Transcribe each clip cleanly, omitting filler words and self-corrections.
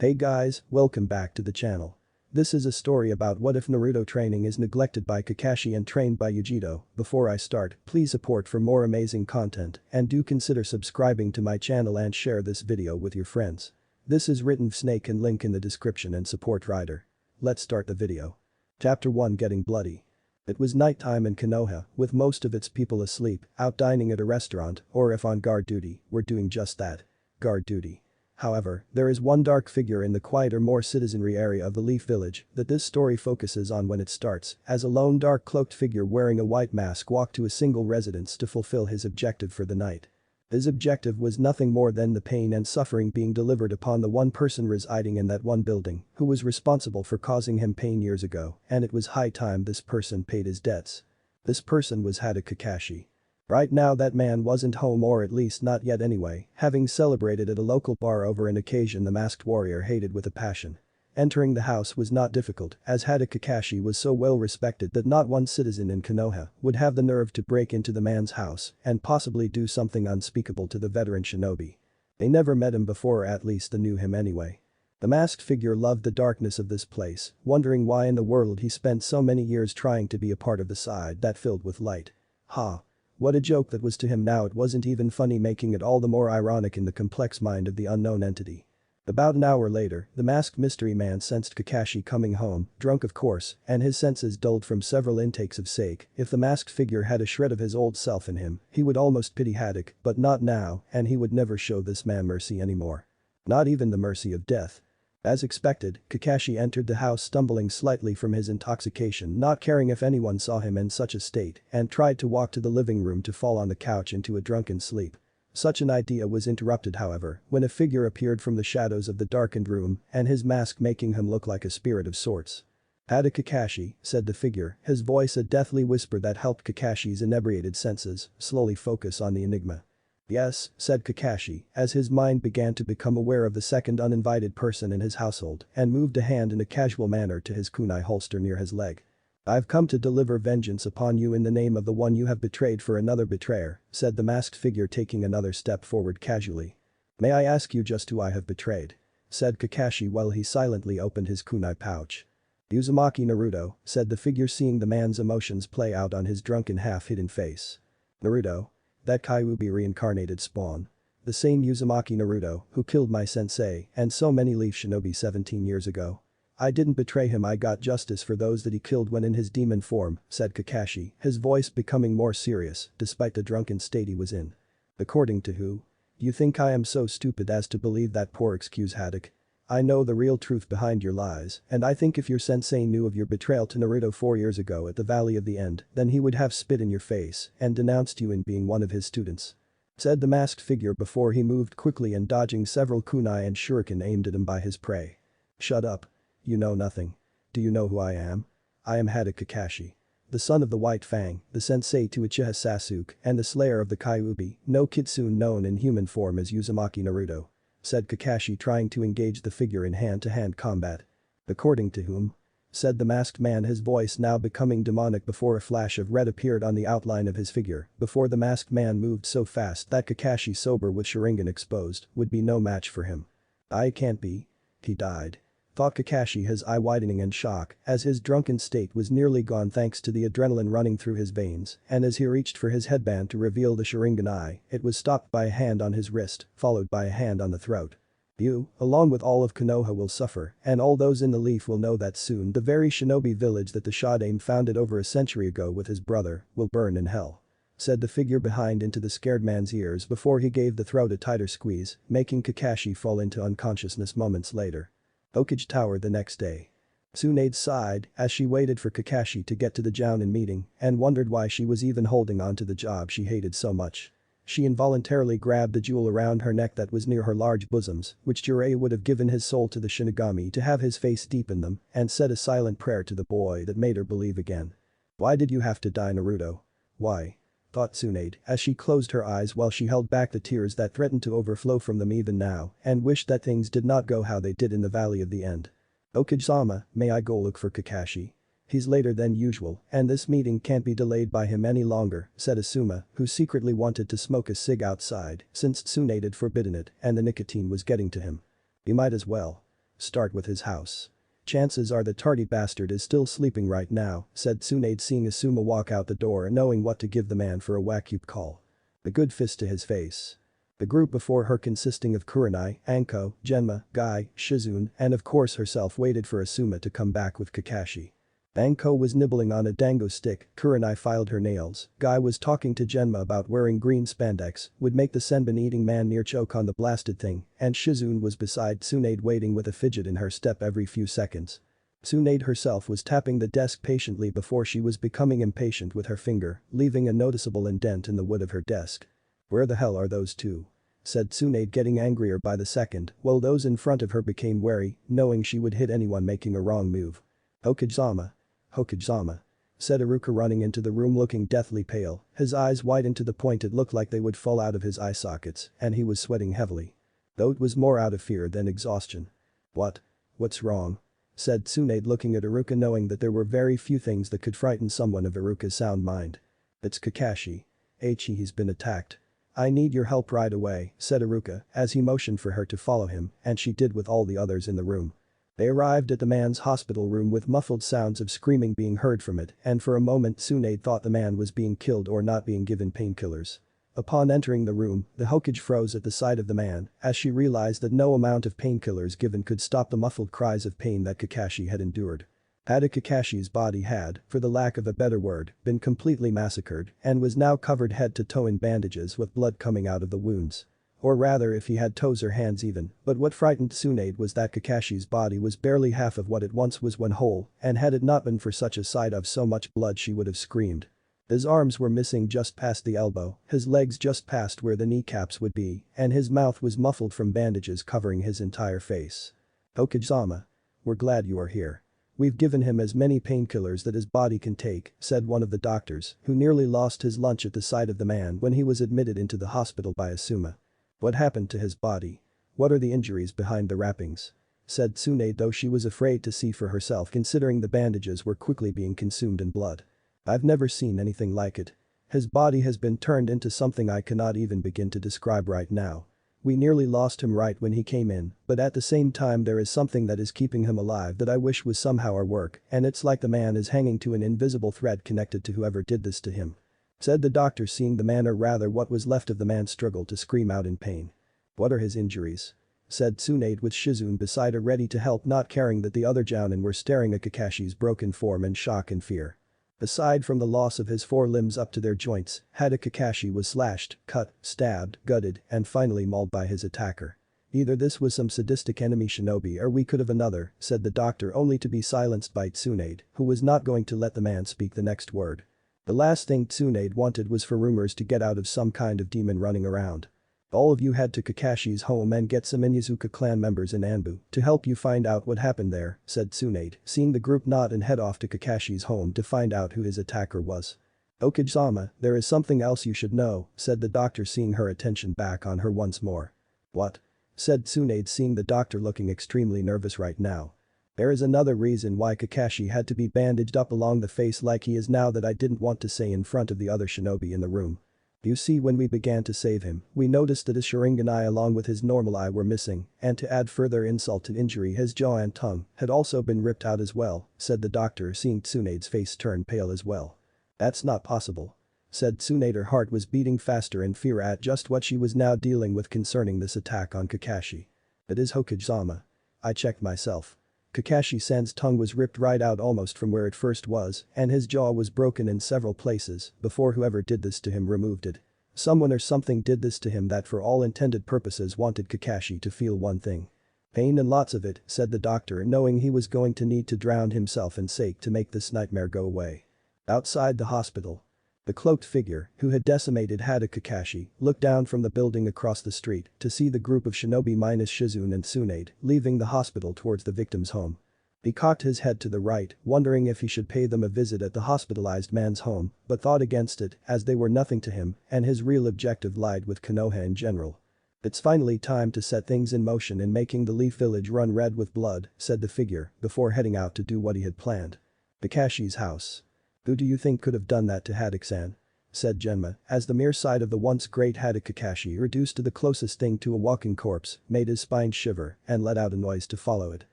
Hey guys, welcome back to the channel. This is a story about what if Naruto training is neglected by Kakashi and trained by Yugito. Before I start, please support for more amazing content and do consider subscribing to my channel and share this video with your friends. This is written FSNAKE and link in the description and support writer. Let's start the video. Chapter 1 Getting Bloody. It was nighttime in Konoha, with most of its people asleep, out dining at a restaurant, or if on guard duty, were doing just that. Guard duty. However, there is one dark figure in the quieter more citizenry area of the Leaf Village that this story focuses on when it starts, as a lone dark cloaked figure wearing a white mask walked to a single residence to fulfill his objective for the night. His objective was nothing more than the pain and suffering being delivered upon the one person residing in that one building who was responsible for causing him pain years ago, and it was high time this person paid his debts. This person was Kakashi. Right now that man wasn't home, or at least not yet anyway, having celebrated at a local bar over an occasion the masked warrior hated with a passion. Entering the house was not difficult, as Kakashi was so well respected that not one citizen in Konoha would have the nerve to break into the man's house and possibly do something unspeakable to the veteran shinobi. They never met him before, or at least they knew him anyway. The masked figure loved the darkness of this place, wondering why in the world he spent so many years trying to be a part of the side that filled with light. Ha. What a joke that was to him now. It wasn't even funny, making it all the more ironic in the complex mind of the unknown entity. About an hour later, the masked mystery man sensed Kakashi coming home, drunk of course, and his senses dulled from several intakes of sake. If the masked figure had a shred of his old self in him, he would almost pity Haddock, but not now, and he would never show this man mercy anymore. Not even the mercy of death. As expected, Kakashi entered the house stumbling slightly from his intoxication, not caring if anyone saw him in such a state, and tried to walk to the living room to fall on the couch into a drunken sleep. Such an idea was interrupted, however, when a figure appeared from the shadows of the darkened room, and his mask making him look like a spirit of sorts. Kakashi, said the figure, his voice a deathly whisper that helped Kakashi's inebriated senses slowly focus on the enigma. Yes, said Kakashi, as his mind began to become aware of the second uninvited person in his household and moved a hand in a casual manner to his kunai holster near his leg. I've come to deliver vengeance upon you in the name of the one you have betrayed for another betrayer, said the masked figure, taking another step forward casually. May I ask you just who I have betrayed? Said Kakashi while he silently opened his kunai pouch. Uzumaki Naruto, said the figure, seeing the man's emotions play out on his drunken half-hidden face. Naruto? That Kyuubi reincarnated spawn. The same Uzumaki Naruto who killed my sensei and so many Leaf Shinobi 17 years ago. I didn't betray him, I got justice for those that he killed when in his demon form, said Kakashi, his voice becoming more serious despite the drunken state he was in. According to who? You think I am so stupid as to believe that poor excuse, Haddock? I know the real truth behind your lies, and I think if your sensei knew of your betrayal to Naruto 4 years ago at the Valley of the End, then he would have spit in your face and denounced you in being one of his students. Said the masked figure before he moved quickly and dodging several kunai and shuriken aimed at him by his prey. Shut up. You know nothing. Do you know who I am? I am Haddock Kakashi. The son of the White Fang, the sensei to Uchiha Sasuke, and the slayer of the Kyuubi, no Kitsune known in human form as Uzumaki Naruto. Said Kakashi, trying to engage the figure in hand-to-hand combat. According to whom? Said the masked man, his voice now becoming demonic before a flash of red appeared on the outline of his figure before the masked man moved so fast that Kakashi, sober with Sharingan exposed, would be no match for him. I can't be. He died. Thought Kakashi, his eye widening in shock as his drunken state was nearly gone thanks to the adrenaline running through his veins, and as he reached for his headband to reveal the Sharingan eye, it was stopped by a hand on his wrist, followed by a hand on the throat. You, along with all of Konoha, will suffer, and all those in the Leaf will know that soon. The very shinobi village that the Shodaime founded over a century ago with his brother will burn in hell. Said the figure behind into the scared man's ears before he gave the throat a tighter squeeze, making Kakashi fall into unconsciousness moments later. Hokage Tower the next day. Tsunade sighed as she waited for Kakashi to get to the Jounin meeting and wondered why she was even holding on to the job she hated so much. She involuntarily grabbed the jewel around her neck that was near her large bosoms, which Jiraiya would have given his soul to the Shinigami to have his face deep in them, and said a silent prayer to the boy that made her believe again. Why did you have to die, Naruto? Why? Thought Tsunade as she closed her eyes while she held back the tears that threatened to overflow from them even now and wished that things did not go how they did in the Valley of the End. Okage-sama, may I go look for Kakashi? He's later than usual, and this meeting can't be delayed by him any longer, said Asuma, who secretly wanted to smoke a cig outside since Tsunade had forbidden it and the nicotine was getting to him. You might as well. Start with his house. Chances are the tardy bastard is still sleeping right now, said Tsunade, seeing Asuma walk out the door and knowing what to give the man for a whack-up call. A good fist to his face. The group before her, consisting of Kurenai, Anko, Genma, Guy, Shizune, and of course herself, waited for Asuma to come back with Kakashi. Anko was nibbling on a dango stick, Kurenai filed her nails, Guy was talking to Genma about wearing green spandex would make the senbon eating man near choke on the blasted thing, and Shizune was beside Tsunade waiting with a fidget in her step every few seconds. Tsunade herself was tapping the desk patiently before she was becoming impatient with her finger, leaving a noticeable indent in the wood of her desk. Where the hell are those two? Said Tsunade, getting angrier by the second, while those in front of her became wary, knowing she would hit anyone making a wrong move. Hokage-sama. Hokage-sama. Said Iruka, running into the room looking deathly pale, his eyes widened to the point it looked like they would fall out of his eye sockets, and he was sweating heavily. Though it was more out of fear than exhaustion. What's wrong? Said Tsunade, looking at Iruka, knowing that there were very few things that could frighten someone of Iruka's sound mind. It's Kakashi. He's been attacked. I need your help right away, said Iruka, as he motioned for her to follow him, and she did with all the others in the room. They arrived at the man's hospital room with muffled sounds of screaming being heard from it, and for a moment Tsunade thought the man was being killed or not being given painkillers. Upon entering the room, the Hokage froze at the sight of the man, as she realized that no amount of painkillers given could stop the muffled cries of pain that Kakashi had endured. Kakashi's body had, for the lack of a better word, been completely massacred and was now covered head to toe in bandages with blood coming out of the wounds. Or rather, if he had toes or hands even, but what frightened Tsunade was that Kakashi's body was barely half of what it once was when whole, and had it not been for such a sight of so much blood she would have screamed. His arms were missing just past the elbow, his legs just past where the kneecaps would be, and his mouth was muffled from bandages covering his entire face. Hokage-sama. We're glad you are here. We've given him as many painkillers that his body can take, said one of the doctors, who nearly lost his lunch at the sight of the man when he was admitted into the hospital by Asuma. What happened to his body? What are the injuries behind the wrappings? Said Tsunade, though she was afraid to see for herself, considering the bandages were quickly being consumed in blood. I've never seen anything like it. His body has been turned into something I cannot even begin to describe right now. We nearly lost him right when he came in, but at the same time there is something that is keeping him alive that I wish was somehow our work, and it's like the man is hanging to an invisible thread connected to whoever did this to him. Said the doctor, seeing the man, or rather what was left of the man, struggle to scream out in pain. What are his injuries? Said Tsunade, with Shizune beside her ready to help, not caring that the other jounin were staring at Kakashi's broken form in shock and fear. Aside from the loss of his four limbs up to their joints, Kakashi was slashed, cut, stabbed, gutted, and finally mauled by his attacker. Either this was some sadistic enemy shinobi or we could have another, said the doctor, only to be silenced by Tsunade, who was not going to let the man speak the next word. The last thing Tsunade wanted was for rumors to get out of some kind of demon running around. All of you head to Kakashi's home and get some Inyazuka clan members in Anbu to help you find out what happened there, said Tsunade, seeing the group nod and head off to Kakashi's home to find out who his attacker was. Hokage-sama, there is something else you should know, said the doctor, seeing her attention back on her once more. What? Said Tsunade, seeing the doctor looking extremely nervous right now. There is another reason why Kakashi had to be bandaged up along the face like he is now that I didn't want to say in front of the other shinobi in the room. You see, when we began to save him, we noticed that his Sharingan eye along with his normal eye were missing, and to add further insult to injury, his jaw and tongue had also been ripped out as well, said the doctor, seeing Tsunade's face turn pale as well. That's not possible. Said Tsunade, her heart was beating faster in fear at just what she was now dealing with concerning this attack on Kakashi. It is Hokage-sama. I checked myself. Kakashi-san's tongue was ripped right out almost from where it first was, and his jaw was broken in several places before whoever did this to him removed it. Someone or something did this to him that for all intended purposes wanted Kakashi to feel one thing. Pain, and lots of it, said the doctor, knowing he was going to need to drown himself in sake to make this nightmare go away. Outside the hospital. The cloaked figure, who had decimated Kakashi, looked down from the building across the street to see the group of shinobi minus Shizune and Tsunade leaving the hospital towards the victim's home. He cocked his head to the right, wondering if he should pay them a visit at the hospitalized man's home, but thought against it as they were nothing to him and his real objective lied with Konoha in general. It's finally time to set things in motion in making the Leaf Village run red with blood, said the figure before heading out to do what he had planned. Kakashi's house. Who do you think could have done that to Haddock-san? said Genma, as the mere sight of the once great Hada Kakashi reduced to the closest thing to a walking corpse made his spine shiver and let out a noise to follow it.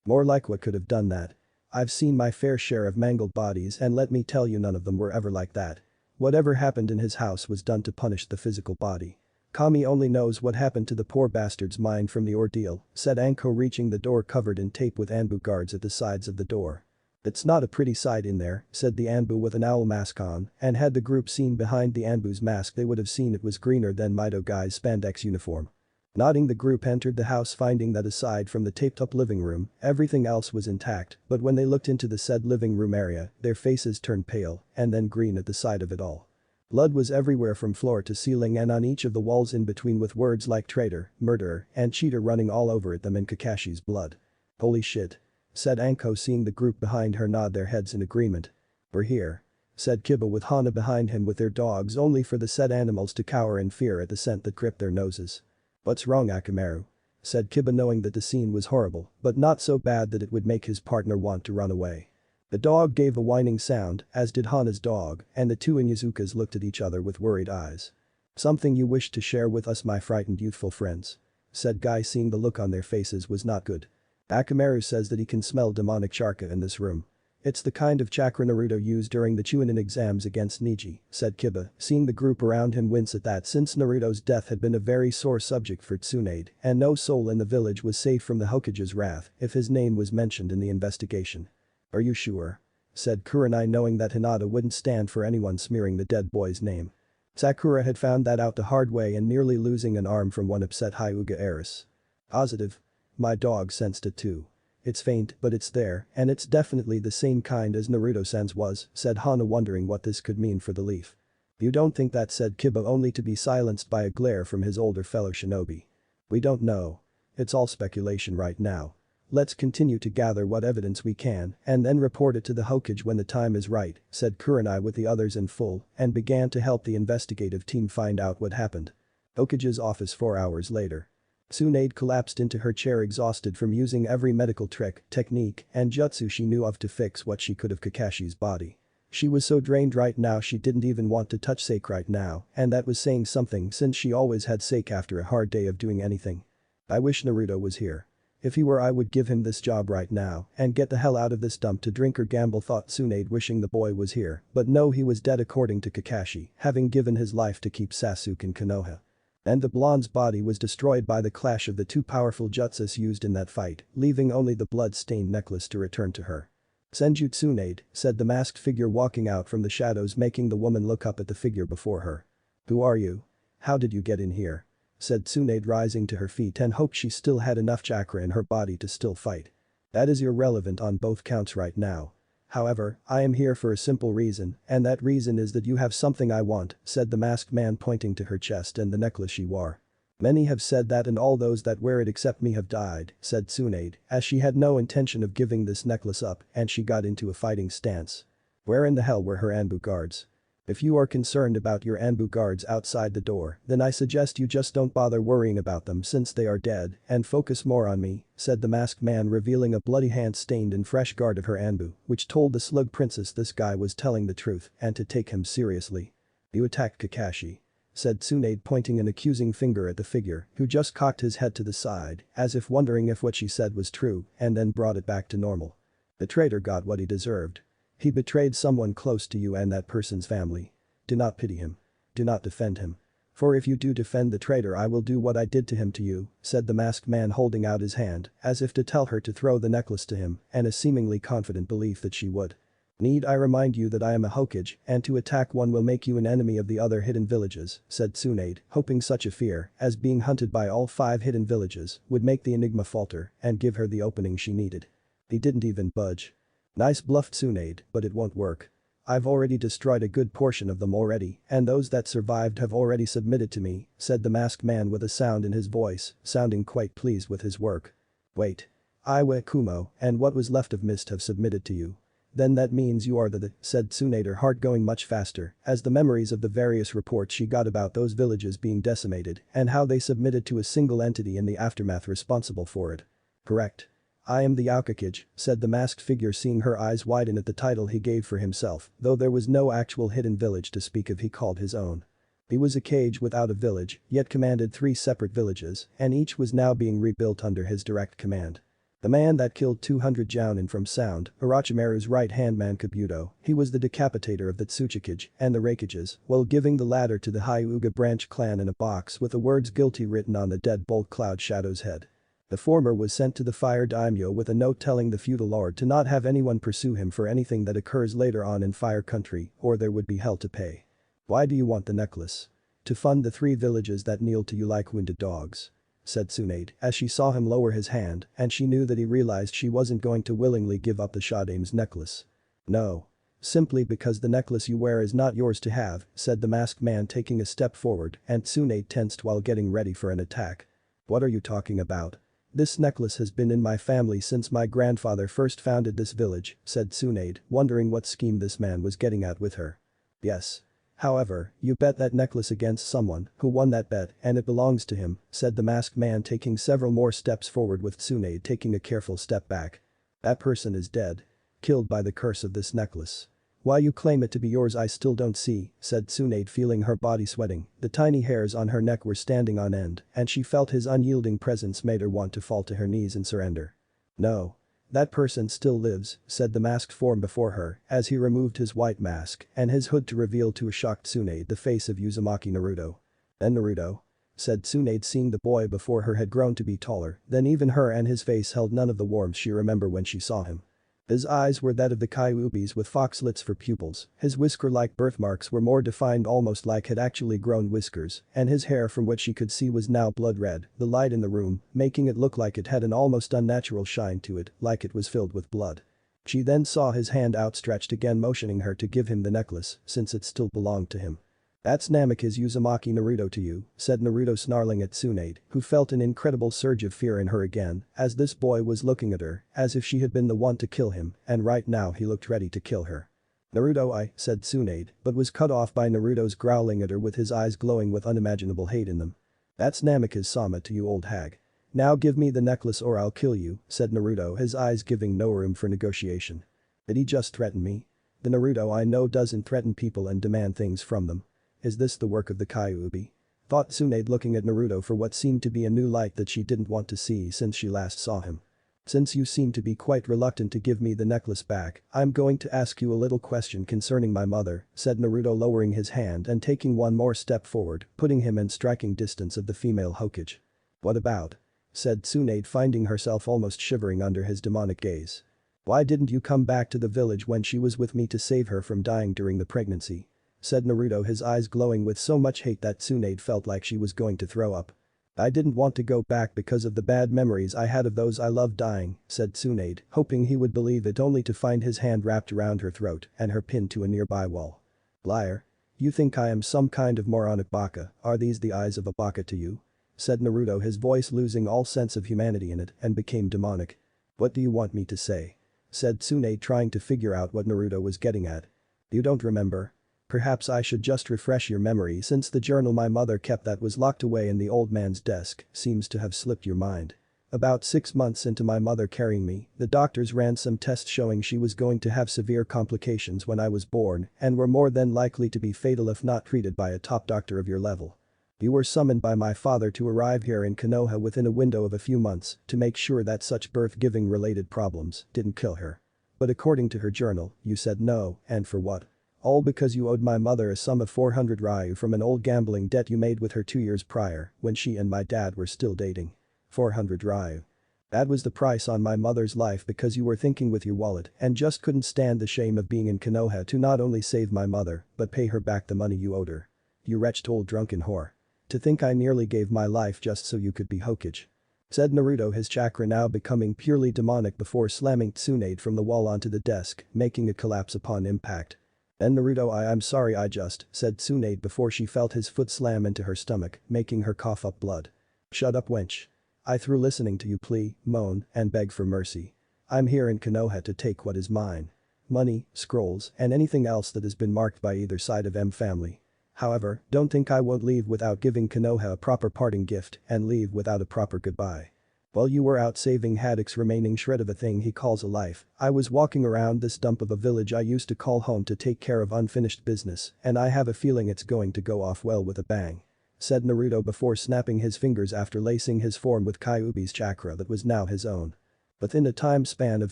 More like what could have done that. I've seen my fair share of mangled bodies and let me tell you none of them were ever like that. Whatever happened in his house was done to punish the physical body. Kami only knows what happened to the poor bastard's mind from the ordeal, said Anko, reaching the door covered in tape with Anbu guards at the sides of the door. It's not a pretty sight in there, said the Anbu with an owl mask on, and had the group seen behind the Anbu's mask they would have seen it was greener than Mido Guy's spandex uniform. Nodding, the group entered the house, finding that aside from the taped-up living room, everything else was intact, but when they looked into the said living room area, their faces turned pale and then green at the sight of it all. Blood was everywhere from floor to ceiling and on each of the walls in between, with words like traitor, murderer, and cheater running all over it, them in Kakashi's blood. Holy shit, said Anko, seeing the group behind her nod their heads in agreement. We're here, said Kiba with Hana behind him with their dogs, only for the said animals to cower in fear at the scent that gripped their noses. What's wrong, Akamaru? Said Kiba, knowing that the scene was horrible, but not so bad that it would make his partner want to run away. The dog gave a whining sound, as did Hana's dog, and the two Inyazukas looked at each other with worried eyes. Something you wish to share with us, my frightened youthful friends? Said Guy, seeing the look on their faces was not good. Akamaru says that he can smell demonic chakra in this room. It's the kind of chakra Naruto used during the Chunin exams against Niji, said Kiba, seeing the group around him wince at that, since Naruto's death had been a very sore subject for Tsunade, and no soul in the village was safe from the Hokage's wrath if his name was mentioned in the investigation. Are you sure? Said Kurenai, knowing that Hinata wouldn't stand for anyone smearing the dead boy's name. Sakura had found that out the hard way and nearly losing an arm from one upset Hyuga heiress. Positive. My dog sensed it too. It's faint, but it's there, and it's definitely the same kind as Naruto-san's was, said Hana, wondering what this could mean for the leaf. You don't think that, said Kiba, only to be silenced by a glare from his older fellow shinobi. We don't know. It's all speculation right now. Let's continue to gather what evidence we can and then report it to the Hokage when the time is right, said Kurenai with the others in full, and began to help the investigative team find out what happened. Hokage's office 4 hours later. Tsunade collapsed into her chair, exhausted from using every medical trick, technique, and jutsu she knew of to fix what she could of Kakashi's body. She was so drained right now she didn't even want to touch Sake right now, and that was saying something since she always had Sake after a hard day of doing anything. I wish Naruto was here. If he were, I would give him this job right now and get the hell out of this dump to drink or gamble, thought Tsunade, wishing the boy was here, but no, he was dead according to Kakashi, having given his life to keep Sasuke in Konoha. And the blonde's body was destroyed by the clash of the two powerful jutsus used in that fight, leaving only the blood-stained necklace to return to her. Senju Tsunade, said the masked figure walking out from the shadows, making the woman look up at the figure before her. Who are you? How did you get in here? Said Tsunade, rising to her feet, and hoped she still had enough chakra in her body to still fight. That is irrelevant on both counts right now. However, I am here for a simple reason, and that reason is that you have something I want, said the masked man, pointing to her chest and the necklace she wore. Many have said that, and all those that wear it except me have died, said Tsunade, as she had no intention of giving this necklace up, and she got into a fighting stance. Where in the hell were her Anbu guards? If you are concerned about your Anbu guards outside the door, then I suggest you just don't bother worrying about them since they are dead and focus more on me, said the masked man, revealing a bloody hand stained in fresh guard of her Anbu, which told the slug princess this guy was telling the truth and to take him seriously. You attacked Kakashi, said Tsunade, pointing an accusing finger at the figure, who just cocked his head to the side, as if wondering if what she said was true, and then brought it back to normal. The traitor got what he deserved. He betrayed someone close to you and that person's family. Do not pity him. Do not defend him. For if you do defend the traitor, I will do what I did to him to you, said the masked man, holding out his hand, as if to tell her to throw the necklace to him, and a seemingly confident belief that she would. Need I remind you that I am a Hokage, and to attack one will make you an enemy of the other hidden villages, said Tsunade, hoping such a fear as being hunted by all 5 hidden villages would make the enigma falter and give her the opening she needed. He didn't even budge. Nice bluff, Tsunade, but it won't work. I've already destroyed a good portion of them already, and those that survived have already submitted to me, said the masked man with a sound in his voice, sounding quite pleased with his work. Wait. Iwa Kumo and what was left of Mist have submitted to you. Then that means you are said Tsunade, her heart going much faster, as the memories of the various reports she got about those villages being decimated and how they submitted to a single entity in the aftermath responsible for it. Correct. "I am the Aokakage," said the masked figure, seeing her eyes widen at the title he gave for himself, though there was no actual hidden village to speak of he called his own. He was a kage without a village, yet commanded 3 separate villages, and each was now being rebuilt under his direct command. The man that killed 200 jounin from Sound, Orochimaru's right-hand man Kabuto, he was the decapitator of the Tsuchikage and the Reikages, while giving the latter to the Hyuga branch clan in a box with the words guilty written on the dead Bolt Cloud Shadow's head. The former was sent to the Fire Daimyo with a note telling the feudal lord to not have anyone pursue him for anything that occurs later on in Fire Country, or there would be hell to pay. "Why do you want the necklace?" "To fund the 3 villages that kneel to you like wounded dogs," said Tsunade, as she saw him lower his hand, and she knew that he realized she wasn't going to willingly give up the Shadame's necklace. "No. Simply because the necklace you wear is not yours to have," said the masked man, taking a step forward, and Tsunade tensed while getting ready for an attack. "What are you talking about?" "This necklace has been in my family since my grandfather first founded this village," said Tsunade, wondering what scheme this man was getting at with her. "Yes. However, you bet that necklace against someone who won that bet and it belongs to him," said the masked man, taking several more steps forward with Tsunade taking a careful step back. "That person is dead. Killed by the curse of this necklace. Why you claim it to be yours I still don't see," said Tsunade, feeling her body sweating. The tiny hairs on her neck were standing on end, and she felt his unyielding presence made her want to fall to her knees and surrender. "No. That person still lives," said the masked form before her as he removed his white mask and his hood to reveal to a shocked Tsunade the face of Uzumaki Naruto. "And Naruto?" said Tsunade, seeing the boy before her had grown to be taller than even her, and his face held none of the warmth she remembered when she saw him. His eyes were that of the Kyubis with fox-slits for pupils, his whisker-like birthmarks were more defined, almost like had actually grown whiskers, and his hair, from what she could see, was now blood red, the light in the room making it look like it had an almost unnatural shine to it, like it was filled with blood. She then saw his hand outstretched again, motioning her to give him the necklace since it still belonged to him. "That's Namikaze Uzumaki Naruto to you," said Naruto, snarling at Tsunade, who felt an incredible surge of fear in her again as this boy was looking at her as if she had been the one to kill him, and right now he looked ready to kill her. "Naruto, said Tsunade, but was cut off by Naruto's growling at her with his eyes glowing with unimaginable hate in them. "That's Namikaze Sama to you, old hag. Now give me the necklace or I'll kill you," said Naruto, his eyes giving no room for negotiation. "Did he just threaten me? The Naruto I know doesn't threaten people and demand things from them. Is this the work of the Kyuubi?" thought Tsunade, looking at Naruto for what seemed to be a new light that she didn't want to see since she last saw him. "Since you seem to be quite reluctant to give me the necklace back, I'm going to ask you a little question concerning my mother," said Naruto, lowering his hand and taking one more step forward, putting him in striking distance of the female Hokage. "What about?" said Tsunade, finding herself almost shivering under his demonic gaze. "Why didn't you come back to the village when she was with me to save her from dying during the pregnancy?" said Naruto, his eyes glowing with so much hate that Tsunade felt like she was going to throw up. "I didn't want to go back because of the bad memories I had of those I loved dying," said Tsunade, hoping he would believe it, only to find his hand wrapped around her throat and her pinned to a nearby wall. "Liar. You think I am some kind of moronic baka, are these the eyes of a baka to you?" said Naruto, his voice losing all sense of humanity in it and became demonic. "What do you want me to say?" said Tsunade, trying to figure out what Naruto was getting at. "You don't remember? Perhaps I should just refresh your memory, since the journal my mother kept that was locked away in the old man's desk seems to have slipped your mind. About 6 months into my mother carrying me, the doctors ran some tests showing she was going to have severe complications when I was born and were more than likely to be fatal if not treated by a top doctor of your level. You were summoned by my father to arrive here in Konoha within a window of a few months to make sure that such birth-giving related problems didn't kill her. But according to her journal, you said no, and for what? All because you owed my mother a sum of 400 ryu from an old gambling debt you made with her 2 years prior when she and my dad were still dating. 400 ryu. That was the price on my mother's life because you were thinking with your wallet and just couldn't stand the shame of being in Konoha to not only save my mother but pay her back the money you owed her. You wretched old drunken whore. To think I nearly gave my life just so you could be Hokage," said Naruto, his chakra now becoming purely demonic before slamming Tsunade from the wall onto the desk, making it collapse upon impact. "And Naruto, I'm sorry I just," said Tsunade before she felt his foot slam into her stomach, making her cough up blood. "Shut up, wench. I through listening to you plea, moan, and beg for mercy. I'm here in Konoha to take what is mine. Money, scrolls, and anything else that has been marked by either side of M family. However, don't think I won't leave without giving Konoha a proper parting gift and leave without a proper goodbye." While you were out saving Haddock's remaining shred of a thing he calls a life, I was walking around this dump of a village I used to call home to take care of unfinished business, and I have a feeling it's going to go off well with a bang," said Naruto before snapping his fingers after lacing his form with Kyuubi's chakra that was now his own. Within a time span of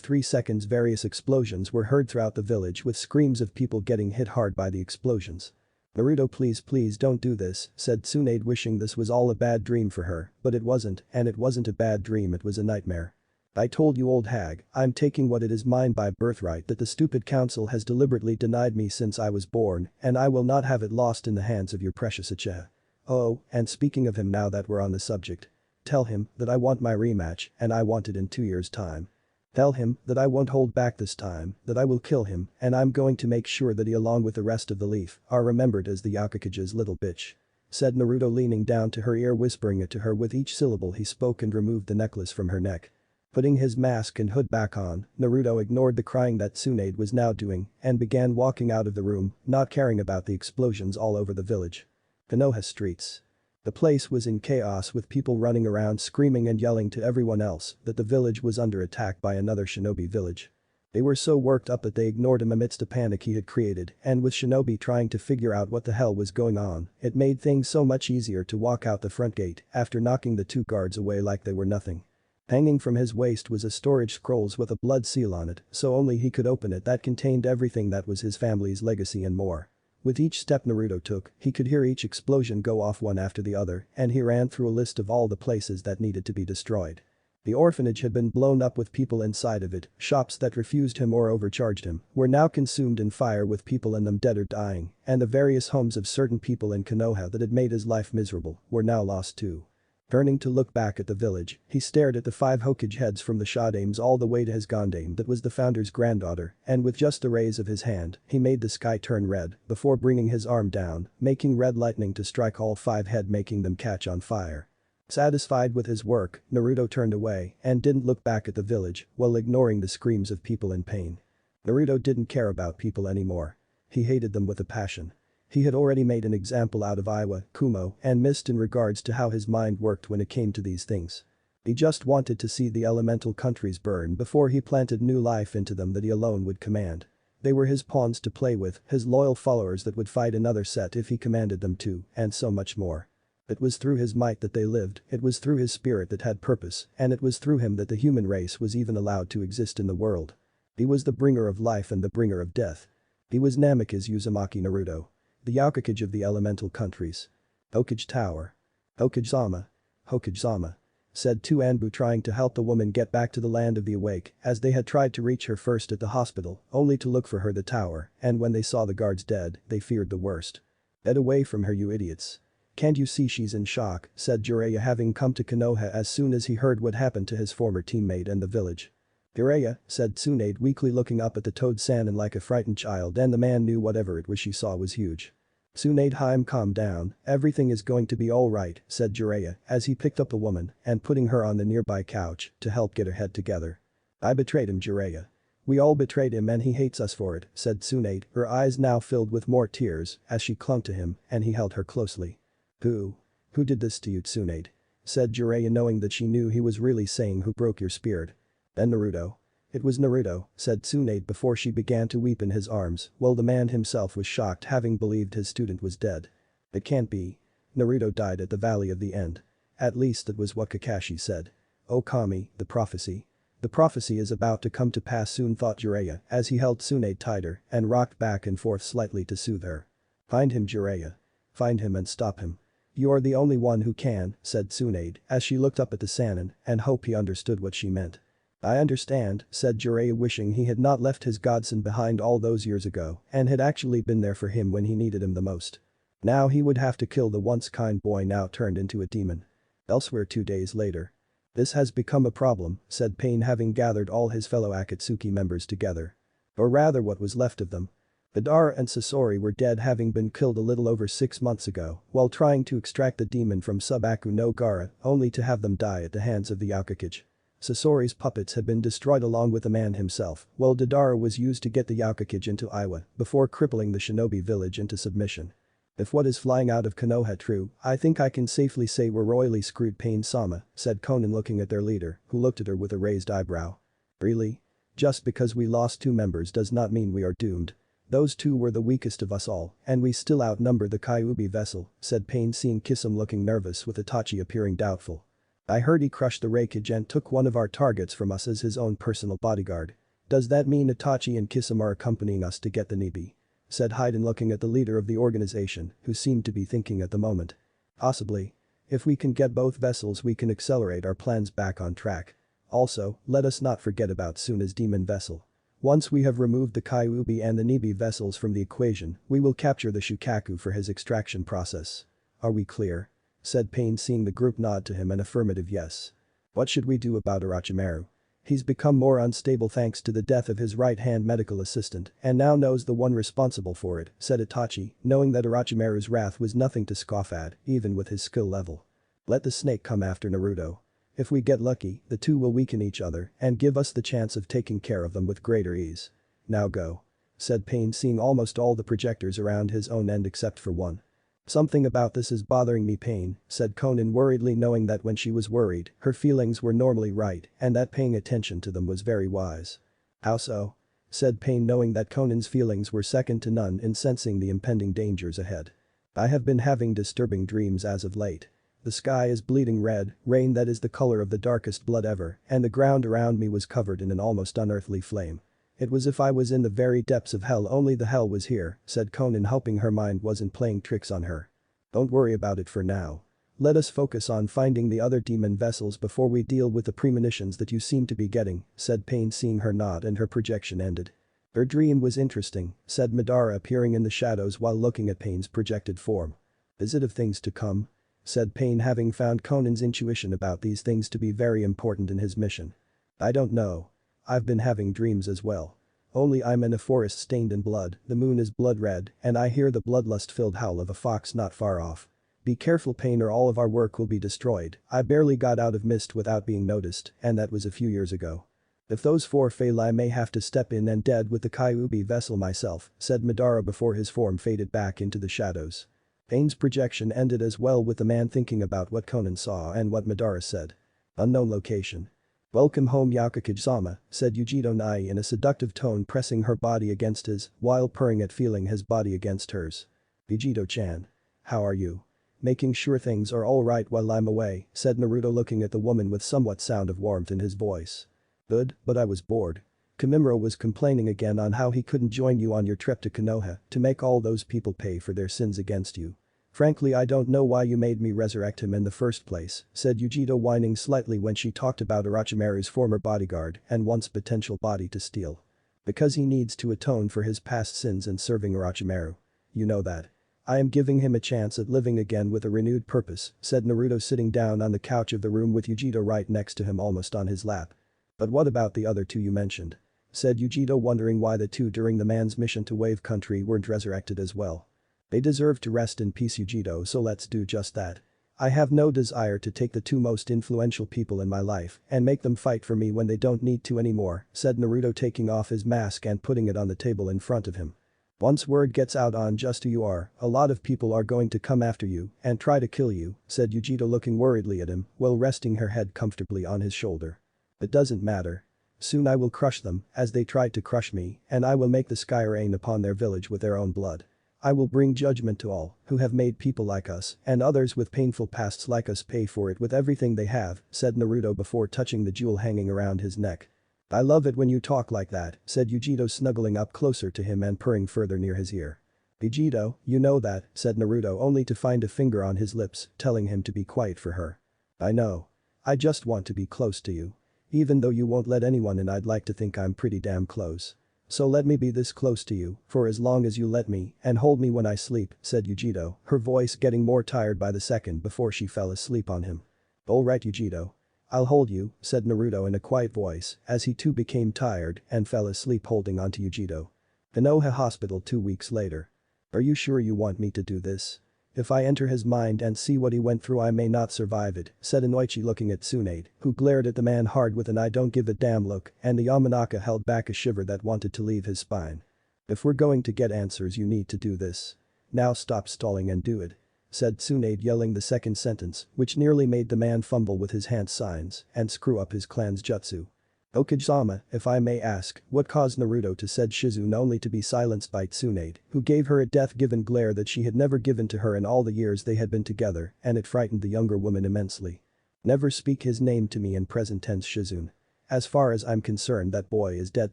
3 seconds various explosions were heard throughout the village with screams of people getting hit hard by the explosions. "Naruto, please don't do this," said Tsunade, wishing this was all a bad dream for her, but it wasn't, and it wasn't a bad dream, it was a nightmare. "I told you, old hag, I'm taking what it is mine by birthright that the stupid council has deliberately denied me since I was born, and I will not have it lost in the hands of your precious Ichiha. Oh, and speaking of him, now that we're on the subject, tell him that I want my rematch and I want it in 2 years' time. Tell him that I won't hold back this time, that I will kill him, and I'm going to make sure that he along with the rest of the leaf are remembered as the Yakukage's little bitch," said Naruto, leaning down to her ear, whispering it to her with each syllable he spoke, and removed the necklace from her neck. Putting his mask and hood back on, Naruto ignored the crying that Tsunade was now doing and began walking out of the room, not caring about the explosions all over the village. Konoha streets. The place was in chaos with people running around screaming and yelling to everyone else that the village was under attack by another shinobi village. They were so worked up that they ignored him amidst a panic he had created, and with shinobi trying to figure out what the hell was going on, it made things so much easier to walk out the front gate after knocking the 2 guards away like they were nothing. Hanging from his waist was a storage scrolls with a blood seal on it, so only he could open it, that contained everything that was his family's legacy and more. With each step Naruto took, he could hear each explosion go off one after the other, and he ran through a list of all the places that needed to be destroyed. The orphanage had been blown up with people inside of it, shops that refused him or overcharged him were now consumed in fire with people in them dead or dying, and the various homes of certain people in Konoha that had made his life miserable were now lost too. Turning to look back at the village, he stared at the 5 Hokage heads from the Shodames all the way to his Gondame that was the founder's granddaughter, and with just the raise of his hand, he made the sky turn red before bringing his arm down, making red lightning to strike all 5 head, making them catch on fire. Satisfied with his work, Naruto turned away and didn't look back at the village while ignoring the screams of people in pain. Naruto didn't care about people anymore. He hated them with a passion. He had already made an example out of Iwa, Kumo, and Mist in regards to how his mind worked when it came to these things. He just wanted to see the elemental countries burn before he planted new life into them that he alone would command. They were his pawns to play with, his loyal followers that would fight another set if he commanded them to, and so much more. It was through his might that they lived, it was through his spirit that had purpose, and it was through him that the human race was even allowed to exist in the world. He was the bringer of life and the bringer of death. He was Namikaze Uzumaki Naruto, the Yakuage of the elemental countries. "Hokage Tower. Hokage-sama. Hokage-sama," said Tu Anbu, trying to help the woman get back to the land of the awake, as they had tried to reach her first at the hospital, only to look for her the tower, and when they saw the guards dead, they feared the worst. "Get away from her, you idiots. Can't you see she's in shock," said Jiraiya, having come to Konoha as soon as he heard what happened to his former teammate and the village. "Jiraiya," said Tsunade, weakly looking up at the toad Sannin like a frightened child, and the man knew whatever it was she saw was huge. "Tsunade, calm down, everything is going to be alright," said Jiraiya as he picked up the woman and putting her on the nearby couch to help get her head together. "I betrayed him, Jiraiya. We all betrayed him and he hates us for it," said Tsunade, her eyes now filled with more tears as she clung to him and he held her closely. Who did this to you, Tsunade?" said Jiraiya, knowing that she knew he was really saying who broke your spirit. "Then Naruto." "It was Naruto," said Tsunade before she began to weep in his arms, while the man himself was shocked, having believed his student was dead. "It can't be. Naruto died at the Valley of the End. At least that was what Kakashi said. Oh Kami, the prophecy. The prophecy is about to come to pass soon," thought Jiraiya as he held Tsunade tighter and rocked back and forth slightly to soothe her. "Find him, Jiraiya. Find him and stop him. You are the only one who can," said Tsunade as she looked up at the Sannin and hoped he understood what she meant. "I understand," said Jiraiya, wishing he had not left his godson behind all those years ago and had actually been there for him when he needed him the most. Now he would have to kill the once kind boy now turned into a demon. Elsewhere 2 days later. "This has become a problem," said Pain, having gathered all his fellow Akatsuki members together. Or rather what was left of them. Madara and Sasori were dead, having been killed a little over 6 months ago while trying to extract the demon from Subaku no Gara, only to have them die at the hands of the Yakuage. Sasori's puppets had been destroyed along with the man himself, while Madara was used to get the Yakuage into Iwa before crippling the shinobi village into submission. If what is flying out of Konoha true, I think I can safely say we're royally screwed, Pain-sama, said Conan looking at their leader, who looked at her with a raised eyebrow. Really? Just because we lost 2 members does not mean we are doomed. Those 2 were the weakest of us all, and we still outnumber the Kyuubi vessel, said Pain, seeing Kisame looking nervous with Itachi appearing doubtful. I heard he crushed the Reikage and took one of our targets from us as his own personal bodyguard. Does that mean Itachi and Kisame are accompanying us to get the Nibi? Said Haiden looking at the leader of the organization, who seemed to be thinking at the moment. Possibly. If we can get both vessels we can accelerate our plans back on track. Also, let us not forget about Suna's demon vessel. Once we have removed the Kyuubi and the Nibi vessels from the equation, we will capture the Shukaku for his extraction process. Are we clear? Said Pain, seeing the group nod to him an affirmative yes. What should we do about Orochimaru? He's become more unstable thanks to the death of his right-hand medical assistant and now knows the one responsible for it, said Itachi, knowing that Orochimaru's wrath was nothing to scoff at, even with his skill level. Let the snake come after Naruto. If we get lucky, the 2 will weaken each other and give us the chance of taking care of them with greater ease. Now go. Said Pain, seeing almost all the projectors around his own end except for one. Something about this is bothering me, Pain, said Conan worriedly, knowing that when she was worried, her feelings were normally right and that paying attention to them was very wise. How so? Said Pain, knowing that Conan's feelings were second to none in sensing the impending dangers ahead. I have been having disturbing dreams as of late. The sky is bleeding red, rain that is the color of the darkest blood ever, and the ground around me was covered in an almost unearthly flame. It was if I was in the very depths of hell, only the hell was here, said Conan, hoping her mind wasn't playing tricks on her. Don't worry about it for now. Let us focus on finding the other demon vessels before we deal with the premonitions that you seem to be getting, said Pain, seeing her nod, and her projection ended. Her dream was interesting, said Madara, appearing in the shadows while looking at Pain's projected form. Is it of things to come? Said Pain, having found Conan's intuition about these things to be very important in his mission. I don't know. I've been having dreams as well. Only I'm in a forest stained in blood, the moon is blood red, and I hear the bloodlust-filled howl of a fox not far off. Be careful, Pain, or all of our work will be destroyed. I barely got out of mist without being noticed, and that was a few years ago. If those 4 fail, I may have to step in and dead with the Kyuubi vessel myself, said Madara before his form faded back into the shadows. Pain's projection ended as well, with the man thinking about what Conan saw and what Madara said. Unknown location. Welcome home, Yakuji-sama, said Yugito Nai in a seductive tone, pressing her body against his while purring at feeling his body against hers. Yugito-chan. How are you? Making sure things are alright while I'm away, said Naruto, looking at the woman with somewhat sound of warmth in his voice. Good, but I was bored. Kimimura was complaining again on how he couldn't join you on your trip to Konoha to make all those people pay for their sins against you. Frankly, I don't know why you made me resurrect him in the first place, said Yugito, whining slightly when she talked about Orochimaru's former bodyguard and once potential body to steal. Because he needs to atone for his past sins and serving Orochimaru. You know that. I am giving him a chance at living again with a renewed purpose, said Naruto, sitting down on the couch of the room with Yugito right next to him, almost on his lap. But what about the other 2 you mentioned? Said Yugito, wondering why the 2 during the man's mission to Wave Country weren't resurrected as well. They deserve to rest in peace, Yugito, so let's do just that. I have no desire to take the 2 most influential people in my life and make them fight for me when they don't need to anymore, said Naruto, taking off his mask and putting it on the table in front of him. Once word gets out on just who you are, a lot of people are going to come after you and try to kill you, said Yugito, looking worriedly at him while resting her head comfortably on his shoulder. It doesn't matter. Soon I will crush them as they tried to crush me, and I will make the sky rain upon their village with their own blood. I will bring judgment to all who have made people like us and others with painful pasts like us pay for it with everything they have, said Naruto before touching the jewel hanging around his neck. I love it when you talk like that, said Yugito, snuggling up closer to him and purring further near his ear. Yugito, you know that, said Naruto, only to find a finger on his lips telling him to be quiet for her. I know. I just want to be close to you. Even though you won't let anyone in, I'd like to think I'm pretty damn close. So let me be this close to you for as long as you let me and hold me when I sleep, said Yugito, her voice getting more tired by the second before she fell asleep on him. Alright, Yugito. I'll hold you, said Naruto in a quiet voice as he too became tired and fell asleep holding onto Yugito. Konoha Hospital 2 weeks later. Are you sure you want me to do this? If I enter his mind and see what he went through, I may not survive it, said Inoichi, looking at Tsunade, who glared at the man hard with an I don't give a damn look, and the Yamanaka held back a shiver that wanted to leave his spine. If we're going to get answers, you need to do this. Now stop stalling and do it," said Tsunade, yelling the second sentence, which nearly made the man fumble with his hand signs and screw up his clan's jutsu. "Okage-sama, if I may ask, what caused Naruto to," said Shizune, only to be silenced by Tsunade, who gave her a death-given glare that she had never given to her in all the years they had been together, and it frightened the younger woman immensely. "Never speak his name to me in present tense, Shizune. As far as I'm concerned, that boy is dead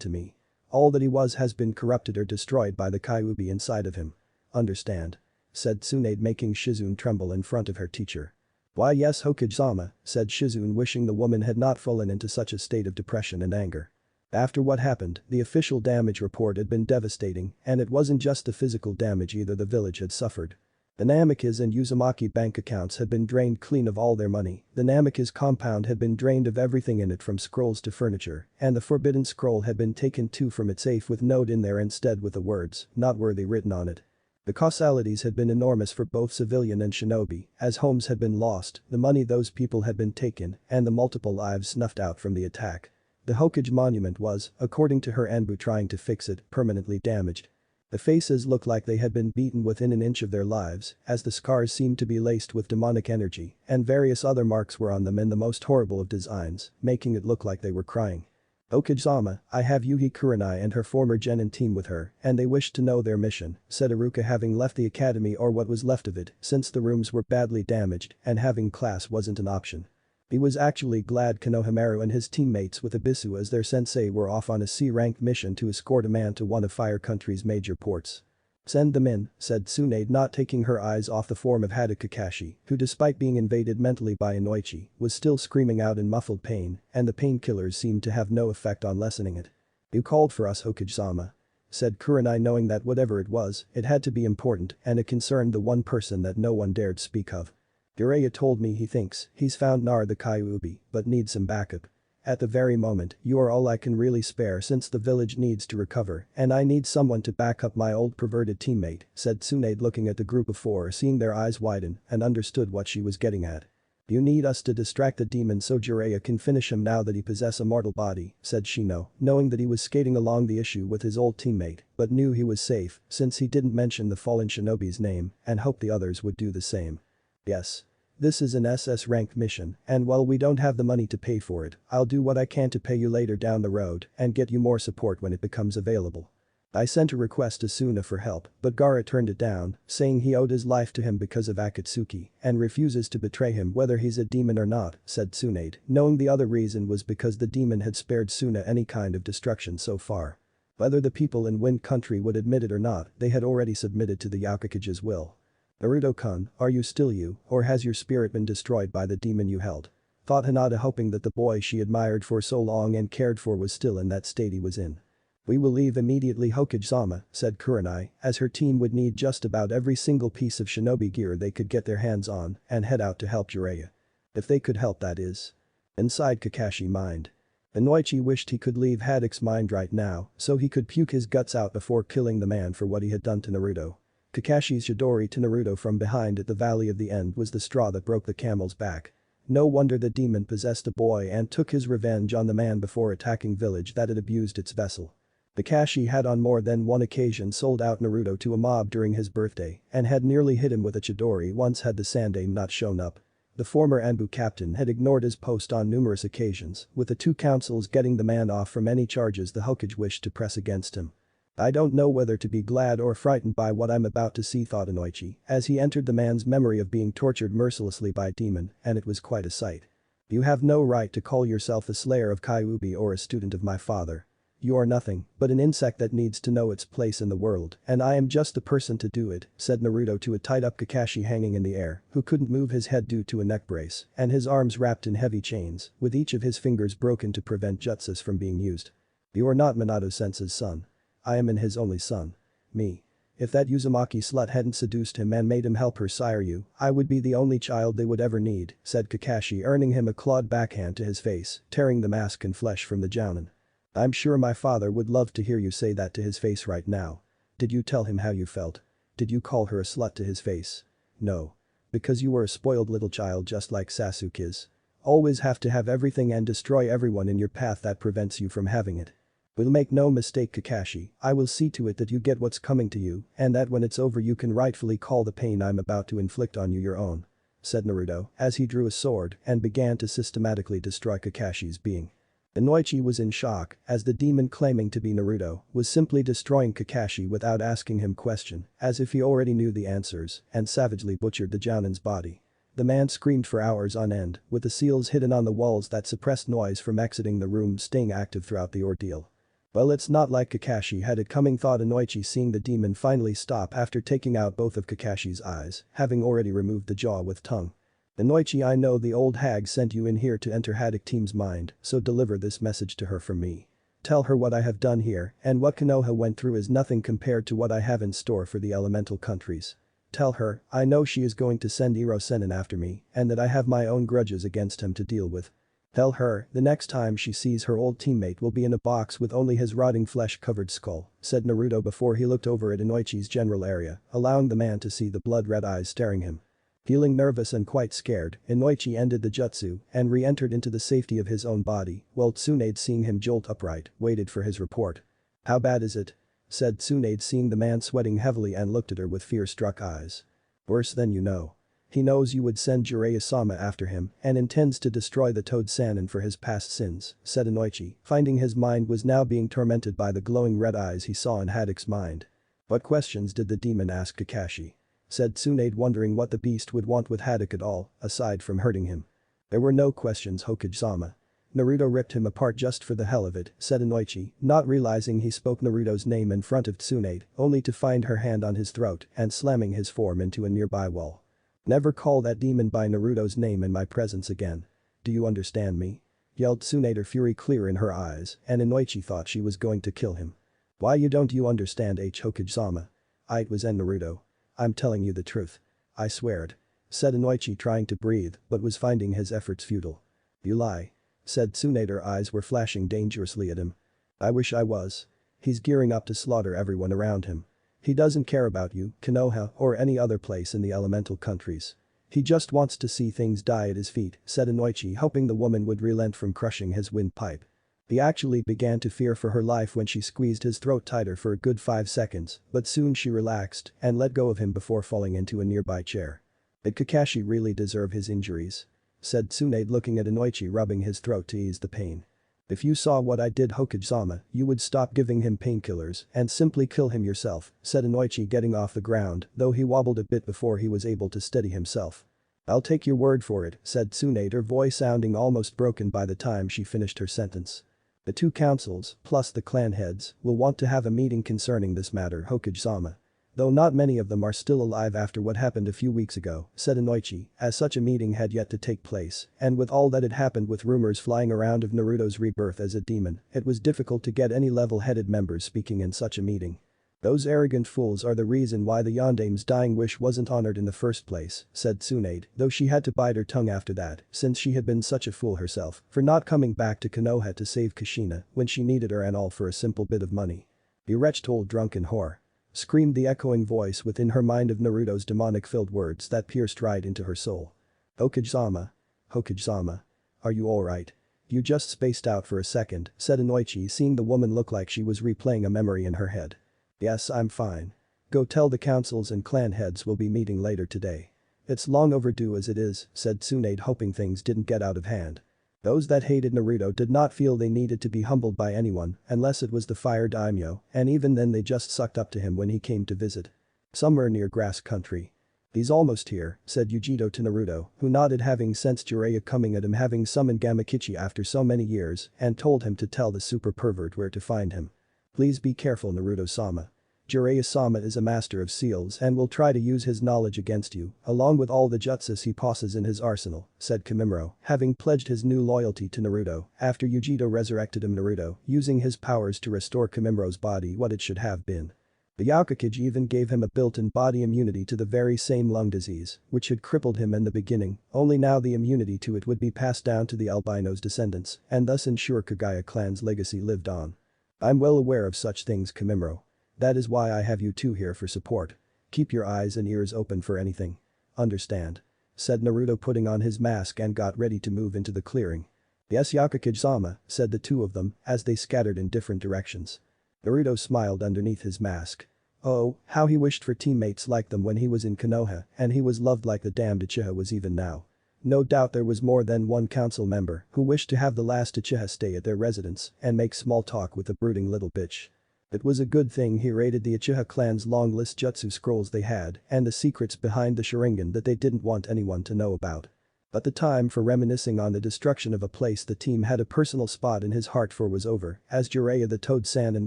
to me. All that he was has been corrupted or destroyed by the Kyuubi inside of him. Understand?" said Tsunade, making Shizune tremble in front of her teacher. "Why yes, Hokage-sama," said Shizune, wishing the woman had not fallen into such a state of depression and anger. After what happened, the official damage report had been devastating, and it wasn't just the physical damage either the village had suffered. The Namikaze and Uzumaki bank accounts had been drained clean of all their money, the Namikaze compound had been drained of everything in it from scrolls to furniture, and the forbidden scroll had been taken too from its safe with note in there instead with the words, "not worthy" written on it. The causalities had been enormous for both civilian and shinobi, as homes had been lost, the money those people had been taken, and the multiple lives snuffed out from the attack. The Hokage monument was, according to her Anbu trying to fix it, permanently damaged. The faces looked like they had been beaten within an inch of their lives, as the scars seemed to be laced with demonic energy, and various other marks were on them in the most horrible of designs, making it look like they were crying. "Okage-sama, I have Yuhi Kurenai and her former genin team with her, and they wish to know their mission," said Iruka, having left the academy or what was left of it since the rooms were badly damaged and having class wasn't an option. He was actually glad Konohamaru and his teammates with Abisu as their sensei were off on a C-rank mission to escort a man to one of Fire Country's major ports. "Send them in," said Tsunade, not taking her eyes off the form of Hada Kakashi, who despite being invaded mentally by Inoichi, was still screaming out in muffled pain, and the painkillers seemed to have no effect on lessening it. "You called for us, Hokage-sama," said Kurenai, knowing that whatever it was, it had to be important and it concerned the one person that no one dared speak of. "Jiraiya told me he thinks he's found Nar the Kyuubi, but needs some backup. At the very moment, you are all I can really spare since the village needs to recover and I need someone to back up my old perverted teammate," said Tsunade, looking at the group of four, seeing their eyes widen and understood what she was getting at. "You need us to distract the demon so Jiraiya can finish him now that he possesses a mortal body," said Shino, knowing that he was skating along the issue with his old teammate, but knew he was safe since he didn't mention the fallen shinobi's name and hoped the others would do the same. "Yes. This is an SS-ranked mission, and while we don't have the money to pay for it, I'll do what I can to pay you later down the road and get you more support when it becomes available." I sent a request to Suna for help, but Gaara turned it down, saying he owed his life to him because of Akatsuki and refuses to betray him whether he's a demon or not, said Tsunade, knowing the other reason was because the demon had spared Suna any kind of destruction so far. Whether the people in Wind Country would admit it or not, they had already submitted to the Yakukage's will. "Naruto-kun, are you still you, or has your spirit been destroyed by the demon you held?" thought Hinata, hoping that the boy she admired for so long and cared for was still in that state he was in. "We will leave immediately, Hokage-sama," said Kurenai, as her team would need just about every single piece of shinobi gear they could get their hands on and head out to help Jiraiya. If they could help, that is. Inside Kakashi's mind. Inoichi wished he could leave Haddock's mind right now so he could puke his guts out before killing the man for what he had done to Naruto. Kakashi's Chidori to Naruto from behind at the Valley of the End was the straw that broke the camel's back. No wonder the demon possessed a boy and took his revenge on the man before attacking village that had abused its vessel. Kakashi had on more than one occasion sold out Naruto to a mob during his birthday and had nearly hit him with a Chidori once had the Sandaime not shown up. The former Anbu captain had ignored his post on numerous occasions, with the two councils getting the man off from any charges the Hokage wished to press against him. "I don't know whether to be glad or frightened by what I'm about to see," thought Inoichi, as he entered the man's memory of being tortured mercilessly by a demon, and it was quite a sight. "You have no right to call yourself a slayer of Kyuubi or a student of my father. You are nothing but an insect that needs to know its place in the world, and I am just the person to do it," said Naruto to a tied-up Kakashi hanging in the air, who couldn't move his head due to a neck brace and his arms wrapped in heavy chains, with each of his fingers broken to prevent jutsus from being used. "You are not Minato-sensei's son. I am his only son. Me. If that Uzumaki slut hadn't seduced him and made him help her sire you, I would be the only child they would ever need," said Kakashi, earning him a clawed backhand to his face, tearing the mask and flesh from the jounin. "I'm sure my father would love to hear you say that to his face right now. Did you tell him how you felt? Did you call her a slut to his face? No. Because you were a spoiled little child just like Sasuke is. Always have to have everything and destroy everyone in your path that prevents you from having it. We'll make no mistake, Kakashi, I will see to it that you get what's coming to you and that when it's over you can rightfully call the pain I'm about to inflict on you your own," said Naruto as he drew a sword and began to systematically destroy Kakashi's being. Inoichi was in shock as the demon claiming to be Naruto was simply destroying Kakashi without asking him question, as if he already knew the answers, and savagely butchered the Jounin's body. The man screamed for hours on end, with the seals hidden on the walls that suppressed noise from exiting the room staying active throughout the ordeal. Well, it's not like Kakashi had it coming, thought Inoichi, seeing the demon finally stop after taking out both of Kakashi's eyes, having already removed the jaw with tongue. "Inoichi, I know the old hag sent you in here to enter Haddock Team's mind, so deliver this message to her from me. Tell her what I have done here and what Konoha went through is nothing compared to what I have in store for the elemental countries. Tell her, I know she is going to send Iro Sennin after me and that I have my own grudges against him to deal with. Tell her, the next time she sees her old teammate will be in a box with only his rotting flesh-covered skull," said Naruto before he looked over at Inoichi's general area, allowing the man to see the blood-red eyes staring him. Feeling nervous and quite scared, Inoichi ended the jutsu and re-entered into the safety of his own body, while Tsunade, seeing him jolt upright, waited for his report. "How bad is it?" said Tsunade, seeing the man sweating heavily, and looked at her with fear-struck eyes. "Worse than you know. He knows you would send Jiraiya-sama after him and intends to destroy the Toad Sannin for his past sins," said Inoichi, finding his mind was now being tormented by the glowing red eyes he saw in Haddock's mind. "What questions did the demon ask Kakashi?" said Tsunade, wondering what the beast would want with Haddock at all, aside from hurting him. "There were no questions, Hokage-sama. Naruto ripped him apart just for the hell of it," said Inoichi, not realizing he spoke Naruto's name in front of Tsunade, only to find her hand on his throat and slamming his form into a nearby wall. "Never call that demon by Naruto's name in my presence again. Do you understand me?" yelled Tsunade, her fury clear in her eyes, and Inoichi thought she was going to kill him. "Why you don't you understand, Hokage-sama? It was Naruto. I'm telling you the truth. I swear it," said Inoichi, trying to breathe but was finding his efforts futile. "You lie," said Tsunade, her eyes were flashing dangerously at him. "I wish I was. He's gearing up to slaughter everyone around him. He doesn't care about you, Konoha, or any other place in the elemental countries. He just wants to see things die at his feet," said Inoichi, hoping the woman would relent from crushing his windpipe. He actually began to fear for her life when she squeezed his throat tighter for a good 5 seconds, but soon she relaxed and let go of him before falling into a nearby chair. "Did Kakashi really deserve his injuries?" said Tsunade, looking at Inoichi, rubbing his throat to ease the pain. "If you saw what I did, Hokage-sama, you would stop giving him painkillers and simply kill him yourself," said Inoichi, getting off the ground, though he wobbled a bit before he was able to steady himself. "I'll take your word for it," said Tsunade, her voice sounding almost broken by the time she finished her sentence. "The 2 councils, plus the clan heads, will want to have a meeting concerning this matter, Hokage-sama. Though not many of them are still alive after what happened a few weeks ago," said Inoichi, as such a meeting had yet to take place, and with all that had happened with rumors flying around of Naruto's rebirth as a demon, it was difficult to get any level-headed members speaking in such a meeting. "Those arrogant fools are the reason why the Yondame's dying wish wasn't honored in the first place," said Tsunade, though she had to bite her tongue after that, since she had been such a fool herself for not coming back to Konoha to save Kushina when she needed her and all for a simple bit of money. "You wretched old drunken whore," screamed the echoing voice within her mind of Naruto's demonic-filled words that pierced right into her soul. "Hokage-sama. Hokage-sama. Are you alright? You just spaced out for a second," said Inoichi, seeing the woman look like she was replaying a memory in her head. "Yes, I'm fine. Go tell the councils and clan heads we'll be meeting later today. It's long overdue as it is," said Tsunade, hoping things didn't get out of hand. Those that hated Naruto did not feel they needed to be humbled by anyone unless it was the Fire Daimyo, and even then they just sucked up to him when he came to visit. "Somewhere near Grass Country. He's almost here," said Yugito to Naruto, who nodded, having sensed Jiraiya coming at him, having summoned Gamakichi after so many years, and told him to tell the super pervert where to find him. "Please be careful, Naruto-sama. Jiraiya-sama is a master of seals and will try to use his knowledge against you, along with all the jutsus he possesses in his arsenal," said Kimimaro, having pledged his new loyalty to Naruto after Yugito resurrected him. Naruto, using his powers to restore Kimimaro's body what it should have been. The Yakuage even gave him a built-in body immunity to the very same lung disease, which had crippled him in the beginning, only now the immunity to it would be passed down to the albino's descendants and thus ensure Kagaya clan's legacy lived on. "I'm well aware of such things, Kimimaro. That is why I have you two here for support. Keep your eyes and ears open for anything. Understand?" said Naruto, putting on his mask and got ready to move into the clearing. "Yes, Yakakage-sama," said the two of them as they scattered in different directions. Naruto smiled underneath his mask. Oh, how he wished for teammates like them when he was in Konoha and he was loved like the damned Uchiha was even now. No doubt there was more than one council member who wished to have the last Uchiha stay at their residence and make small talk with the brooding little bitch. It was a good thing he raided the Uchiha clan's long list jutsu scrolls they had and the secrets behind the Sharingan that they didn't want anyone to know about. But the time for reminiscing on the destruction of a place the team had a personal spot in his heart for was over, as Jiraiya the Toad Sannin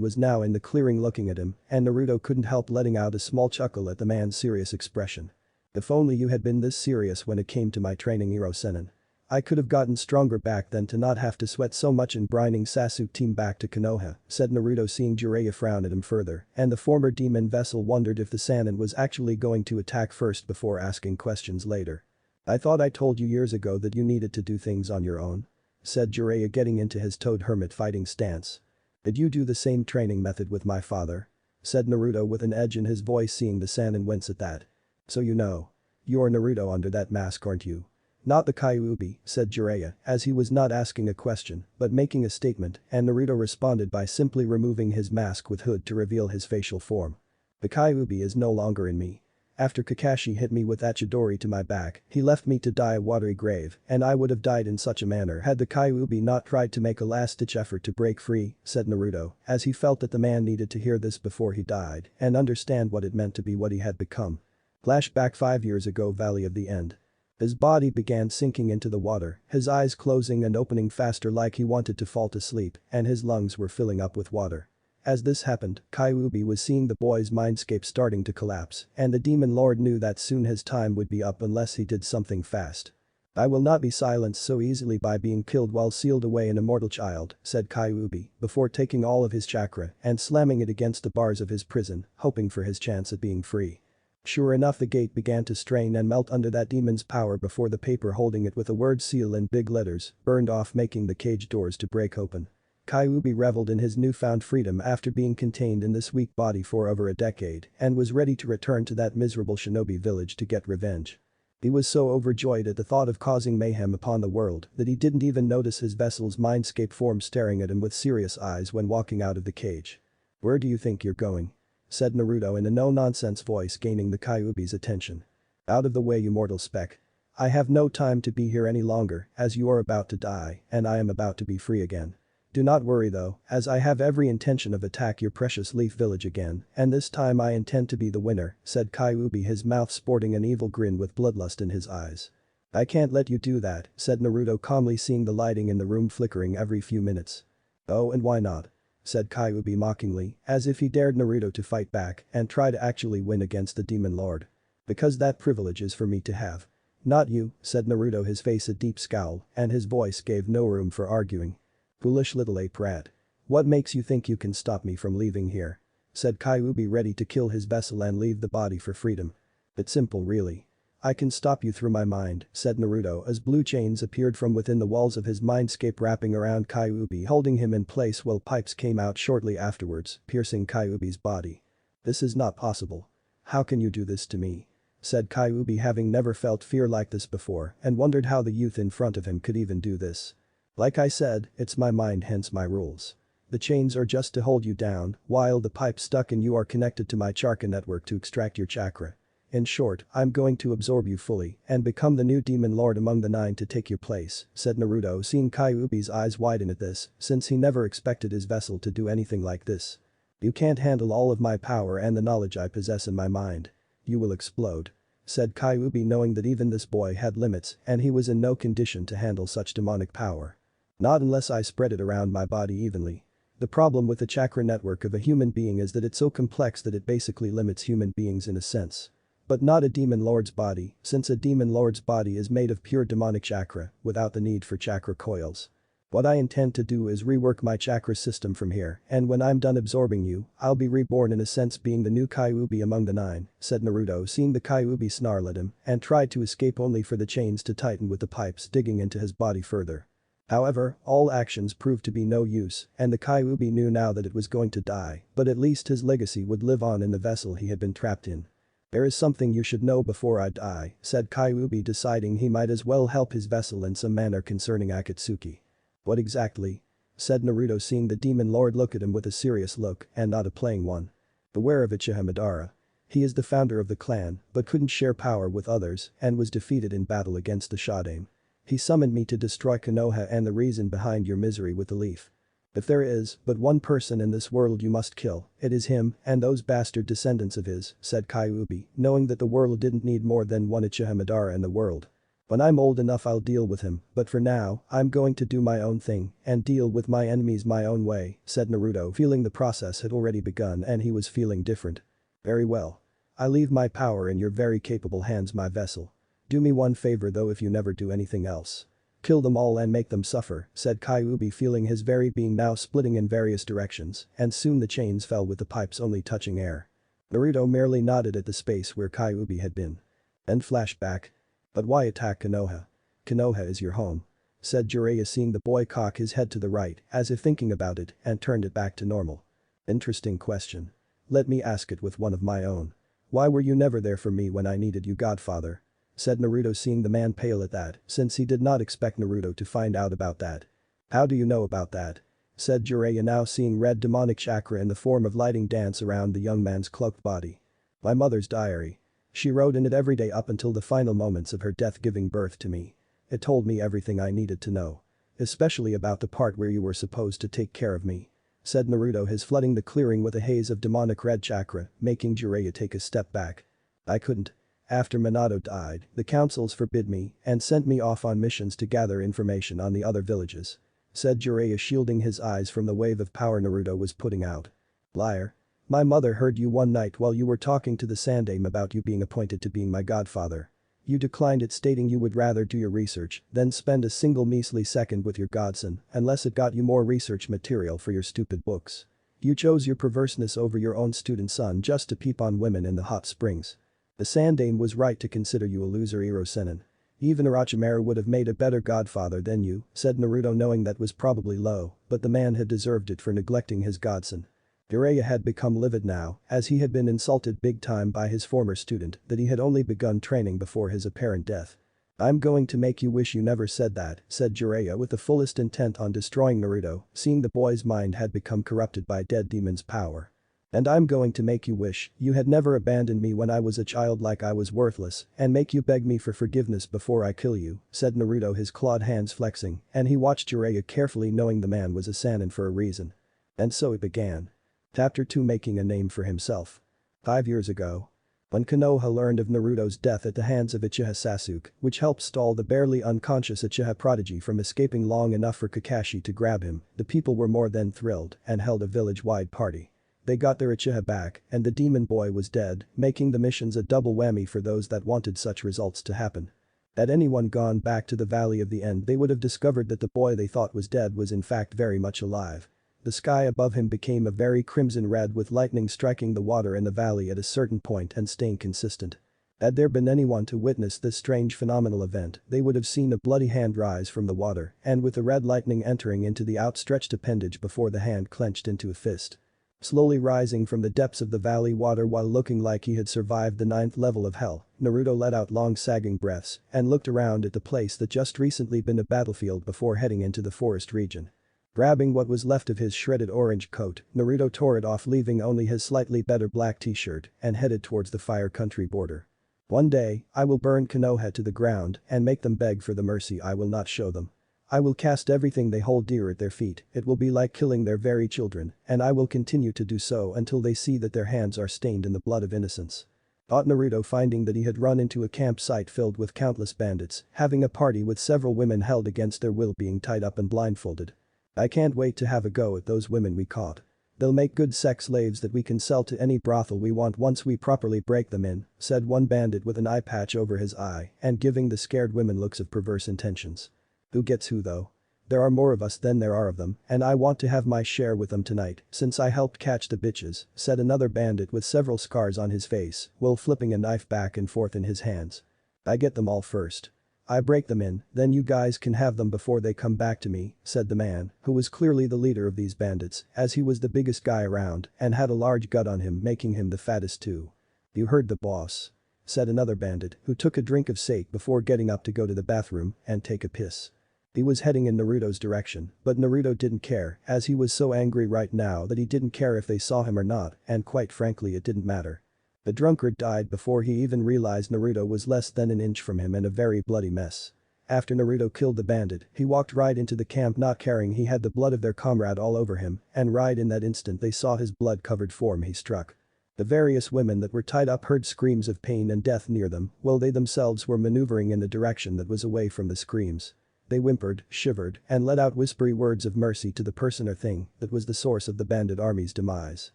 was now in the clearing looking at him, and Naruto couldn't help letting out a small chuckle at the man's serious expression. If only you had been this serious when it came to my training, Iro Sennin. I could have gotten stronger back then to not have to sweat so much in brining Sasuke team back to Konoha, said Naruto, seeing Jiraiya frown at him further, and the former demon vessel wondered if the Sannin was actually going to attack first before asking questions later. "I thought I told you years ago that you needed to do things on your own," said Jiraiya, getting into his toad hermit fighting stance. "Did you do the same training method with my father?" said Naruto with an edge in his voice, seeing the Sannin wince at that. "So you know. You're Naruto under that mask, aren't you?" "Not the Kyuubi," said Jiraiya, as he was not asking a question but making a statement, and Naruto responded by simply removing his mask with hood to reveal his facial form. "The Kyuubi is no longer in me. After Kakashi hit me with that Chidori to my back, he left me to die a watery grave, and I would have died in such a manner had the Kyuubi not tried to make a last-ditch effort to break free," said Naruto, as he felt that the man needed to hear this before he died and understand what it meant to be what he had become. Flashback 5 years ago, Valley of the End. His body began sinking into the water, his eyes closing and opening faster like he wanted to fall to sleep, and his lungs were filling up with water. As this happened, Kyuubi was seeing the boy's mindscape starting to collapse, and the demon lord knew that soon his time would be up unless he did something fast. "I will not be silenced so easily by being killed while sealed away, an immortal child," said Kyuubi, before taking all of his chakra and slamming it against the bars of his prison, hoping for his chance at being free. Sure enough, the gate began to strain and melt under that demon's power before the paper holding it with the word seal in big letters burned off, making the cage doors to break open. Kyuubi reveled in his newfound freedom after being contained in this weak body for over a decade and was ready to return to that miserable shinobi village to get revenge. He was so overjoyed at the thought of causing mayhem upon the world that he didn't even notice his vessel's mindscape form staring at him with serious eyes when walking out of the cage. "Where do you think you're going?" said Naruto in a no-nonsense voice, gaining the Kyuubi's attention. "Out of the way, you mortal speck. I have no time to be here any longer, as you are about to die and I am about to be free again. Do not worry though, as I have every intention of attack your precious leaf village again, and this time I intend to be the winner," said Kyuubi, his mouth sporting an evil grin with bloodlust in his eyes. "I can't let you do that," said Naruto, calmly seeing the lighting in the room flickering every few minutes. "Oh, and why not?" said Kyuubi mockingly, as if he dared Naruto to fight back and try to actually win against the demon lord. "Because that privilege is for me to have. Not you," said Naruto, his face a deep scowl, and his voice gave no room for arguing. "Foolish little ape rat. What makes you think you can stop me from leaving here?" said Kyuubi, ready to kill his vessel and leave the body for freedom. "It's simple really. I can stop you through my mind," said Naruto, as blue chains appeared from within the walls of his mindscape wrapping around Kyuubi, holding him in place while pipes came out shortly afterwards, piercing Kyuubi's body. "This is not possible. How can you do this to me?" said Kyuubi, having never felt fear like this before and wondered how the youth in front of him could even do this. "Like I said, it's my mind, hence my rules. The chains are just to hold you down, while the pipes stuck in you are connected to my chakra network to extract your chakra. In short, I'm going to absorb you fully and become the new demon lord among the 9 to take your place," said Naruto, seeing Kyuubi's eyes widen at this, since he never expected his vessel to do anything like this. "You can't handle all of my power and the knowledge I possess in my mind. You will explode," said Kyuubi, knowing that even this boy had limits and he was in no condition to handle such demonic power. "Not unless I spread it around my body evenly. The problem with the chakra network of a human being is that it's so complex that it basically limits human beings in a sense. But not a demon lord's body, since a demon lord's body is made of pure demonic chakra without the need for chakra coils. What I intend to do is rework my chakra system from here, and when I'm done absorbing you, I'll be reborn in a sense, being the new Kyuubi among the 9, said Naruto, seeing the Kyuubi snarl at him and tried to escape only for the chains to tighten with the pipes digging into his body further. However, all actions proved to be no use, and the Kyuubi knew now that it was going to die, but at least his legacy would live on in the vessel he had been trapped in. "There is something you should know before I die," said Kyuubi, deciding he might as well help his vessel in some manner concerning Akatsuki. What exactly? Said Naruto, seeing the demon lord look at him with a serious look and not a playing one. Beware of Uchiha Madara. He is the founder of the clan but couldn't share power with others and was defeated in battle against the Shodaime. He summoned me to destroy Konoha and the reason behind your misery with the leaf. If there is but one person in this world you must kill, it is him and those bastard descendants of his, said Kyuubi, knowing that the world didn't need more than one Uchiha Madara in the world. When I'm old enough I'll deal with him, but for now, I'm going to do my own thing and deal with my enemies my own way, said Naruto, feeling the process had already begun and he was feeling different. Very well. I leave my power in your very capable hands, my vessel. Do me one favor though, if you never do anything else. Kill them all and make them suffer, said Kyuubi, feeling his very being now splitting in various directions, and soon the chains fell with the pipes only touching air. Naruto merely nodded at the space where Kyuubi had been. Then flashback. But why attack Konoha? Konoha is your home. Said Jiraiya, seeing the boy cock his head to the right as if thinking about it and turned it back to normal. Interesting question. Let me ask it with one of my own. Why were you never there for me when I needed you, godfather? Said Naruto, seeing the man pale at that since he did not expect Naruto to find out about that. How do you know about that? Said Jiraiya, now seeing red demonic chakra in the form of lighting dance around the young man's cloaked body. My mother's diary. She wrote in it every day up until the final moments of her death, giving birth to me. It told me everything I needed to know. Especially about the part where you were supposed to take care of me. Said Naruto, his flooding the clearing with a haze of demonic red chakra, making Jiraiya take a step back. I couldn't. After Minato died, the councils forbid me and sent me off on missions to gather information on the other villages. Said Jiraiya, shielding his eyes from the wave of power Naruto was putting out. Liar. My mother heard you one night while you were talking to the Sandaime about you being appointed to being my godfather. You declined it, stating you would rather do your research than spend a single measly second with your godson unless it got you more research material for your stupid books. You chose your perverseness over your own student son just to peep on women in the hot springs. The Sandaime was right to consider you a loser, Iro-senin. Even Orochimaru would have made a better godfather than you, said Naruto, knowing that was probably low, but the man had deserved it for neglecting his godson. Jiraiya had become livid now, as he had been insulted big time by his former student that he had only begun training before his apparent death. I'm going to make you wish you never said that, said Jiraiya with the fullest intent on destroying Naruto, seeing the boy's mind had become corrupted by dead demon's power. And I'm going to make you wish you had never abandoned me when I was a child, like I was worthless, and make you beg me for forgiveness before I kill you, said Naruto, his clawed hands flexing, and he watched Jiraiya carefully, knowing the man was a Sannin for a reason. And so it began. Chapter 2, making a name for himself. 5 years ago. When Konoha learned of Naruto's death at the hands of Uchiha Sasuke, which helped stall the barely unconscious Uchiha prodigy from escaping long enough for Kakashi to grab him, the people were more than thrilled and held a village-wide party. They got their Uchiha back and the demon boy was dead, making the missions a double whammy for those that wanted such results to happen. Had anyone gone back to the Valley of the End, they would have discovered that the boy they thought was dead was in fact very much alive. The sky above him became a very crimson red, with lightning striking the water in the valley at a certain point and staying consistent. Had there been anyone to witness this strange phenomenal event, they would have seen a bloody hand rise from the water and with the red lightning entering into the outstretched appendage before the hand clenched into a fist. Slowly rising from the depths of the valley water while looking like he had survived the 9th level of hell, Naruto let out long sagging breaths and looked around at the place that just recently been a battlefield before heading into the forest region. Grabbing what was left of his shredded orange coat, Naruto tore it off, leaving only his slightly better black t-shirt, and headed towards the Fire Country border. One day, I will burn Konoha to the ground and make them beg for the mercy I will not show them. I will cast everything they hold dear at their feet, it will be like killing their very children, and I will continue to do so until they see that their hands are stained in the blood of innocence. Thought Naruto, finding that he had run into a campsite filled with countless bandits, having a party with several women held against their will, being tied up and blindfolded. I can't wait to have a go at those women we caught. They'll make good sex slaves that we can sell to any brothel we want once we properly break them in, said one bandit with an eye patch over his eye and giving the scared women looks of perverse intentions. Who gets who though? There are more of us than there are of them, and I want to have my share with them tonight since I helped catch the bitches, said another bandit with several scars on his face while flipping a knife back and forth in his hands. I get them all first. I break them in, then you guys can have them before they come back to me, said the man, who was clearly the leader of these bandits, as he was the biggest guy around and had a large gut on him, making him the fattest too. You heard the boss. Said another bandit, who took a drink of sake before getting up to go to the bathroom and take a piss. He was heading in Naruto's direction, but Naruto didn't care as he was so angry right now that he didn't care if they saw him or not, and quite frankly it didn't matter. The drunkard died before he even realized Naruto was less than an inch from him and a very bloody mess. After Naruto killed the bandit, he walked right into the camp not caring he had the blood of their comrade all over him, and right in that instant they saw his blood-covered form he struck. The various women that were tied up heard screams of pain and death near them, while they themselves were maneuvering in the direction that was away from the screams. They whimpered, shivered, and let out whispery words of mercy to the person or thing that was the source of the bandit army's demise.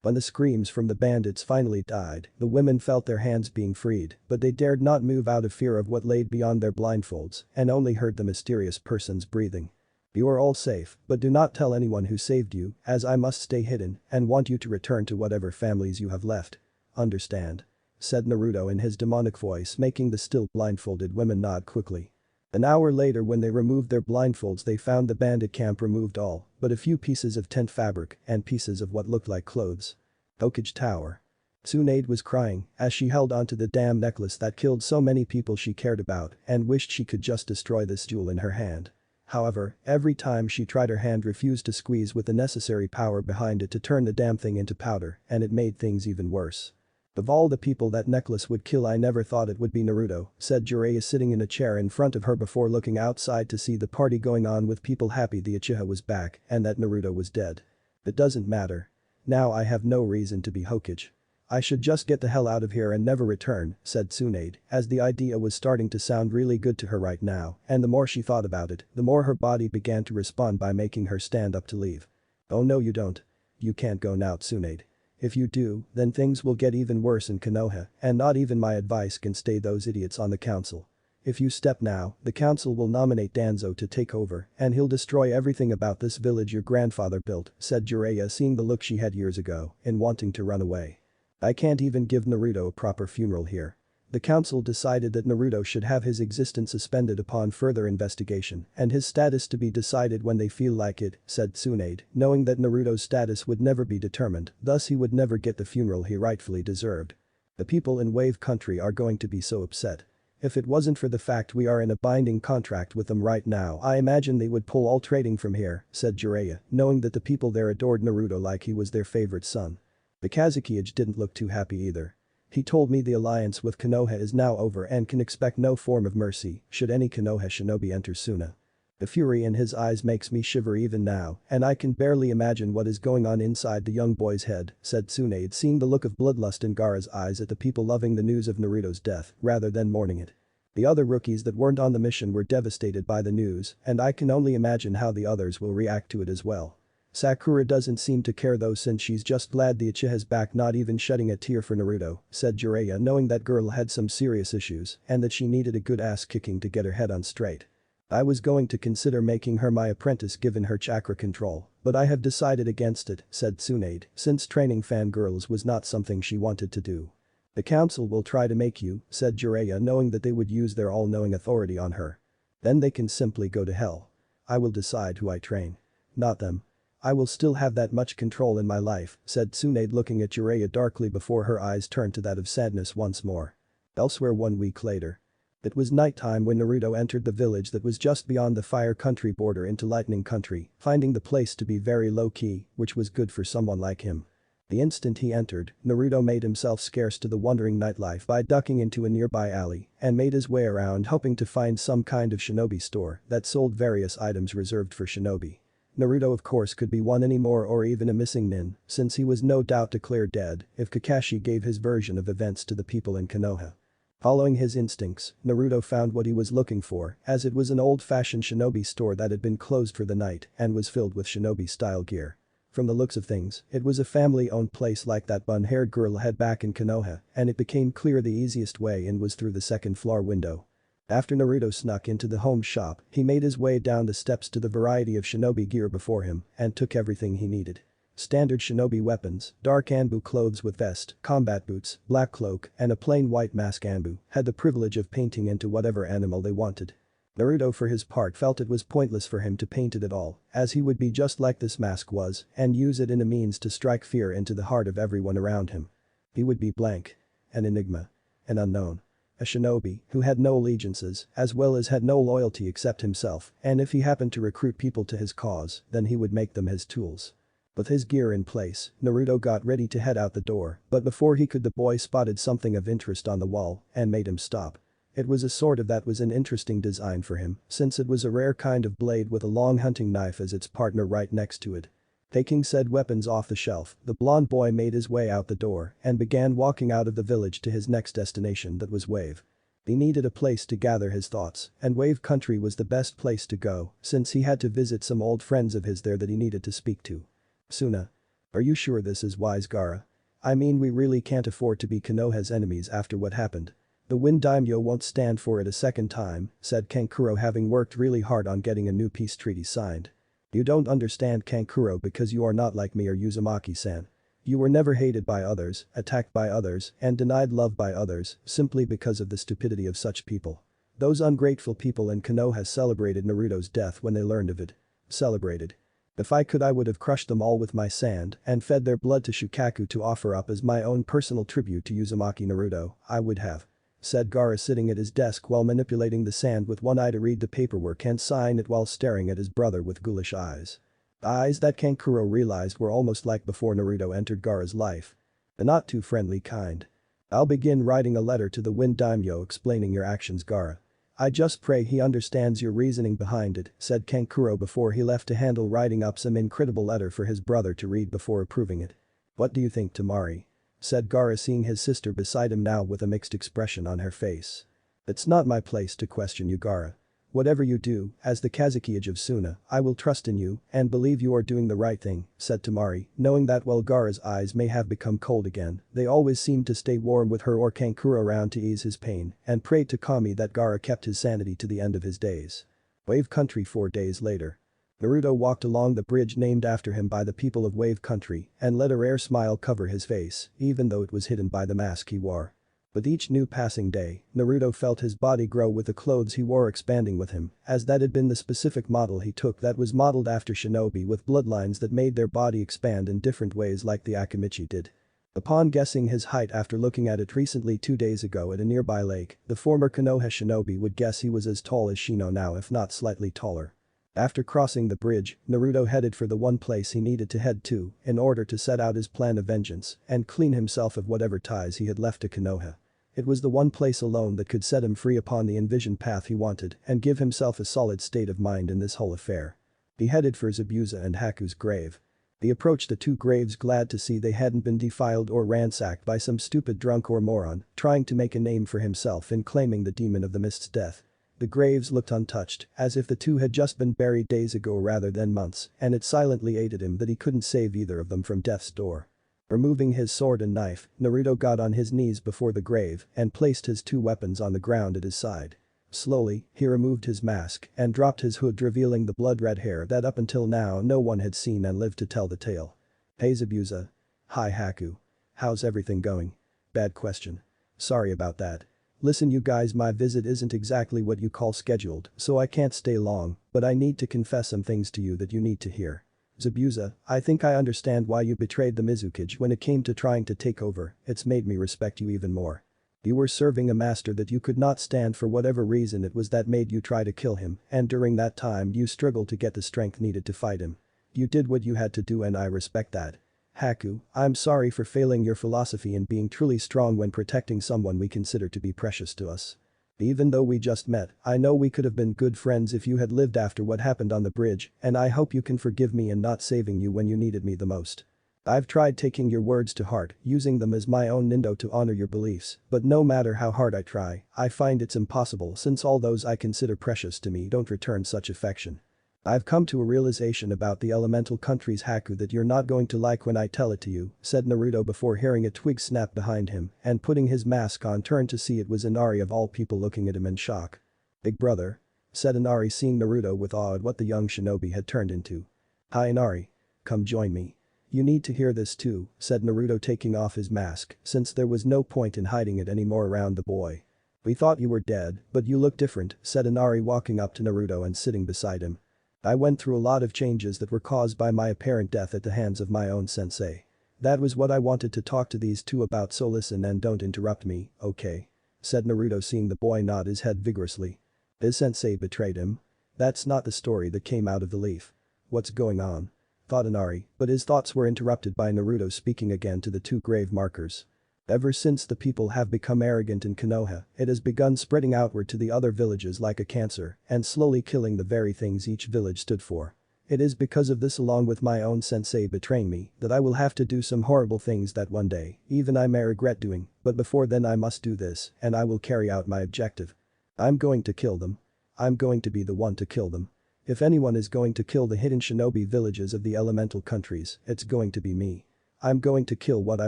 When the screams from the bandits finally died, the women felt their hands being freed, but they dared not move out of fear of what laid beyond their blindfolds and only heard the mysterious person's breathing. You are all safe, but do not tell anyone who saved you, as I must stay hidden and want you to return to whatever families you have left. Understand? Said Naruto in his demonic voice, making the still blindfolded women nod quickly. An hour later when they removed their blindfolds they found the bandit camp removed all but a few pieces of tent fabric and pieces of what looked like clothes. Hokage Tower. Tsunade was crying as she held onto the damn necklace that killed so many people she cared about and wished she could just destroy this jewel in her hand. However, every time she tried her hand refused to squeeze with the necessary power behind it to turn the damn thing into powder, and it made things even worse. Of all the people that necklace would kill I never thought it would be Naruto, said Jiraiya sitting in a chair in front of her before looking outside to see the party going on with people happy the Uchiha was back and that Naruto was dead. It doesn't matter. Now I have no reason to be Hokage. I should just get the hell out of here and never return, said Tsunade, as the idea was starting to sound really good to her right now, and the more she thought about it, the more her body began to respond by making her stand up to leave. Oh no you don't. You can't go now Tsunade. If you do, then things will get even worse in Konoha, and not even my advice can stay those idiots on the council. If you step now, the council will nominate Danzo to take over, and he'll destroy everything about this village your grandfather built, said Jiraiya seeing the look she had years ago, in wanting to run away. I can't even give Naruto a proper funeral here. The council decided that Naruto should have his existence suspended upon further investigation and his status to be decided when they feel like it, said Tsunade, knowing that Naruto's status would never be determined, thus he would never get the funeral he rightfully deserved. The people in Wave Country are going to be so upset. If it wasn't for the fact we are in a binding contract with them right now I imagine they would pull all trading from here, said Jiraiya, knowing that the people there adored Naruto like he was their favorite son. The Kazekage didn't look too happy either. He told me the alliance with Konoha is now over and can expect no form of mercy should any Konoha shinobi enter Suna. The fury in his eyes makes me shiver even now, and I can barely imagine what is going on inside the young boy's head, said Tsunade seeing the look of bloodlust in Gaara's eyes at the people loving the news of Naruto's death rather than mourning it. The other rookies that weren't on the mission were devastated by the news, and I can only imagine how the others will react to it as well. Sakura doesn't seem to care though since she's just glad the Uchiha's back not even shedding a tear for Naruto, said Jiraiya knowing that girl had some serious issues and that she needed a good ass kicking to get her head on straight. I was going to consider making her my apprentice given her chakra control, but I have decided against it, said Tsunade, since training fangirls was not something she wanted to do. The council will try to make you, said Jiraiya knowing that they would use their all-knowing authority on her. Then they can simply go to hell. I will decide who I train. Not them. I will still have that much control in my life, said Tsunade looking at Jiraiya darkly before her eyes turned to that of sadness once more. Elsewhere 1 week later. It was nighttime when Naruto entered the village that was just beyond the Fire Country border into Lightning Country, finding the place to be very low-key, which was good for someone like him. The instant he entered, Naruto made himself scarce to the wandering nightlife by ducking into a nearby alley and made his way around hoping to find some kind of shinobi store that sold various items reserved for shinobi. Naruto of course could be one anymore or even a missing nin, since he was no doubt declared dead if Kakashi gave his version of events to the people in Konoha. Following his instincts, Naruto found what he was looking for as it was an old-fashioned shinobi store that had been closed for the night and was filled with shinobi-style gear. From the looks of things, it was a family-owned place like that bun-haired girl had back in Konoha, and it became clear the easiest way in was through the second-floor window. After Naruto snuck into the home shop, he made his way down the steps to the variety of shinobi gear before him and took everything he needed. Standard shinobi weapons, dark Anbu clothes with vest, combat boots, black cloak, and a plain white mask Anbu had the privilege of painting into whatever animal they wanted. Naruto for his part felt it was pointless for him to paint it at all, as he would be just like this mask was and use it in a means to strike fear into the heart of everyone around him. He would be blank. An enigma. An unknown. A shinobi who had no allegiances as well as had no loyalty except himself, and if he happened to recruit people to his cause, then he would make them his tools. With his gear in place, Naruto got ready to head out the door, but before he could the boy spotted something of interest on the wall and made him stop. It was a sword that was an interesting design for him, since it was a rare kind of blade with a long hunting knife as its partner right next to it. Taking said weapons off the shelf, the blonde boy made his way out the door and began walking out of the village to his next destination that was Wave. He needed a place to gather his thoughts, and Wave Country was the best place to go since he had to visit some old friends of his there that he needed to speak to. Suna. Are you sure this is wise, Gaara? I mean, we really can't afford to be Konoha's enemies after what happened. The Wind Daimyo won't stand for it a second time, said Kankuro, having worked really hard on getting a new peace treaty signed. You don't understand, Kankuro, because you are not like me or Uzumaki-san. You were never hated by others, attacked by others, and denied love by others simply because of the stupidity of such people. Those ungrateful people in Konoha celebrated Naruto's death when they learned of it. Celebrated. If I could, I would have crushed them all with my sand and fed their blood to Shukaku to offer up as my own personal tribute to Uzumaki Naruto, I would have. Said Gaara, sitting at his desk while manipulating the sand with one eye to read the paperwork and sign it while staring at his brother with ghoulish eyes. Eyes that Kankuro realized were almost like before Naruto entered Gaara's life. The not too friendly kind. I'll begin writing a letter to the Wind Daimyo explaining your actions, Gaara. I just pray he understands your reasoning behind it, said Kankuro before he left to handle writing up some incredible letter for his brother to read before approving it. What do you think, Tamari? Said Gaara, seeing his sister beside him now with a mixed expression on her face. It's not my place to question you, Gaara. Whatever you do, as the Kazekage of Suna, I will trust in you and believe you are doing the right thing, said Tamari, knowing that while Gaara's eyes may have become cold again, they always seemed to stay warm with her or Kankuro around to ease his pain and prayed to Kami that Gaara kept his sanity to the end of his days. Wave Country 4 days later. Naruto walked along the bridge named after him by the people of Wave Country and let a rare smile cover his face, even though it was hidden by the mask he wore. With each new passing day, Naruto felt his body grow with the clothes he wore expanding with him, as that had been the specific model he took that was modeled after shinobi with bloodlines that made their body expand in different ways like the Akamichi did. Upon guessing his height after looking at it recently 2 days ago at a nearby lake, the former Konoha shinobi would guess he was as tall as Shino now, if not slightly taller. After crossing the bridge, Naruto headed for the one place he needed to head to in order to set out his plan of vengeance and clean himself of whatever ties he had left to Konoha. It was the one place alone that could set him free upon the envisioned path he wanted and give himself a solid state of mind in this whole affair. He headed for Zabuza and Haku's grave. He approached the two graves glad to see they hadn't been defiled or ransacked by some stupid drunk or moron trying to make a name for himself in claiming the demon of the mist's death. The graves looked untouched, as if the two had just been buried days ago rather than months, and it silently aided him that he couldn't save either of them from death's door. Removing his sword and knife, Naruto got on his knees before the grave and placed his two weapons on the ground at his side. Slowly, he removed his mask and dropped his hood, revealing the blood-red hair that up until now no one had seen and lived to tell the tale. Hey Zabuza. Hi Haku. How's everything going? Bad question. Sorry about that. Listen you guys, my visit isn't exactly what you call scheduled, so I can't stay long, but I need to confess some things to you that you need to hear. Zabuza, I think I understand why you betrayed the Mizukage when it came to trying to take over, it's made me respect you even more. You were serving a master that you could not stand for whatever reason it was that made you try to kill him, and during that time you struggled to get the strength needed to fight him. You did what you had to do and I respect that. Haku, I'm sorry for failing your philosophy in being truly strong when protecting someone we consider to be precious to us. Even though we just met, I know we could have been good friends if you had lived after what happened on the bridge, and I hope you can forgive me in not saving you when you needed me the most. I've tried taking your words to heart, using them as my own nindo to honor your beliefs, but no matter how hard I try, I find it's impossible since all those I consider precious to me don't return such affection. I've come to a realization about the elemental countries Haku that you're not going to like when I tell it to you, said Naruto before hearing a twig snap behind him and putting his mask on turned to see it was Inari of all people looking at him in shock. Big brother? Said Inari seeing Naruto with awe at what the young shinobi had turned into. Hi Inari. Come join me. You need to hear this too, said Naruto taking off his mask since there was no point in hiding it anymore around the boy. We thought you were dead, but you look different, said Inari walking up to Naruto and sitting beside him. I went through a lot of changes that were caused by my apparent death at the hands of my own sensei. That was what I wanted to talk to these two about, so listen and don't interrupt me, okay? said Naruto, seeing the boy nod his head vigorously. His sensei betrayed him? That's not the story that came out of the leaf. What's going on? Thought Inari, but his thoughts were interrupted by Naruto speaking again to the two grave markers. Ever since the people have become arrogant in Konoha, it has begun spreading outward to the other villages like a cancer and slowly killing the very things each village stood for. It is because of this, along with my own sensei betraying me, that I will have to do some horrible things that one day even I may regret doing, but before then I must do this and I will carry out my objective. I'm going to kill them. I'm going to be the one to kill them. If anyone is going to kill the hidden shinobi villages of the elemental countries, it's going to be me. I'm going to kill what I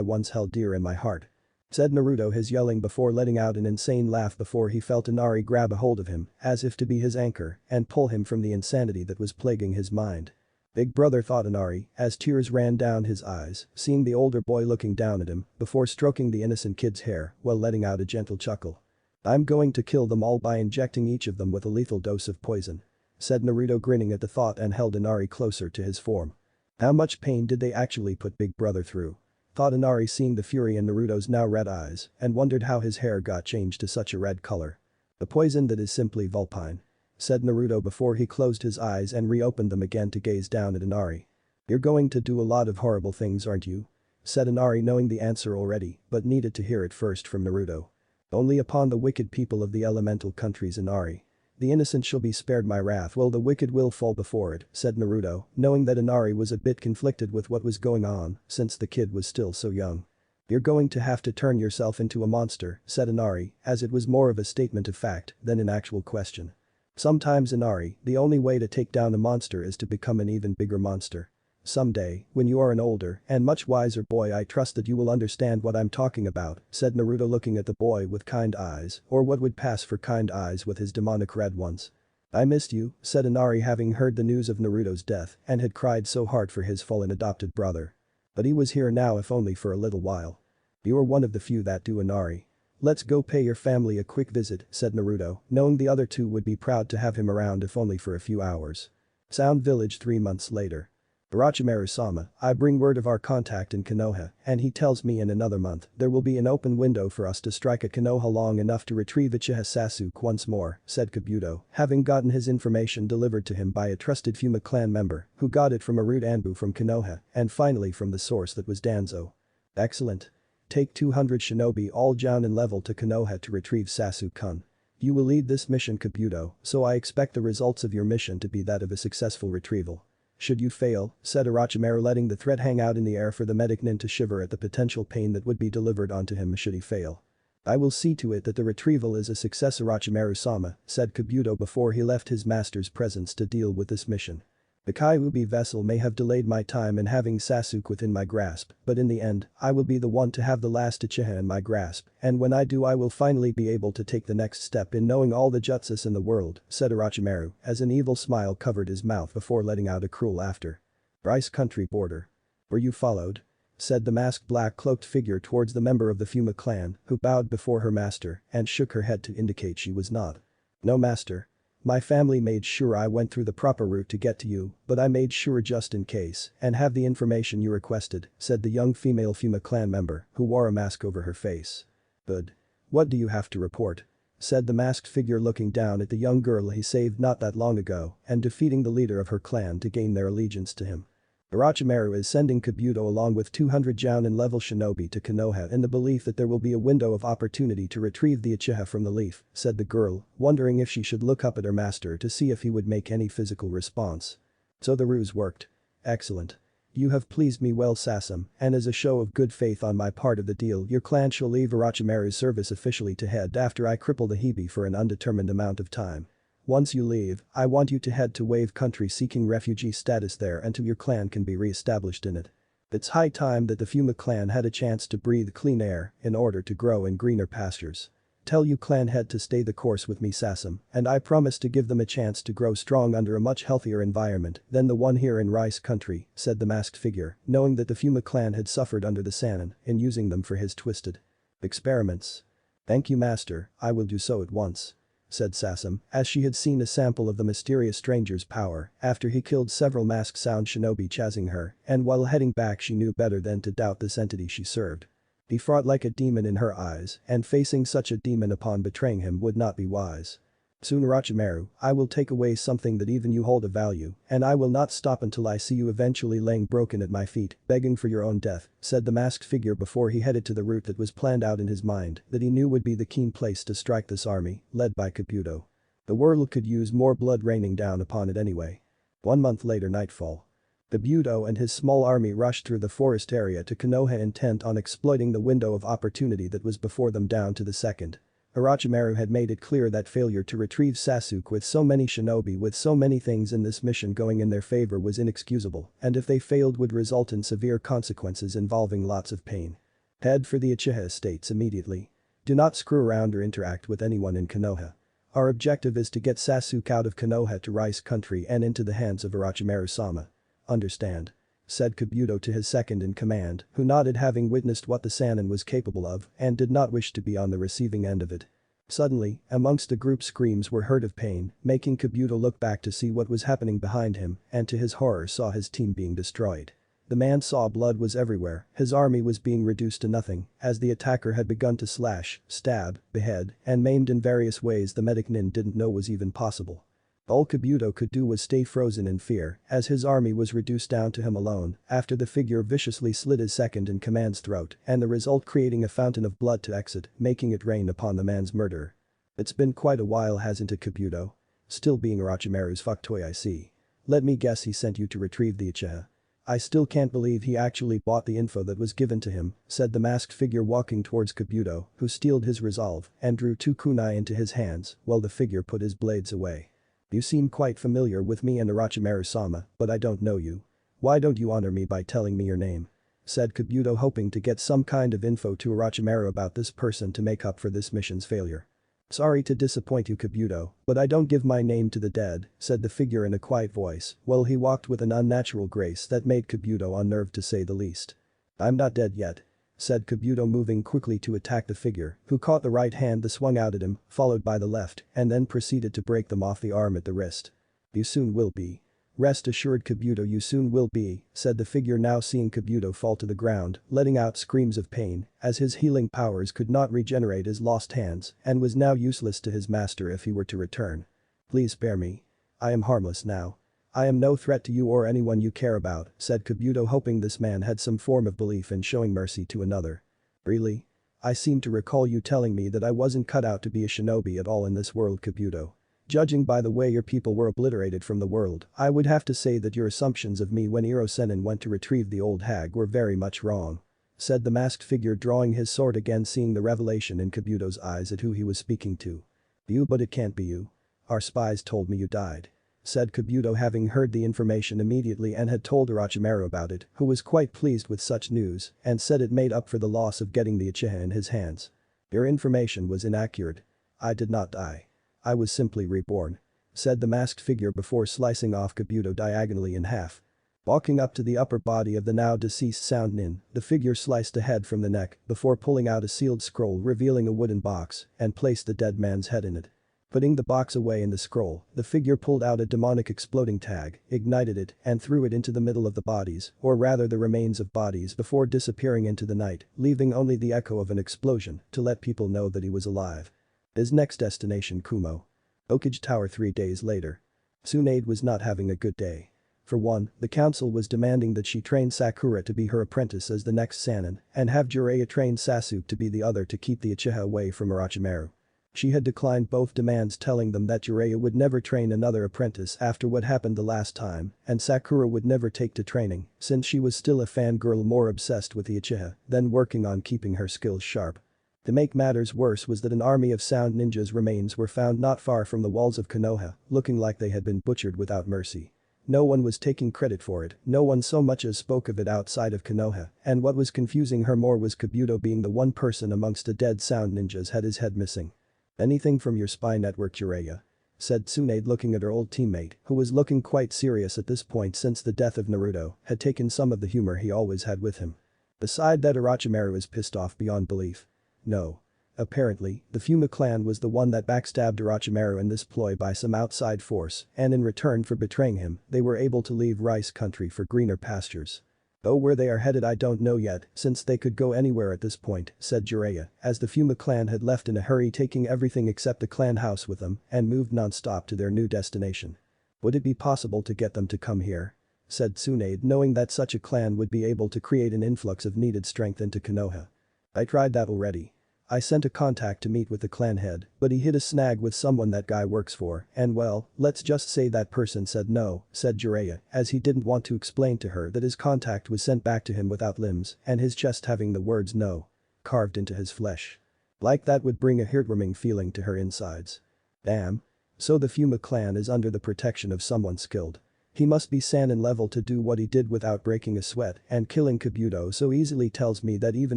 once held dear in my heart. Said Naruto, his yelling before letting out an insane laugh before he felt Inari grab a hold of him as if to be his anchor and pull him from the insanity that was plaguing his mind. Big brother, thought Inari as tears ran down his eyes, seeing the older boy looking down at him before stroking the innocent kid's hair while letting out a gentle chuckle. I'm going to kill them all by injecting each of them with a lethal dose of poison. Said Naruto, grinning at the thought, and held Inari closer to his form. How much pain did they actually put big brother through? Thought Inari, seeing the fury in Naruto's now red eyes and wondered how his hair got changed to such a red color. The poison that is simply vulpine. Said Naruto before he closed his eyes and reopened them again to gaze down at Inari. You're going to do a lot of horrible things, aren't you? Said Inari, knowing the answer already but needed to hear it first from Naruto. Only upon the wicked people of the elemental countries, Inari. The innocent shall be spared my wrath while the wicked will fall before it, said Naruto, knowing that Inari was a bit conflicted with what was going on since the kid was still so young. You're going to have to turn yourself into a monster, said Inari, as it was more of a statement of fact than an actual question. Sometimes, Inari, the only way to take down a monster is to become an even bigger monster. Someday, when you are an older and much wiser boy, I trust that you will understand what I'm talking about, said Naruto, looking at the boy with kind eyes, or what would pass for kind eyes with his demonic red ones. I missed you, said Inari, having heard the news of Naruto's death and had cried so hard for his fallen adopted brother. But he was here now, if only for a little while. You are one of the few that do, Inari. Let's go pay your family a quick visit, said Naruto, knowing the other two would be proud to have him around if only for a few hours. Sound Village 3 months later. Orochimaru-sama, I bring word of our contact in Konoha, and he tells me in another month there will be an open window for us to strike at Konoha long enough to retrieve Uchiha Sasuke once more, said Kabuto, having gotten his information delivered to him by a trusted Fuma clan member who got it from a root Anbu from Konoha and finally from the source that was Danzo. Excellent. Take 200 shinobi all Jounin level to Konoha to retrieve Sasuke-kun. You will lead this mission, Kabuto, so I expect the results of your mission to be that of a successful retrieval. Should you fail, said Orochimaru, letting the threat hang out in the air for the medic nin to shiver at the potential pain that would be delivered onto him should he fail. I will see to it that the retrieval is a success, Orochimaru-sama, said Kabuto before he left his master's presence to deal with this mission. The Kyuubi vessel may have delayed my time in having Sasuke within my grasp, but in the end, I will be the one to have the last Uchiha in my grasp, and when I do I will finally be able to take the next step in knowing all the jutsus in the world, said Orochimaru, as an evil smile covered his mouth before letting out a cruel laughter. Rice country border. Were you followed? Said the masked black cloaked figure towards the member of the Fuma clan, who bowed before her master and shook her head to indicate she was not. No, master. My family made sure I went through the proper route to get to you, but I made sure just in case and have the information you requested, said the young female Fuma clan member who wore a mask over her face. Good. What do you have to report? Said the masked figure, looking down at the young girl he saved not that long ago and defeating the leader of her clan to gain their allegiance to him. Orochimaru is sending Kabuto along with 200 Jounin level shinobi to Konoha in the belief that there will be a window of opportunity to retrieve the Uchiha from the leaf, said the girl, wondering if she should look up at her master to see if he would make any physical response. So the ruse worked. Excellent. You have pleased me well, Sasam, and as a show of good faith on my part of the deal, your clan shall leave Orochimaru's service officially to head after I cripple the Hibi for an undetermined amount of time. Once you leave, I want you to head to Wave Country seeking refugee status there until your clan can be re-established in it. It's high time that the Fuma clan had a chance to breathe clean air in order to grow in greener pastures. Tell you clan head to stay the course with me, Sasam, and I promise to give them a chance to grow strong under a much healthier environment than the one here in Rice Country, said the masked figure, knowing that the Fuma clan had suffered under the Sannin in using them for his twisted experiments. Thank you, master, I will do so at once, said Sasam, as she had seen a sample of the mysterious stranger's power after he killed several masked sound shinobi chasing her, and while heading back she knew better than to doubt this entity she served. He fought like a demon in her eyes, and facing such a demon upon betraying him would not be wise. Soon Orochimaru, I will take away something that even you hold of value, and I will not stop until I see you eventually laying broken at my feet, begging for your own death, said the masked figure before he headed to the route that was planned out in his mind that he knew would be the keen place to strike this army, led by Kabuto. The world could use more blood raining down upon it anyway. 1 month later nightfall. Kabuto and his small army rushed through the forest area to Konoha intent on exploiting the window of opportunity that was before them down to the second. Orochimaru had made it clear that failure to retrieve Sasuke with so many shinobi with so many things in this mission going in their favor was inexcusable, and if they failed would result in severe consequences involving lots of pain. Head for the Uchiha estates immediately. Do not screw around or interact with anyone in Konoha. Our objective is to get Sasuke out of Konoha to Rice Country and into the hands of Orochimaru-sama. Understand? Said Kabuto to his second-in-command, who nodded having witnessed what the Sannin was capable of and did not wish to be on the receiving end of it. Suddenly, amongst the group screams were heard of pain, making Kabuto look back to see what was happening behind him and to his horror saw his team being destroyed. The man saw blood was everywhere, his army was being reduced to nothing, as the attacker had begun to slash, stab, behead, and maimed in various ways the medic Nin didn't know was even possible. All Kabuto could do was stay frozen in fear, as his army was reduced down to him alone, after the figure viciously slit his second-in-command's throat, and the result creating a fountain of blood to exit, making it rain upon the man's murderer. It's been quite a while hasn't it Kabuto? Still being Orochimaru's fuck toy I see. Let me guess he sent you to retrieve the Uchiha. I still can't believe he actually bought the info that was given to him, said the masked figure walking towards Kabuto, who steeled his resolve and drew 2 kunai into his hands while the figure put his blades away. You seem quite familiar with me and Orochimaru-sama, but I don't know you. Why don't you honor me by telling me your name? Said Kabuto hoping to get some kind of info to Orochimaru about this person to make up for this mission's failure. Sorry to disappoint you Kabuto, but I don't give my name to the dead, said the figure in a quiet voice, while he walked with an unnatural grace that made Kabuto unnerved to say the least. I'm not dead yet. Said Kabuto moving quickly to attack the figure, who caught the right hand that swung out at him, followed by the left, and then proceeded to break them off the arm at the wrist. You soon will be. Rest assured Kabuto you soon will be, said the figure now seeing Kabuto fall to the ground, letting out screams of pain, as his healing powers could not regenerate his lost hands and was now useless to his master if he were to return. Please spare me. I am harmless now. I am no threat to you or anyone you care about, said Kabuto hoping this man had some form of belief in showing mercy to another. Really? I seem to recall you telling me that I wasn't cut out to be a shinobi at all in this world Kabuto. Judging by the way your people were obliterated from the world, I would have to say that your assumptions of me when Iro Sennin went to retrieve the old hag were very much wrong. Said the masked figure drawing his sword again seeing the revelation in Kabuto's eyes at who he was speaking to. You but it can't be you. Our spies told me you died. Said Kabuto having heard the information immediately and had told Orochimaru about it, who was quite pleased with such news and said it made up for the loss of getting the Uchiha in his hands. Your information was inaccurate. I did not die. I was simply reborn. Said the masked figure before slicing off Kabuto diagonally in half. Walking up to the upper body of the now deceased Sound Nin, the figure sliced a head from the neck before pulling out a sealed scroll revealing a wooden box and placed the dead man's head in it. Putting the box away in the scroll, the figure pulled out a demonic exploding tag, ignited it, and threw it into the middle of the bodies, or rather the remains of bodies before disappearing into the night, leaving only the echo of an explosion to let people know that he was alive. His next destination Kumo. Okage Tower 3 days later. Tsunade was not having a good day. For one, the council was demanding that she train Sakura to be her apprentice as the next Sannin and have Jiraiya train Sasuke to be the other to keep the Uchiha away from Orochimaru. She had declined both demands telling them that Jiraiya would never train another apprentice after what happened the last time and Sakura would never take to training since she was still a fangirl more obsessed with the Uchiha than working on keeping her skills sharp. To make matters worse was that an army of sound ninjas' remains were found not far from the walls of Konoha, looking like they had been butchered without mercy. No one was taking credit for it, no one so much as spoke of it outside of Konoha, and what was confusing her more was Kabuto being the one person amongst the dead sound ninjas had his head missing. Anything from your spy network Jiraiya? Said Tsunade looking at her old teammate, who was looking quite serious at this point since the death of Naruto had taken some of the humor he always had with him. Beside that Orochimaru is pissed off beyond belief. No. Apparently, the Fuma clan was the one that backstabbed Orochimaru in this ploy by some outside force and in return for betraying him, they were able to leave Rice Country for greener pastures. "Oh, where they are headed I don't know yet, since they could go anywhere at this point," said Jiraiya, as the Fuma clan had left in a hurry, taking everything except the clan house with them and moved non-stop to their new destination. "Would it be possible to get them to come here?" said Tsunade, knowing that such a clan would be able to create an influx of needed strength into Konoha. "I tried that already. I sent a contact to meet with the clan head, but he hit a snag with someone that guy works for, and well, let's just say that person said no," said Jiraiya, as he didn't want to explain to her that his contact was sent back to him without limbs and his chest having the words "no" carved into his flesh. Like that would bring a heartwarming feeling to her insides. Damn. So the Fuma clan is under the protection of someone skilled. He must be Sannin level to do what he did without breaking a sweat, and killing Kabuto so easily tells me that even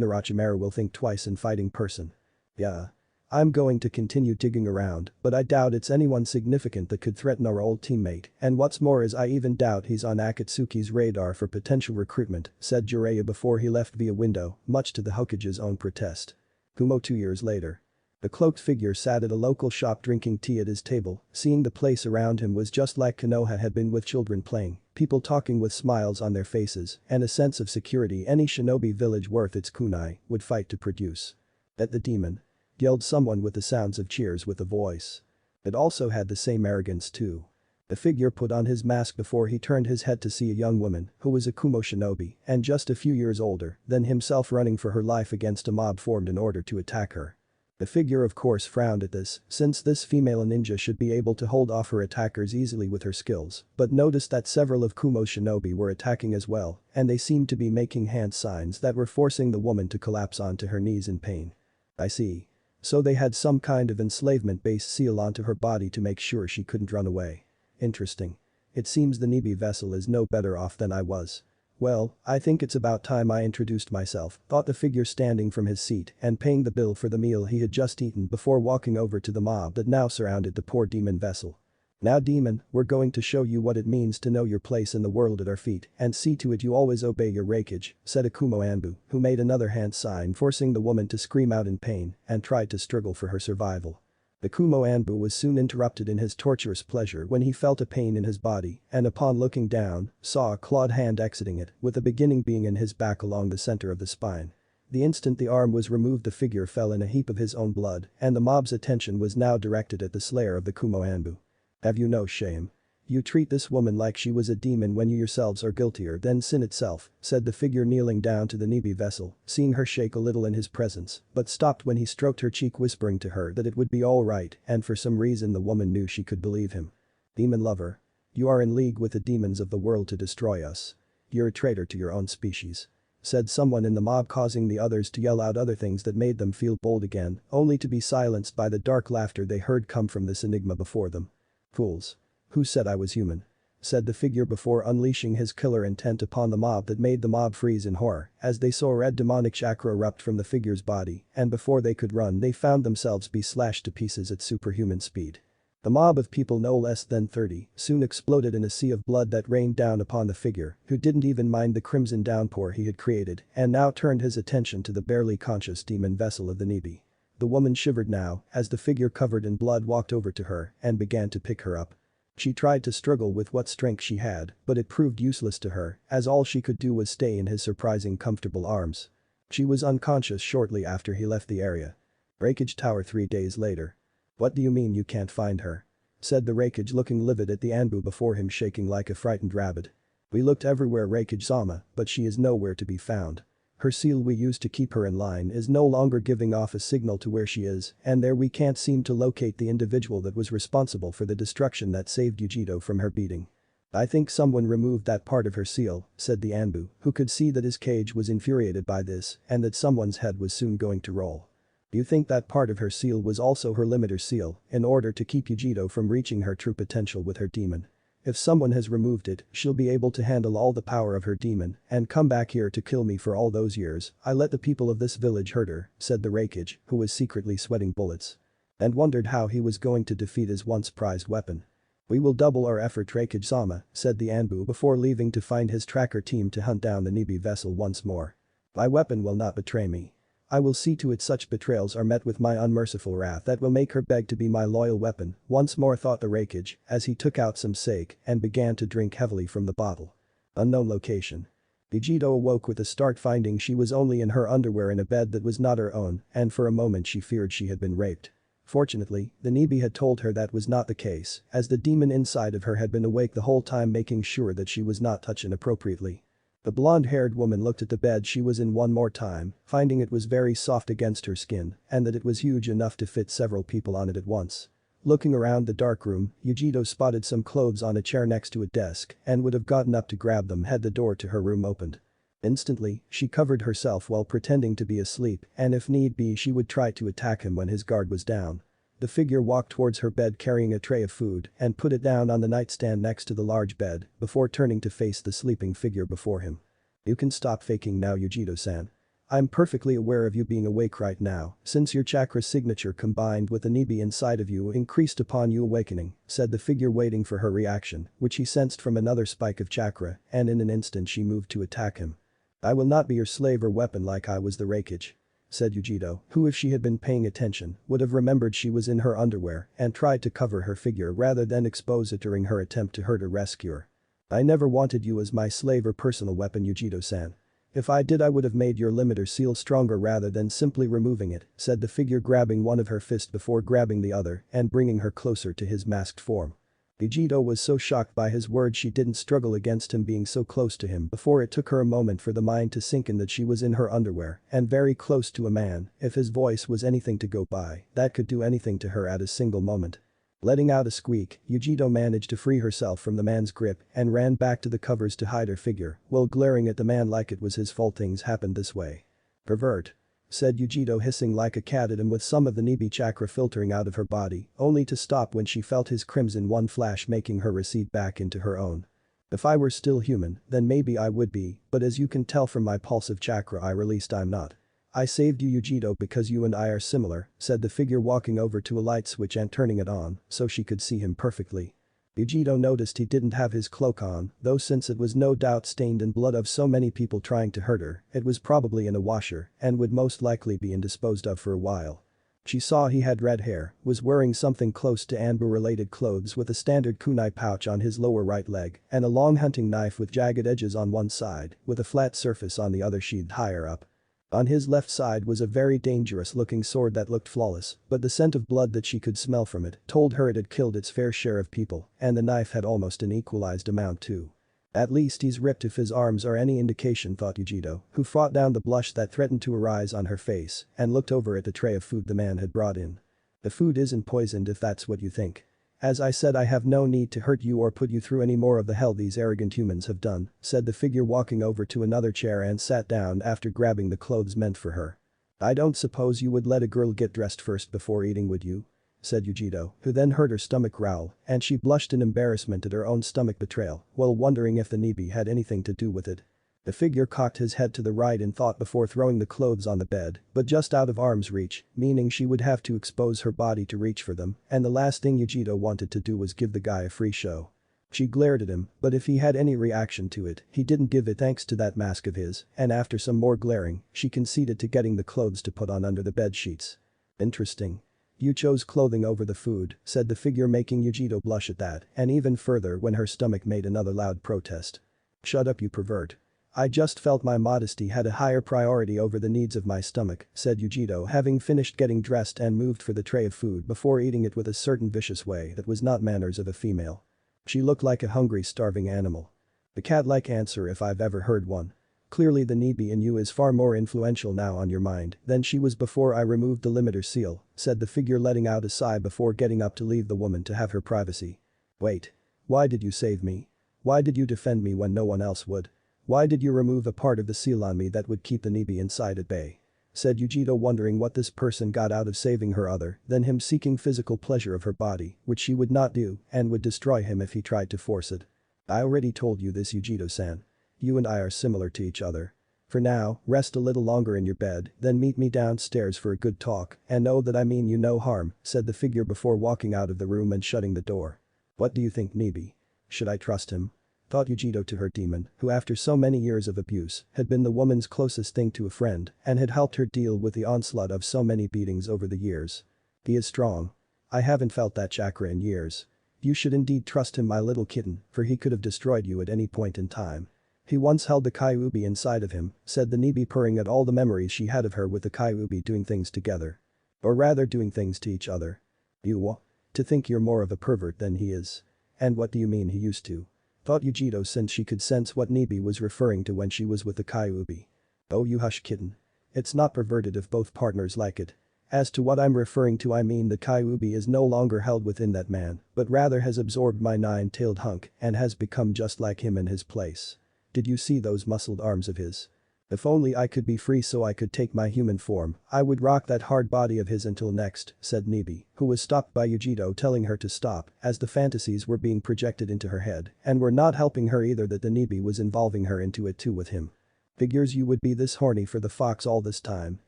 Orochimaru will think twice in fighting person. Yeah. I'm going to continue digging around, but I doubt it's anyone significant that could threaten our old teammate, and what's more is I even doubt he's on Akatsuki's radar for potential recruitment, said Jiraiya before he left via window, much to the Hokage's own protest. Kumo 2 years later. The cloaked figure sat at a local shop drinking tea at his table, seeing the place around him was just like Konoha had been, with children playing, people talking with smiles on their faces, and a sense of security any shinobi village worth its kunai would fight to produce. "At the demon!" yelled someone with the sounds of cheers with a voice. It also had the same arrogance too. The figure put on his mask before he turned his head to see a young woman who was a Kumo shinobi and just a few years older than himself running for her life against a mob formed in order to attack her. The figure of course frowned at this, since this female ninja should be able to hold off her attackers easily with her skills, but noticed that several of Kumo's shinobi were attacking as well, and they seemed to be making hand signs that were forcing the woman to collapse onto her knees in pain. "I see. So they had some kind of enslavement-based seal onto her body to make sure she couldn't run away. Interesting. It seems the Nibi vessel is no better off than I was. Well, I think it's about time I introduced myself," thought the figure standing from his seat and paying the bill for the meal he had just eaten before walking over to the mob that now surrounded the poor demon vessel. "Now demon, we're going to show you what it means to know your place in the world at our feet and see to it you always obey your raikage," said a Kumo Anbu, who made another hand sign forcing the woman to scream out in pain and tried to struggle for her survival. The Kumo Anbu was soon interrupted in his torturous pleasure when he felt a pain in his body and upon looking down, saw a clawed hand exiting it, with the beginning being in his back along the center of the spine. The instant the arm was removed the figure fell in a heap of his own blood and the mob's attention was now directed at the slayer of the Kumo Anbu. "Have you no shame? You treat this woman like she was a demon when you yourselves are guiltier than sin itself," said the figure kneeling down to the Nibi vessel, seeing her shake a little in his presence, but stopped when he stroked her cheek whispering to her that it would be alright, and for some reason the woman knew she could believe him. "Demon lover. You are in league with the demons of the world to destroy us. You're a traitor to your own species," said someone in the mob, causing the others to yell out other things that made them feel bold again, only to be silenced by the dark laughter they heard come from this enigma before them. "Fools. Who said I was human?" said the figure before unleashing his killer intent upon the mob that made the mob freeze in horror as they saw red demonic chakra erupt from the figure's body, and before they could run they found themselves be slashed to pieces at superhuman speed. The mob of people no less than 30 soon exploded in a sea of blood that rained down upon the figure, who didn't even mind the crimson downpour he had created and now turned his attention to the barely conscious demon vessel of the Nibi. The woman shivered now as the figure covered in blood walked over to her and began to pick her up. She tried to struggle with what strength she had, but it proved useless to her, as all she could do was stay in his surprising comfortable arms. She was unconscious shortly after he left the area. Raikage Tower 3 days later. "What do you mean you can't find her?" said the Raikage, looking livid at the Anbu before him, shaking like a frightened rabbit. "We looked everywhere, Raikage-sama, but she is nowhere to be found. Her seal we used to keep her in line is no longer giving off a signal to where she is, and there we can't seem to locate the individual that was responsible for the destruction that saved Yugito from her beating." "I think someone removed that part of her seal," said the Anbu, who could see that his cage was infuriated by this and that someone's head was soon going to roll. "You think that part of her seal was also her limiter seal in order to keep Yugito from reaching her true potential with her demon? If someone has removed it, she'll be able to handle all the power of her demon and come back here to kill me for all those years I let the people of this village hurt her," said the Raikage, who was secretly sweating bullets. And wondered how he was going to defeat his once prized weapon. "We will double our effort, Raikage-sama," said the Anbu before leaving to find his tracker team to hunt down the Nibi vessel once more. "My weapon will not betray me. I will see to it such betrayals are met with my unmerciful wrath that will make her beg to be my loyal weapon," once more thought the Raikage as he took out some sake and began to drink heavily from the bottle. Unknown location. Yugito awoke with a start, finding she was only in her underwear in a bed that was not her own, and for a moment she feared she had been raped. Fortunately, the Nibi had told her that was not the case, as the demon inside of her had been awake the whole time, making sure that she was not touched inappropriately. The blonde-haired woman looked at the bed she was in one more time, finding it was very soft against her skin and that it was huge enough to fit several people on it at once. Looking around the dark room, Yugito spotted some clothes on a chair next to a desk and would have gotten up to grab them had the door to her room opened. Instantly, she covered herself while pretending to be asleep, and if need be she would try to attack him when his guard was down. The figure walked towards her bed carrying a tray of food and put it down on the nightstand next to the large bed before turning to face the sleeping figure before him. "You can stop faking now, Yugito-san. I'm perfectly aware of you being awake right now, since your chakra signature combined with the Nibi inside of you increased upon you awakening," said the figure, waiting for her reaction, which he sensed from another spike of chakra, and in an instant she moved to attack him. "I will not be your slave or weapon like I was the Reikage," said Yugito, who if she had been paying attention would have remembered she was in her underwear and tried to cover her figure rather than expose it during her attempt to hurt or rescue her. "I never wanted you as my slave or personal weapon, Yugito-san. If I did, I would have made your limiter seal stronger rather than simply removing it," said the figure, grabbing one of her fists before grabbing the other and bringing her closer to his masked form. Yugito was so shocked by his words she didn't struggle against him being so close to him before it took her a moment for the mind to sink in that she was in her underwear and very close to a man. If his voice was anything to go by, that could do anything to her at a single moment. Letting out a squeak, Yugito managed to free herself from the man's grip and ran back to the covers to hide her figure while glaring at the man like it was his fault things happened this way. "Pervert," said Yugito, hissing like a cat at him with some of the Nibi chakra filtering out of her body, only to stop when she felt his crimson one flash, making her recede back into her own. "If I were still human, then maybe I would be, but as you can tell from my pulsive chakra I released, I'm not. I saved you, Yugito, because you and I are similar," said the figure, walking over to a light switch and turning it on so she could see him perfectly. Yugito noticed he didn't have his cloak on, though since it was no doubt stained in blood of so many people trying to hurt her, it was probably in a washer and would most likely be indisposed of for a while. She saw he had red hair, was wearing something close to Anbu-related clothes with a standard kunai pouch on his lower right leg and a long hunting knife with jagged edges on one side, with a flat surface on the other sheathed higher up. On his left side was a very dangerous-looking sword that looked flawless, but the scent of blood that she could smell from it told her it had killed its fair share of people, and the knife had almost an equalized amount too. "At least he's ripped if his arms are any indication," thought Yugito, who fought down the blush that threatened to arise on her face and looked over at the tray of food the man had brought in. "The food isn't poisoned if that's what you think. As I said, I have no need to hurt you or put you through any more of the hell these arrogant humans have done," said the figure, walking over to another chair and sat down after grabbing the clothes meant for her. "I don't suppose you would let a girl get dressed first before eating, would you?" said Yugito, who then heard her stomach growl and she blushed in embarrassment at her own stomach betrayal while wondering if the Nibi had anything to do with it. The figure cocked his head to the right in thought before throwing the clothes on the bed, but just out of arm's reach, meaning she would have to expose her body to reach for them, and the last thing Yugito wanted to do was give the guy a free show. She glared at him, but if he had any reaction to it, he didn't give it thanks to that mask of his, and after some more glaring, she conceded to getting the clothes to put on under the bed sheets. "Interesting. You chose clothing over the food," said the figure, making Yugito blush at that, and even further when her stomach made another loud protest. "Shut up, you pervert. I just felt my modesty had a higher priority over the needs of my stomach," said Yugito, having finished getting dressed and moved for the tray of food before eating it with a certain vicious way that was not manners of a female. She looked like a hungry, starving animal. The cat-like answer if I've ever heard one. "Clearly the Nibi in you is far more influential now on your mind than she was before I removed the limiter seal," said the figure, letting out a sigh before getting up to leave the woman to have her privacy. "Wait. Why did you save me? Why did you defend me when no one else would? Why did you remove a part of the seal on me that would keep the Nibi inside at bay?" said Yugito, wondering what this person got out of saving her other than him seeking physical pleasure of her body, which she would not do and would destroy him if he tried to force it. "I already told you this, Yugito-san. You and I are similar to each other. For now, rest a little longer in your bed, then meet me downstairs for a good talk, and know that I mean you no harm," said the figure before walking out of the room and shutting the door. "What do you think, Nibi? Should I trust him?" thought Yugito to her demon, who after so many years of abuse had been the woman's closest thing to a friend and had helped her deal with the onslaught of so many beatings over the years. "He is strong. I haven't felt that chakra in years. You should indeed trust him, my little kitten, for he could have destroyed you at any point in time. He once held the Kyuubi inside of him, said the Nibi, purring at all the memories she had of her with the Kyuubi doing things together. Or rather doing things to each other. To think you're more of a pervert than he is. And what do you mean he used to? Thought Yugito, since she could sense what Nibi was referring to when she was with the Kyuubi. Oh, you hush, kitten. It's not perverted if both partners like it. As to what I'm referring to, I mean the Kyuubi is no longer held within that man, but rather has absorbed my nine-tailed hunk and has become just like him in his place. Did you see those muscled arms of his? If only I could be free so I could take my human form, I would rock that hard body of his until next, said Nibi, who was stopped by Yugito telling her to stop as the fantasies were being projected into her head and were not helping her either, that the Nibi was involving her into it too with him. Figures you would be this horny for the fox all this time,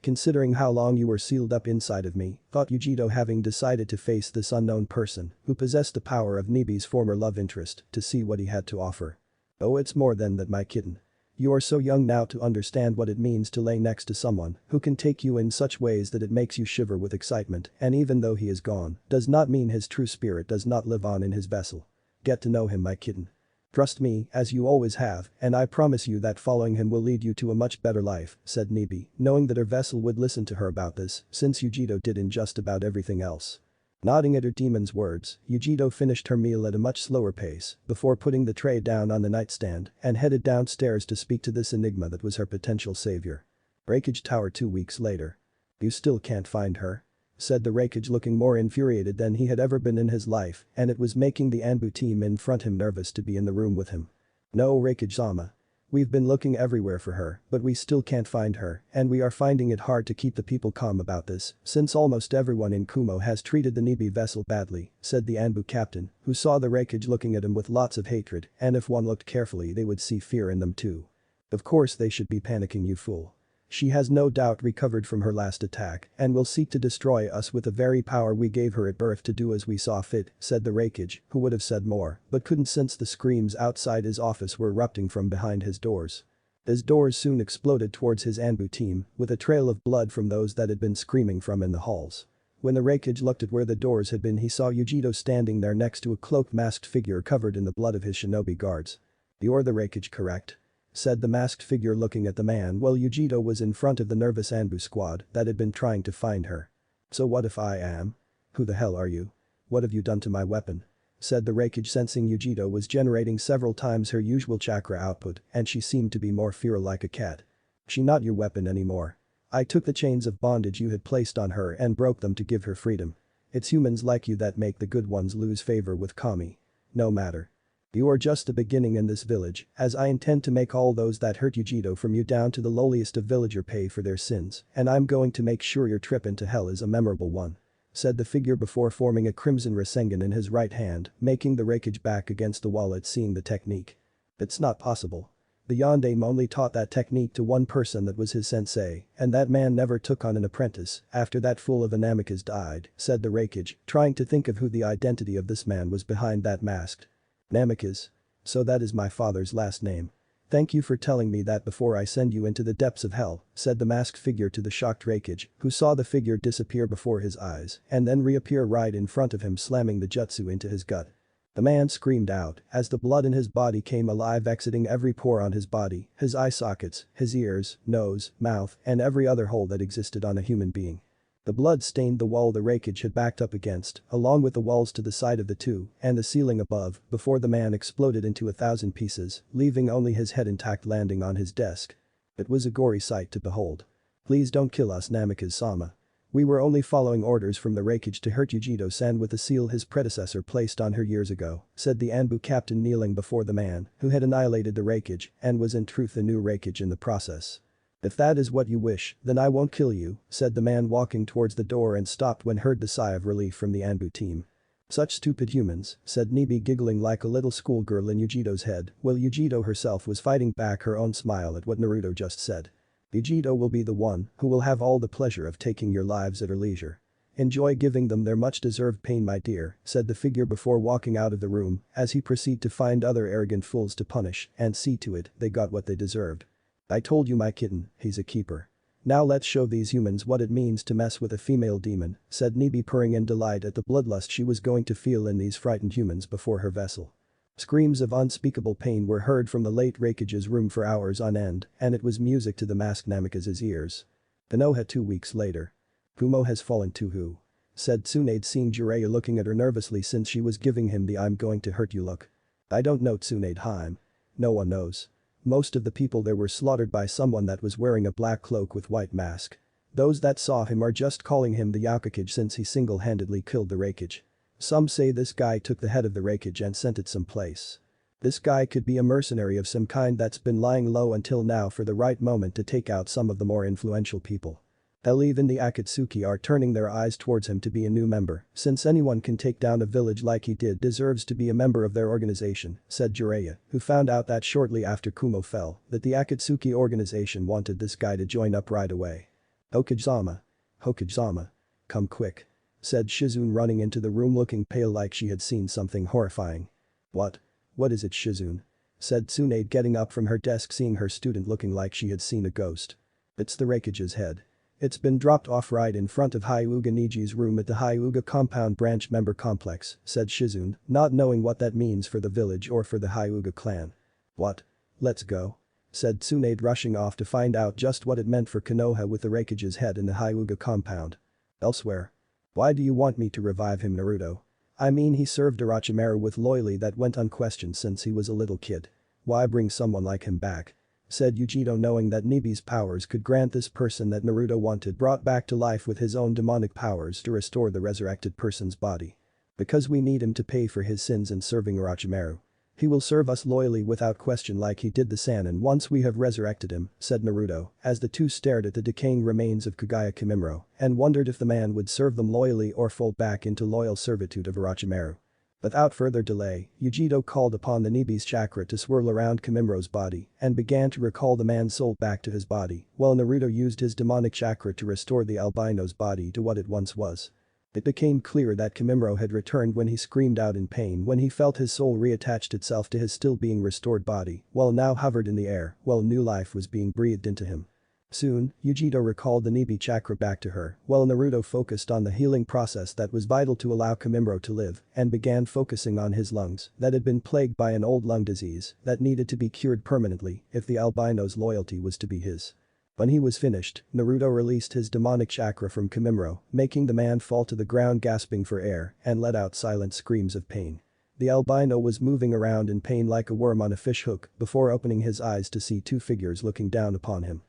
considering how long you were sealed up inside of me, thought Yugito, having decided to face this unknown person who possessed the power of Nibi's former love interest to see what he had to offer. Oh, it's more than that, my kitten. You are so young now to understand what it means to lay next to someone who can take you in such ways that it makes you shiver with excitement, and even though he is gone, does not mean his true spirit does not live on in his vessel. Get to know him, my kitten. Trust me, as you always have, and I promise you that following him will lead you to a much better life, said Nibi, knowing that her vessel would listen to her about this, since Yugito did in just about everything else. Nodding at her demon's words, Yugito finished her meal at a much slower pace before putting the tray down on the nightstand and headed downstairs to speak to this enigma that was her potential savior. Breakage Tower 2 weeks later. You still can't find her? Said the Raikage, looking more infuriated than he had ever been in his life, and it was making the Anbu team in front him nervous to be in the room with him. No, Raikage-sama. We've been looking everywhere for her, but we still can't find her, and we are finding it hard to keep the people calm about this, since almost everyone in Kumo has treated the Nibi vessel badly, said the Anbu captain, who saw the Raikage looking at him with lots of hatred, and if one looked carefully they would see fear in them too. Of course they should be panicking, you fool. She has no doubt recovered from her last attack and will seek to destroy us with the very power we gave her at birth to do as we saw fit, said the Raikage, who would have said more but couldn't since the screams outside his office were erupting from behind his doors. His doors soon exploded towards his Anbu team with a trail of blood from those that had been screaming from in the halls. When the Raikage looked at where the doors had been, he saw Yugito standing there next to a cloaked masked figure covered in the blood of his shinobi guards. You're the Raikage, correct? Said the masked figure, looking at the man while Yugito was in front of the nervous Anbu squad that had been trying to find her. So what if I am? Who the hell are you? What have you done to my weapon? Said the Raikage, sensing Yugito was generating several times her usual chakra output and she seemed to be more feral like a cat. She not your weapon anymore. I took the chains of bondage you had placed on her and broke them to give her freedom. It's humans like you that make the good ones lose favor with Kami. No matter. You are just the beginning in this village, as I intend to make all those that hurt Yugito from you down to the lowliest of villager pay for their sins, and I'm going to make sure your trip into hell is a memorable one. Said the figure before forming a crimson Rasengan in his right hand, making the Raikage back against the wall at seeing the technique. It's not possible. The Yondaime only taught that technique to one person, that was his sensei, and that man never took on an apprentice after that fool of an Amicus died, said the Raikage, trying to think of who the identity of this man was behind that mask. Namikaze. So that is my father's last name. Thank you for telling me that before I send you into the depths of hell, said the masked figure to the shocked Raikage, who saw the figure disappear before his eyes and then reappear right in front of him, slamming the jutsu into his gut. The man screamed out as the blood in his body came alive, exiting every pore on his body, his eye sockets, his ears, nose, mouth, and every other hole that existed on a human being. The blood stained the wall the Raikage had backed up against, along with the walls to the side of the two and the ceiling above, before the man exploded into 1,000 pieces, leaving only his head intact, landing on his desk. It was a gory sight to behold. Please don't kill us, Namikaze-sama. We were only following orders from the Raikage to hurt Yugito-san with the seal his predecessor placed on her years ago, said the Anbu captain, kneeling before the man who had annihilated the Raikage and was in truth a new Raikage in the process. If that is what you wish, then I won't kill you, said the man, walking towards the door, and stopped when heard the sigh of relief from the Anbu team. Such stupid humans, said Nibi, giggling like a little schoolgirl in Yugito's head, while Yugito herself was fighting back her own smile at what Naruto just said. Yugito will be the one who will have all the pleasure of taking your lives at her leisure. Enjoy giving them their much-deserved pain, my dear, said the figure before walking out of the room as he proceeded to find other arrogant fools to punish and see to it they got what they deserved. I told you, my kitten, he's a keeper. Now let's show these humans what it means to mess with a female demon, said Nibi, purring in delight at the bloodlust she was going to feel in these frightened humans before her vessel. Screams of unspeakable pain were heard from the late Raikage's room for hours on end, and it was music to the masked Namikaze's ears. Konoha 2 weeks later. Kumo has fallen too who? Said Tsunade, seeing Jiraiya looking at her nervously since she was giving him the "I'm going to hurt you" look. I don't know, Tsunade Haim. No one knows. Most of the people there were slaughtered by someone that was wearing a black cloak with white mask. Those that saw him are just calling him the Yakuage since he single-handedly killed the Raikage. Some say this guy took the head of the Raikage and sent it someplace. This guy could be a mercenary of some kind that's been lying low until now for the right moment to take out some of the more influential people. Hell, even the Akatsuki are turning their eyes towards him to be a new member, since anyone can take down a village like he did deserves to be a member of their organization, said Jiraiya, who found out that shortly after Kumo fell, that the Akatsuki organization wanted this guy to join up right away. Hokage-sama. Hokage-sama. Come quick. Said Shizune, running into the room looking pale like she had seen something horrifying. What? What is it, Shizune? Said Tsunade, getting up from her desk, seeing her student looking like she had seen a ghost. It's the Raikage's head. It's been dropped off right in front of Hyuga Niji's room at the Hyuga compound branch member complex, said Shizune, not knowing what that means for the village or for the Hyuga clan. What? Let's go. Said Tsunade, rushing off to find out just what it meant for Konoha with the Raikage's head in the Hyuga compound. Elsewhere. Why do you want me to revive him, Naruto? I mean, he served Orochimaru with loyalty that went unquestioned since he was a little kid. Why bring someone like him back? Said Yugito, knowing that Nibi's powers could grant this person that Naruto wanted brought back to life with his own demonic powers to restore the resurrected person's body. Because we need him to pay for his sins in serving Orochimaru. He will serve us loyally without question like he did the Sannin once we have resurrected him, said Naruto, as the two stared at the decaying remains of Kagaya Kimimaro and wondered if the man would serve them loyally or fall back into loyal servitude of Orochimaru. Without further delay, Yugito called upon the Nibi's chakra to swirl around Kimimaro's body and began to recall the man's soul back to his body, while Naruto used his demonic chakra to restore the albino's body to what it once was. It became clear that Kimimaro had returned when he screamed out in pain when he felt his soul reattached itself to his still being restored body, while now hovered in the air while new life was being breathed into him. Soon, Yugito recalled the Nibi chakra back to her, while Naruto focused on the healing process that was vital to allow Kimimaro to live and began focusing on his lungs that had been plagued by an old lung disease that needed to be cured permanently if the albino's loyalty was to be his. When he was finished, Naruto released his demonic chakra from Kimimaro, making the man fall to the ground gasping for air and let out silent screams of pain. The albino was moving around in pain like a worm on a fish hook before opening his eyes to see two figures looking down upon him.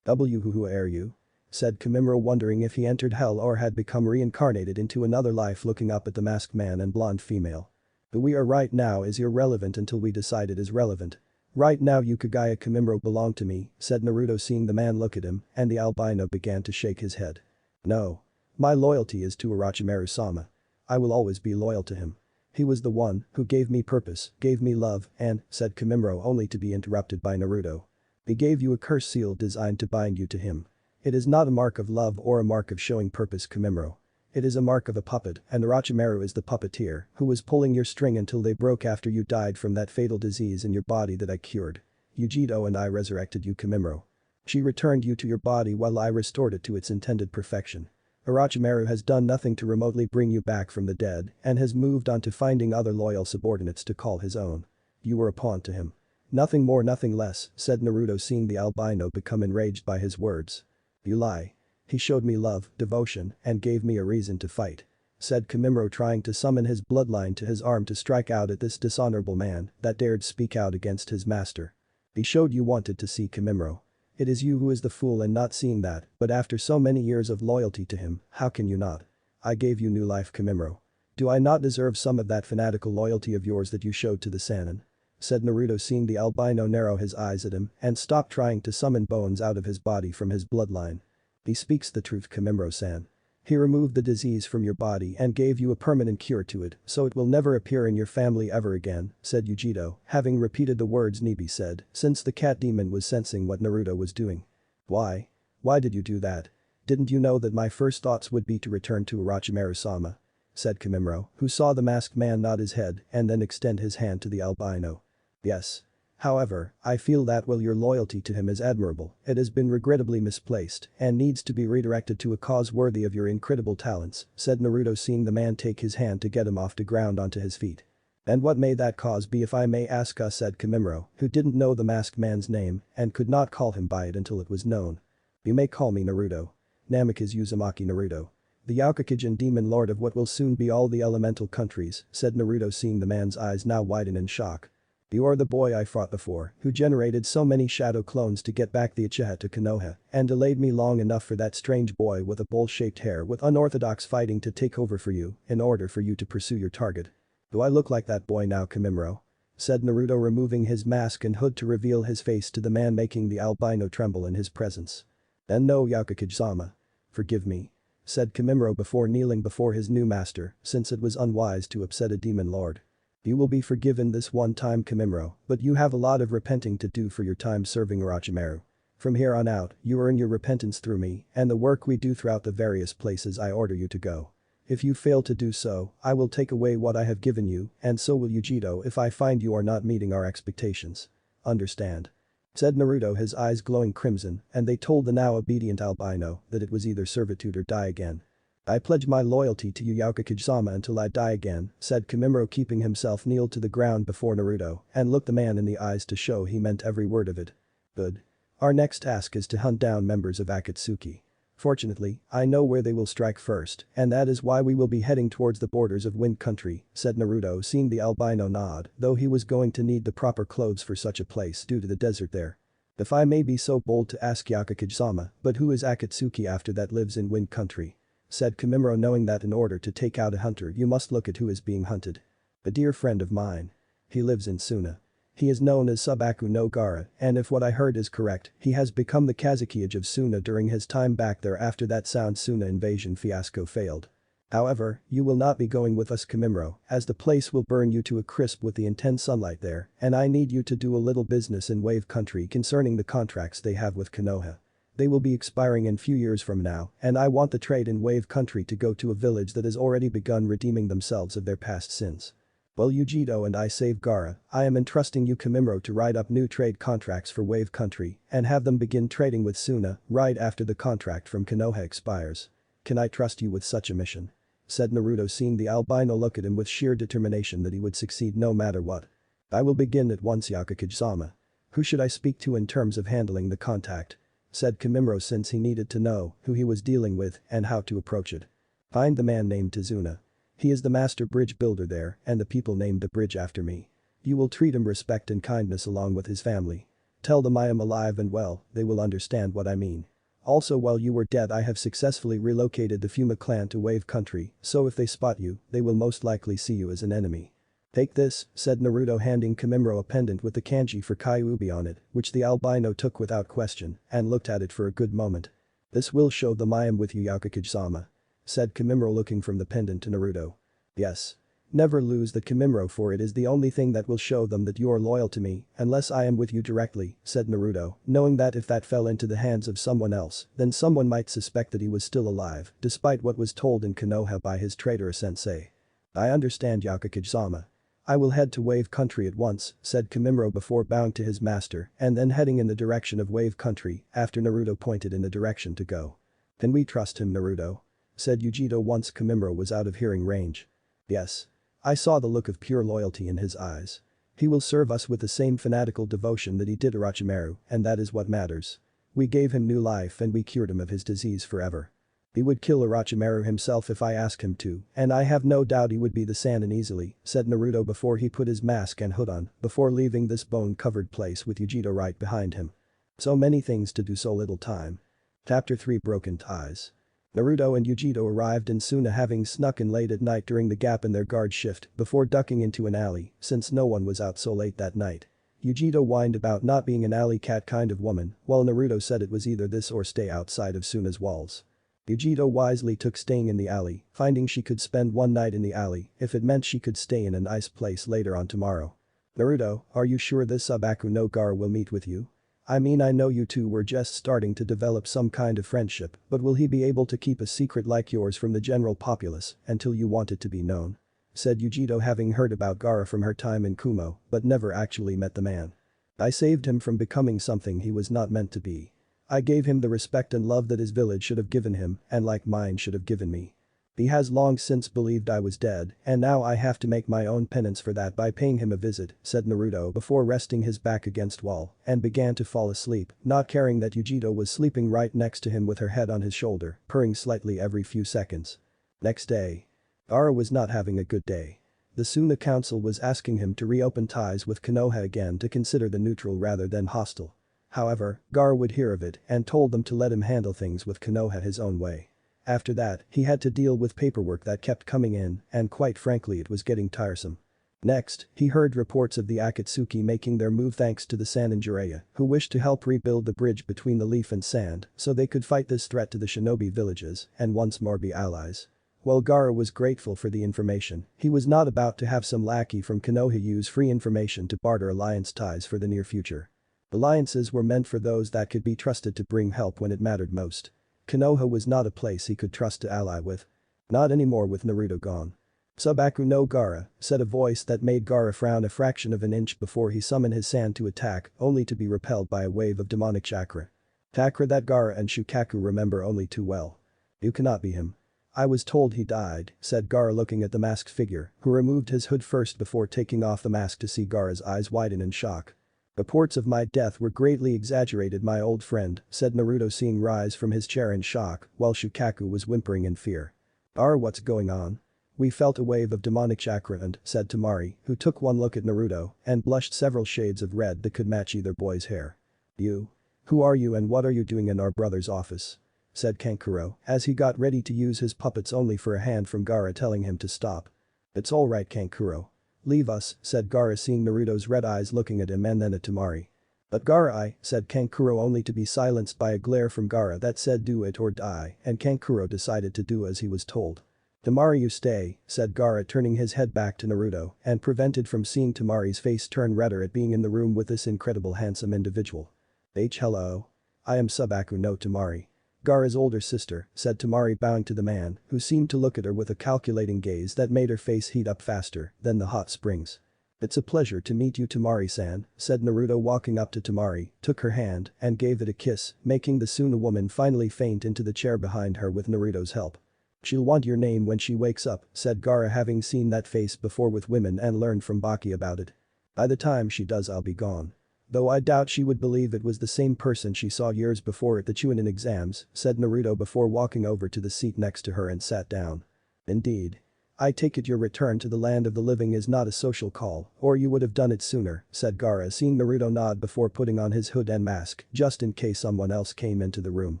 Who are you? Said Kimimaro, wondering if he entered hell or had become reincarnated into another life, looking up at the masked man and blonde female. Who we are right now is irrelevant until we decide it is relevant. Right now you Kagaya Kimimaro belong to me, said Naruto, seeing the man look at him, and the albino began to shake his head. No. My loyalty is to Orochimaru-sama. I will always be loyal to him. He was the one who gave me purpose, gave me love, and, said Kimimaro, only to be interrupted by Naruto. He gave you a curse seal designed to bind you to him. It is not a mark of love or a mark of showing purpose, Kimimaro. It is a mark of a puppet, and Orochimaru is the puppeteer who was pulling your string until they broke after you died from that fatal disease in your body that I cured. Yugito and I resurrected you, Kimimaro. She returned you to your body while I restored it to its intended perfection. Orochimaru has done nothing to remotely bring you back from the dead and has moved on to finding other loyal subordinates to call his own. You were a pawn to him. Nothing more, nothing less, said Naruto, seeing the albino become enraged by his words. You lie. He showed me love, devotion, and gave me a reason to fight. Said Kimimaro, trying to summon his bloodline to his arm to strike out at this dishonorable man that dared speak out against his master. He showed you wanted to see Kimimaro. It is you who is the fool in not seeing that, but after so many years of loyalty to him, how can you not? I gave you new life, Kimimaro. Do I not deserve some of that fanatical loyalty of yours that you showed to the Sannin? Said Naruto, seeing the albino narrow his eyes at him and stop trying to summon bones out of his body from his bloodline. He speaks the truth, Kimimaro-san. He removed the disease from your body and gave you a permanent cure to it, so it will never appear in your family ever again, said Yugito, having repeated the words Nibi said, since the cat demon was sensing what Naruto was doing. Why? Why did you do that? Didn't you know that my first thoughts would be to return to Orochimaru-sama? Said Kimimaro, who saw the masked man nod his head and then extend his hand to the albino. Yes. However, I feel that while your loyalty to him is admirable, it has been regrettably misplaced and needs to be redirected to a cause worthy of your incredible talents, said Naruto, seeing the man take his hand to get him off the ground onto his feet. "And what may that cause be if I may ask?" said Kimimaro, who didn't know the masked man's name and could not call him by it until it was known. "You may call me Naruto. Namek is Uzumaki Naruto. The Yakukijin demon lord of what will soon be all the elemental countries," said Naruto, seeing the man's eyes now widen in shock. "You are the boy I fought before, who generated so many shadow clones to get back the Uchiha to Konoha and delayed me long enough for that strange boy with a bowl-shaped hair with unorthodox fighting to take over for you in order for you to pursue your target. Do I look like that boy now, Kimimaro?" said Naruto, removing his mask and hood to reveal his face to the man, making the albino tremble in his presence. "And no, Yakukage-sama. Forgive me," said Kimimaro before kneeling before his new master, since it was unwise to upset a demon lord. "You will be forgiven this one time, Kimimaro, but you have a lot of repenting to do for your time serving Orochimaru. From here on out, you earn your repentance through me and the work we do throughout the various places I order you to go. If you fail to do so, I will take away what I have given you, and so will Yugito if I find you are not meeting our expectations. Understand?" said Naruto, his eyes glowing crimson, and they told the now obedient albino that it was either servitude or die again. "I pledge my loyalty to you, Yakukage-sama, until I die again," said Kimimaro, keeping himself kneel to the ground before Naruto and looked the man in the eyes to show he meant every word of it. "Good. Our next task is to hunt down members of Akatsuki. Fortunately, I know where they will strike first, and that is why we will be heading towards the borders of Wind Country," said Naruto, seeing the albino nod, though he was going to need the proper clothes for such a place due to the desert there. "If I may be so bold to ask, Yakukage-sama, but who is Akatsuki after that lives in Wind Country?" said Kimimaro, knowing that in order to take out a hunter you must look at who is being hunted. "A dear friend of mine. He lives in Suna. He is known as Subaku no Gaara, and if what I heard is correct, he has become the Kazekage of Suna during his time back there after that Sound Suna invasion fiasco failed. However, you will not be going with us, Kimimaro, as the place will burn you to a crisp with the intense sunlight there, and I need you to do a little business in Wave Country concerning the contracts they have with Konoha. They will be expiring in few years from now, and I want the trade in Wave Country to go to a village that has already begun redeeming themselves of their past sins. While Yugito and I save Gaara, I am entrusting you, Kimimaro, to write up new trade contracts for Wave Country and have them begin trading with Suna right after the contract from Konoha expires. Can I trust you with such a mission?" said Naruto, seeing the albino look at him with sheer determination that he would succeed no matter what. "I will begin at once, Yakukage-sama. Who should I speak to in terms of handling the contact?" said Kimimaro, since he needed to know who he was dealing with and how to approach it. "Find the man named Tizuna. He is the master bridge builder there and the people named the bridge after me. You will treat him respect and kindness along with his family. Tell them I am alive and well, they will understand what I mean. Also, while you were dead, I have successfully relocated the Fuma clan to Wave Country, so if they spot you, they will most likely see you as an enemy. Take this," said Naruto, handing Kimimaro a pendant with the kanji for Kyuubi on it, which the albino took without question and looked at it for a good moment. "This will show them I am with you, Yakukage-sama," said Kimimaro, looking from the pendant to Naruto. "Yes. Never lose the Kimimaro, for it is the only thing that will show them that you are loyal to me unless I am with you directly," said Naruto, knowing that if that fell into the hands of someone else, then someone might suspect that he was still alive, despite what was told in Konoha by his traitor sensei. "I understand, Yakukage-sama. I will head to Wave Country at once," said Kimimaro before bowing to his master and then heading in the direction of Wave Country after Naruto pointed in the direction to go. "Can we trust him, Naruto?" said Yugito once Kimimaro was out of hearing range. "Yes. I saw the look of pure loyalty in his eyes. He will serve us with the same fanatical devotion that he did Orochimaru, and that is what matters. We gave him new life and we cured him of his disease forever. He would kill Orochimaru himself if I asked him to, and I have no doubt he would be the Sannin easily," said Naruto before he put his mask and hood on before leaving this bone-covered place with Yugito right behind him. So many things to do, so little time. Chapter 3: Broken Ties. Naruto and Yugito arrived in Suna, having snuck in late at night during the gap in their guard shift before ducking into an alley since no one was out so late that night. Yugito whined about not being an alley cat kind of woman, while Naruto said it was either this or stay outside of Suna's walls. Yugito wisely took staying in the alley, finding she could spend one night in the alley if it meant she could stay in a nice place later on tomorrow. "Naruto, are you sure this Subaku no Gaara will meet with you? I mean, I know you two were just starting to develop some kind of friendship, but will he be able to keep a secret like yours from the general populace until you want it to be known?" said Yugito, having heard about Gaara from her time in Kumo but never actually met the man. "I saved him from becoming something he was not meant to be. I gave him the respect and love that his village should have given him and like mine should have given me. He has long since believed I was dead, and now I have to make my own penance for that by paying him a visit, said Naruto before resting his back against wall and began to fall asleep, not caring that Yugito was sleeping right next to him with her head on his shoulder, purring slightly every few seconds. Next day. Gaara was not having a good day. The Suna Council was asking him to reopen ties with Konoha again to consider the neutral rather than hostile. However, Gaara would hear of it and told them to let him handle things with Konoha his own way. After that, he had to deal with paperwork that kept coming in, and quite frankly it was getting tiresome. Next, he heard reports of the Akatsuki making their move thanks to the Sannin Jiraiya, who wished to help rebuild the bridge between the leaf and sand so they could fight this threat to the shinobi villages and once more be allies. While Gaara was grateful for the information, he was not about to have some lackey from Konoha use free information to barter alliance ties for the near future. Alliances were meant for those that could be trusted to bring help when it mattered most. Konoha was not a place he could trust to ally with. Not anymore with Naruto gone. Subaku no Gaara, said a voice that made Gaara frown a fraction of an inch before he summoned his sand to attack, only to be repelled by a wave of demonic chakra. Chakra that Gaara and Shukaku remember only too well. You cannot be him. I was told he died, said Gaara looking at the masked figure, who removed his hood first before taking off the mask to see Gaara's eyes widen in shock. Reports of my death were greatly exaggerated, my old friend, said Naruto, seeing rise from his chair in shock while Shukaku was whimpering in fear. What's going on? We felt a wave of demonic chakra and, said Temari, who took one look at Naruto and blushed several shades of red that could match either boy's hair. You? Who are you and what are you doing in our brother's office? Said Kankuro as he got ready to use his puppets only for a hand from Gaara telling him to stop. It's alright Kankuro. Leave us, said Gaara seeing Naruto's red eyes looking at him and then at Temari. But Gaara, said Kankuro only to be silenced by a glare from Gaara that said do it or die, and Kankuro decided to do as he was told. Temari, you stay, said Gaara turning his head back to Naruto and prevented from seeing Temari's face turn redder at being in the room with this incredible handsome individual. Hello. I am Subaku no Temari. Gaara's older sister, said Temari bowing to the man who seemed to look at her with a calculating gaze that made her face heat up faster than the hot springs. It's a pleasure to meet you Temari-san, said Naruto walking up to Temari, took her hand and gave it a kiss, making the Suna woman finally faint into the chair behind her with Naruto's help. She'll want your name when she wakes up, said Gaara having seen that face before with women and learned from Baki about it. By the time she does I'll be gone. Though I doubt she would believe it was the same person she saw years before at the Chunin exams, said Naruto before walking over to the seat next to her and sat down. Indeed. I take it your return to the land of the living is not a social call, or you would have done it sooner, said Gaara seeing Naruto nod before putting on his hood and mask just in case someone else came into the room.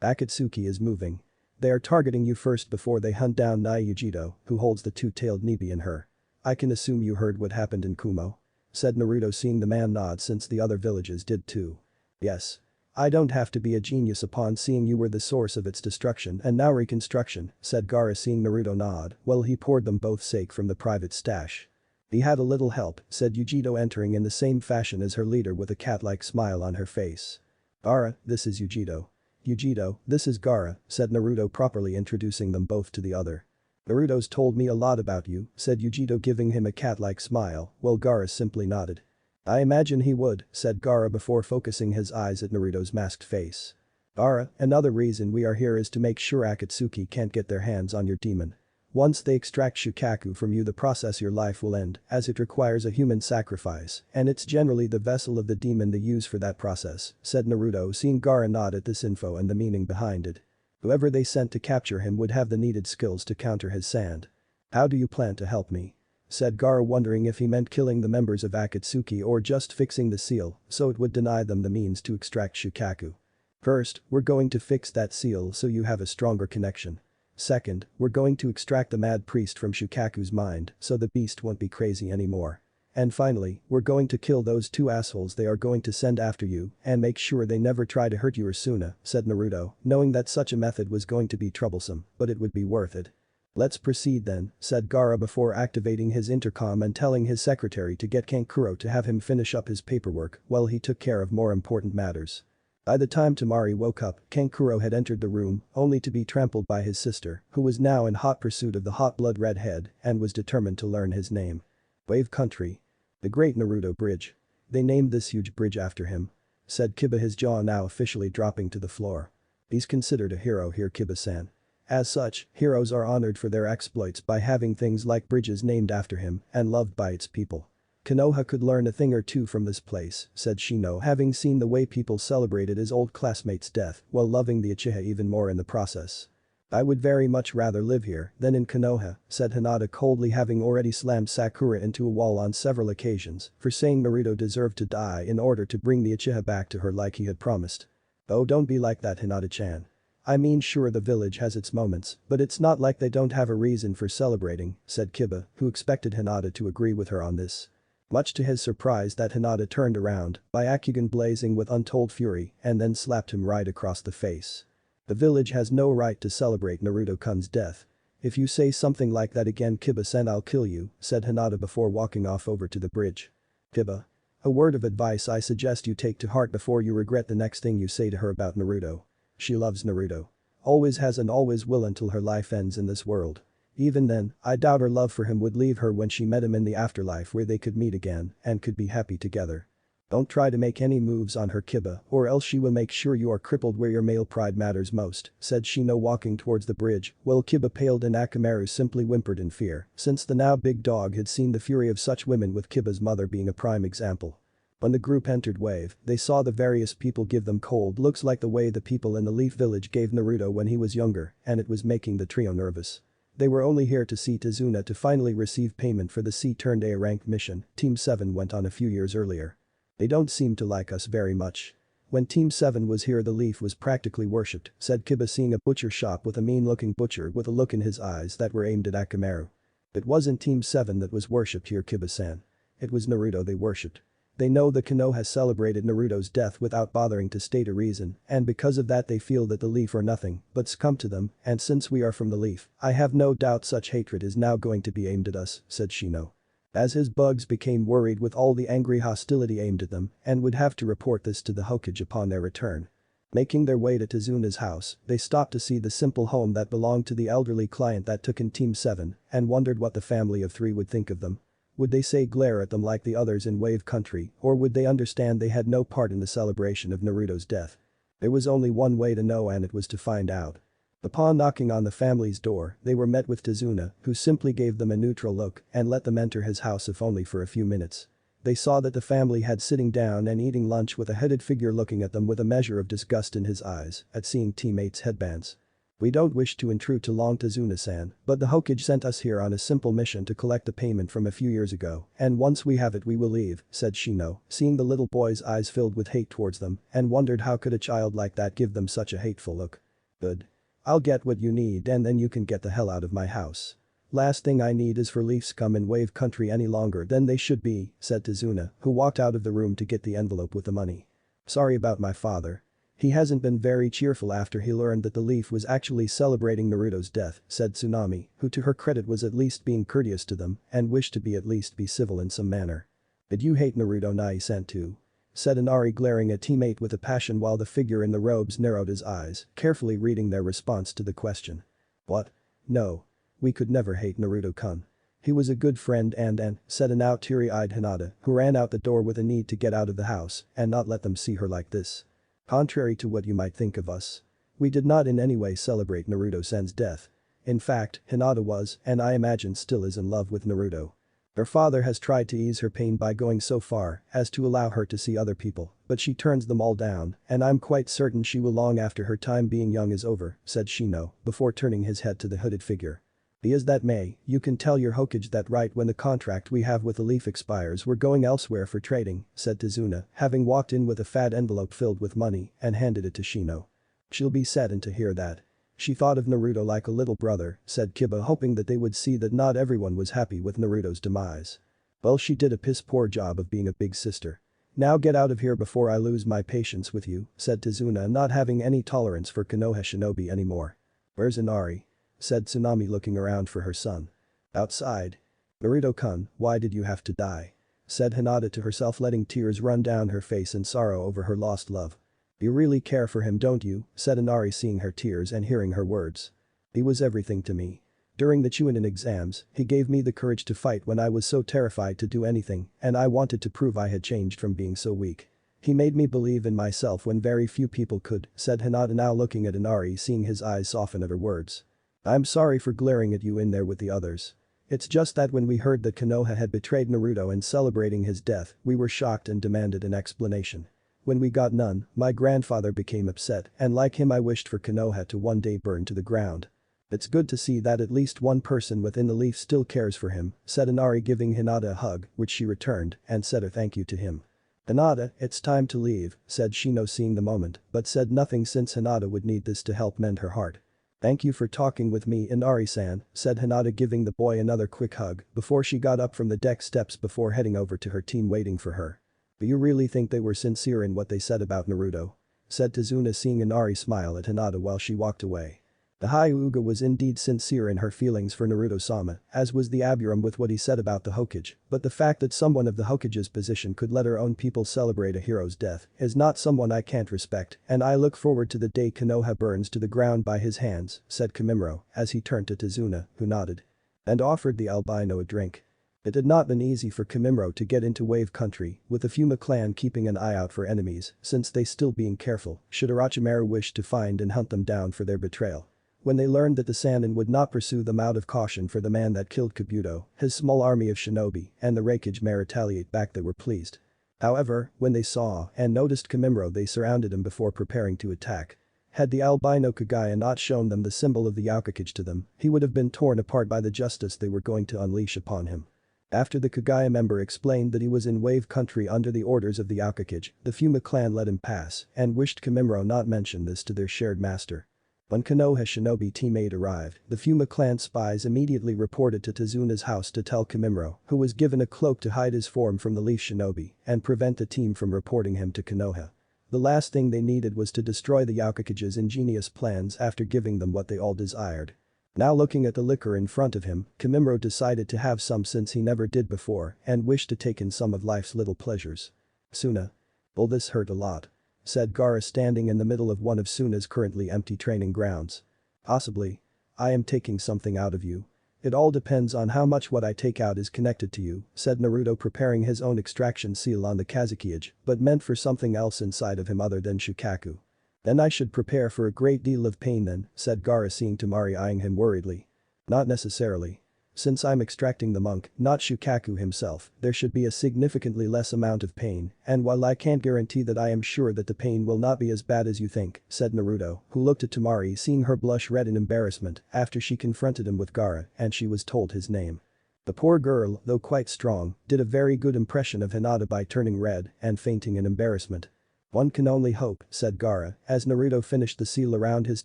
Akatsuki is moving. They are targeting you first before they hunt down Nai Yugito, who holds the two-tailed Nibi in her. I can assume you heard what happened in Kumo? Said Naruto seeing the man nod since the other villages did too. Yes. I don't have to be a genius upon seeing you were the source of its destruction and now reconstruction, said Gaara seeing Naruto nod while he poured them both sake from the private stash. He had a little help, said Yugito entering in the same fashion as her leader with a cat-like smile on her face. Gaara, this is Yugito. Yugito, this is Gaara, said Naruto properly introducing them both to the other. Naruto's told me a lot about you, said Yugito giving him a cat-like smile, while Gaara simply nodded. I imagine he would, said Gaara before focusing his eyes at Naruto's masked face. Gaara, another reason we are here is to make sure Akatsuki can't get their hands on your demon. Once they extract Shukaku from you the process your life will end, as it requires a human sacrifice, and it's generally the vessel of the demon they use for that process, said Naruto seeing Gaara nod at this info and the meaning behind it. Whoever they sent to capture him would have the needed skills to counter his sand. How do you plan to help me? Said Gaara wondering if he meant killing the members of Akatsuki or just fixing the seal so it would deny them the means to extract Shukaku. First, we're going to fix that seal so you have a stronger connection. Second, we're going to extract the mad priest from Shukaku's mind so the beast won't be crazy anymore. And finally, we're going to kill those two assholes they are going to send after you and make sure they never try to hurt you or Suna, said Naruto, knowing that such a method was going to be troublesome, but it would be worth it. Let's proceed then, said Gaara before activating his intercom and telling his secretary to get Kankuro to have him finish up his paperwork while he took care of more important matters. By the time Temari woke up, Kankuro had entered the room, only to be trampled by his sister, who was now in hot pursuit of the hot blood redhead and was determined to learn his name. Wave Country. The Great Naruto Bridge. They named this huge bridge after him. Said Kiba, his jaw now officially dropping to the floor. He's considered a hero here, Kiba-san. As such, heroes are honored for their exploits by having things like bridges named after him and loved by its people. Konoha could learn a thing or two from this place, said Shino, having seen the way people celebrated his old classmate's death while loving the Uchiha even more in the process. I would very much rather live here than in Konoha, said Hinata coldly, having already slammed Sakura into a wall on several occasions for saying Naruto deserved to die in order to bring the Uchiha back to her like he had promised. Oh, don't be like that, Hinata-chan. I mean, sure, the village has its moments, but it's not like they don't have a reason for celebrating, said Kiba, who expected Hinata to agree with her on this. Much to his surprise, that Hinata turned around, Byakugan blazing with untold fury, and then slapped him right across the face. The village has no right to celebrate Naruto-kun's death. If you say something like that again, Kiba-sen, I'll kill you, said Hinata before walking off over to the bridge. Kiba. A word of advice I suggest you take to heart before you regret the next thing you say to her about Naruto. She loves Naruto. Always has and always will until her life ends in this world. Even then, I doubt her love for him would leave her when she met him in the afterlife, where they could meet again and could be happy together. Don't try to make any moves on her, Kiba, or else she will make sure you are crippled where your male pride matters most, said Shino, walking towards the bridge, while Kiba paled and Akamaru simply whimpered in fear, since the now big dog had seen the fury of such women, with Kiba's mother being a prime example. When the group entered Wave, they saw the various people give them cold looks like the way the people in the Leaf Village gave Naruto when he was younger, and it was making the trio nervous. They were only here to see Tazuna to finally receive payment for the C-A rank mission Team 7 went on a few years earlier. They don't seem to like us very much. When Team 7 was here, the Leaf was practically worshipped, said Kiba, seeing a butcher shop with a mean-looking butcher with a look in his eyes that were aimed at Akamaru. It wasn't Team 7 that was worshipped here, Kiba-san. It was Naruto they worshipped. They know the Konoha celebrated Naruto's death without bothering to state a reason, and because of that they feel that the Leaf are nothing but scum to them, and since we are from the Leaf, I have no doubt such hatred is now going to be aimed at us, said Shino. As his bugs became worried with all the angry hostility aimed at them and would have to report this to the Hokage upon their return. Making their way to Tazuna's house, they stopped to see the simple home that belonged to the elderly client that took in Team 7 and wondered what the family of 3 would think of them. Would they say glare at them like the others in Wave Country, or would they understand they had no part in the celebration of Naruto's death? There was only one way to know, and it was to find out. Upon knocking on the family's door, they were met with Tazuna, who simply gave them a neutral look and let them enter his house if only for a few minutes. They saw that the family had sitting down and eating lunch with a headed figure looking at them with a measure of disgust in his eyes at seeing teammates' headbands. We don't wish to intrude too long, Tazuna-san, but the Hokage sent us here on a simple mission to collect the payment from a few years ago, and once we have it we will leave, said Shino, seeing the little boy's eyes filled with hate towards them and wondered how could a child like that give them such a hateful look. Good. I'll get what you need and then you can get the hell out of my house. Last thing I need is for Leaf scum in Wave Country any longer than they should be, said Tazuna, who walked out of the room to get the envelope with the money. Sorry about my father. He hasn't been very cheerful after he learned that the Leaf was actually celebrating Naruto's death, said Tsunami, who to her credit was at least being courteous to them and wished to be at least be civil in some manner. Did you hate Naruto Nai-san too? Said Inari, glaring at teammate with a passion while the figure in the robes narrowed his eyes, carefully reading their response to the question. What? No. We could never hate Naruto-kun. He was a good friend and said a now teary-eyed Hinata, who ran out the door with a need to get out of the house and not let them see her like this. Contrary to what you might think of us. We did not in any way celebrate Naruto-san's death. In fact, Hinata was, and I imagine still is, in love with Naruto. Her father has tried to ease her pain by going so far as to allow her to see other people, but she turns them all down, and I'm quite certain she will long after her time being young is over, said Shino, before turning his head to the hooded figure. Be as that may, you can tell your Hokage that right when the contract we have with the Leaf expires we're going elsewhere for trading, said Tazuna, having walked in with a fat envelope filled with money and handed it to Shino. She'll be saddened to hear that. She thought of Naruto like a little brother, said Kiba, hoping that they would see that not everyone was happy with Naruto's demise. Well, she did a piss poor job of being a big sister. Now get out of here before I lose my patience with you, said Tazuna, not having any tolerance for Konoha shinobi anymore. Where's Inari? Said Tsunami, looking around for her son. Outside. Naruto-kun, why did you have to die? Said Hinata to herself, letting tears run down her face in sorrow over her lost love. You really care for him, don't you? Said Inari, seeing her tears and hearing her words. He was everything to me. During the Chunin exams, he gave me the courage to fight when I was so terrified to do anything, and I wanted to prove I had changed from being so weak. He made me believe in myself when very few people could, said Hinata, now looking at Inari, seeing his eyes soften at her words. I'm sorry for glaring at you in there with the others. It's just that when we heard that Konoha had betrayed Naruto and celebrating his death, we were shocked and demanded an explanation. When we got none, my grandfather became upset and like him I wished for Konoha to one day burn to the ground. It's good to see that at least one person within the leaf still cares for him, said Inari giving Hinata a hug, which she returned, and said a thank you to him. Hinata, it's time to leave, said Shino seeing the moment, but said nothing since Hinata would need this to help mend her heart. Thank you for talking with me Inari-san, said Hinata giving the boy another quick hug before she got up from the deck steps before heading over to her team waiting for her. Do you really think they were sincere in what they said about Naruto? Said Tazuna seeing Inari smile at Hinata while she walked away. The Hyuga was indeed sincere in her feelings for Naruto-sama, as was the Aburam with what he said about the Hokage, but the fact that someone of the Hokage's position could let her own people celebrate a hero's death is not someone I can't respect, and I look forward to the day Konoha burns to the ground by his hands, said Kimimaro, as he turned to Tazuna, who nodded. And offered the albino a drink. It had not been easy for Kimimaro to get into Wave Country, with the Fuma clan keeping an eye out for enemies, since they still being careful, should Orochimaru wish to find and hunt them down for their betrayal. When they learned that the Sannin would not pursue them out of caution for the man that killed Kabuto, his small army of shinobi, and the Raikage may retaliate back they were pleased. However, when they saw and noticed Kimimaro they surrounded him before preparing to attack. Had the albino Kagaya not shown them the symbol of the Yaukakage to them, he would have been torn apart by the justice they were going to unleash upon him. After the Kagaya member explained that he was in Wave Country under the orders of the Yaukakage, the Fuma clan let him pass and wished Kimimaro not mention this to their shared master. When Konoha shinobi teammate arrived, the Fuma clan spies immediately reported to Tazuna's house to tell Kimimaro, who was given a cloak to hide his form from the Leaf shinobi and prevent the team from reporting him to Konoha. The last thing they needed was to destroy the Yaukage's ingenious plans after giving them what they all desired. Now looking at the liquor in front of him, Kimimaro decided to have some since he never did before and wished to take in some of life's little pleasures. Suna. Well, this hurt a lot. Said Gaara standing in the middle of one of Suna's currently empty training grounds. Possibly. I am taking something out of you. It all depends on how much what I take out is connected to you, said Naruto preparing his own extraction seal on the Kazuki-age, but meant for something else inside of him other than Shukaku. Then I should prepare for a great deal of pain then, said Gaara seeing Temari eyeing him worriedly. Not necessarily. Since I'm extracting the monk, not Shukaku himself, there should be a significantly less amount of pain, and while I can't guarantee that I am sure that the pain will not be as bad as you think, said Naruto, who looked at Temari seeing her blush red in embarrassment after she confronted him with Gaara and she was told his name. The poor girl, though quite strong, did a very good impression of Hinata by turning red and fainting in embarrassment. One can only hope, said Gaara, as Naruto finished the seal around his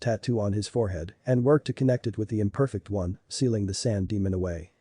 tattoo on his forehead and worked to connect it with the imperfect one, sealing the sand demon away.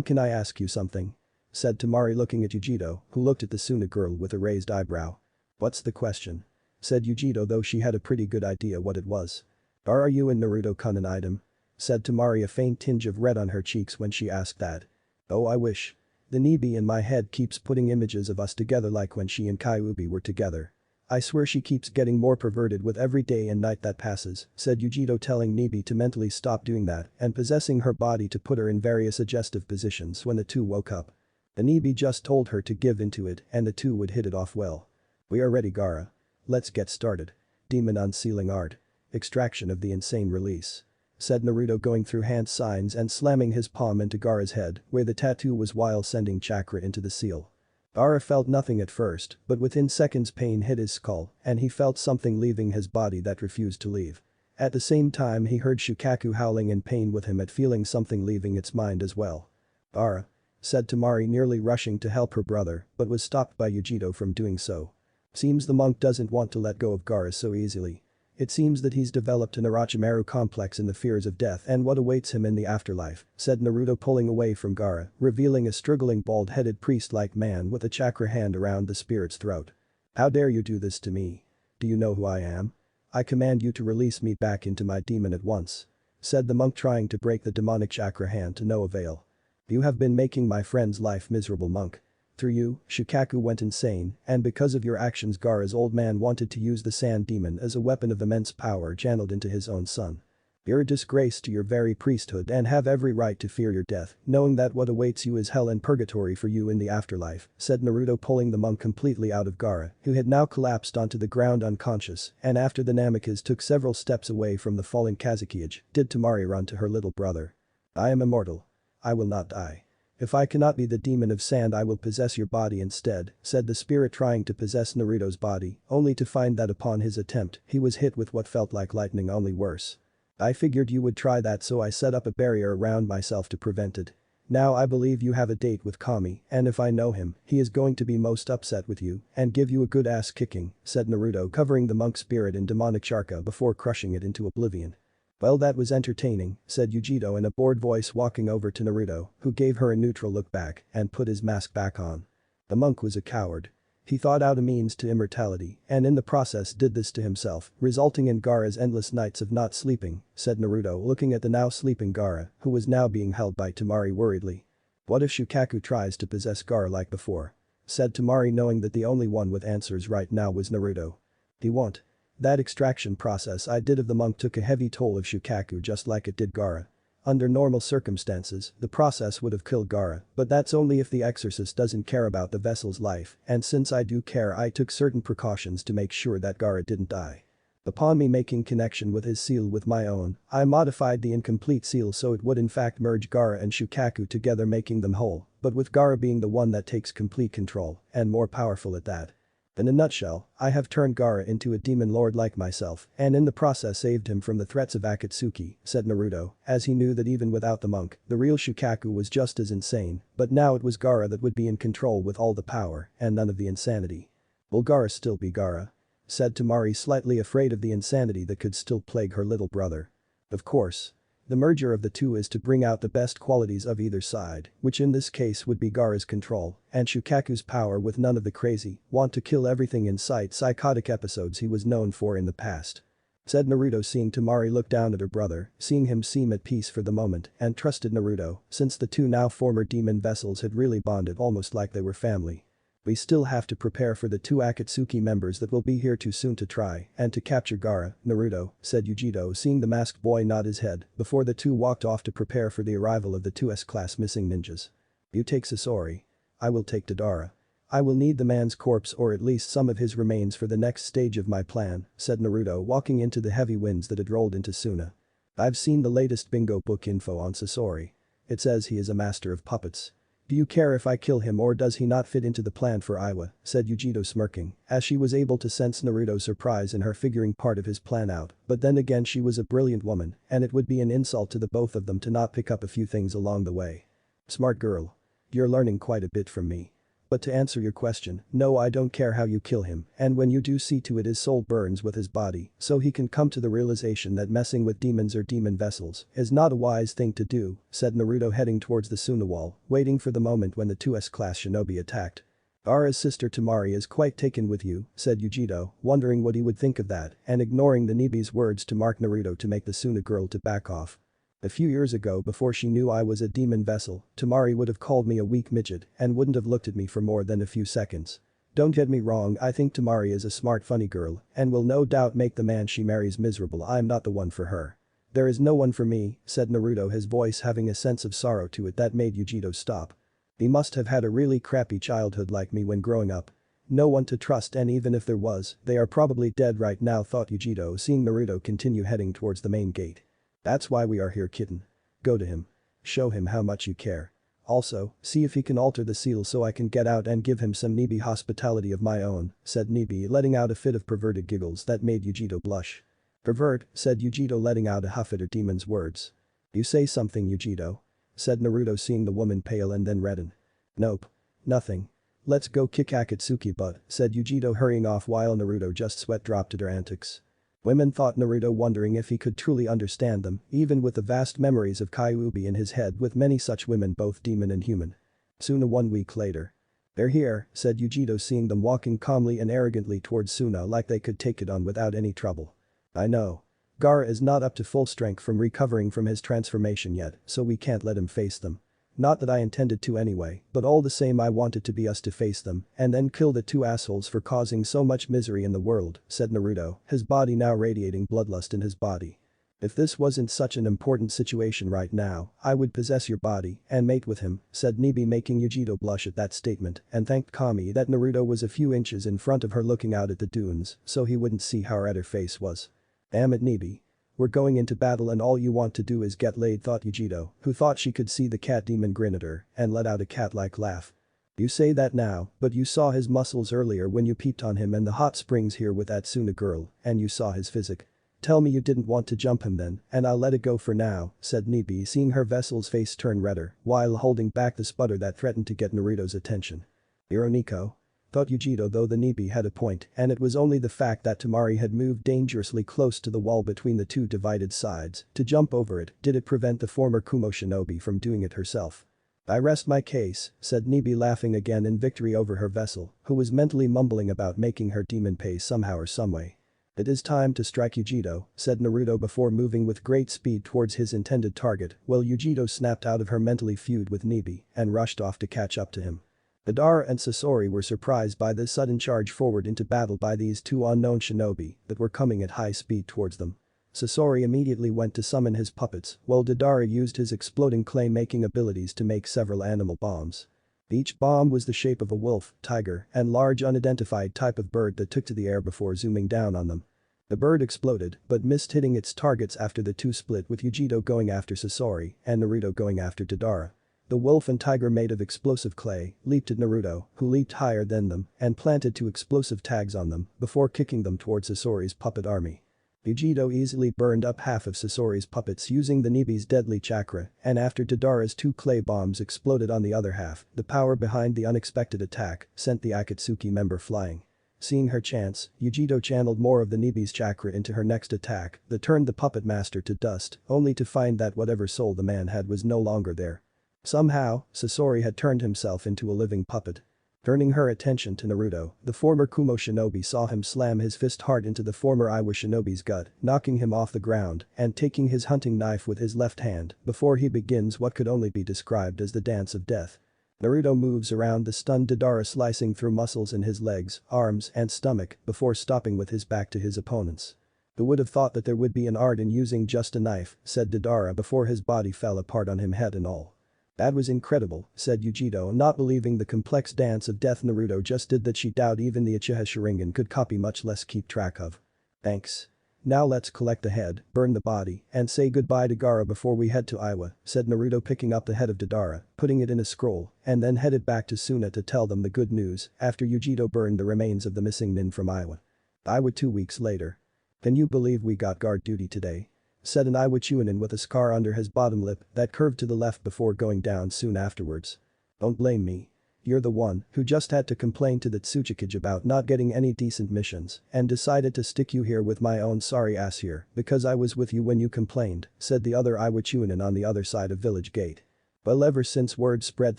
Can I ask you something? Said Temari looking at Yugito, who looked at the Suna girl with a raised eyebrow. What's the question? Said Yugito though she had a pretty good idea what it was. Are you and Naruto-kun an item? Said Temari a faint tinge of red on her cheeks when she asked that. Oh I wish. The Nibi in my head keeps putting images of us together like when she and Kyuubi were together. I swear she keeps getting more perverted with every day and night that passes, said Yugito telling Nibi to mentally stop doing that and possessing her body to put her in various suggestive positions when the two woke up. The Nibi just told her to give into it and the two would hit it off well. We are ready Gaara. Let's get started. Demon unsealing art. Extraction of the insane release. Said Naruto going through hand signs and slamming his palm into Gaara's head where the tattoo was while sending chakra into the seal. Gaara felt nothing at first, but within seconds pain hit his skull and he felt something leaving his body that refused to leave. At the same time he heard Shukaku howling in pain with him at feeling something leaving its mind as well. Gaara. Said Temari nearly rushing to help her brother but was stopped by Yugito from doing so. Seems the monk doesn't want to let go of Gaara so easily. It seems that he's developed an Orochimaru complex in the fears of death and what awaits him in the afterlife, said Naruto pulling away from Gaara, revealing a struggling bald-headed priest-like man with a chakra hand around the spirit's throat. How dare you do this to me? Do you know who I am? I command you to release me back into my demon at once. Said the monk trying to break the demonic chakra hand to no avail. You have been making my friend's life miserable monk. Through you, Shukaku went insane, and because of your actions Gaara's old man wanted to use the sand demon as a weapon of immense power channeled into his own son. You're a disgrace to your very priesthood and have every right to fear your death, knowing that what awaits you is hell and purgatory for you in the afterlife, said Naruto, pulling the monk completely out of Gaara, who had now collapsed onto the ground unconscious, and after the Namikaze took several steps away from the fallen Kazekage, did Temari run to her little brother. I am immortal. I will not die. If I cannot be the demon of sand, I will possess your body instead, said the spirit, trying to possess Naruto's body, only to find that upon his attempt, he was hit with what felt like lightning, only worse. I figured you would try that, so I set up a barrier around myself to prevent it. Now I believe you have a date with Kami, and if I know him, he is going to be most upset with you and give you a good ass kicking, said Naruto, covering the monk's spirit in demonic charca before crushing it into oblivion. Well, that was entertaining, said Yugito in a bored voice, walking over to Naruto, who gave her a neutral look back and put his mask back on. The monk was a coward. He thought out a means to immortality and in the process did this to himself, resulting in Gaara's endless nights of not sleeping, said Naruto, looking at the now sleeping Gaara, who was now being held by Temari worriedly. What if Shukaku tries to possess Gaara like before? Said Temari, knowing that the only one with answers right now was Naruto. He won't. That extraction process I did of the monk took a heavy toll of Shukaku just like it did Gaara. Under normal circumstances, the process would have killed Gaara, but that's only if the exorcist doesn't care about the vessel's life, and since I do care, I took certain precautions to make sure that Gaara didn't die. Upon me making connection with his seal with my own, I modified the incomplete seal so it would in fact merge Gaara and Shukaku together, making them whole, but with Gaara being the one that takes complete control, and more powerful at that. In a nutshell, I have turned Gaara into a demon lord like myself and in the process saved him from the threats of Akatsuki, said Naruto, as he knew that even without the monk, the real Shukaku was just as insane, but now it was Gaara that would be in control with all the power and none of the insanity. Will Gaara still be Gaara? Said Temari, slightly afraid of the insanity that could still plague her little brother. Of course. The merger of the two is to bring out the best qualities of either side, which in this case would be Gaara's control and Shukaku's power with none of the crazy, want to kill everything in sight psychotic episodes he was known for in the past. Said Naruto, seeing Temari look down at her brother, seeing him seem at peace for the moment, and trusted Naruto since the two now former demon vessels had really bonded almost like they were family. We still have to prepare for the two Akatsuki members that will be here too soon to try and to capture Gaara, Naruto, said Yugito, seeing the masked boy nod his head before the two walked off to prepare for the arrival of the 2S class missing ninjas. You take Sasori. I will take Tadara. I will need the man's corpse or at least some of his remains for the next stage of my plan, said Naruto, walking into the heavy winds that had rolled into Suna. I've seen the latest bingo book info on Sasori. It says he is a master of puppets. Do you care if I kill him or does he not fit into the plan for Iwa, said Yugito, smirking, as she was able to sense Naruto's surprise in her figuring part of his plan out, but then again she was a brilliant woman and it would be an insult to the both of them to not pick up a few things along the way. Smart girl. You're learning quite a bit from me. But to answer your question, no, I don't care how you kill him, and when you do, see to it his soul burns with his body so he can come to the realization that messing with demons or demon vessels is not a wise thing to do, said Naruto, heading towards the Suna wall, waiting for the moment when the 2S class shinobi attacked. Gaara's sister Temari is quite taken with you, said Yugito, wondering what he would think of that and ignoring the Nibi's words to mark Naruto to make the Suna girl to back off. A few years ago, before she knew I was a demon vessel, Temari would have called me a weak midget and wouldn't have looked at me for more than a few seconds. Don't get me wrong, I think Temari is a smart funny girl and will no doubt make the man she marries miserable. I'm not the one for her. There is no one for me, said Naruto, his voice having a sense of sorrow to it that made Yugito stop. He must have had a really crappy childhood like me when growing up. No one to trust, and even if there was, they are probably dead right now, thought Yugito, seeing Naruto continue heading towards the main gate. That's why we are here, kitten. Go to him. Show him how much you care. Also, see if he can alter the seal so I can get out and give him some Nibi hospitality of my own, said Nibi, letting out a fit of perverted giggles that made Yugito blush. Pervert, said Yugito, letting out a huff at her demon's words. You say something, Yugito? Said Naruto, seeing the woman pale and then redden. Nope. Nothing. Let's go kick Akatsuki butt, said Yugito, hurrying off while Naruto just sweat dropped at her antics. Women, thought Naruto, wondering if he could truly understand them, even with the vast memories of Kyuubi in his head with many such women, both demon and human. Suna 1 week later. They're here, said Yugito, seeing them walking calmly and arrogantly towards Suna like they could take it on without any trouble. I know. Gaara is not up to full strength from recovering from his transformation yet, so we can't let him face them. Not that I intended to anyway, but all the same I wanted to be us to face them and then kill the two assholes for causing so much misery in the world, said Naruto, his body now radiating bloodlust in his body. If this wasn't such an important situation right now, I would possess your body and mate with him, said Nibi, making Yugito blush at that statement and thanked Kami that Naruto was a few inches in front of her looking out at the dunes so he wouldn't see how red her face was. Damn it, Nibi. We're going into battle and all you want to do is get laid, thought Yugito, who thought she could see the cat demon grin at her and let out a cat-like laugh. You say that now, but you saw his muscles earlier when you peeped on him and the hot springs here with that Suna girl, and you saw his physique. Tell me you didn't want to jump him then, and I'll let it go for now, said Nibi, seeing her vessel's face turn redder while holding back the sputter that threatened to get Naruto's attention. Ironiko? Thought Yugito, though the Nibi had a point and it was only the fact that Temari had moved dangerously close to the wall between the two divided sides to jump over it did it prevent the former Kumo shinobi from doing it herself. I rest my case, said Nibi, laughing again in victory over her vessel, who was mentally mumbling about making her demon pay somehow or someway. It is time to strike Yugito, said Naruto before moving with great speed towards his intended target while Yugito snapped out of her mentally feud with Nibi and rushed off to catch up to him. Madara and Sasori were surprised by this sudden charge forward into battle by these two unknown shinobi that were coming at high speed towards them. Sasori immediately went to summon his puppets while Madara used his exploding clay-making abilities to make several animal bombs. Each bomb was the shape of a wolf, tiger, and large unidentified type of bird that took to the air before zooming down on them. The bird exploded but missed hitting its targets after the two split, with Yugito going after Sasori and Naruto going after Madara. The wolf and tiger, made of explosive clay, leaped at Naruto, who leaped higher than them and planted two explosive tags on them before kicking them towards Sasori's puppet army. Yugito easily burned up half of Sasori's puppets using the Nibi's deadly chakra, and after Madara's two clay bombs exploded on the other half, the power behind the unexpected attack sent the Akatsuki member flying. Seeing her chance, Yugito channeled more of the Nibi's chakra into her next attack that turned the puppet master to dust, only to find that whatever soul the man had was no longer there. Somehow, Sasori had turned himself into a living puppet. Turning her attention to Naruto, the former Kumo shinobi saw him slam his fist hard into the former Iwa shinobi's gut, knocking him off the ground and taking his hunting knife with his left hand before he begins what could only be described as the dance of death. Naruto moves around the stunned Madara, slicing through muscles in his legs, arms, and stomach before stopping with his back to his opponents. Who would have thought that there would be an art in using just a knife, said Madara before his body fell apart on him, head and all. That was incredible, said Yugito, not believing the complex dance of death Naruto just did that she doubt even the Uchiha Sharingan could copy, much less keep track of. Thanks. Now let's collect the head, burn the body, and say goodbye to Gaara before we head to Iwa, said Naruto, picking up the head of Madara, putting it in a scroll, and then headed back to Suna to tell them the good news after Yugito burned the remains of the missing nin from Iwa. Iwa 2 weeks later. Can you believe we got guard duty today? Said an Iwa Chunin with a scar under his bottom lip that curved to the left before going down soon afterwards. Don't blame me. You're the one who just had to complain to the Tsuchikage about not getting any decent missions and decided to stick you here with my own sorry ass here because I was with you when you complained, said the other Iwa Chunin on the other side of village gate. Well, ever since word spread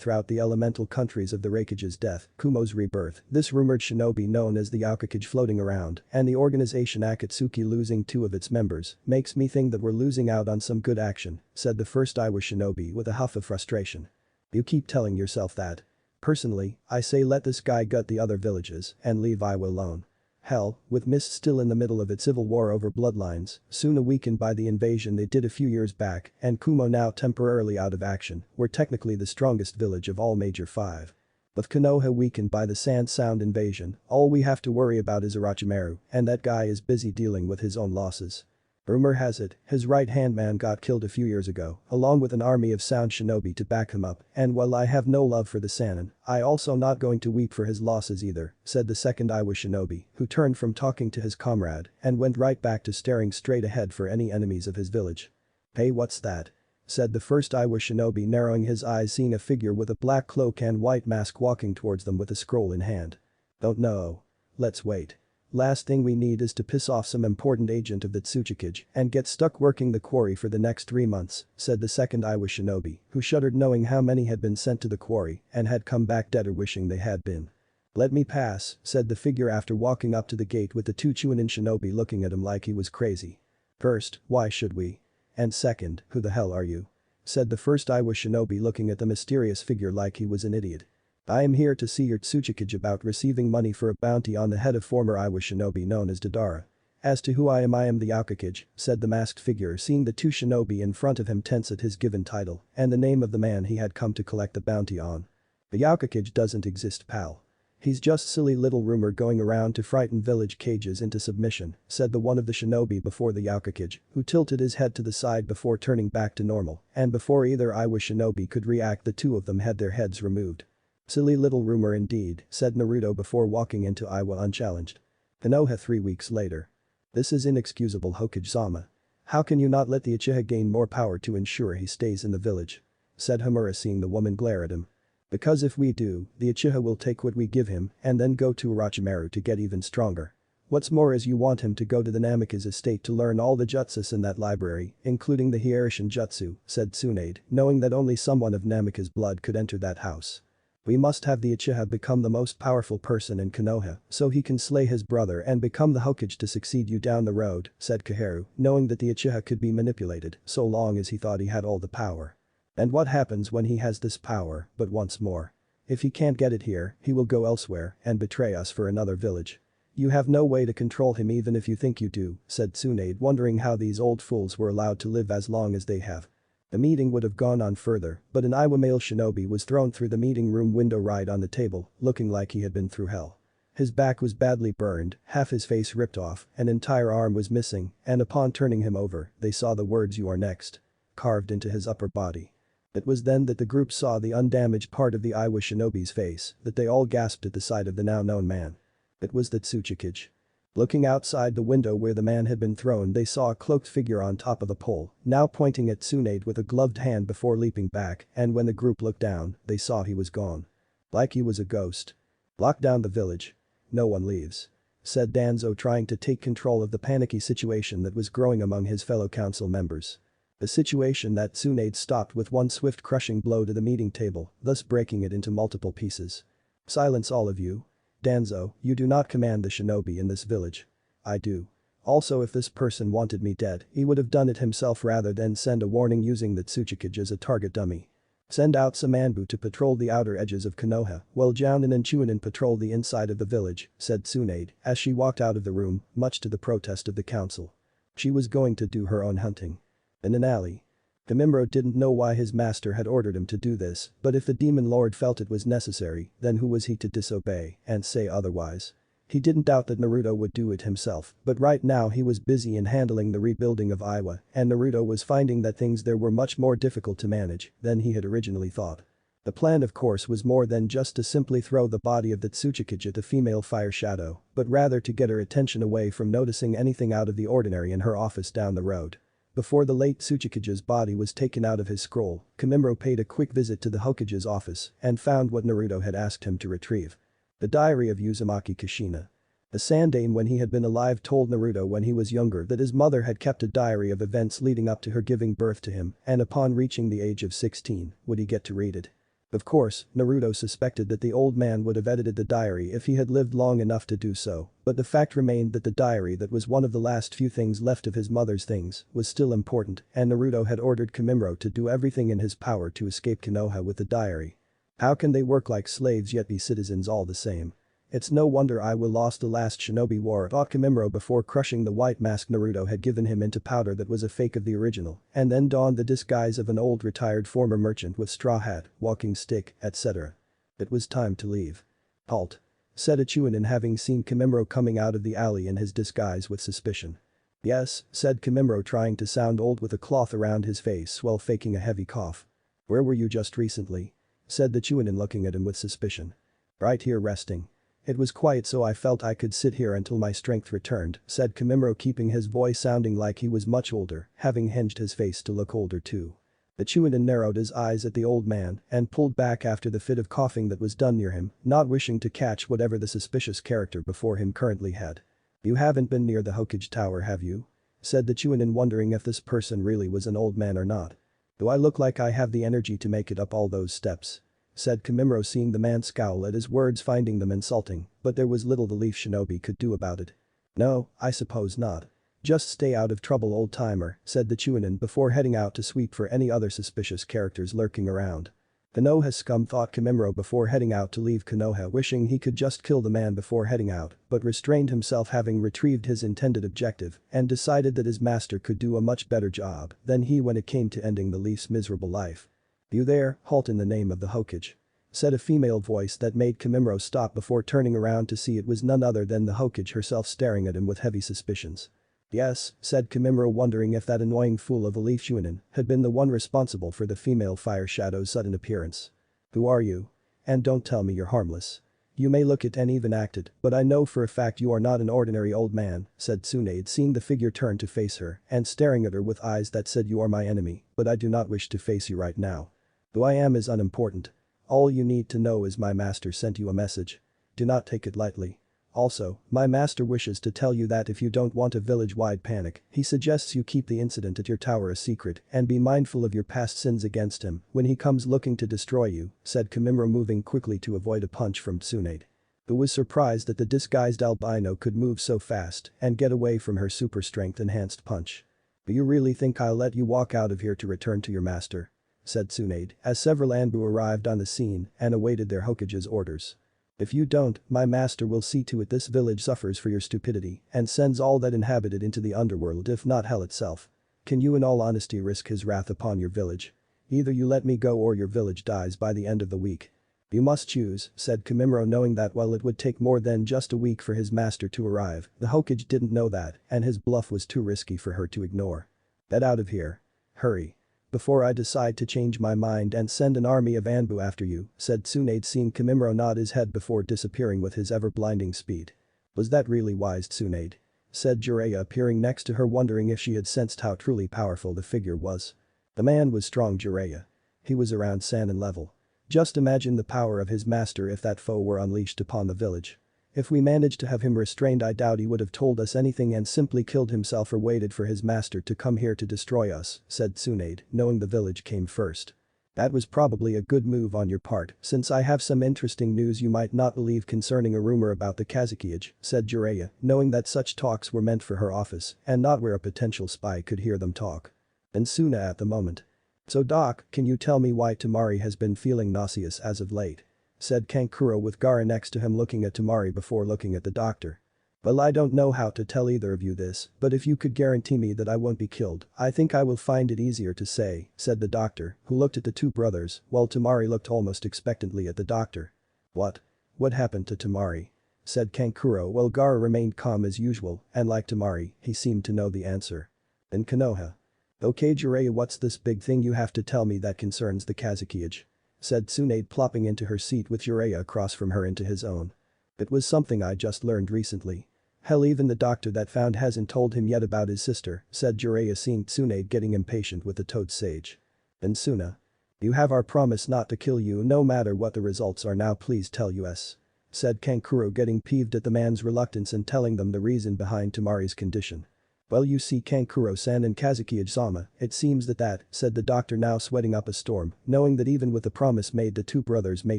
throughout the elemental countries of the Raikage's death, Kumo's rebirth, this rumored shinobi known as the Aokakage floating around, and the organization Akatsuki losing 2 of its members, makes me think that we're losing out on some good action, said the first Iwa shinobi with a huff of frustration. You keep telling yourself that. Personally, I say let this guy gut the other villages and leave Iwa alone. Hell, with Mist still in the middle of its civil war over bloodlines, soon weakened by the invasion they did a few years back, and Kumo now temporarily out of action, we're technically the strongest village of all major 5. With Konoha weakened by the Sand Sound invasion, all we have to worry about is Orochimaru, and that guy is busy dealing with his own losses. Rumor has it, his right-hand man got killed a few years ago, along with an army of sound shinobi to back him up, and while I have no love for the Sannin, I also not going to weep for his losses either, said the second Iwa shinobi, who turned from talking to his comrade and went right back to staring straight ahead for any enemies of his village. Hey, what's that? Said the first Iwa shinobi, narrowing his eyes, seeing a figure with a black cloak and white mask walking towards them with a scroll in hand. Don't know. Let's wait. Last thing we need is to piss off some important agent of the Tsuchikage and get stuck working the quarry for the next 3 months, said the second Iwa shinobi, who shuddered knowing how many had been sent to the quarry and had come back dead or wishing they had been. Let me pass, said the figure after walking up to the gate with the 2 Chunin shinobi looking at him like he was crazy. First, why should we? And second, who the hell are you? Said the first Iwa shinobi looking at the mysterious figure like he was an idiot. I am here to see your Tsuchikage about receiving money for a bounty on the head of former Iwa shinobi known as Madara. As to who I am the Aokage, said the masked figure, seeing the two shinobi in front of him tense at his given title and the name of the man he had come to collect the bounty on. The Aokage doesn't exist, pal. He's just silly little rumor going around to frighten village cages into submission, said the one of the shinobi before the Aokage, who tilted his head to the side before turning back to normal, and before either Iwa shinobi could react the two of them had their heads removed. Silly little rumor indeed, said Naruto before walking into Iwa unchallenged. Konoha 3 weeks later. This is inexcusable, Hokage-sama. How can you not let the Uchiha gain more power to ensure he stays in the village? Said Homura, seeing the woman glare at him. Because if we do, the Uchiha will take what we give him and then go to Orochimaru to get even stronger. What's more is you want him to go to the Namikaze estate to learn all the jutsus in that library, including the Hierishin jutsu, said Tsunade, knowing that only someone of Namikaze blood could enter that house. We must have the Uchiha become the most powerful person in Konoha so he can slay his brother and become the Hokage to succeed you down the road, said Kaheru, knowing that the Uchiha could be manipulated so long as he thought he had all the power. And what happens when he has this power, but once more? If he can't get it here, he will go elsewhere and betray us for another village. You have no way to control him even if you think you do, said Tsunade, wondering how these old fools were allowed to live as long as they have. The meeting would have gone on further, but an Iwa male shinobi was thrown through the meeting room window right on the table, looking like he had been through hell. His back was badly burned, half his face ripped off, an entire arm was missing, and upon turning him over, they saw the words "You are next" carved into his upper body. It was then that the group saw the undamaged part of the Iwa shinobi's face, that they all gasped at the sight of the now known man. It was the Tsuchikage. Looking outside the window where the man had been thrown, they saw a cloaked figure on top of a pole, now pointing at Tsunade with a gloved hand before leaping back, and when the group looked down, they saw he was gone. Like he was a ghost. Lock down the village. No one leaves. Said Danzo, trying to take control of the panicky situation that was growing among his fellow council members. A situation that Tsunade stopped with one swift crushing blow to the meeting table, thus breaking it into multiple pieces. Silence all of you. Danzo, you do not command the shinobi in this village. I do. Also, if this person wanted me dead, he would have done it himself rather than send a warning using the Tsuchikage as a target dummy. Send out Samanbu to patrol the outer edges of Konoha, while Jounin and Chunin patrol the inside of the village, said Tsunade, as she walked out of the room, much to the protest of the council. She was going to do her own hunting. In an alley. Kamimaro didn't know why his master had ordered him to do this, but if the demon lord felt it was necessary, then who was he to disobey and say otherwise? He didn't doubt that Naruto would do it himself, but right now he was busy in handling the rebuilding of Iwa, and Naruto was finding that things there were much more difficult to manage than he had originally thought. The plan, of course, was more than just to simply throw the body of the Tsuchikage at the female fire shadow, but rather to get her attention away from noticing anything out of the ordinary in her office down the road. Before the late Tsuchikage's body was taken out of his scroll, Kamimaro paid a quick visit to the Hokage's office and found what Naruto had asked him to retrieve. The diary of Uzumaki Kushina. The Sandaime when he had been alive told Naruto when he was younger that his mother had kept a diary of events leading up to her giving birth to him, and upon reaching the age of 16, would he get to read it. Of course, Naruto suspected that the old man would have edited the diary if he had lived long enough to do so, but the fact remained that the diary, that was one of the last few things left of his mother's things, was still important, and Naruto had ordered Kamimaro to do everything in his power to escape Konoha with the diary. How can they work like slaves yet be citizens all the same? It's no wonder Iwa lost the last shinobi war, thought Kamimaro before crushing the white mask Naruto had given him into powder that was a fake of the original, and then donned the disguise of an old retired former merchant with straw hat, walking stick, etc. It was time to leave. Halt. Said Chunin, having seen Kamimaro coming out of the alley in his disguise with suspicion. Yes, said Kamimaro, trying to sound old with a cloth around his face while faking a heavy cough. Where were you just recently? Said the Chunin, looking at him with suspicion. Right here resting. It was quiet so I felt I could sit here until my strength returned, said Kamimaro, keeping his voice sounding like he was much older, having hinged his face to look older too. The Chunin narrowed his eyes at the old man and pulled back after the fit of coughing that was done near him, not wishing to catch whatever the suspicious character before him currently had. You haven't been near the Hokage Tower, have you? Said the Chunin, wondering if this person really was an old man or not. Do I look like I have the energy to make it up all those steps? Said Kamimaro, seeing the man scowl at his words, finding them insulting, but there was little the leaf shinobi could do about it. No, I suppose not. Just stay out of trouble, old-timer, said the Chunin before heading out to sweep for any other suspicious characters lurking around. Konoha scum, thought Kimimaro before heading out to leave. Konoha wishing he could just kill the man before heading out, but restrained himself having retrieved his intended objective and decided that his master could do a much better job than he when it came to ending the Leaf's miserable life. "You there, halt in the name of the Hokage," said a female voice that made Kimimaro stop before turning around to see it was none other than the Hokage herself staring at him with heavy suspicions. "Yes," said Kimimaro, wondering if that annoying fool of a Leaf Shunin had been the one responsible for the female fire shadow's sudden appearance. "Who are you? And don't tell me you're harmless. You may look it and even acted, but I know for a fact you are not an ordinary old man," said Tsunade, seeing the figure turn to face her and staring at her with eyes that said, "You are my enemy, but I do not wish to face you right now. Who I am is unimportant. All you need to know is my master sent you a message. Do not take it lightly. Also, my master wishes to tell you that if you don't want a village-wide panic, he suggests you keep the incident at your tower a secret and be mindful of your past sins against him when he comes looking to destroy you," said Kimimaro, moving quickly to avoid a punch from Tsunade, who was surprised that the disguised albino could move so fast and get away from her super strength enhanced punch. "Do you really think I'll let you walk out of here to return to your master?" said Tsunade as several Anbu arrived on the scene and awaited their Hokage's orders. "If you don't, my master will see to it this village suffers for your stupidity and sends all that inhabit it into the underworld, if not hell itself. Can you in all honesty risk his wrath upon your village? Either you let me go or your village dies by the end of the week." "You must choose," said Kimimaro, knowing that while it would take more than just a week for his master to arrive, the Hokage didn't know that and his bluff was too risky for her to ignore. "Get out of here. Hurry. Before I decide to change my mind and send an army of Anbu after you," said Tsunade, seeing Kimimaro nod his head before disappearing with his ever-blinding speed. "Was that really wise, Tsunade?" said Jiraiya, appearing next to her, wondering if she had sensed how truly powerful the figure was. The man was strong, Jiraiya. He was around Sannin level. Just imagine the power of his master if that foe were unleashed upon the village. If we managed to have him restrained, I doubt he would have told us anything and simply killed himself or waited for his master to come here to destroy us," said Tsunade, knowing the village came first. "That was probably a good move on your part, since I have some interesting news you might not believe concerning a rumor about the Kazekage," said Jiraiya, knowing that such talks were meant for her office and not where a potential spy could hear them talk. And Suna at the moment. "So Doc, can you tell me why Tamari has been feeling nauseous as of late?" said Kankuro with Gaara next to him, looking at Tamari before looking at the doctor. "Well, I don't know how to tell either of you this, but if you could guarantee me that I won't be killed, I think I will find it easier to say," said the doctor, who looked at the two brothers while Tamari looked almost expectantly at the doctor. "What? What happened to Tamari?" said Kankuro while Gaara remained calm as usual and like Tamari, he seemed to know the answer. "Then Konoha." "Okay Jiraiya, what's this big thing you have to tell me that concerns the Kazekage?" said Tsunade, plopping into her seat with Jiraiya across from her into his own. "It was something I just learned recently. Hell, even the doctor that found hasn't told him yet about his sister," said Jiraiya, seeing Tsunade getting impatient with the Toad Sage. "And Suna. You have our promise not to kill you no matter what the results are, now please tell us," said Kankuro, getting peeved at the man's reluctance and telling them the reason behind Tamari's condition. "Well, you see, Kankuro-san and Kazekage-sama, it seems that," said the doctor, now sweating up a storm, knowing that even with the promise made the two brothers may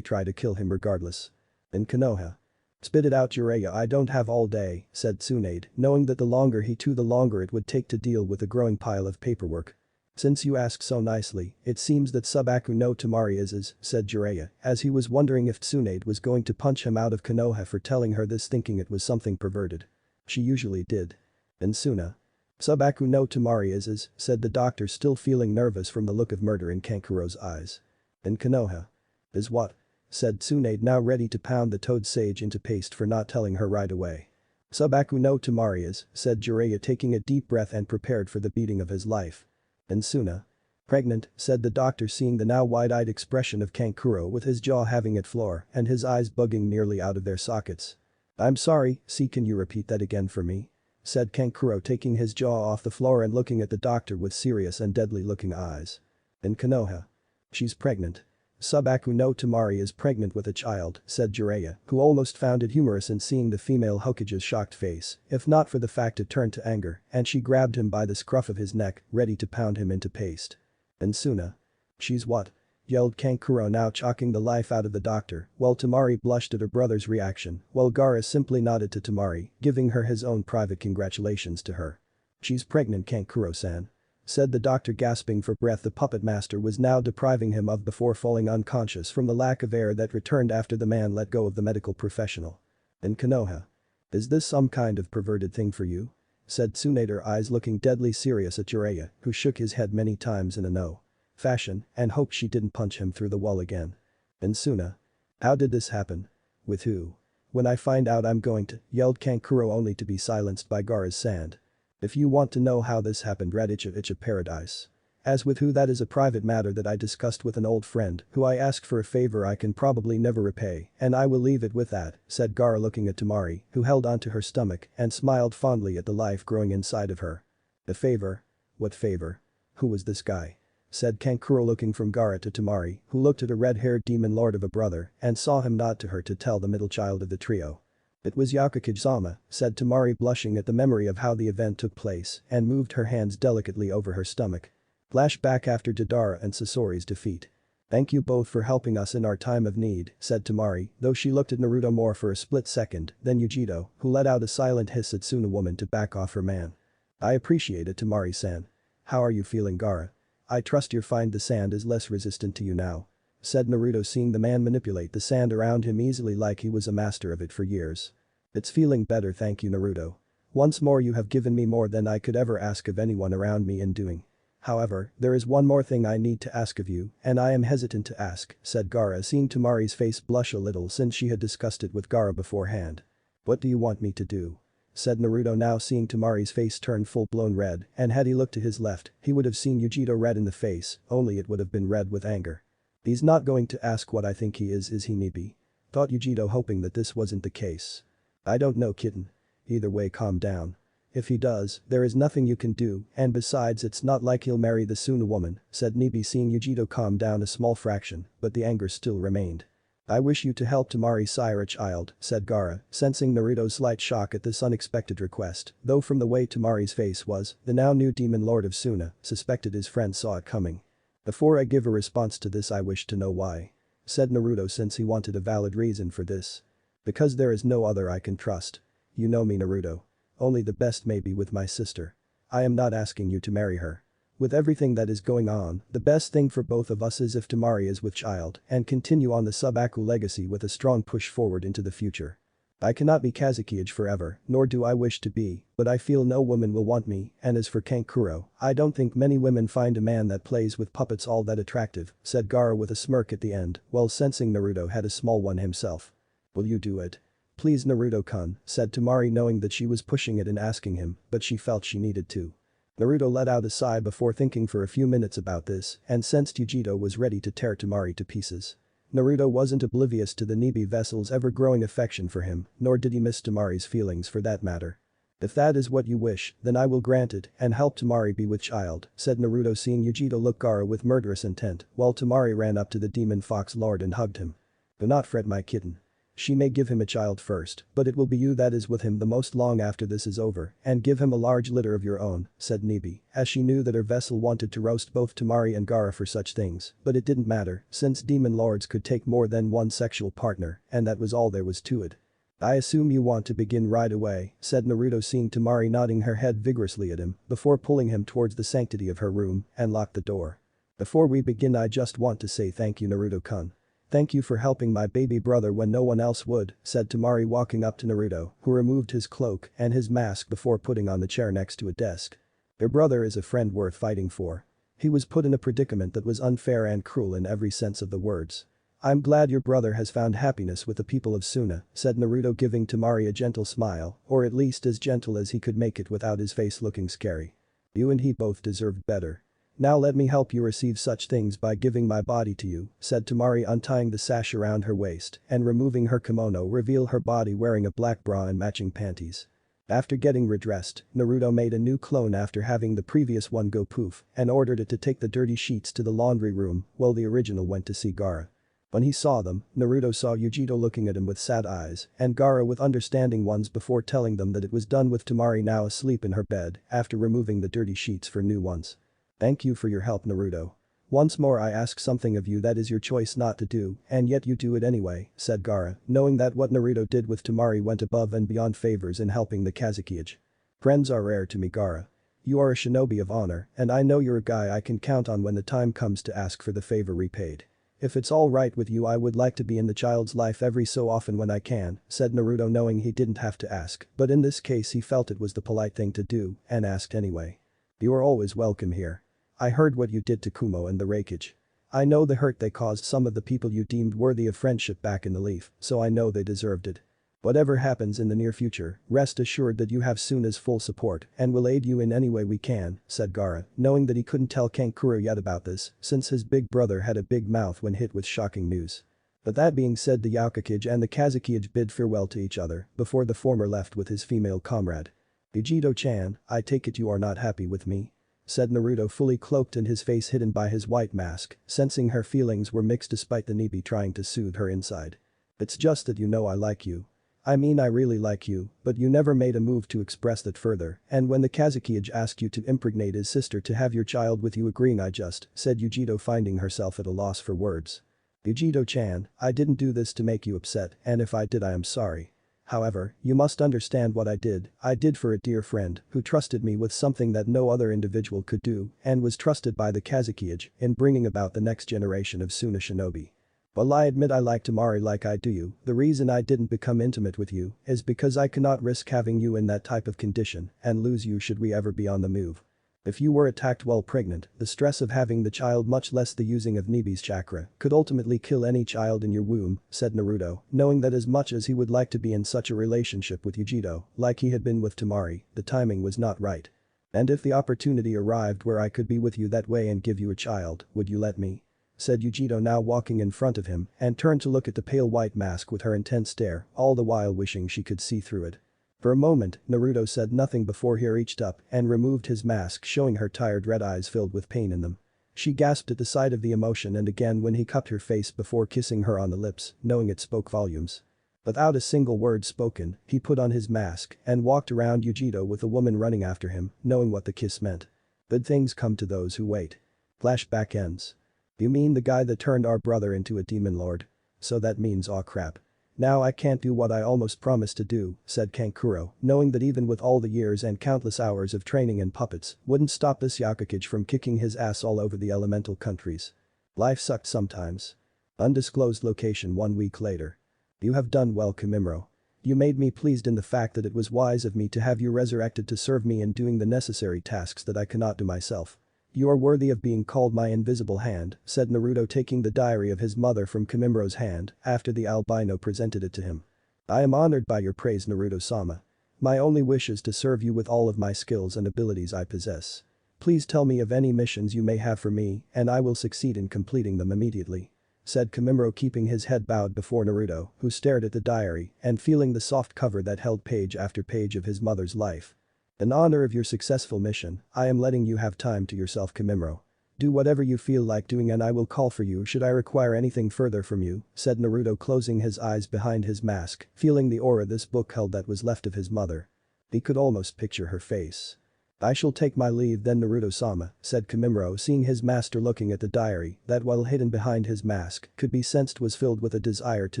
try to kill him regardless. "And Konoha." "Spit it out Jiraiya, I don't have all day," said Tsunade, knowing that the longer he took the longer it would take to deal with the growing pile of paperwork. "Since you ask so nicely, it seems that Subaku no Tamari is," said Jiraiya, as he was wondering if Tsunade was going to punch him out of Konoha for telling her this, thinking it was something perverted. She usually did. "And Suna." "Subaku no Tamari is," said the doctor, still feeling nervous from the look of murder in Kankuro's eyes. "And Konoha." "Is what?" said Tsunade, now ready to pound the Toad Sage into paste for not telling her right away. "Subaku no Tamari is," said Jiraiya, taking a deep breath and prepared for the beating of his life. "And Suna." "Pregnant," said the doctor, seeing the now wide-eyed expression of Kankuro with his jaw having it floor and his eyes bugging nearly out of their sockets. "I'm sorry, can you repeat that again for me?" said Kankuro, taking his jaw off the floor and looking at the doctor with serious and deadly-looking eyes. "And Konoha." "She's pregnant." "Subaku no Tamari is pregnant with a child," said Jiraiya, who almost found it humorous in seeing the female Hokage's shocked face, if not for the fact it turned to anger, and she grabbed him by the scruff of his neck, ready to pound him into paste. "And Suna." "She's what?" yelled Kankuro, now choking the life out of the doctor, while Tamari blushed at her brother's reaction, while Gaara simply nodded to Tamari, giving her his own private congratulations to her. "She's pregnant, Kankuro-san." said the doctor, gasping for breath. The puppet master was now depriving him of before falling unconscious from the lack of air that returned after the man let go of the medical professional. "In Konoha. Is this some kind of perverted thing for you?" said Tsunade, eyes looking deadly serious at Jiraiya, who shook his head many times in a no fashion and hoped she didn't punch him through the wall again. "And Suna? How did this happen? With who? When I find out I'm going to," yelled Kankuro, only to be silenced by Gaara's sand. "If you want to know how this happened, read Icha Paradise. As with who, that is a private matter that I discussed with an old friend who I asked for a favor I can probably never repay, and I will leave it with that," said Gaara, looking at Temari, who held onto her stomach and smiled fondly at the life growing inside of her. "A favor? What favor? Who was this guy?" said Kankuro, looking from Gaara to Temari, who looked at a red-haired demon lord of a brother and saw him nod to her to tell the middle child of the trio. "It was Yakukage-sama," said Temari, blushing at the memory of how the event took place and moved her hands delicately over her stomach. Flashback after Deidara and Sasori's defeat. "Thank you both for helping us in our time of need," said Temari, though she looked at Naruto more for a split second than Yugito, who let out a silent hiss at Suna woman to back off her man. "I appreciate it, Temari-san. How are you feeling, Gaara? I trust you're fine. The sand is less resistant to you now," said Naruto, seeing the man manipulate the sand around him easily like he was a master of it for years. "It's feeling better, thank you, Naruto. Once more, you have given me more than I could ever ask of anyone around me in doing. However, there is one more thing I need to ask of you, and I am hesitant to ask," said Gaara, seeing Temari's face blush a little since she had discussed it with Gaara beforehand. "What do you want me to do?" said Naruto, now seeing Temari's face turn full-blown red, and had he looked to his left, he would have seen Yugito red in the face, only it would have been red with anger. "He's not going to ask what I think he is he, Nibi?" thought Yugito, hoping that this wasn't the case. "I don't know, kitten. Either way, calm down. If he does, there is nothing you can do, and besides, it's not like he'll marry the Suna woman," said Nibi, seeing Yugito calm down a small fraction, but the anger still remained. "I wish you to help Temari, sire, child," said Gaara, sensing Naruto's slight shock at this unexpected request, though from the way Temari's face was, the now new demon lord of Suna suspected his friend saw it coming. "Before I give a response to this, I wish to know why," said Naruto, since he wanted a valid reason for this. "Because there is no other I can trust. You know me, Naruto. Only the best may be with my sister. I am not asking you to marry her. With everything that is going on, the best thing for both of us is if Temari is with child and continue on the Subaku legacy with a strong push forward into the future. I cannot be Kazekage forever, nor do I wish to be, but I feel no woman will want me, and as for Kankuro, I don't think many women find a man that plays with puppets all that attractive," said Gaara with a smirk at the end, while sensing Naruto had a small one himself. "Will you do it? Please, Naruto-kun," said Temari, knowing that she was pushing it and asking him, but she felt she needed to. Naruto let out a sigh before thinking for a few minutes about this and sensed Yugito was ready to tear Temari to pieces. Naruto wasn't oblivious to the Nibi vessel's ever-growing affection for him, nor did he miss Temari's feelings for that matter. "If that is what you wish, then I will grant it and help Temari be with child," said Naruto, seeing Yugito look Gaara with murderous intent, while Temari ran up to the demon fox lord and hugged him. "Do not fret, my kitten. She may give him a child first, but it will be you that is with him the most long after this is over, and give him a large litter of your own," said Nibi, as she knew that her vessel wanted to roast both Temari and Gaara for such things, but it didn't matter since demon lords could take more than one sexual partner, and that was all there was to it. "I assume you want to begin right away," said Naruto, seeing Temari nodding her head vigorously at him before pulling him towards the sanctity of her room and locked the door. "Before we begin, I just want to say thank you, Naruto-kun. Thank you for helping my baby brother when no one else would," said Temari, walking up to Naruto, who removed his cloak and his mask before putting on the chair next to a desk. "Your brother is a friend worth fighting for. He was put in a predicament that was unfair and cruel in every sense of the words. I'm glad your brother has found happiness with the people of Suna," said Naruto, giving Temari a gentle smile, or at least as gentle as he could make it without his face looking scary. "You and he both deserved better. Now let me help you receive such things by giving my body to you," said Temari, untying the sash around her waist and removing her kimono, reveal her body wearing a black bra and matching panties. After getting redressed, Naruto made a new clone after having the previous one go poof and ordered it to take the dirty sheets to the laundry room while the original went to see Gaara. When he saw them, Naruto saw Yugito looking at him with sad eyes and Gaara with understanding ones before telling them that it was done with Temari now asleep in her bed after removing the dirty sheets for new ones. "Thank you for your help, Naruto. Once more I ask something of you that is your choice not to do, and yet you do it anyway," said Gaara, knowing that what Naruto did with Temari went above and beyond favors in helping the Kazekage. "Friends are rare to me, Gaara. You are a shinobi of honor, and I know you're a guy I can count on when the time comes to ask for the favor repaid. If it's alright with you, I would like to be in the child's life every so often when I can," said Naruto, knowing he didn't have to ask, but in this case he felt it was the polite thing to do and asked anyway. "You are always welcome here. I heard what you did to Kumo and the Raikage. I know the hurt they caused some of the people you deemed worthy of friendship back in the Leaf, so I know they deserved it. Whatever happens in the near future, rest assured that you have Suna's full support and will aid you in any way we can," said Gaara, knowing that he couldn't tell Kankuro yet about this since his big brother had a big mouth when hit with shocking news. But that being said, the Yaokage and the Kazekage bid farewell to each other before the former left with his female comrade. "Yugito-chan, I take it you are not happy with me?" said Naruto, fully cloaked and his face hidden by his white mask, sensing her feelings were mixed despite the Nibi trying to soothe her inside. "It's just that you know I like you. I mean, I really like you, but you never made a move to express that further, and when the Kazekage asked you to impregnate his sister to have your child with you agreeing I just," said Yugito, finding herself at a loss for words. "Yugito-chan, I didn't do this to make you upset, and if I did I am sorry. However, you must understand what I did for a dear friend who trusted me with something that no other individual could do and was trusted by the Kazekage in bringing about the next generation of Suna shinobi. While I admit I like Temari like I do you, the reason I didn't become intimate with you is because I cannot risk having you in that type of condition and lose you should we ever be on the move. If you were attacked while pregnant, the stress of having the child, much less the using of Nibi's chakra, could ultimately kill any child in your womb," said Naruto, knowing that as much as he would like to be in such a relationship with Yugito, like he had been with Temari, the timing was not right. "And if the opportunity arrived where I could be with you that way and give you a child, would you let me?" said Yugito, now walking in front of him and turned to look at the pale white mask with her intense stare, all the while wishing she could see through it. For a moment, Naruto said nothing before he reached up and removed his mask, showing her tired red eyes filled with pain in them. She gasped at the sight of the emotion and again when he cupped her face before kissing her on the lips, knowing it spoke volumes. Without a single word spoken, he put on his mask and walked around Yugito with the woman running after him, knowing what the kiss meant. Good things come to those who wait. Flashback ends. "You mean the guy that turned our brother into a demon lord? So that means aw crap. Now I can't do what I almost promised to do," said Kankuro, knowing that even with all the years and countless hours of training in puppets wouldn't stop this Yaokage from kicking his ass all over the elemental countries. Life sucked sometimes. Undisclosed location 1 week later. "You have done well, Kimimaro. You made me pleased in the fact that it was wise of me to have you resurrected to serve me in doing the necessary tasks that I cannot do myself. You are worthy of being called my invisible hand," said Naruto, taking the diary of his mother from Kimimaro's hand after the albino presented it to him. "I am honored by your praise, Naruto-sama. My only wish is to serve you with all of my skills and abilities I possess. Please tell me of any missions you may have for me and I will succeed in completing them immediately," said Kimimaro, keeping his head bowed before Naruto, who stared at the diary and feeling the soft cover that held page after page of his mother's life. "In honor of your successful mission, I am letting you have time to yourself, Kimimaro. Do whatever you feel like doing and I will call for you should I require anything further from you," said Naruto, closing his eyes behind his mask, feeling the aura this book held that was left of his mother. He could almost picture her face. "I shall take my leave then, Naruto-sama," said Kimimaro, seeing his master looking at the diary that, while hidden behind his mask, could be sensed was filled with a desire to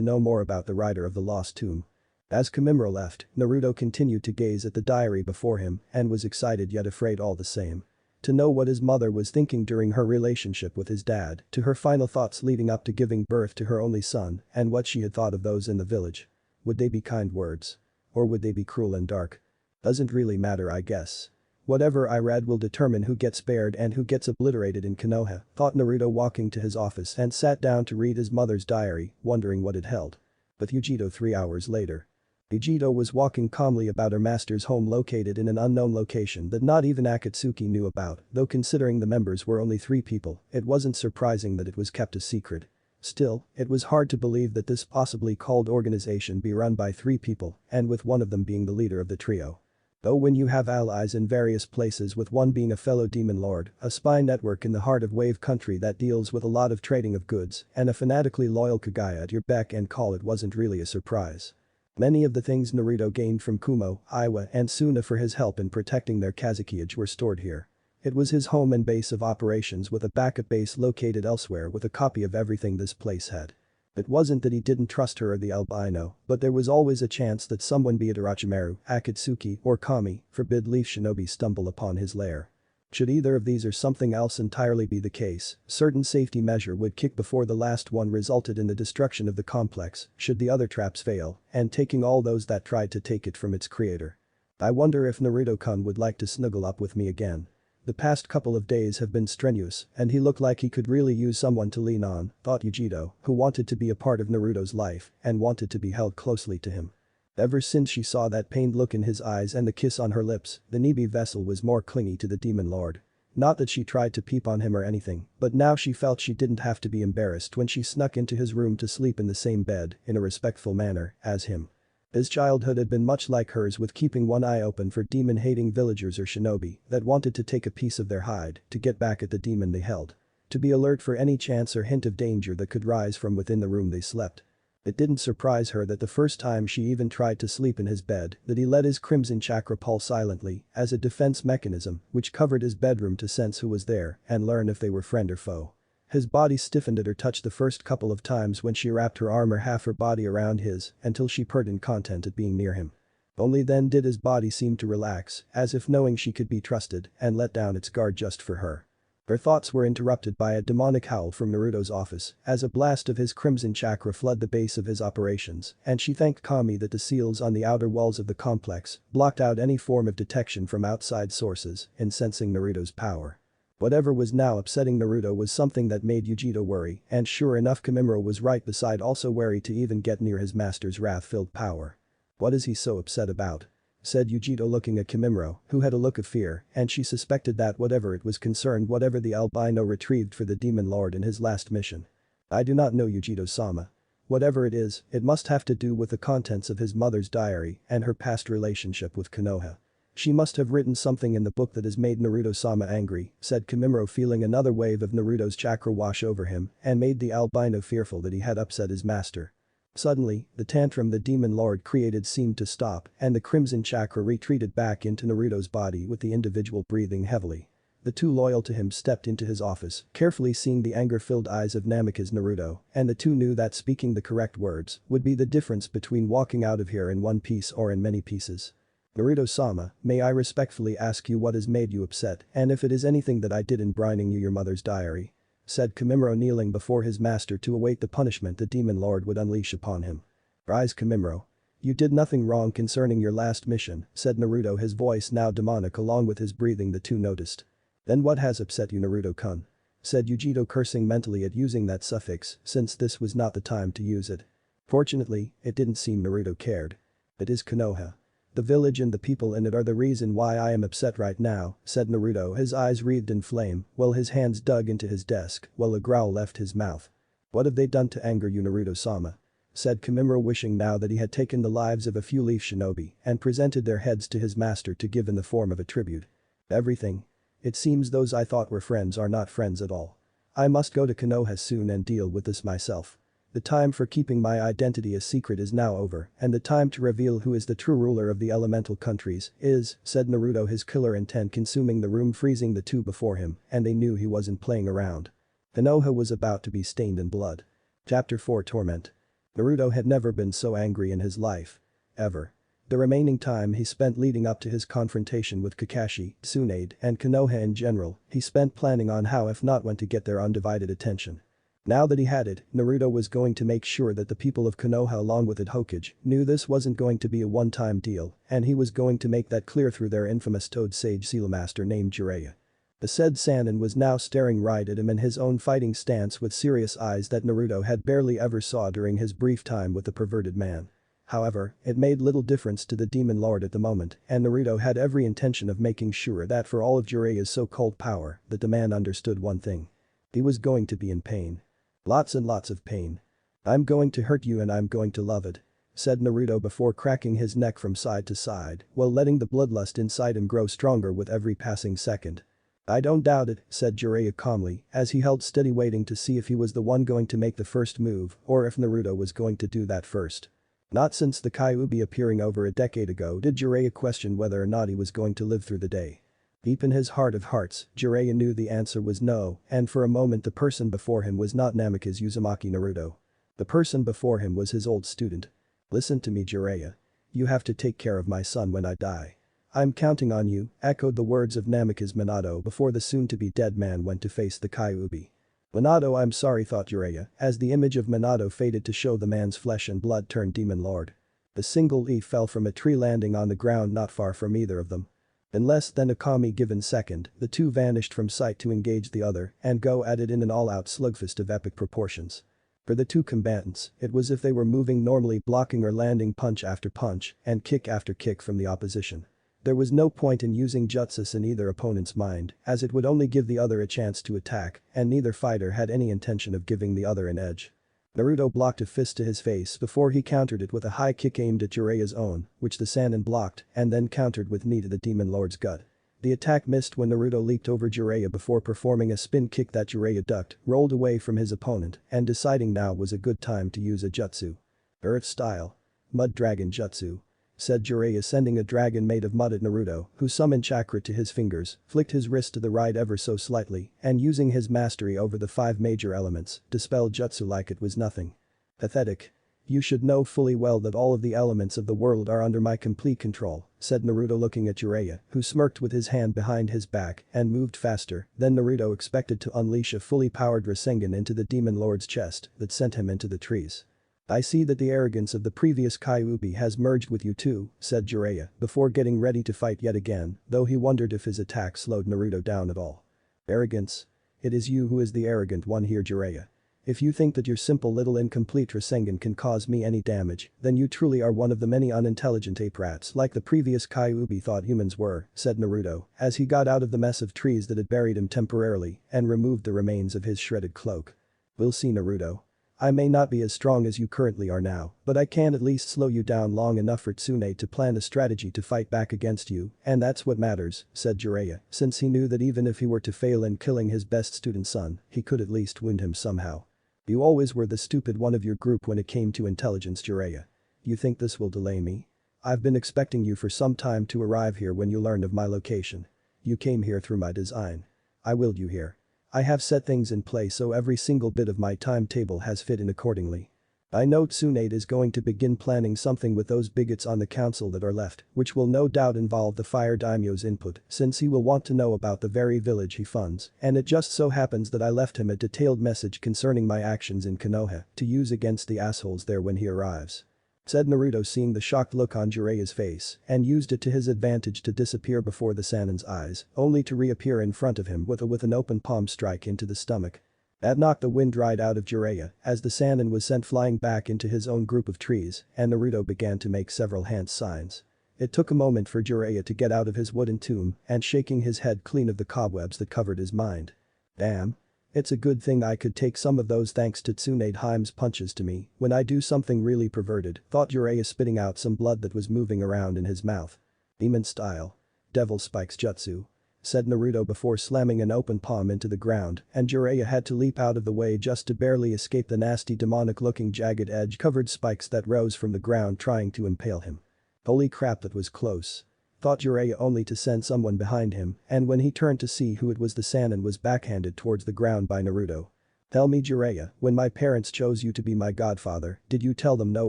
know more about the writer of the lost tomb. As Kimimaro left, Naruto continued to gaze at the diary before him and was excited yet afraid all the same. To know what his mother was thinking during her relationship with his dad, to her final thoughts leading up to giving birth to her only son, and what she had thought of those in the village. Would they be kind words? Or would they be cruel and dark? Doesn't really matter, I guess. Whatever I read will determine who gets spared and who gets obliterated in Konoha, thought Naruto, walking to his office and sat down to read his mother's diary, wondering what it held. With Yugito 3 hours later. Yugito was walking calmly about her master's home located in an unknown location that not even Akatsuki knew about, though considering the members were only 3 people, it wasn't surprising that it was kept a secret. Still, it was hard to believe that this possibly called organization be run by 3 people, and with one of them being the leader of the trio. Though when you have allies in various places, with one being a fellow demon lord, a spy network in the heart of Wave Country that deals with a lot of trading of goods, and a fanatically loyal Kagaya at your beck and call, it wasn't really a surprise. Many of the things Naruto gained from Kumo, Iwa and Suna for his help in protecting their Kazekage were stored here. It was his home and base of operations with a backup base located elsewhere with a copy of everything this place had. It wasn't that he didn't trust her or the albino, but there was always a chance that someone, be it Orochimaru, Akatsuki, or Kami, forbid leaf shinobi, stumble upon his lair. Should either of these or something else entirely be the case, certain safety measure would kick before the last one resulted in the destruction of the complex, should the other traps fail, and taking all those that tried to take it from its creator. I wonder if Naruto-kun would like to snuggle up with me again. The past couple of days have been strenuous, and he looked like he could really use someone to lean on, thought Yugito, who wanted to be a part of Naruto's life and wanted to be held closely to him. Ever since she saw that pained look in his eyes and the kiss on her lips, the Nibi vessel was more clingy to the demon lord. Not that she tried to peep on him or anything, but now she felt she didn't have to be embarrassed when she snuck into his room to sleep in the same bed, in a respectful manner, as him. His childhood had been much like hers, with keeping one eye open for demon-hating villagers or shinobi that wanted to take a piece of their hide to get back at the demon they held. To be alert for any chance or hint of danger that could rise from within the room they slept. It didn't surprise her that the first time she even tried to sleep in his bed that he let his crimson chakra pulse silently as a defense mechanism which covered his bedroom to sense who was there and learn if they were friend or foe. His body stiffened at her touch the first couple of times when she wrapped her arm or half her body around his until she purred in content at being near him. Only then did his body seem to relax, as if knowing she could be trusted and let down its guard just for her. Her thoughts were interrupted by a demonic howl from Naruto's office as a blast of his crimson chakra flooded the base of his operations, and she thanked Kami that the seals on the outer walls of the complex blocked out any form of detection from outside sources in sensing Naruto's power. Whatever was now upsetting Naruto was something that made Yugito worry, and sure enough Kimimaro was right beside, also wary to even get near his master's wrath-filled power. What is he so upset about? Said Yugito, looking at Kimimaro, who had a look of fear, and she suspected that whatever it was concerned whatever the albino retrieved for the demon lord in his last mission. I do not know, Yugito-sama. Whatever it is, it must have to do with the contents of his mother's diary and her past relationship with Konoha. She must have written something in the book that has made Naruto-sama angry, said Kimimaro, feeling another wave of Naruto's chakra wash over him and made the albino fearful that he had upset his master. Suddenly, the tantrum the demon lord created seemed to stop and the crimson chakra retreated back into Naruto's body with the individual breathing heavily. The two loyal to him stepped into his office, carefully seeing the anger-filled eyes of Namikaze Naruto, and the two knew that speaking the correct words would be the difference between walking out of here in one piece or in many pieces. Naruto-sama, may I respectfully ask you what has made you upset and if it is anything that I did in brining you your mother's diary? Said Kimimaro, kneeling before his master to await the punishment the demon lord would unleash upon him. Rise, Kimimaro. You did nothing wrong concerning your last mission, said Naruto, his voice now demonic along with his breathing the two noticed. Then what has upset you, Naruto-kun? Said Yugito, cursing mentally at using that suffix since this was not the time to use it. Fortunately, it didn't seem Naruto cared. It is Konoha. The village and the people in it are the reason why I am upset right now, said Naruto, his eyes wreathed in flame while his hands dug into his desk while a growl left his mouth. What have they done to anger you, Naruto-sama? Said Kimimaro, wishing now that he had taken the lives of a few leaf shinobi and presented their heads to his master to give in the form of a tribute. Everything. It seems those I thought were friends are not friends at all. I must go to Konoha soon and deal with this myself. The time for keeping my identity a secret is now over, and the time to reveal who is the true ruler of the elemental countries is, said Naruto, his killer intent consuming the room, freezing the two before him, and they knew he wasn't playing around. Konoha was about to be stained in blood. Chapter 4, Torment. Naruto had never been so angry in his life. Ever. The remaining time he spent leading up to his confrontation with Kakashi, Tsunade, and Konoha in general, he spent planning on how if not when to get their undivided attention. Now that he had it, Naruto was going to make sure that the people of Konoha along with it Hokage knew this wasn't going to be a one-time deal, and he was going to make that clear through their infamous Toad Sage Seal Master named Jiraiya. The said Sannin was now staring right at him in his own fighting stance with serious eyes that Naruto had barely ever saw during his brief time with the perverted man. However, it made little difference to the demon lord at the moment, and Naruto had every intention of making sure that for all of Jiraiya's so-called power, that the man understood one thing. He was going to be in pain. Lots and lots of pain. I'm going to hurt you and I'm going to love it, said Naruto before cracking his neck from side to side while letting the bloodlust inside him grow stronger with every passing second. I don't doubt it, said Jiraiya calmly as he held steady, waiting to see if he was the one going to make the first move or if Naruto was going to do that first. Not since the Kyuubi appearing over a decade ago did Jiraiya question whether or not he was going to live through the day. Deep in his heart of hearts, Jiraiya knew the answer was no, and for a moment the person before him was not Namikaze Uzumaki Naruto. The person before him was his old student. "Listen to me, Jiraiya. You have to take care of my son when I die. I'm counting on you," echoed the words of Namikaze Minato before the soon-to-be dead man went to face the Kyuubi. "Minato, I'm sorry," thought Jiraiya, as the image of Minato faded to show the man's flesh and blood turned demon lord. The single leaf fell from a tree, landing on the ground not far from either of them. In less than a given second, the two vanished from sight to engage the other and go at it in an all-out slugfest of epic proportions. For the two combatants, it was as if they were moving normally, blocking or landing punch after punch and kick after kick from the opposition. There was no point in using jutsus in either opponent's mind, as it would only give the other a chance to attack, and neither fighter had any intention of giving the other an edge. Naruto blocked a fist to his face before he countered it with a high kick aimed at Jiraiya's own, which the Sannin blocked, and then countered with knee to the demon lord's gut. The attack missed when Naruto leaped over Jiraiya before performing a spin kick that Jiraiya ducked, rolled away from his opponent, and deciding now was a good time to use a jutsu. "Earth style. Mud dragon jutsu," said Jiraiya, sending a dragon made of mud at Naruto, who summoned chakra to his fingers, flicked his wrist to the right ever so slightly, and using his mastery over the 5 major elements, dispelled jutsu like it was nothing. "Pathetic. You should know fully well that all of the elements of the world are under my complete control," said Naruto, looking at Jiraiya, who smirked with his hand behind his back and moved faster than Naruto expected to unleash a fully powered Rasengan into the demon lord's chest that sent him into the trees. "I see that the arrogance of the previous Kyuubi has merged with you too," said Jiraiya before getting ready to fight yet again, though he wondered if his attack slowed Naruto down at all. "Arrogance? It is you who is the arrogant one here, Jiraiya. If you think that your simple little incomplete Rasengan can cause me any damage, then you truly are one of the many unintelligent ape rats like the previous Kyuubi thought humans were," said Naruto, as he got out of the mess of trees that had buried him temporarily and removed the remains of his shredded cloak. "We'll see, Naruto. I may not be as strong as you currently are now, but I can at least slow you down long enough for Tsunade to plan a strategy to fight back against you, and that's what matters," said Jiraiya, since he knew that even if he were to fail in killing his best student son, he could at least wound him somehow. "You always were the stupid one of your group when it came to intelligence, Jiraiya. You think this will delay me? I've been expecting you for some time to arrive here when you learned of my location. You came here through my design. I willed you here. I have set things in place so every single bit of my timetable has fit in accordingly. I know Tsunade is going to begin planning something with those bigots on the council that are left, which will no doubt involve the Fire Daimyo's input, since he will want to know about the very village he funds, and it just so happens that I left him a detailed message concerning my actions in Konoha to use against the assholes there when he arrives," said Naruto, seeing the shocked look on Jiraiya's face, and used it to his advantage to disappear before the Sannin's eyes, only to reappear in front of him with an open palm strike into the stomach. That knocked the wind right out of Jiraiya as the Sannin was sent flying back into his own group of trees, and Naruto began to make several hand signs. It took a moment for Jiraiya to get out of his wooden tomb and shaking his head clean of the cobwebs that covered his mind. "Damn. It's a good thing I could take some of those thanks to Tsunade Haime's punches to me when I do something really perverted," thought Jiraiya, spitting out some blood that was moving around in his mouth. "Demon style. Devil Spikes Jutsu," said Naruto before slamming an open palm into the ground, and Jiraiya had to leap out of the way just to barely escape the nasty demonic-looking jagged edge-covered spikes that rose from the ground trying to impale him. "Holy crap, that was close," thought Jiraiya, only to send someone behind him, and when he turned to see who it was, the Sannin was backhanded towards the ground by Naruto. "Tell me, Jiraiya, when my parents chose you to be my godfather, did you tell them no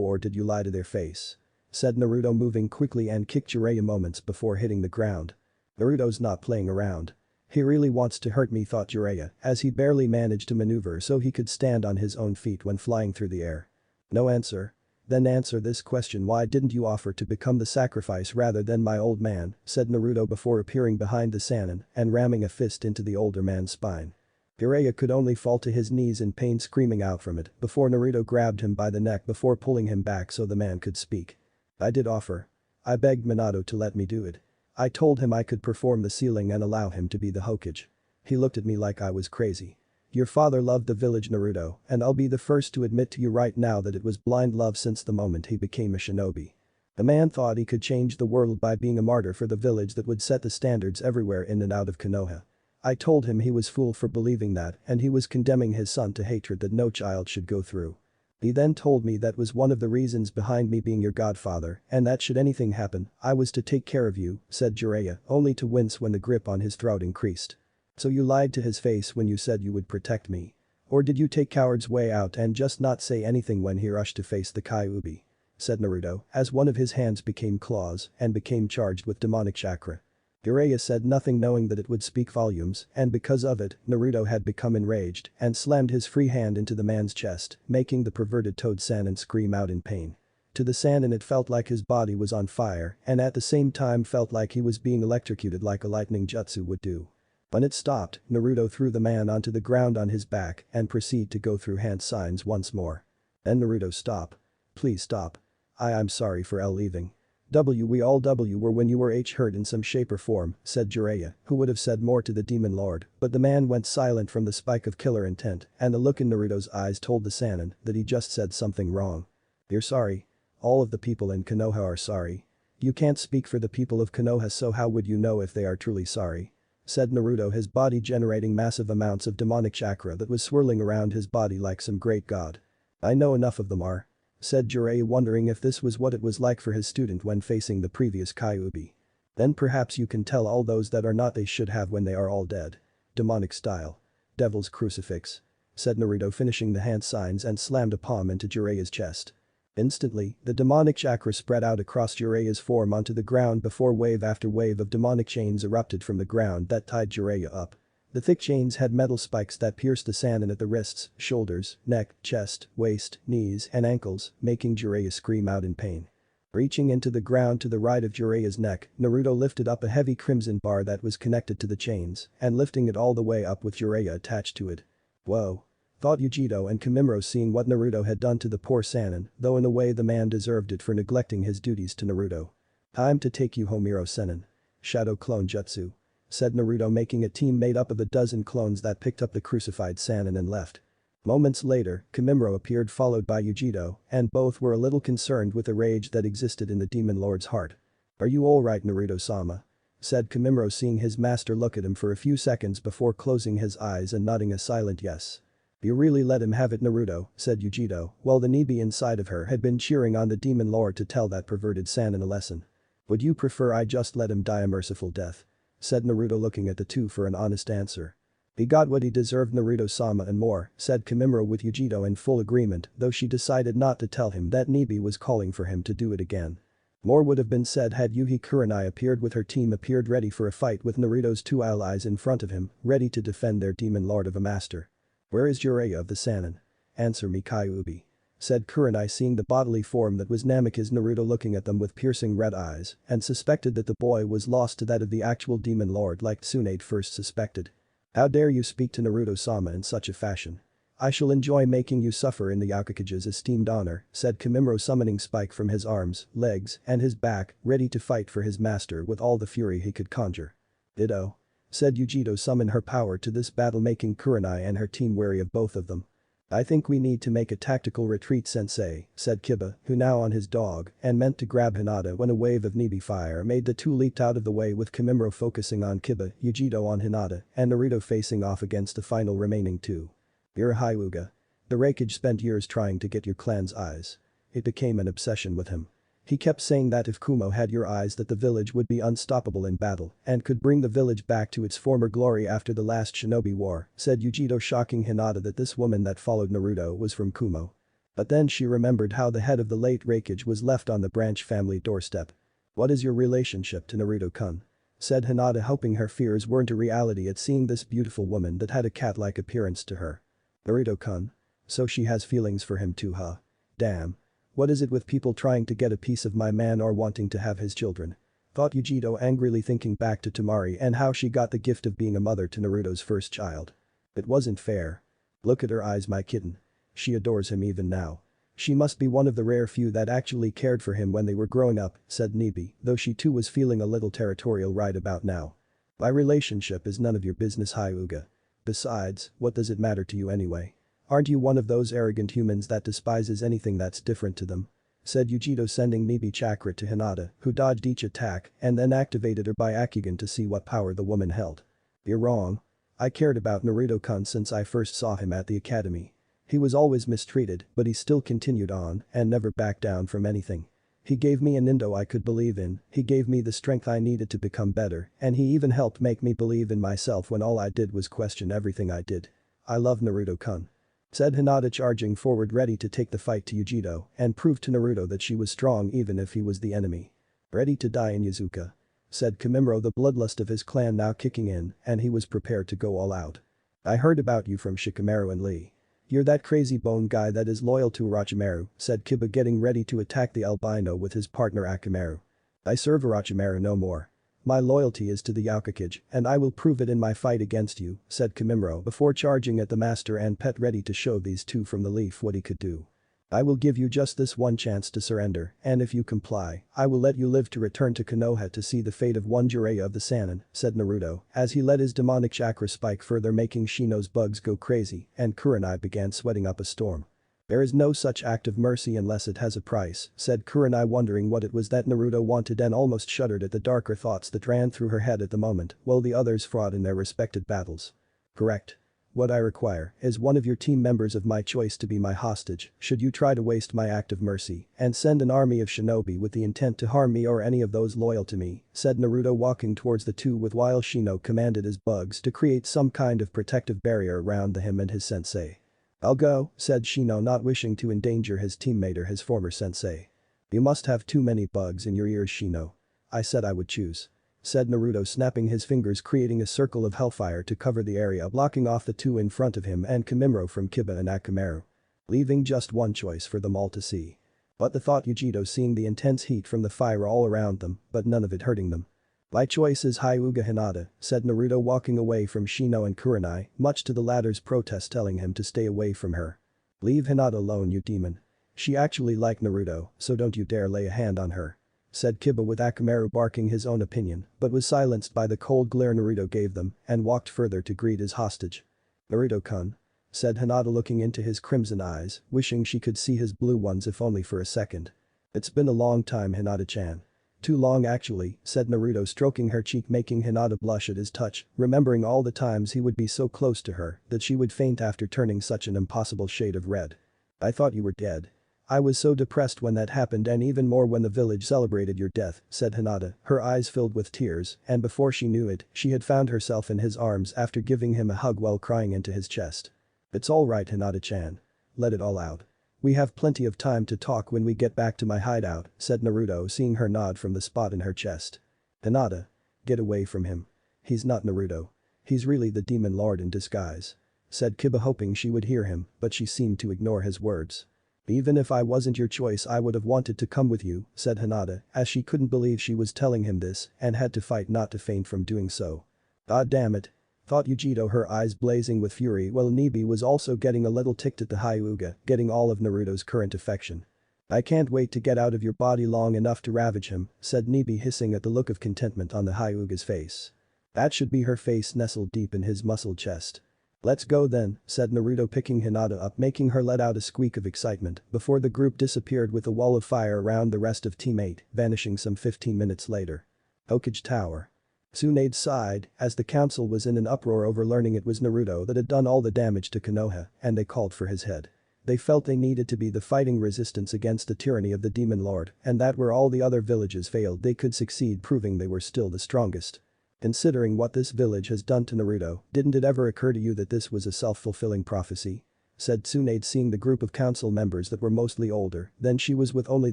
or did you lie to their face?" said Naruto, moving quickly and kicked Jiraiya moments before hitting the ground. "Naruto's not playing around. He really wants to hurt me," thought Jiraiya, as he barely managed to maneuver so he could stand on his own feet when flying through the air. "No answer? Then answer this question: why didn't you offer to become the sacrifice rather than my old man?" said Naruto before appearing behind the Sannin and ramming a fist into the older man's spine. Jiraiya could only fall to his knees in pain, screaming out from it before Naruto grabbed him by the neck before pulling him back so the man could speak. "I did offer. I begged Minato to let me do it. I told him I could perform the sealing and allow him to be the Hokage. He looked at me like I was crazy. Your father loved the village, Naruto, and I'll be the first to admit to you right now that it was blind love since the moment he became a shinobi. The man thought he could change the world by being a martyr for the village that would set the standards everywhere in and out of Konoha. I told him he was fool for believing that, and he was condemning his son to hatred that no child should go through. He then told me that was one of the reasons behind me being your godfather, and that should anything happen, I was to take care of you," said Jiraiya, only to wince when the grip on his throat increased. "So you lied to his face when you said you would protect me. Or did you take coward's way out and just not say anything when he rushed to face the Kyuubi? Said Naruto, as one of his hands became claws and became charged with demonic chakra. Jiraiya said nothing knowing that it would speak volumes, and because of it, Naruto had become enraged and slammed his free hand into the man's chest, making the perverted toad Sannin scream out in pain. To the Sannin it felt like his body was on fire and at the same time felt like he was being electrocuted like a lightning jutsu would do. When it stopped, Naruto threw the man onto the ground on his back and proceeded to go through hand signs once more. Then Naruto stop. Please stop. I'm sorry for leaving. We all were when you were hurt in some shape or form, said Jiraiya, who would have said more to the demon lord, but the man went silent from the spike of killer intent and the look in Naruto's eyes told the Sannin that he just said something wrong. You're sorry. All of the people in Konoha are sorry. You can't speak for the people of Konoha, so how would you know if they are truly sorry? Said Naruto, his body generating massive amounts of demonic chakra that was swirling around his body like some great god. I know enough of them are. Said Jiraiya, wondering if this was what it was like for his student when facing the previous Kyuubi. Then perhaps you can tell all those that are not they should have when they are all dead. Demonic style. Devil's crucifix. Said Naruto, finishing the hand signs and slammed a palm into Jiraiya's chest. Instantly, the demonic chakra spread out across Jiraiya's form onto the ground before wave after wave of demonic chains erupted from the ground that tied Jiraiya up. The thick chains had metal spikes that pierced the Sannin at the wrists, shoulders, neck, chest, waist, knees and ankles, making Jiraiya scream out in pain. Reaching into the ground to the right of Jiraiya's neck, Naruto lifted up a heavy crimson bar that was connected to the chains and lifting it all the way up with Jiraiya attached to it. Whoa. Thought Yugito and Kimimaro, seeing what Naruto had done to the poor Sannin, though in a way the man deserved it for neglecting his duties to Naruto. Time to take you home, Hiro Sennin. Shadow Clone Jutsu. Said Naruto, making a team made up of a dozen clones that picked up the crucified Sannin and left. Moments later, Kimimaro appeared followed by Yugito, and both were a little concerned with the rage that existed in the demon lord's heart. Are you alright, Naruto-sama? Said Kimimaro, seeing his master look at him for a few seconds before closing his eyes and nodding a silent yes. You really let him have it, Naruto, said Yugito, while the Nibi inside of her had been cheering on the demon lord to tell that perverted Sannin a lesson. Would you prefer I just let him die a merciful death? Said Naruto, looking at the two for an honest answer. He got what he deserved, Naruto-sama, and more, said Kimimaro, with Yugito in full agreement, though she decided not to tell him that Nibi was calling for him to do it again. More would have been said had Yuhi Kurenai appeared with her team appeared ready for a fight with Naruto's two allies in front of him, ready to defend their demon lord of a master. Where is Jiraiya of the Sannin? Answer me, Kyuubi. Said Kurenai, seeing the bodily form that was Namikaze. Naruto looking at them with piercing red eyes and suspected that the boy was lost to that of the actual demon lord like Tsunade first suspected. How dare you speak to Naruto-sama in such a fashion? I shall enjoy making you suffer in the Yakukage's esteemed honor, said Kimimaro, summoning Spike from his arms, legs and his back, ready to fight for his master with all the fury he could conjure. Ditto. Said Yugito, summon her power to this battle, making Kurenai and her team wary of both of them. I think we need to make a tactical retreat, sensei, said Kiba, who now on his dog and meant to grab Hinata when a wave of Nibi fire made the two leaped out of the way, with Kimimaro focusing on Kiba, Yugito on Hinata and Naruto facing off against the final remaining two. You're a Hyuga. The Raikage spent years trying to get your clan's eyes. It became an obsession with him. He kept saying that if Kumo had your eyes that the village would be unstoppable in battle and could bring the village back to its former glory after the last shinobi war, said Yugito, shocking Hinata that this woman that followed Naruto was from Kumo. But then she remembered how the head of the late Raikage was left on the branch family doorstep. What is your relationship to Naruto-kun? Said Hinata, hoping her fears weren't a reality at seeing this beautiful woman that had a cat-like appearance to her. Naruto-kun? So she has feelings for him too, huh? Damn. What is it with people trying to get a piece of my man or wanting to have his children? Thought Yugito, angrily thinking back to Temari and how she got the gift of being a mother to Naruto's first child. It wasn't fair. Look at her eyes, my kitten. She adores him even now. She must be one of the rare few that actually cared for him when they were growing up, said Nibi, though she too was feeling a little territorial right about now. My relationship is none of your business, Hyuga. Besides, what does it matter to you anyway? Aren't you one of those arrogant humans that despises anything that's different to them? Said Yugito, sending Nibi chakra to Hinata, who dodged each attack and then activated her Byakugan to see what power the woman held. You're wrong. I cared about Naruto-kun since I first saw him at the academy. He was always mistreated, but he still continued on and never backed down from anything. He gave me an Indo I could believe in, he gave me the strength I needed to become better, and he even helped make me believe in myself when all I did was question everything I did. I love Naruto-kun. said Hinata, charging forward ready to take the fight to Yugito and prove to Naruto that she was strong even if he was the enemy. Ready to die in Yazuka, said Kimimaro, the bloodlust of his clan now kicking in, and he was prepared to go all out. I heard about you from Shikamaru and Lee. You're that crazy bone guy that is loyal to Orochimaru, said Kiba, getting ready to attack the albino with his partner Akamaru. I serve Orochimaru no more. My loyalty is to the Yaokakage, and I will prove it in my fight against you, said Kimimaro before charging at the master and pet, ready to show these two from the leaf what he could do. I will give you just this one chance to surrender, and if you comply, I will let you live to return to Konoha to see the fate of one Jiraiya of the Sannin, said Naruto, as he let his demonic chakra spike further, making Shino's bugs go crazy, and Kurenai began sweating up a storm. There is no such act of mercy unless it has a price, said Kurenai, wondering what it was that Naruto wanted and almost shuddered at the darker thoughts that ran through her head at the moment, while the others fought in their respected battles. Correct. What I require is one of your team members of my choice to be my hostage should you try to waste my act of mercy and send an army of shinobi with the intent to harm me or any of those loyal to me, said Naruto, walking towards the two with while Shino commanded his bugs to create some kind of protective barrier around him and his sensei. I'll go, said Shino, not wishing to endanger his teammate or his former sensei. You must have too many bugs in your ears, Shino. I said I would choose, said Naruto, snapping his fingers, creating a circle of hellfire to cover the area, blocking off the two in front of him and Kimimaro from Kiba and Akamaru, leaving just one choice for them all to see. But the thought Yugito, seeing the intense heat from the fire all around them, but none of it hurting them. My choice is Hyuga Hinata, said Naruto, walking away from Shino and Kurenai, much to the latter's protest telling him to stay away from her. Leave Hinata alone, you demon. She actually liked Naruto, so don't you dare lay a hand on her, said Kiba, with Akamaru barking his own opinion, but was silenced by the cold glare Naruto gave them and walked further to greet his hostage. Naruto-kun, said Hinata, looking into his crimson eyes, wishing she could see his blue ones if only for a second. It's been a long time, Hinata-chan. Too long actually, said Naruto, stroking her cheek, making Hinata blush at his touch, remembering all the times he would be so close to her that she would faint after turning such an impossible shade of red. I thought you were dead. I was so depressed when that happened, and even more when the village celebrated your death, said Hinata, her eyes filled with tears, and before she knew it, she had found herself in his arms after giving him a hug while crying into his chest. It's all right, Hinata-chan. Let it all out. We have plenty of time to talk when we get back to my hideout, said Naruto, seeing her nod from the spot in her chest. Hinata. Get away from him. He's not Naruto. He's really the demon lord in disguise, said Kiba, hoping she would hear him, but she seemed to ignore his words. Even if I wasn't your choice, I would have wanted to come with you, said Hinata, as she couldn't believe she was telling him this and had to fight not to faint from doing so. God damn it, thought Yugito, her eyes blazing with fury, while Nibi was also getting a little ticked at the Hyuga getting all of Naruto's current affection. I can't wait to get out of your body long enough to ravage him, said Nibi, hissing at the look of contentment on the Hyuga's face. That should be her face nestled deep in his muscled chest. Let's go then, said Naruto, picking Hinata up, making her let out a squeak of excitement before the group disappeared with a wall of fire around the rest of Team 8, vanishing some 15 minutes later. Hokage Tower. Tsunade sighed as the council was in an uproar over learning it was Naruto that had done all the damage to Konoha, and they called for his head. They felt they needed to be the fighting resistance against the tyranny of the demon lord, and that where all the other villages failed they could succeed, proving they were still the strongest. Considering what this village has done to Naruto, didn't it ever occur to you that this was a self-fulfilling prophecy? Said Tsunade, seeing the group of council members that were mostly older than she was, with only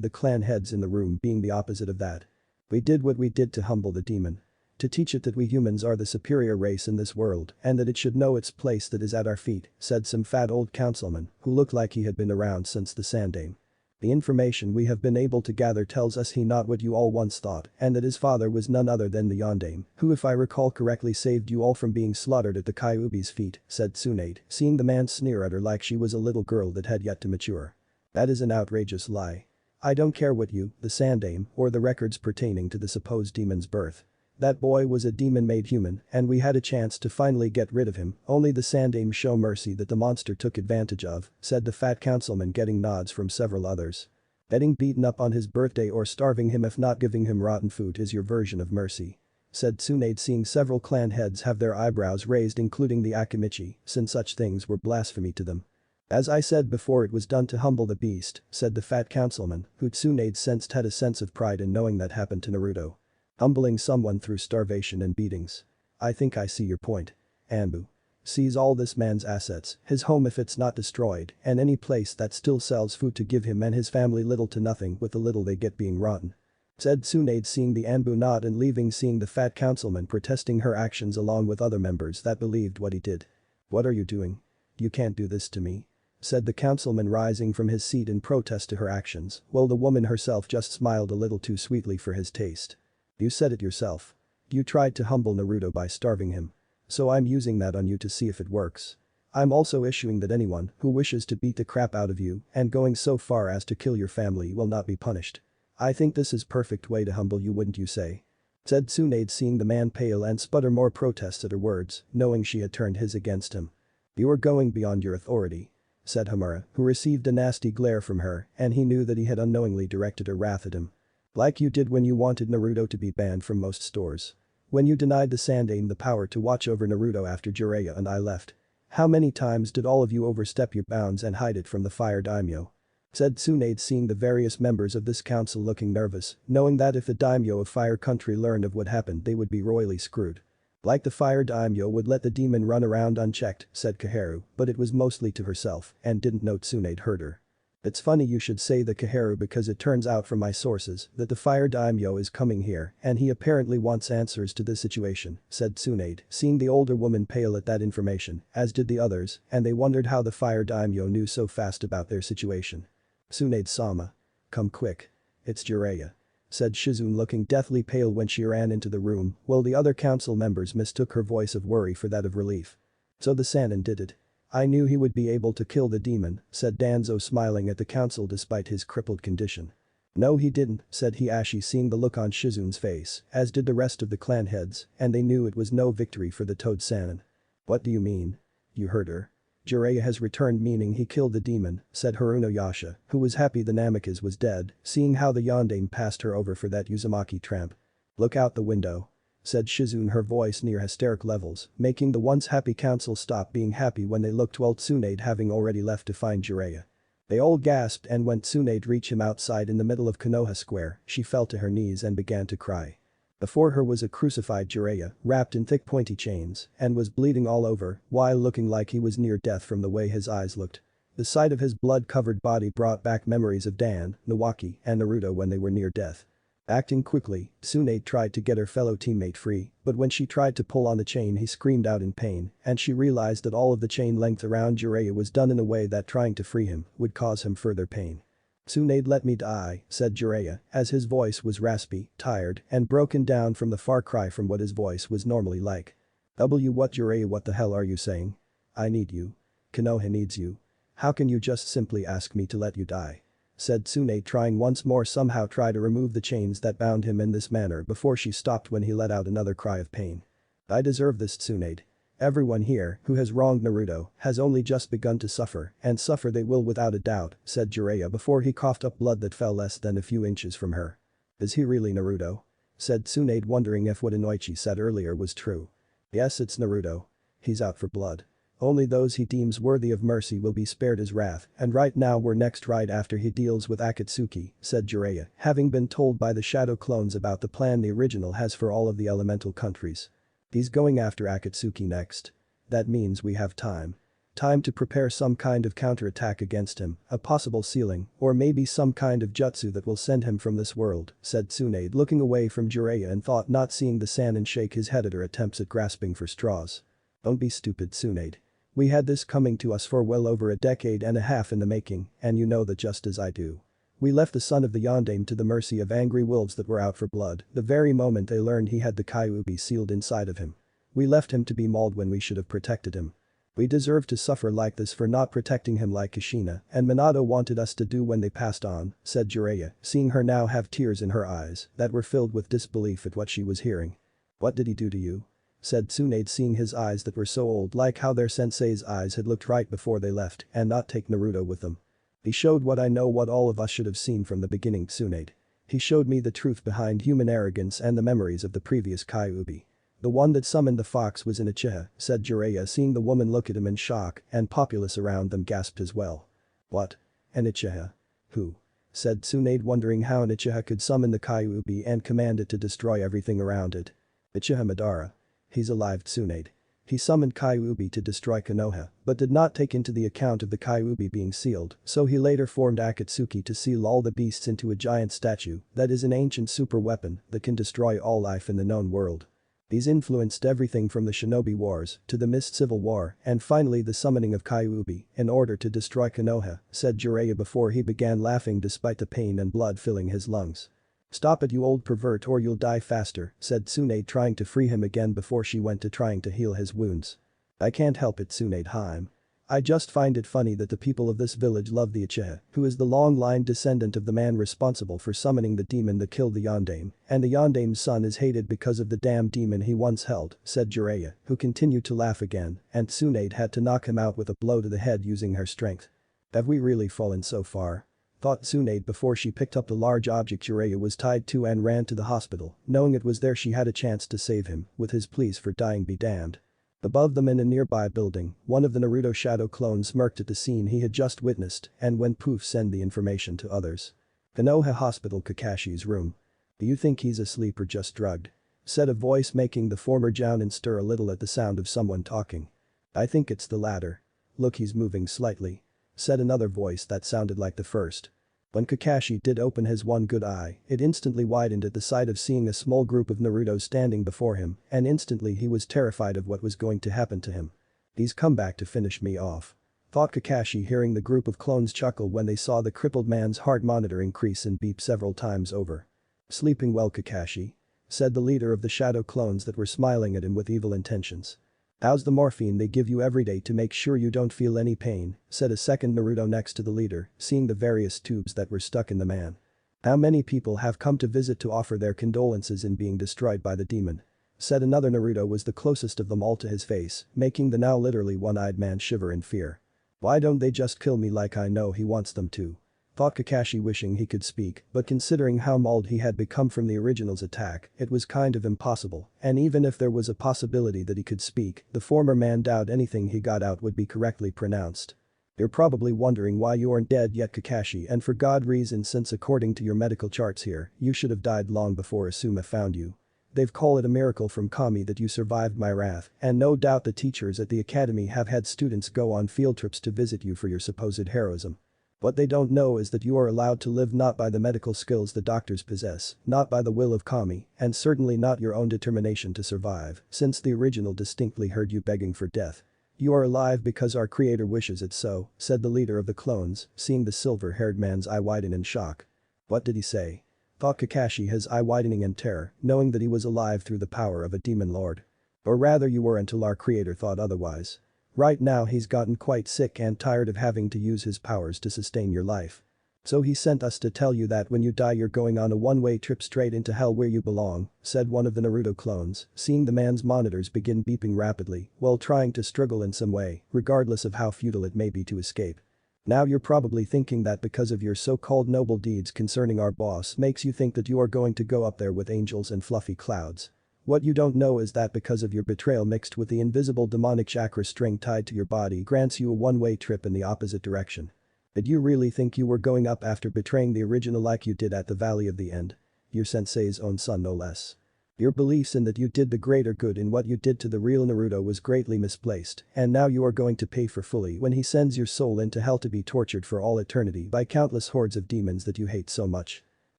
the clan heads in the room being the opposite of that. We did what we did to humble the demon. To teach it that we humans are the superior race in this world and that it should know its place that is at our feet, said some fat old councilman who looked like he had been around since the Sandame. The information we have been able to gather tells us he not what you all once thought, and that his father was none other than the Yondaime, who, if I recall correctly, saved you all from being slaughtered at the Kyuubi's feet, said Tsunade, seeing the man sneer at her like she was a little girl that had yet to mature. That is an outrageous lie. I don't care what you, the Sandame, or the records pertaining to the supposed demon's birth. That boy was a demon made human, and we had a chance to finally get rid of him, only the Sandame show mercy that the monster took advantage of, said the fat councilman, getting nods from several others. Getting beaten up on his birthday or starving him if not giving him rotten food is your version of mercy, said Tsunade, seeing several clan heads have their eyebrows raised, including the Akamichi, since such things were blasphemy to them. As I said before, it was done to humble the beast, said the fat councilman, who Tsunade sensed had a sense of pride in knowing that happened to Naruto. Humbling someone through starvation and beatings. I think I see your point. Anbu, Seize all this man's assets, his home if it's not destroyed, and any place that still sells food to give him and his family little to nothing with the little they get being rotten. Said Tsunade, seeing the Anbu nod and leaving, seeing the fat councilman protesting her actions along with other members that believed what he did. What are you doing? You can't do this to me. Said the councilman, rising from his seat in protest to her actions, while the woman herself just smiled a little too sweetly for his taste. You said it yourself. You tried to humble Naruto by starving him. So I'm using that on you to see if it works. I'm also issuing that anyone who wishes to beat the crap out of you and going so far as to kill your family will not be punished. I think this is perfect way to humble you, wouldn't you say? Said Tsunade, seeing the man pale and sputter more protest at her words, knowing she had turned his against him. You are going beyond your authority. Said Hamura, who received a nasty glare from her, and he knew that he had unknowingly directed her wrath at him. Like you did when you wanted Naruto to be banned from most stores. When you denied the Sandaime the power to watch over Naruto after Jiraiya and I left. How many times did all of you overstep your bounds and hide it from the fire daimyo? Said Tsunade, seeing the various members of this council looking nervous, knowing that if the daimyo of Fire Country learned of what happened they would be royally screwed. Like the fire daimyo would let the demon run around unchecked, said Kaharu, but it was mostly to herself and didn't know Tsunade heard her. It's funny you should say the Kaharu, because it turns out from my sources that the fire daimyo is coming here and he apparently wants answers to this situation, said Tsunade, seeing the older woman pale at that information, as did the others, and they wondered how the fire daimyo knew so fast about their situation. Tsunade-sama. Come quick. It's Jiraiya. Said Shizune, looking deathly pale when she ran into the room, while the other council members mistook her voice of worry for that of relief. So the Sannin did it. I knew he would be able to kill the demon, said Danzo, smiling at the council despite his crippled condition. No he didn't, said Hiashi, seeing the look on Shizune's face, as did the rest of the clan heads, and they knew it was no victory for the Toad Sannin. What do you mean? You heard her. Jiraiya has returned, meaning he killed the demon, said Haruno-Yasha, who was happy the Namikaze was dead, seeing how the Yondaime passed her over for that Uzumaki tramp. Look out the window. Said Shizune, her voice near hysteric levels, making the once happy council stop being happy when they looked, while Tsunade having already left to find Jiraiya. They all gasped, and when Tsunade reached him outside in the middle of Konoha Square, she fell to her knees and began to cry. Before her was a crucified Jiraiya, wrapped in thick pointy chains, and was bleeding all over, while looking like he was near death from the way his eyes looked. The sight of his blood-covered body brought back memories of Dan, Nawaki, and Naruto when they were near death. Acting quickly, Tsunade tried to get her fellow teammate free, but when she tried to pull on the chain he screamed out in pain, and she realized that all of the chain length around Jiraiya was done in a way that trying to free him would cause him further pain. Tsunade, let me die, said Jiraiya, as his voice was raspy, tired, and broken down from the far cry from what his voice was normally like. What Jiraiya, what the hell are you saying? I need you. Konoha needs you. How can you just simply ask me to let you die? Said Tsunade, trying once more somehow try to remove the chains that bound him in this manner before she stopped when he let out another cry of pain. I deserve this, Tsunade. Everyone here who has wronged Naruto has only just begun to suffer, and suffer they will without a doubt, said Jiraiya before he coughed up blood that fell less than a few inches from her. Is he really Naruto? Said Tsunade, wondering if what Inoichi said earlier was true. Yes, it's Naruto. He's out for blood. Only those he deems worthy of mercy will be spared his wrath, and right now we're next right after he deals with Akatsuki, said Jiraiya, having been told by the shadow clones about the plan the original has for all of the elemental countries. He's going after Akatsuki next. That means we have time. Time to prepare some kind of counterattack against him, a possible sealing, or maybe some kind of jutsu that will send him from this world, said Tsunade, looking away from Jiraiya in thought, not seeing the Sannin shake his head at her attempts at grasping for straws. Don't be stupid, Tsunade. We had this coming to us for well over a decade and a half in the making, and you know that just as I do. We left the son of the Yondaime to the mercy of angry wolves that were out for blood the very moment they learned he had the Kyuubi sealed inside of him. We left him to be mauled when we should have protected him. We deserve to suffer like this for not protecting him like Kushina and Minato wanted us to do when they passed on, said Jiraiya, seeing her now have tears in her eyes that were filled with disbelief at what she was hearing. What did he do to you? Said Tsunade, seeing his eyes that were so old, like how their sensei's eyes had looked right before they left and not take Naruto with them. He showed what I know, what all of us should have seen from the beginning, Tsunade. He showed me the truth behind human arrogance and the memories of the previous Kyuubi. The one that summoned the fox was in Uchiha, said Jiraiya, seeing the woman look at him in shock, and populace around them gasped as well. What? An Uchiha? Who? Said Tsunade, wondering how an Uchiha could summon the Kyuubi and command it to destroy everything around it. Uchiha Madara. He's alive, Tsunade. He summoned Kyuubi to destroy Konoha, but did not take into the account of the Kyuubi being sealed, so he later formed Akatsuki to seal all the beasts into a giant statue that is an ancient super weapon that can destroy all life in the known world. These influenced everything from the Shinobi Wars to the Mist Civil War and finally the summoning of Kyuubi in order to destroy Konoha, said Jiraiya before he began laughing despite the pain and blood filling his lungs. "Stop it you old pervert or you'll die faster," said Tsunade trying to free him again before she went to trying to heal his wounds. "I can't help it Tsunade-hime. I just find it funny that the people of this village love the Uchiha, who is the long-line descendant of the man responsible for summoning the demon that killed the Yondaime, and the Yondaime's son is hated because of the damn demon he once held," said Jiraiya, who continued to laugh again, and Tsunade had to knock him out with a blow to the head using her strength. "Have we really fallen so far?" thought Tsunade before she picked up the large object Jiraiya was tied to and ran to the hospital, knowing it was there she had a chance to save him, with his pleas for dying be damned. Above them in a nearby building, one of the Naruto shadow clones smirked at the scene he had just witnessed and went poof send the information to others. Konoha Hospital Kakashi's room. "Do you think he's asleep or just drugged?" said a voice making the former Jounin stir a little at the sound of someone talking. "I think it's the latter. Look he's moving slightly," said another voice that sounded like the first. When Kakashi did open his one good eye, it instantly widened at the sight of seeing a small group of Naruto standing before him and instantly he was terrified of what was going to happen to him. "He's come back to finish me off," thought Kakashi hearing the group of clones chuckle when they saw the crippled man's heart monitor increase and beep several times over. "Sleeping well Kakashi?" said the leader of the shadow clones that were smiling at him with evil intentions. "How's the morphine they give you every day to make sure you don't feel any pain?" said a second Naruto next to the leader, seeing the various tubes that were stuck in the man. "How many people have come to visit to offer their condolences in being destroyed by the demon?" said another Naruto was the closest of them all to his face, making the now literally one-eyed man shiver in fear. "Why don't they just kill me like I know he wants them to?" thought Kakashi wishing he could speak, but considering how mauled he had become from the original's attack, it was kind of impossible, and even if there was a possibility that he could speak, the former man doubted anything he got out would be correctly pronounced. "You're probably wondering why you aren't dead yet Kakashi and for God reason since according to your medical charts here, you should have died long before Asuma found you. They've called it a miracle from Kami that you survived my wrath, and no doubt the teachers at the academy have had students go on field trips to visit you for your supposed heroism. What they don't know is that you are allowed to live not by the medical skills the doctors possess, not by the will of Kami, and certainly not your own determination to survive, since the original distinctly heard you begging for death. You are alive because our creator wishes it so," said the leader of the clones, seeing the silver-haired man's eye widen in shock. "What did he say?" thought Kakashi, his eye widening in terror, knowing that he was alive through the power of a demon lord. "Or rather you were until our creator thought otherwise. Right now he's gotten quite sick and tired of having to use his powers to sustain your life. So he sent us to tell you that when you die you're going on a one-way trip straight into hell where you belong," said one of the Naruto clones, seeing the man's monitors begin beeping rapidly while trying to struggle in some way, regardless of how futile it may be to escape. "Now you're probably thinking that because of your so-called noble deeds concerning our boss makes you think that you are going to go up there with angels and fluffy clouds. What you don't know is that because of your betrayal mixed with the invisible demonic chakra string tied to your body grants you a one-way trip in the opposite direction. Did you really think you were going up after betraying the original like you did at the Valley of the End? Your sensei's own son no less. Your beliefs in that you did the greater good in what you did to the real Naruto was greatly misplaced, and now you are going to pay for fully when he sends your soul into hell to be tortured for all eternity by countless hordes of demons that you hate so much,"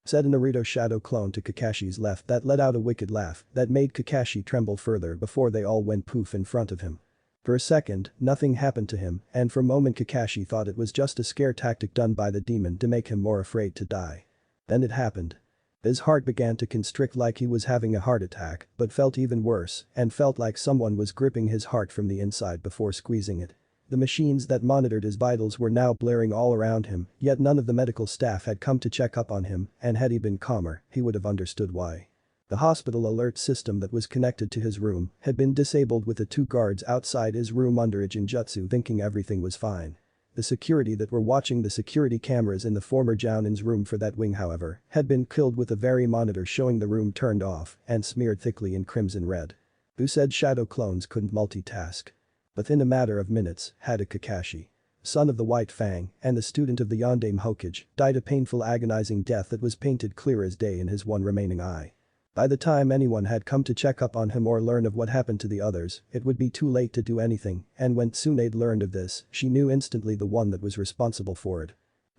said a Naruto shadow clone to Kakashi's left that let out a wicked laugh that made Kakashi tremble further before they all went poof in front of him. For a second, nothing happened to him, and for a moment Kakashi thought it was just a scare tactic done by the demon to make him more afraid to die. Then it happened. His heart began to constrict like he was having a heart attack, but felt even worse and felt like someone was gripping his heart from the inside before squeezing it. The machines that monitored his vitals were now blaring all around him, yet none of the medical staff had come to check up on him, and had he been calmer, he would have understood why. The hospital alert system that was connected to his room had been disabled with the 2 guards outside his room under a Jinjutsu thinking everything was fine. The security that were watching the security cameras in the former Jounin's room for that wing however, had been killed with the very monitor showing the room turned off and smeared thickly in crimson red. Who said shadow clones couldn't multitask? Within a matter of minutes, Hada Kakashi, son of the White Fang and the student of the Yondaime Hokage, died a painful agonizing death that was painted clear as day in his one remaining eye. By the time anyone had come to check up on him or learn of what happened to the others, it would be too late to do anything, and when Tsunade learned of this, she knew instantly the one that was responsible for it.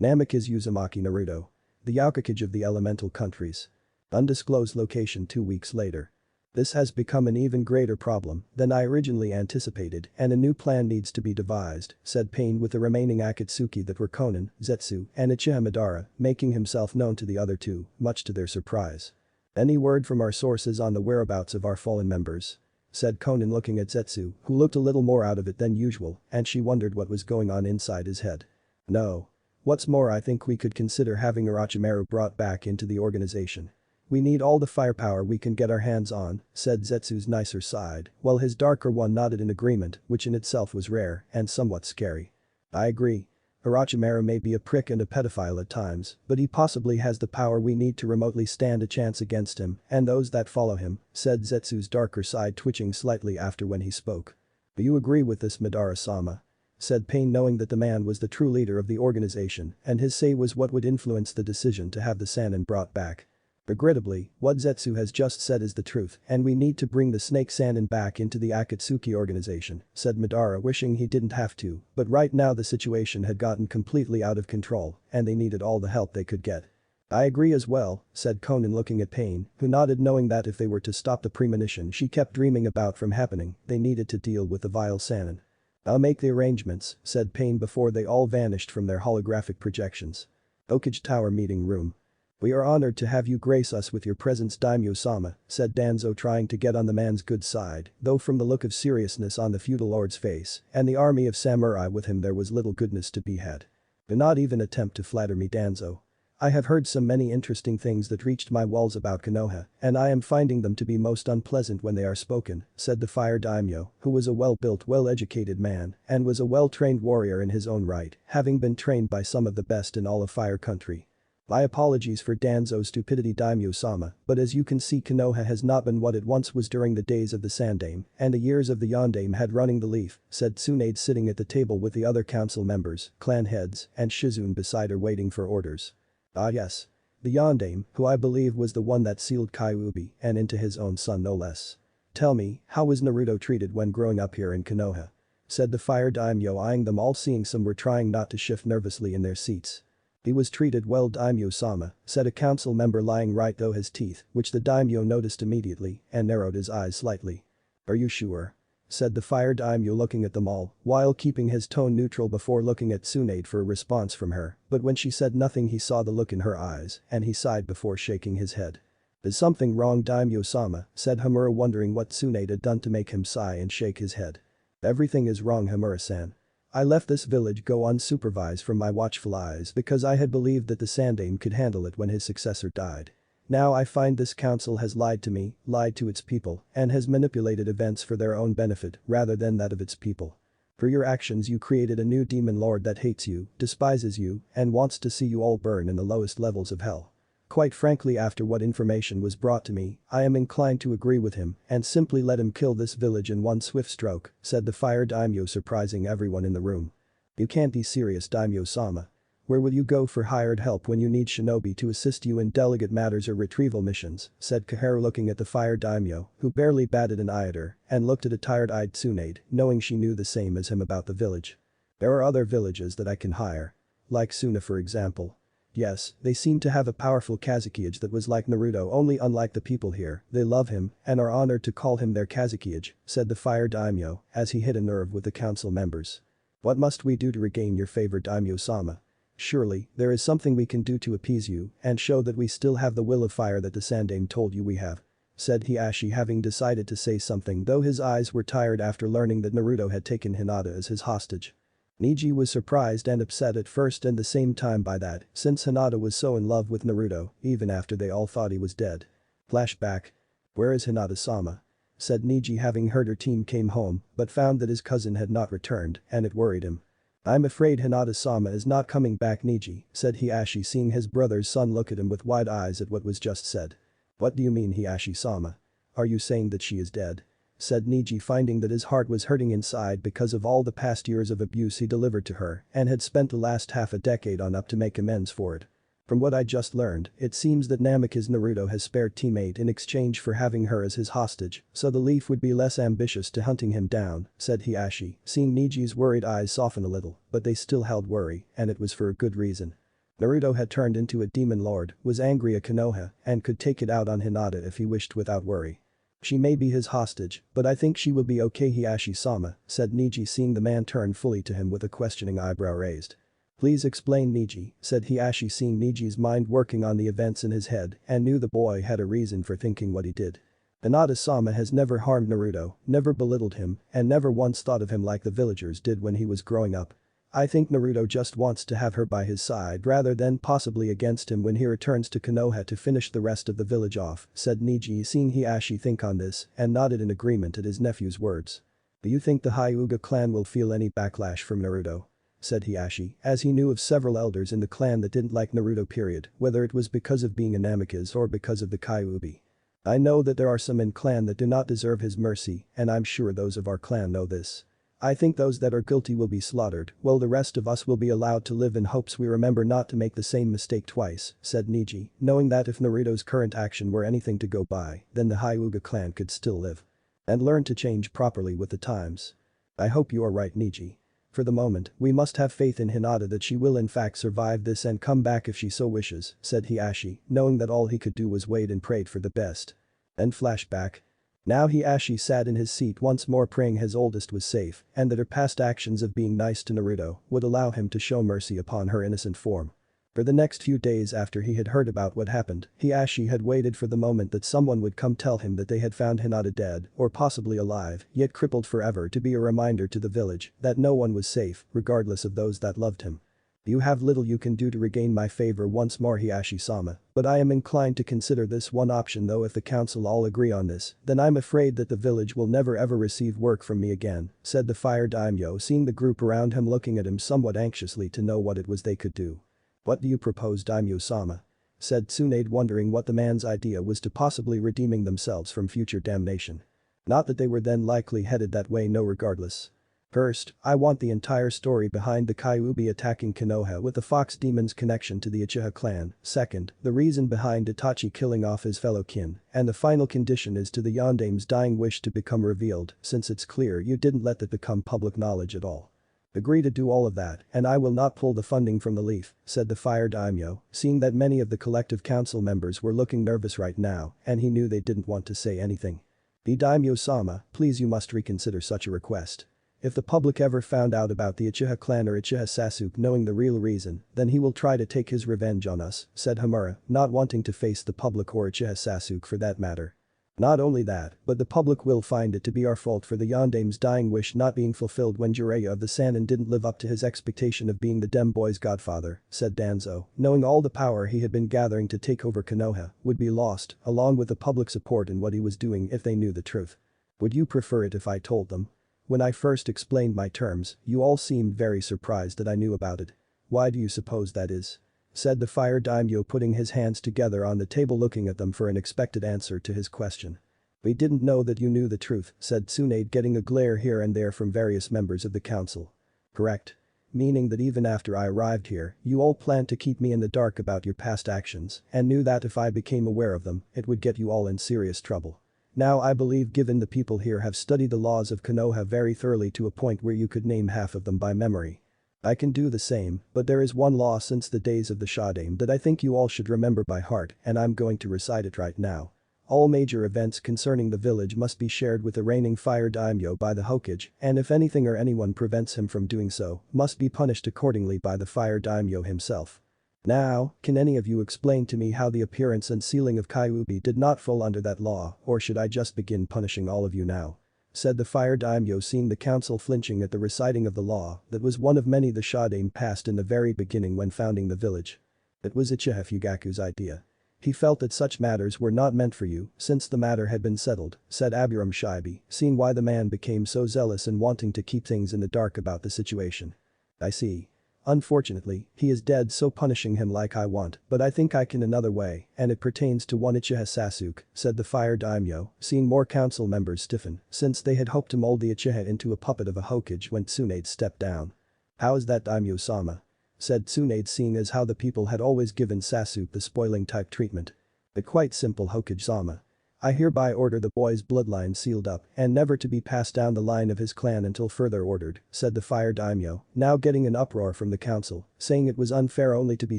Namikaze Uzumaki Naruto. The Yakuza of the elemental countries. Undisclosed location 2 weeks later. This has become an even greater problem than I originally anticipated and a new plan needs to be devised, said Pain with the remaining Akatsuki that were Konan, Zetsu, and Uchiha Madara, making himself known to the other two, much to their surprise. Any word from our sources on the whereabouts of our fallen members? Said Konan looking at Zetsu, who looked a little more out of it than usual, and she wondered what was going on inside his head. No. What's more, I think we could consider having Orochimaru brought back into the organization. We need all the firepower we can get our hands on, said Zetsu's nicer side, while his darker one nodded in agreement, which in itself was rare and somewhat scary. I agree. Orochimaru may be a prick and a pedophile at times, but he possibly has the power we need to remotely stand a chance against him and those that follow him, said Zetsu's darker side twitching slightly after when he spoke. Do you agree with this, Madara-sama? Said Pain, knowing that the man was the true leader of the organization and his say was what would influence the decision to have the Sannin brought back. Regrettably, what Zetsu has just said is the truth and we need to bring the Snake Sannin back into the Akatsuki organization, said Madara, wishing he didn't have to, but right now the situation had gotten completely out of control and they needed all the help they could get. I agree as well, said Konan looking at Pain, who nodded, knowing that if they were to stop the premonition she kept dreaming about from happening, they needed to deal with the vile Sannin. I'll make the arrangements, said Pain before they all vanished from their holographic projections. Okage Tower meeting room. We are honored to have you grace us with your presence, Daimyo-sama, said Danzo, trying to get on the man's good side, though from the look of seriousness on the feudal lord's face and the army of samurai with him there was little goodness to be had. Do not even attempt to flatter me, Danzo. I have heard so many interesting things that reached my walls about Konoha, and I am finding them to be most unpleasant when they are spoken, said the fire daimyo, who was a well-built, well-educated man and was a well-trained warrior in his own right, having been trained by some of the best in all of Fire Country. My apologies for Danzo's stupidity, Daimyo-sama, but as you can see, Konoha has not been what it once was during the days of the Sandame and the years of the Yondame had running the leaf, said Tsunade, sitting at the table with the other council members, clan heads, and Shizune beside her waiting for orders. Ah yes. The Yondame, who I believe was the one that sealed Kyuubi and into his own son no less. Tell me, how was Naruto treated when growing up here in Konoha? Said the fire daimyo, eyeing them all, seeing some were trying not to shift nervously in their seats. He was treated well, Daimyo-sama, said a council member lying right though his teeth, which the daimyo noticed immediately and narrowed his eyes slightly. Are you sure? Said the fire daimyo, looking at them all while keeping his tone neutral before looking at Tsunade for a response from her, but when she said nothing he saw the look in her eyes and he sighed before shaking his head. Is something wrong, Daimyo-sama, said Hamura, wondering what Tsunade had done to make him sigh and shake his head. Everything is wrong, Hamura-san. I left this village go unsupervised from my watchful eyes because I had believed that the Sandame could handle it when his successor died. Now I find this council has lied to me, lied to its people, and has manipulated events for their own benefit rather than that of its people. For your actions you created a new demon lord that hates you, despises you, and wants to see you all burn in the lowest levels of hell. Quite frankly, after what information was brought to me, I am inclined to agree with him and simply let him kill this village in one swift stroke, said the fire daimyo, surprising everyone in the room. You can't be serious, Daimyo-sama. Where will you go for hired help when you need shinobi to assist you in delicate matters or retrieval missions, said Kaharu, looking at the fire daimyo, who barely batted an eye at her and looked at a tired-eyed Tsunade, knowing she knew the same as him about the village. There are other villages that I can hire. Like Suna, for example. Yes, they seem to have a powerful Kazekage that was like Naruto, only unlike the people here, they love him and are honored to call him their Kazekage, said the fire daimyo as he hit a nerve with the council members. What must we do to regain your favor, Daimyo-sama? Surely, there is something we can do to appease you and show that we still have the will of fire that the Sandame told you we have. Said Hiashi, having decided to say something, though his eyes were tired after learning that Naruto had taken Hinata as his hostage. Niji was surprised and upset at first and the same time by that, since Hinata was so in love with Naruto, even after they all thought he was dead. Flashback. Where is Hinata-sama? Said Niji, having heard her team came home but found that his cousin had not returned and it worried him. I'm afraid Hinata-sama is not coming back, Niji, said Hiashi, seeing his brother's son look at him with wide eyes at what was just said. What do you mean, Hiashi-sama? Are you saying that she is dead? Said Niji, finding that his heart was hurting inside because of all the past years of abuse he delivered to her and had spent the last half a decade on up to make amends for it. From what I just learned, it seems that Namikaze Naruto has spared teammate in exchange for having her as his hostage, so the Leaf would be less ambitious to hunting him down, said Hiashi, seeing Niji's worried eyes soften a little, but they still held worry, and it was for a good reason. Naruto had turned into a demon lord, was angry at Konoha, and could take it out on Hinata if he wished without worry. She may be his hostage, but I think she will be okay, Hiashi-sama, said Niji, seeing the man turn fully to him with a questioning eyebrow raised. Please explain, Niji, said Hiashi, seeing Niji's mind working on the events in his head and knew the boy had a reason for thinking what he did. Hinata-sama has never harmed Naruto, never belittled him, and never once thought of him like the villagers did when he was growing up. I think Naruto just wants to have her by his side rather than possibly against him when he returns to Konoha to finish the rest of the village off, said Niji, seeing Hiashi think on this and nodded in agreement at his nephew's words. Do you think the Hyuga clan will feel any backlash from Naruto? Said Hiashi, as he knew of several elders in the clan that didn't like Naruto, whether it was because of being a Namikaze or because of the Kyuubi. I know that there are some in clan that do not deserve his mercy, and I'm sure those of our clan know this. I think those that are guilty will be slaughtered, while the rest of us will be allowed to live in hopes we remember not to make the same mistake twice, said Niji, knowing that if Naruto's current action were anything to go by, then the Hyuga clan could still live. And learn to change properly with the times. I hope you are right, Niji. For the moment, we must have faith in Hinata that she will in fact survive this and come back if she so wishes, said Hiashi, knowing that all he could do was wait and prayed for the best. Then flashback. Now Hiashi sat in his seat once more, praying his oldest was safe and that her past actions of being nice to Naruto would allow him to show mercy upon her innocent form. For the next few days after he had heard about what happened, Hiashi had waited for the moment that someone would come tell him that they had found Hinata dead or possibly alive, yet crippled forever, to be a reminder to the village that no one was safe, regardless of those that loved him. You have little you can do to regain my favor once more, Hiashi-sama, but I am inclined to consider this one option, though if the council all agree on this, then I'm afraid that the village will never ever receive work from me again, said the fire daimyo, seeing the group around him looking at him somewhat anxiously to know what it was they could do. What do you propose, Daimyo-sama? Said Tsunade, wondering what the man's idea was to possibly redeeming themselves from future damnation. Not that they were then likely headed that way, no, regardless. First, I want the entire story behind the Kyuubi attacking Konoha with the Fox Demon's connection to the Uchiha clan. Second, the reason behind Itachi killing off his fellow kin. And the final condition is to the Yondame's dying wish to become revealed, since it's clear you didn't let that become public knowledge at all. Agree to do all of that, and I will not pull the funding from the Leaf, said the fire daimyo, seeing that many of the collective council members were looking nervous right now, and he knew they didn't want to say anything. The daimyo-sama, please, you must reconsider such a request. If the public ever found out about the Uchiha clan or Uchiha Sasuke knowing the real reason, then he will try to take his revenge on us, said Hamura, not wanting to face the public or Uchiha Sasuke for that matter. Not only that, but the public will find it to be our fault for the Yondame's dying wish not being fulfilled when Jiraiya of the Sannin didn't live up to his expectation of being the Dem Boy's godfather, said Danzo, knowing all the power he had been gathering to take over Konoha would be lost, along with the public support in what he was doing if they knew the truth. Would you prefer it if I told them? When I first explained my terms, you all seemed very surprised that I knew about it. Why do you suppose that is? Said the fire daimyo, putting his hands together on the table, looking at them for an expected answer to his question. We didn't know that you knew the truth, said Tsunade, getting a glare here and there from various members of the council. Correct. Meaning that even after I arrived here, you all planned to keep me in the dark about your past actions and knew that if I became aware of them, it would get you all in serious trouble. Now I believe, given the people here have studied the laws of Konoha very thoroughly to a point where you could name half of them by memory. I can do the same, but there is one law since the days of the Shodaime that I think you all should remember by heart, and I'm going to recite it right now. All major events concerning the village must be shared with the reigning fire daimyo by the Hokage, and if anything or anyone prevents him from doing so, must be punished accordingly by the fire daimyo himself. Now, can any of you explain to me how the appearance and sealing of Kyuubi did not fall under that law, or should I just begin punishing all of you now? Said the fire daimyo, seeing the council flinching at the reciting of the law that was one of many the Shodaime passed in the very beginning when founding the village. It was Uchiha Fugaku's idea. He felt that such matters were not meant for you, since the matter had been settled, said Aburam Shibe, seeing why the man became so zealous and wanting to keep things in the dark about the situation. I see. Unfortunately, he is dead, so punishing him like I want, but I think I can another way, and it pertains to one Uchiha Sasuke, said the fire daimyo, seeing more council members stiffen, since they had hoped to mold the Uchiha into a puppet of a Hokage when Tsunade stepped down. How is that, daimyo-sama? said Tsunade, seeing as how the people had always given Sasuke the spoiling type treatment. But quite simple, Hokage-sama. I hereby order the boy's bloodline sealed up and never to be passed down the line of his clan until further ordered, said the fire daimyo, now getting an uproar from the council, saying it was unfair only to be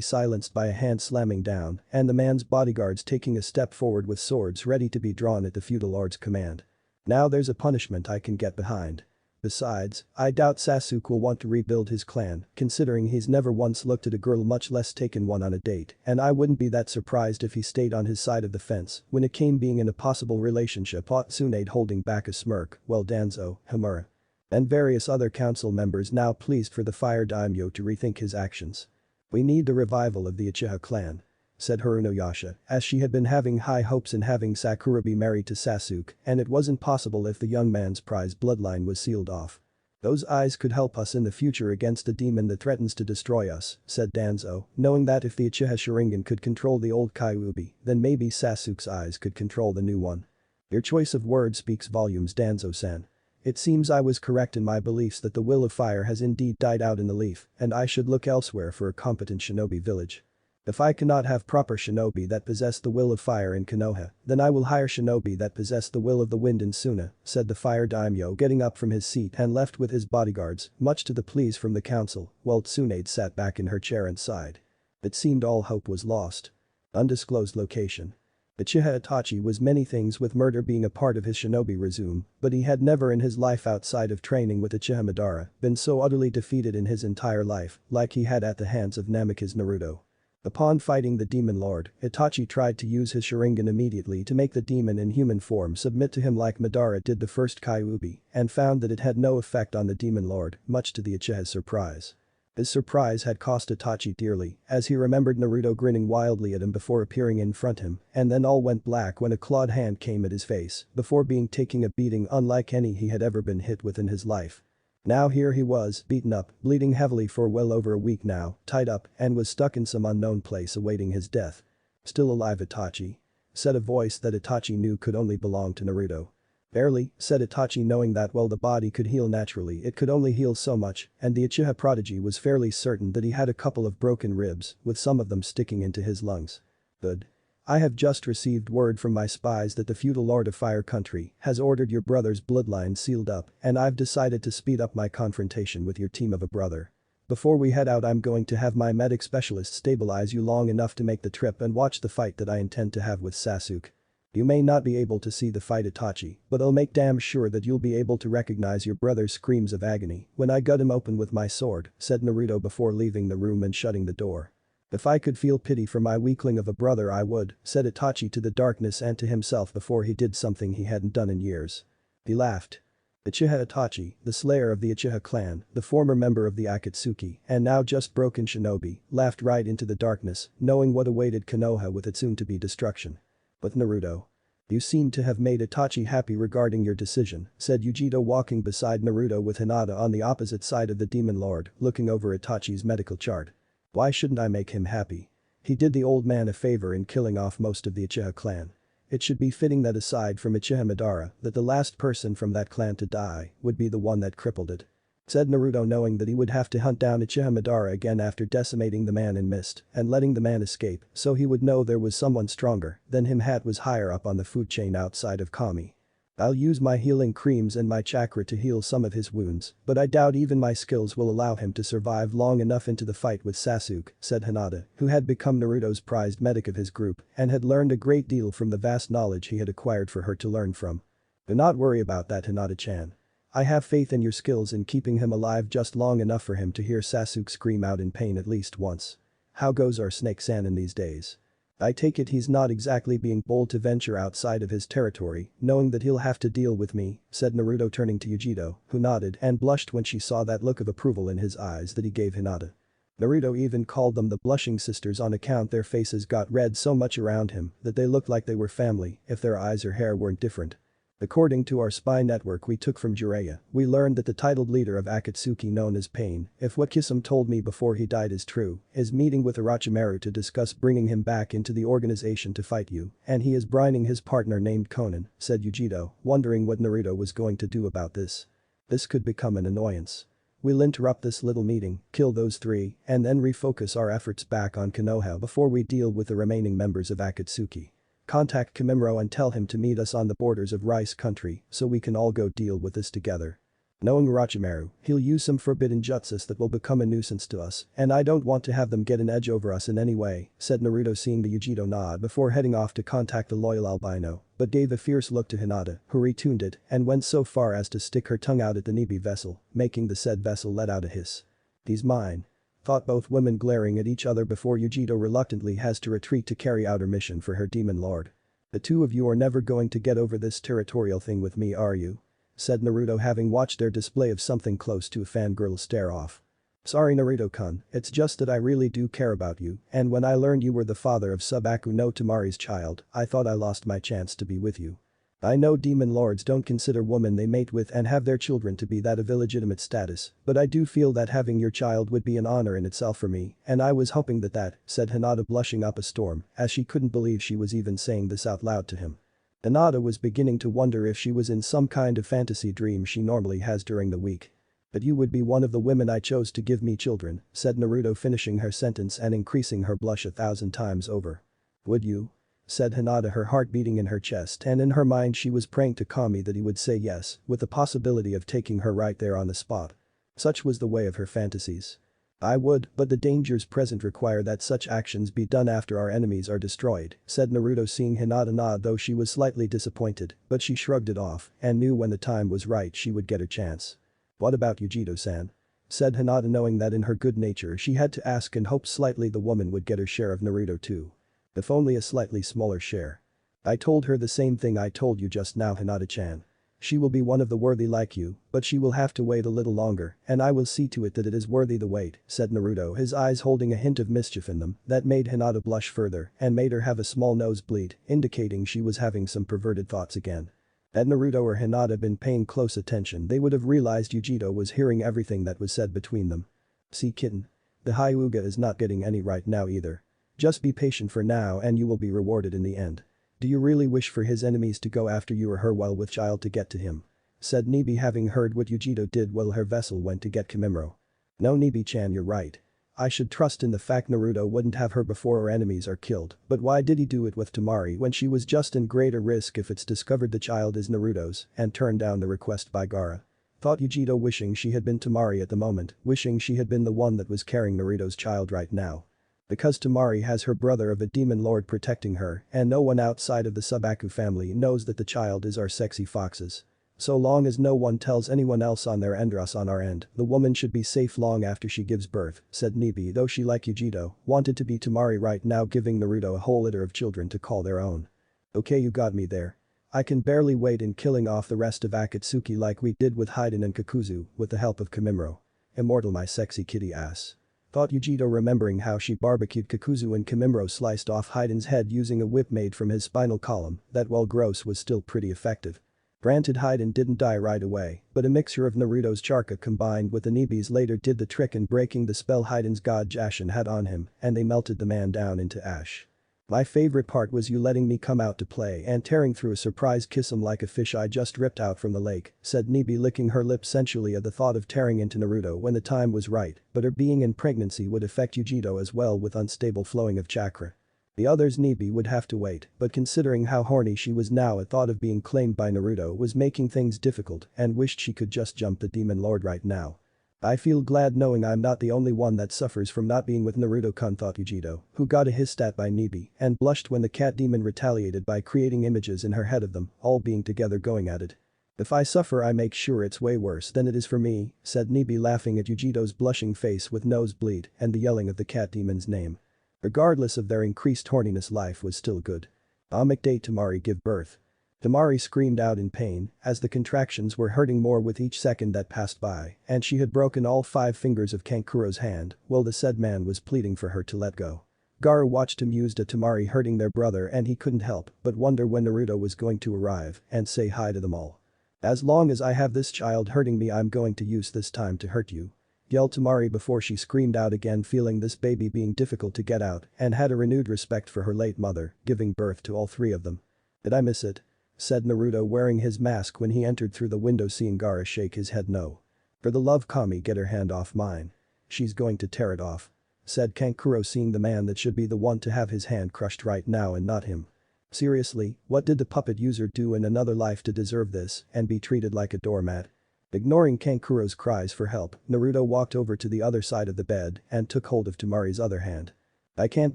silenced by a hand slamming down and the man's bodyguards taking a step forward with swords ready to be drawn at the feudal lord's command. Now there's a punishment I can get behind. Besides, I doubt Sasuke will want to rebuild his clan, considering he's never once looked at a girl, much less taken one on a date, and I wouldn't be that surprised if he stayed on his side of the fence when it came being in a possible relationship. Tsunade holding back a smirk, while Danzo, Hamura, and various other council members now pleased for the fire daimyo to rethink his actions. We need the revival of the Uchiha clan, said Harunoyasha, as she had been having high hopes in having Sakura be married to Sasuke, and it wasn't possible if the young man's prized bloodline was sealed off. Those eyes could help us in the future against the demon that threatens to destroy us, said Danzo, knowing that if the Uchiha Sharingan could control the old Kyuubi, then maybe Sasuke's eyes could control the new one. Your choice of words speaks volumes, Danzo-san. It seems I was correct in my beliefs that the will of fire has indeed died out in the leaf, and I should look elsewhere for a competent shinobi village. If I cannot have proper shinobi that possess the will of fire in Konoha, then I will hire shinobi that possess the will of the wind in Suna, said the fire daimyo, getting up from his seat and left with his bodyguards, much to the pleas from the council, while Tsunade sat back in her chair and sighed. It seemed all hope was lost. Undisclosed location. Uchiha Itachi was many things, with murder being a part of his shinobi resume, but he had never in his life outside of training with Uchiha Madara been so utterly defeated in his entire life like he had at the hands of Namikaze Naruto. Upon fighting the demon lord, Itachi tried to use his Sharingan immediately to make the demon in human form submit to him like Madara did the first Kyuubi, and found that it had no effect on the demon lord, much to the Uchiha's surprise. His surprise had cost Itachi dearly, as he remembered Naruto grinning wildly at him before appearing in front him, and then all went black when a clawed hand came at his face, before being taking a beating unlike any he had ever been hit with in his life. Now here he was, beaten up, bleeding heavily for well over a week now, tied up, and was stuck in some unknown place awaiting his death. Still alive, Itachi? Said a voice that Itachi knew could only belong to Naruto. Barely, said Itachi, knowing that while the body could heal naturally, it could only heal so much, and the Uchiha prodigy was fairly certain that he had a couple of broken ribs, with some of them sticking into his lungs. Good. I have just received word from my spies that the feudal lord of Fire Country has ordered your brother's bloodline sealed up, and I've decided to speed up my confrontation with your team of a brother. Before we head out, I'm going to have my medic specialist stabilize you long enough to make the trip and watch the fight that I intend to have with Sasuke. You may not be able to see the fight, Itachi, but I'll make damn sure that you'll be able to recognize your brother's screams of agony when I gut him open with my sword, said Naruto before leaving the room and shutting the door. If I could feel pity for my weakling of a brother, I would, said Itachi to the darkness and to himself before he did something he hadn't done in years. He laughed. Uchiha Itachi, the slayer of the Uchiha clan, the former member of the Akatsuki, and now just broken shinobi, laughed right into the darkness, knowing what awaited Konoha with its soon-to-be destruction. But Naruto. You seem to have made Itachi happy regarding your decision, said Yugito, walking beside Naruto with Hinata on the opposite side of the demon lord, looking over Itachi's medical chart. Why shouldn't I make him happy? He did the old man a favor in killing off most of the Uchiha clan. It should be fitting that aside from Uchiha Madara, that the last person from that clan to die would be the one that crippled it. Said Naruto, knowing that he would have to hunt down Uchiha Madara again after decimating the man in mist and letting the man escape, so he would know there was someone stronger than him that was higher up on the food chain outside of Kami. I'll use my healing creams and my chakra to heal some of his wounds, but I doubt even my skills will allow him to survive long enough into the fight with Sasuke, said Hinata, who had become Naruto's prized medic of his group and had learned a great deal from the vast knowledge he had acquired for her to learn from. Do not worry about that, Hinata-chan. I have faith in your skills in keeping him alive just long enough for him to hear Sasuke scream out in pain at least once. How goes our Snake-san in these days? I take it he's not exactly being bold to venture outside of his territory, knowing that he'll have to deal with me, said Naruto, turning to Yugito, who nodded and blushed when she saw that look of approval in his eyes that he gave Hinata. Naruto even called them the blushing sisters on account their faces got red so much around him that they looked like they were family if their eyes or hair weren't different. According to our spy network we took from Jiraiya, we learned that the titled leader of Akatsuki, known as Pain, if what Kisame told me before he died is true, is meeting with Orochimaru to discuss bringing him back into the organization to fight you, and he is brining his partner named Konan, said Yugito, wondering what Naruto was going to do about this. This could become an annoyance. We'll interrupt this little meeting, kill those three, and then refocus our efforts back on Konoha before we deal with the remaining members of Akatsuki. Contact Kimimaro and tell him to meet us on the borders of Rice Country so we can all go deal with this together. Knowing Orochimaru, he'll use some forbidden jutsus that will become a nuisance to us, and I don't want to have them get an edge over us in any way, said Naruto, seeing the Yugito nod before heading off to contact the loyal albino, but gave a fierce look to Hinata, who retuned it and went so far as to stick her tongue out at the Nibi vessel, making the said vessel let out a hiss. "He's mine," thought both women, glaring at each other before Yugito reluctantly has to retreat to carry out her mission for her demon lord. "The two of you are never going to get over this territorial thing with me, are you?" said Naruto, having watched their display of something close to a fangirl stare off. "Sorry Naruto-kun, it's just that I really do care about you, and when I learned you were the father of Subaku no Tamari's child, I thought I lost my chance to be with you. I know demon lords don't consider women they mate with and have their children to be that of illegitimate status, but I do feel that having your child would be an honor in itself for me, and I was hoping that," said Hinata, blushing up a storm, as she couldn't believe she was even saying this out loud to him. Hinata was beginning to wonder if she was in some kind of fantasy dream she normally has during the week. "But you would be one of the women I chose to give me children," said Naruto, finishing her sentence and increasing her blush 1,000 times over. "Would you?" said Hinata, her heart beating in her chest, and in her mind she was praying to Kami that he would say yes, with the possibility of taking her right there on the spot. Such was the way of her fantasies. "I would, but the dangers present require that such actions be done after our enemies are destroyed," said Naruto, seeing Hinata nod, though she was slightly disappointed, but she shrugged it off and knew when the time was right she would get her chance. "What about Yugito-san?" said Hinata, knowing that in her good nature she had to ask and hoped slightly the woman would get her share of Naruto too. If only a slightly smaller share. "I told her the same thing I told you just now, Hinata-chan. She will be one of the worthy like you, but she will have to wait a little longer, and I will see to it that it is worthy the wait," said Naruto, his eyes holding a hint of mischief in them that made Hinata blush further and made her have a small nosebleed, indicating she was having some perverted thoughts again. Had Naruto or Hinata been paying close attention, they would have realized Yugito was hearing everything that was said between them. "See kitten. The Hyuga is not getting any right now either. Just be patient for now and you will be rewarded in the end. Do you really wish for his enemies to go after you or her while with child to get to him?" said Nibi, having heard what Yugito did while her vessel went to get Kimimaro. "No Nibi-chan, you're right. I should trust in the fact Naruto wouldn't have her before her enemies are killed, but why did he do it with Tamari when she was just in greater risk if it's discovered the child is Naruto's and turned down the request by Gaara?" thought Yugito, wishing she had been Tamari at the moment, wishing she had been the one that was carrying Naruto's child right now. Because Tamari has her brother of a demon lord protecting her and no one outside of the Subaku family knows that the child is our sexy fox's. So long as no one tells anyone else on their end or us on our end, the woman should be safe long after she gives birth, said Nibi, though she, like Yugito, wanted to be Tamari right now, giving Naruto a whole litter of children to call their own. "Okay, you got me there. I can barely wait in killing off the rest of Akatsuki like we did with Haiden and Kakuzu with the help of Kimimaro. Immortal my sexy kitty ass," thought Yugito, remembering how she barbecued Kakuzu and Kimimaro sliced off Haiden's head using a whip made from his spinal column that, while gross, was still pretty effective. Granted, Haiden didn't die right away, but a mixture of Naruto's charka combined with Anibi's later did the trick in breaking the spell Haiden's god Jashin had on him, and they melted the man down into ash. "My favorite part was you letting me come out to play and tearing through a surprise kiss him like a fish I just ripped out from the lake," said Nibi, licking her lips sensually at the thought of tearing into Naruto when the time was right, but her being in pregnancy would affect Yugito as well with unstable flowing of chakra. The others Nibi would have to wait, but considering how horny she was now at thought of being claimed by Naruto was making things difficult and wished she could just jump the demon lord right now. "I feel glad knowing I'm not the only one that suffers from not being with Naruto-kun," thought Yugito, who got a hiss at by Nibi and blushed when the cat demon retaliated by creating images in her head of them all being together going at it. "If I suffer I make sure it's way worse than it is for me," said Nibi, laughing at Yugito's blushing face with nosebleed and the yelling of the cat demon's name. Regardless of their increased horniness, life was still good. Amic day Tamari give birth. Tamari screamed out in pain as the contractions were hurting more with each second that passed by and she had broken all 5 fingers of Kankuro's hand while the said man was pleading for her to let go. Gaara watched amused at Tamari hurting their brother and he couldn't help but wonder when Naruto was going to arrive and say hi to them all. "As long as I have this child hurting me I'm going to use this time to hurt you," yelled Tamari before she screamed out again, feeling this baby being difficult to get out and had a renewed respect for her late mother, giving birth to all 3 of them. "Did I miss it?" said Naruto, wearing his mask when he entered through the window, seeing Gaara shake his head no. For the love Kami, get her hand off mine. She's going to tear it off. Said Kankuro, seeing the man that should be the one to have his hand crushed right now and not him. Seriously, what did the puppet user do in another life to deserve this and be treated like a doormat? Ignoring Kankuro's cries for help, Naruto walked over to the other side of the bed and took hold of Tamari's other hand. I can't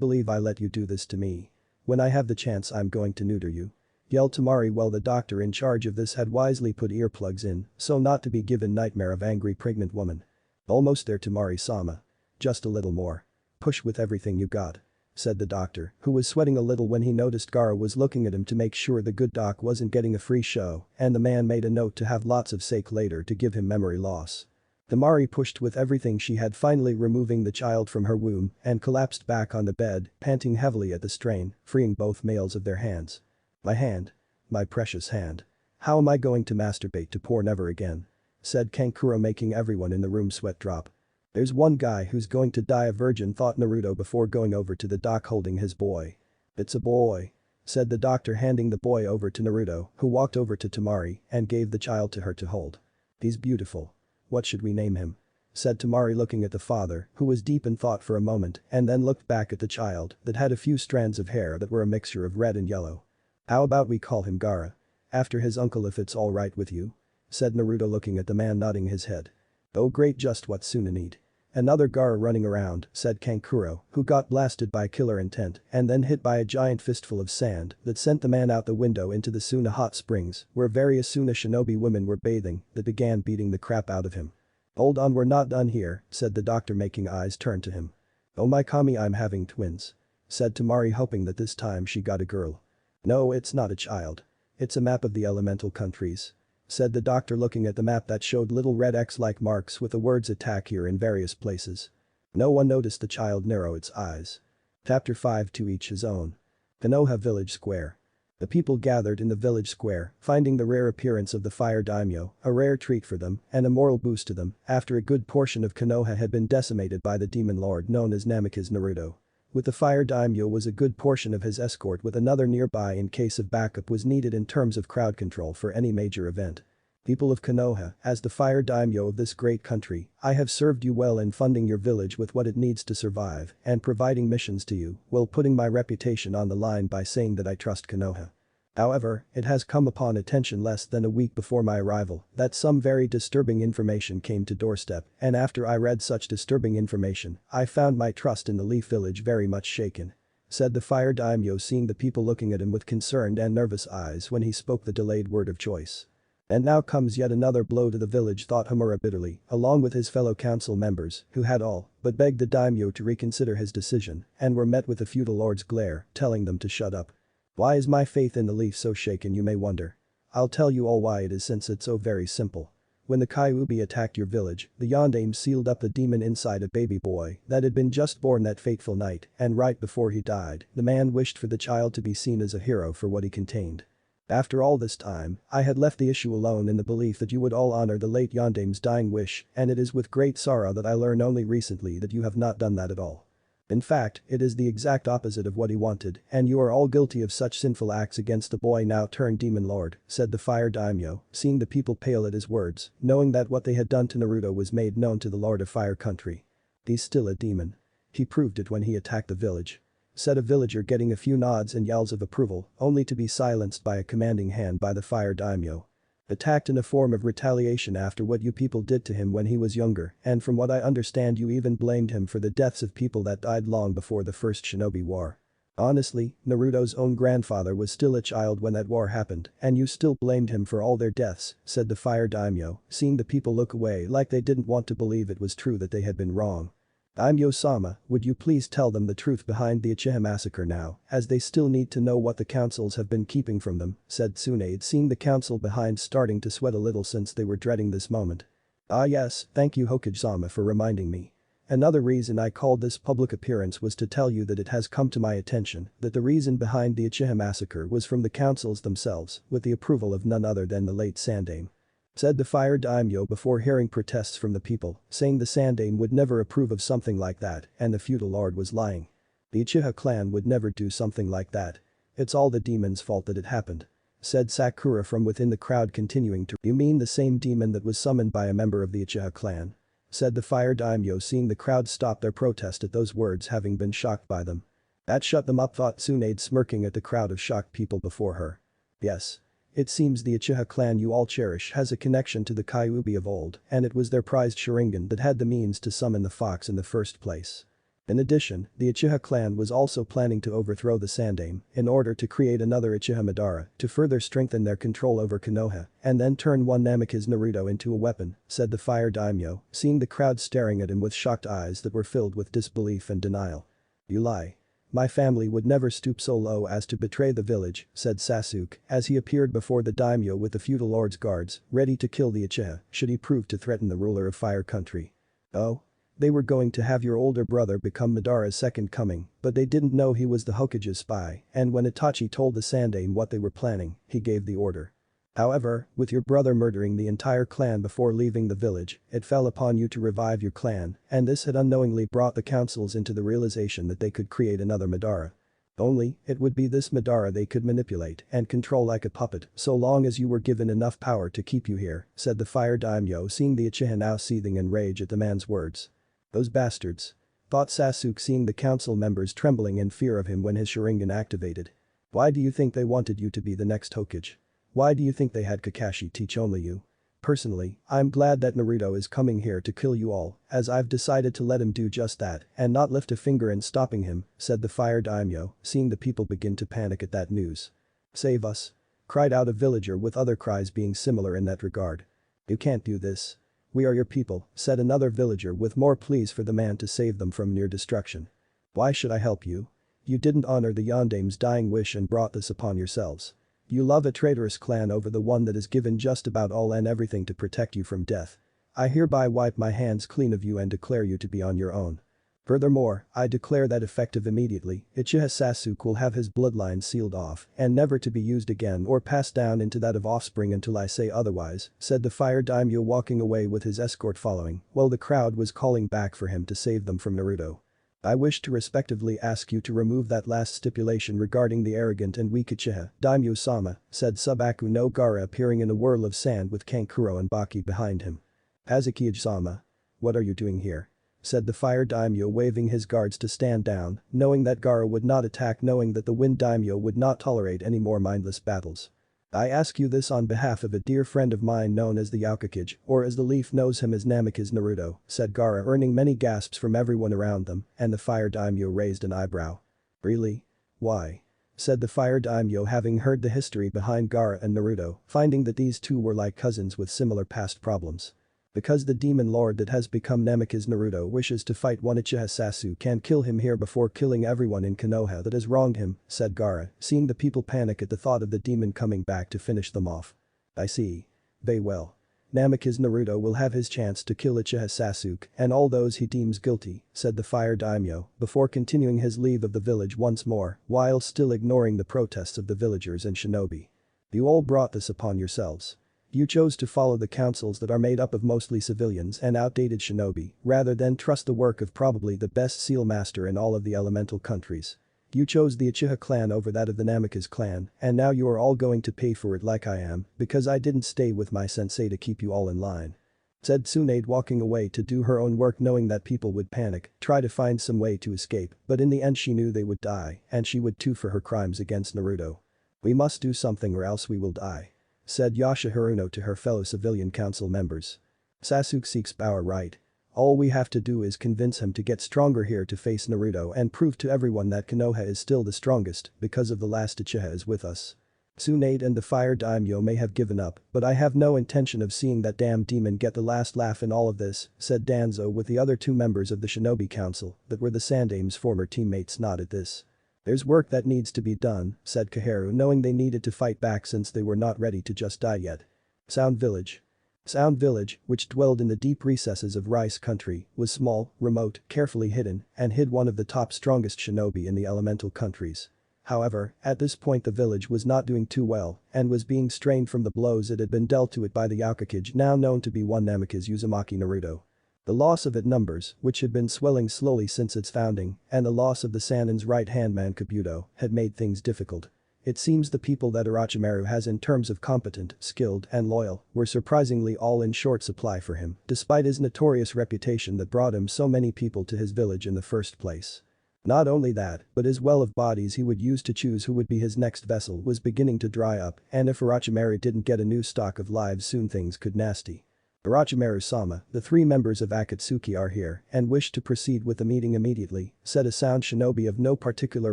believe I let you do this to me. When I have the chance, I'm going to neuter you. Yelled Tamari, while the doctor in charge of this had wisely put earplugs in so not to be given nightmare of angry pregnant woman. Almost there, Tamari-sama. Just a little more. Push with everything you got. Said the doctor, who was sweating a little when he noticed Gaara was looking at him to make sure the good doc wasn't getting a free show, and the man made a note to have lots of sake later to give him memory loss. Tamari pushed with everything she had, finally removing the child from her womb and collapsed back on the bed, panting heavily at the strain, freeing both males of their hands. My hand. My precious hand. How am I going to masturbate to porn ever again? Said Kankuro, making everyone in the room sweat drop. There's one guy who's going to die a virgin, thought Naruto before going over to the doc holding his boy. It's a boy. Said the doctor, handing the boy over to Naruto, who walked over to Tamari and gave the child to her to hold. He's beautiful. What should we name him? Said Tamari, looking at the father, who was deep in thought for a moment and then looked back at the child that had a few strands of hair that were a mixture of red and yellow. How about we call him Gaara? After his uncle, if it's alright with you? Said Naruto, looking at the man, nodding his head. Oh great, just what Suna need. Another Gaara running around, said Kankuro, who got blasted by killer intent and then hit by a giant fistful of sand that sent the man out the window into the Suna hot springs where various Suna shinobi women were bathing that began beating the crap out of him. Hold on, we're not done here, said the doctor, making eyes turn to him. Oh my Kami, I'm having twins. Said Tamari, hoping that this time she got a girl. No, it's not a child. It's a map of the elemental countries. Said the doctor, looking at the map that showed little red X-like marks with the words attack here in various places. No one noticed the child narrow its eyes. Chapter 5, to each his own. Konoha Village Square. The people gathered in the village square, finding the rare appearance of the fire daimyo a rare treat for them and a moral boost to them after a good portion of Konoha had been decimated by the demon lord known as Namikaze Naruto. With the fire daimyo was a good portion of his escort, with another nearby in case of backup was needed in terms of crowd control for any major event. People of Konoha, as the fire daimyo of this great country, I have served you well in funding your village with what it needs to survive and providing missions to you while putting my reputation on the line by saying that I trust Konoha. However, it has come upon attention less than a week before my arrival that some very disturbing information came to doorstep, and after I read such disturbing information, I found my trust in the Leaf Village very much shaken. Said the fire daimyo, seeing the people looking at him with concerned and nervous eyes when he spoke the delayed word of choice. And now comes yet another blow to the village, thought Homura bitterly, along with his fellow council members, who had all but begged the daimyo to reconsider his decision and were met with a feudal lord's glare, telling them to shut up. Why is my faith in the Leaf so shaken, you may wonder? I'll tell you all why it is, since it's so very simple. When the Kyuubi attacked your village, the Yondaime sealed up the demon inside a baby boy that had been just born that fateful night, and right before he died, the man wished for the child to be seen as a hero for what he contained. After all this time, I had left the issue alone in the belief that you would all honor the late Yondaime's dying wish, and it is with great sorrow that I learn only recently that you have not done that at all. In fact, it is the exact opposite of what he wanted, and you are all guilty of such sinful acts against the boy now turned demon lord, said the fire daimyo, seeing the people pale at his words, knowing that what they had done to Naruto was made known to the Lord of Fire Country. He's still a demon. He proved it when he attacked the village. Said a villager, getting a few nods and yells of approval, only to be silenced by a commanding hand by the fire daimyo. Attacked in a form of retaliation after what you people did to him when he was younger, and from what I understand you even blamed him for the deaths of people that died long before the first Shinobi War. Honestly, Naruto's own grandfather was still a child when that war happened, and you still blamed him for all their deaths, said the fire daimyo, seeing the people look away like they didn't want to believe it was true that they had been wrong. Daimyo-sama, would you please tell them the truth behind the Uchiha massacre now, as they still need to know what the councils have been keeping from them, said Tsunade, seeing the council behind starting to sweat a little since they were dreading this moment. Ah yes, thank you Hokage-sama for reminding me. Another reason I called this public appearance was to tell you that it has come to my attention that the reason behind the Uchiha massacre was from the councils themselves, with the approval of none other than the late Sandaime. Said the fire daimyo before hearing protests from the people, saying the Sandaime would never approve of something like that and the feudal lord was lying. The Uchiha clan would never do something like that. It's all the demon's fault that it happened. said Sakura from within the crowd, continuing to. You mean the same demon that was summoned by a member of the Uchiha clan? Said the fire daimyo, seeing the crowd stop their protest at those words, having been shocked by them. That shut them up, thought Tsunade, smirking at the crowd of shocked people before her. Yes. It seems the Uchiha clan you all cherish has a connection to the Kyuubi of old, and it was their prized Sharingan that had the means to summon the fox in the first place. In addition, the Uchiha clan was also planning to overthrow the Sandaime in order to create another Uchiha Madara to further strengthen their control over Konoha and then turn one Namikaze Naruto into a weapon, said the fire daimyo, seeing the crowd staring at him with shocked eyes that were filled with disbelief and denial. You lie. My family would never stoop so low as to betray the village, said Sasuke as he appeared before the daimyo with the feudal lord's guards, ready to kill the Uchiha should he prove to threaten the ruler of Fire Country. Oh? They were going to have your older brother become Madara's second coming, but they didn't know he was the Hokage's spy, and when Itachi told the Sandaime what they were planning, he gave the order. However, with your brother murdering the entire clan before leaving the village, it fell upon you to revive your clan, and this had unknowingly brought the councils into the realization that they could create another Madara. Only, it would be this Madara they could manipulate and control like a puppet so long as you were given enough power to keep you here, said the fire daimyo, seeing the Uchiha now seething in rage at the man's words. Those bastards. Thought Sasuke, seeing the council members trembling in fear of him when his Sharingan activated. Why do you think they wanted you to be the next Hokage? Why do you think they had Kakashi teach only you? Personally, I'm glad that Naruto is coming here to kill you all, as I've decided to let him do just that and not lift a finger in stopping him, said the fire daimyo, seeing the people begin to panic at that news. Save us. Cried out a villager, with other cries being similar in that regard. You can't do this. We are your people, said another villager, with more pleas for the man to save them from near destruction. Why should I help you? You didn't honor the Yondaime's dying wish and brought this upon yourselves. You love a traitorous clan over the one that has given just about all and everything to protect you from death. I hereby wipe my hands clean of you and declare you to be on your own. Furthermore, I declare that effective immediately, Uchiha Sasuke will have his bloodline sealed off and never to be used again or passed down into that of offspring until I say otherwise, said the fire daimyo, walking away with his escort following while the crowd was calling back for him to save them from Naruto. I wish to respectively ask you to remove that last stipulation regarding the arrogant and weak Uchiha, Daimyo-sama, said Subaku no Gaara, appearing in a whirl of sand with Kankuro and Baki behind him. Hazuki-sama. What are you doing here? Said the fire daimyo, waving his guards to stand down, knowing that Gaara would not attack, knowing that the wind daimyo would not tolerate any more mindless battles. I ask you this on behalf of a dear friend of mine known as the Yaokage, or as the Leaf knows him as Namikaze Naruto, said Gaara, earning many gasps from everyone around them, and the fire daimyo raised an eyebrow. Really? Why? Said the fire daimyo, having heard the history behind Gaara and Naruto, finding that these two were like cousins with similar past problems. Because the demon lord that has become Namikaze Naruto wishes to fight one Uchiha Sasuke and kill him here before killing everyone in Konoha that has wronged him, said Gaara, seeing the people panic at the thought of the demon coming back to finish them off. I see. Very well. Namikaze Naruto will have his chance to kill Uchiha Sasuke and all those he deems guilty, said the fire daimyo, before continuing his leave of the village once more, while still ignoring the protests of the villagers and shinobi. You all brought this upon yourselves. You chose to follow the councils that are made up of mostly civilians and outdated shinobi, rather than trust the work of probably the best seal master in all of the elemental countries. You chose the Uchiha clan over that of the Namikaze clan, and now you are all going to pay for it like I am, because I didn't stay with my sensei to keep you all in line. Said Tsunade, walking away to do her own work, knowing that people would panic, try to find some way to escape, but in the end she knew they would die, and she would too for her crimes against Naruto. We must do something or else we will die. Said Yasha Haruno to her fellow civilian council members. Sasuke seeks power, right? All we have to do is convince him to get stronger here to face Naruto and prove to everyone that Konoha is still the strongest because of the last Uchiha is with us. Tsunade and the fire daimyo may have given up, but I have no intention of seeing that damn demon get the last laugh in all of this, said Danzo, with the other two members of the Shinobi Council that were the Sandaime's former teammates nod at this. There's work that needs to be done, said Kaharu, knowing they needed to fight back since they were not ready to just die yet. Sound Village. Sound Village, which dwelled in the deep recesses of Rice Country, was small, remote, carefully hidden, and hid one of the top strongest shinobi in the elemental countries. However, at this point the village was not doing too well and was being strained from the blows that had been dealt to it by the Yaokage, now known to be one Namikaze Uzumaki Naruto. The loss of its numbers, which had been swelling slowly since its founding, and the loss of the Sanin's right-hand man Kabuto, had made things difficult. It seems the people that Orochimaru has in terms of competent, skilled, and loyal were surprisingly all in short supply for him, despite his notorious reputation that brought him so many people to his village in the first place. Not only that, but his well of bodies he would use to choose who would be his next vessel was beginning to dry up, and if Orochimaru didn't get a new stock of lives soon things could nasty. Orochimaru-sama, the 3 members of Akatsuki are here and wish to proceed with the meeting immediately, said a sound shinobi of no particular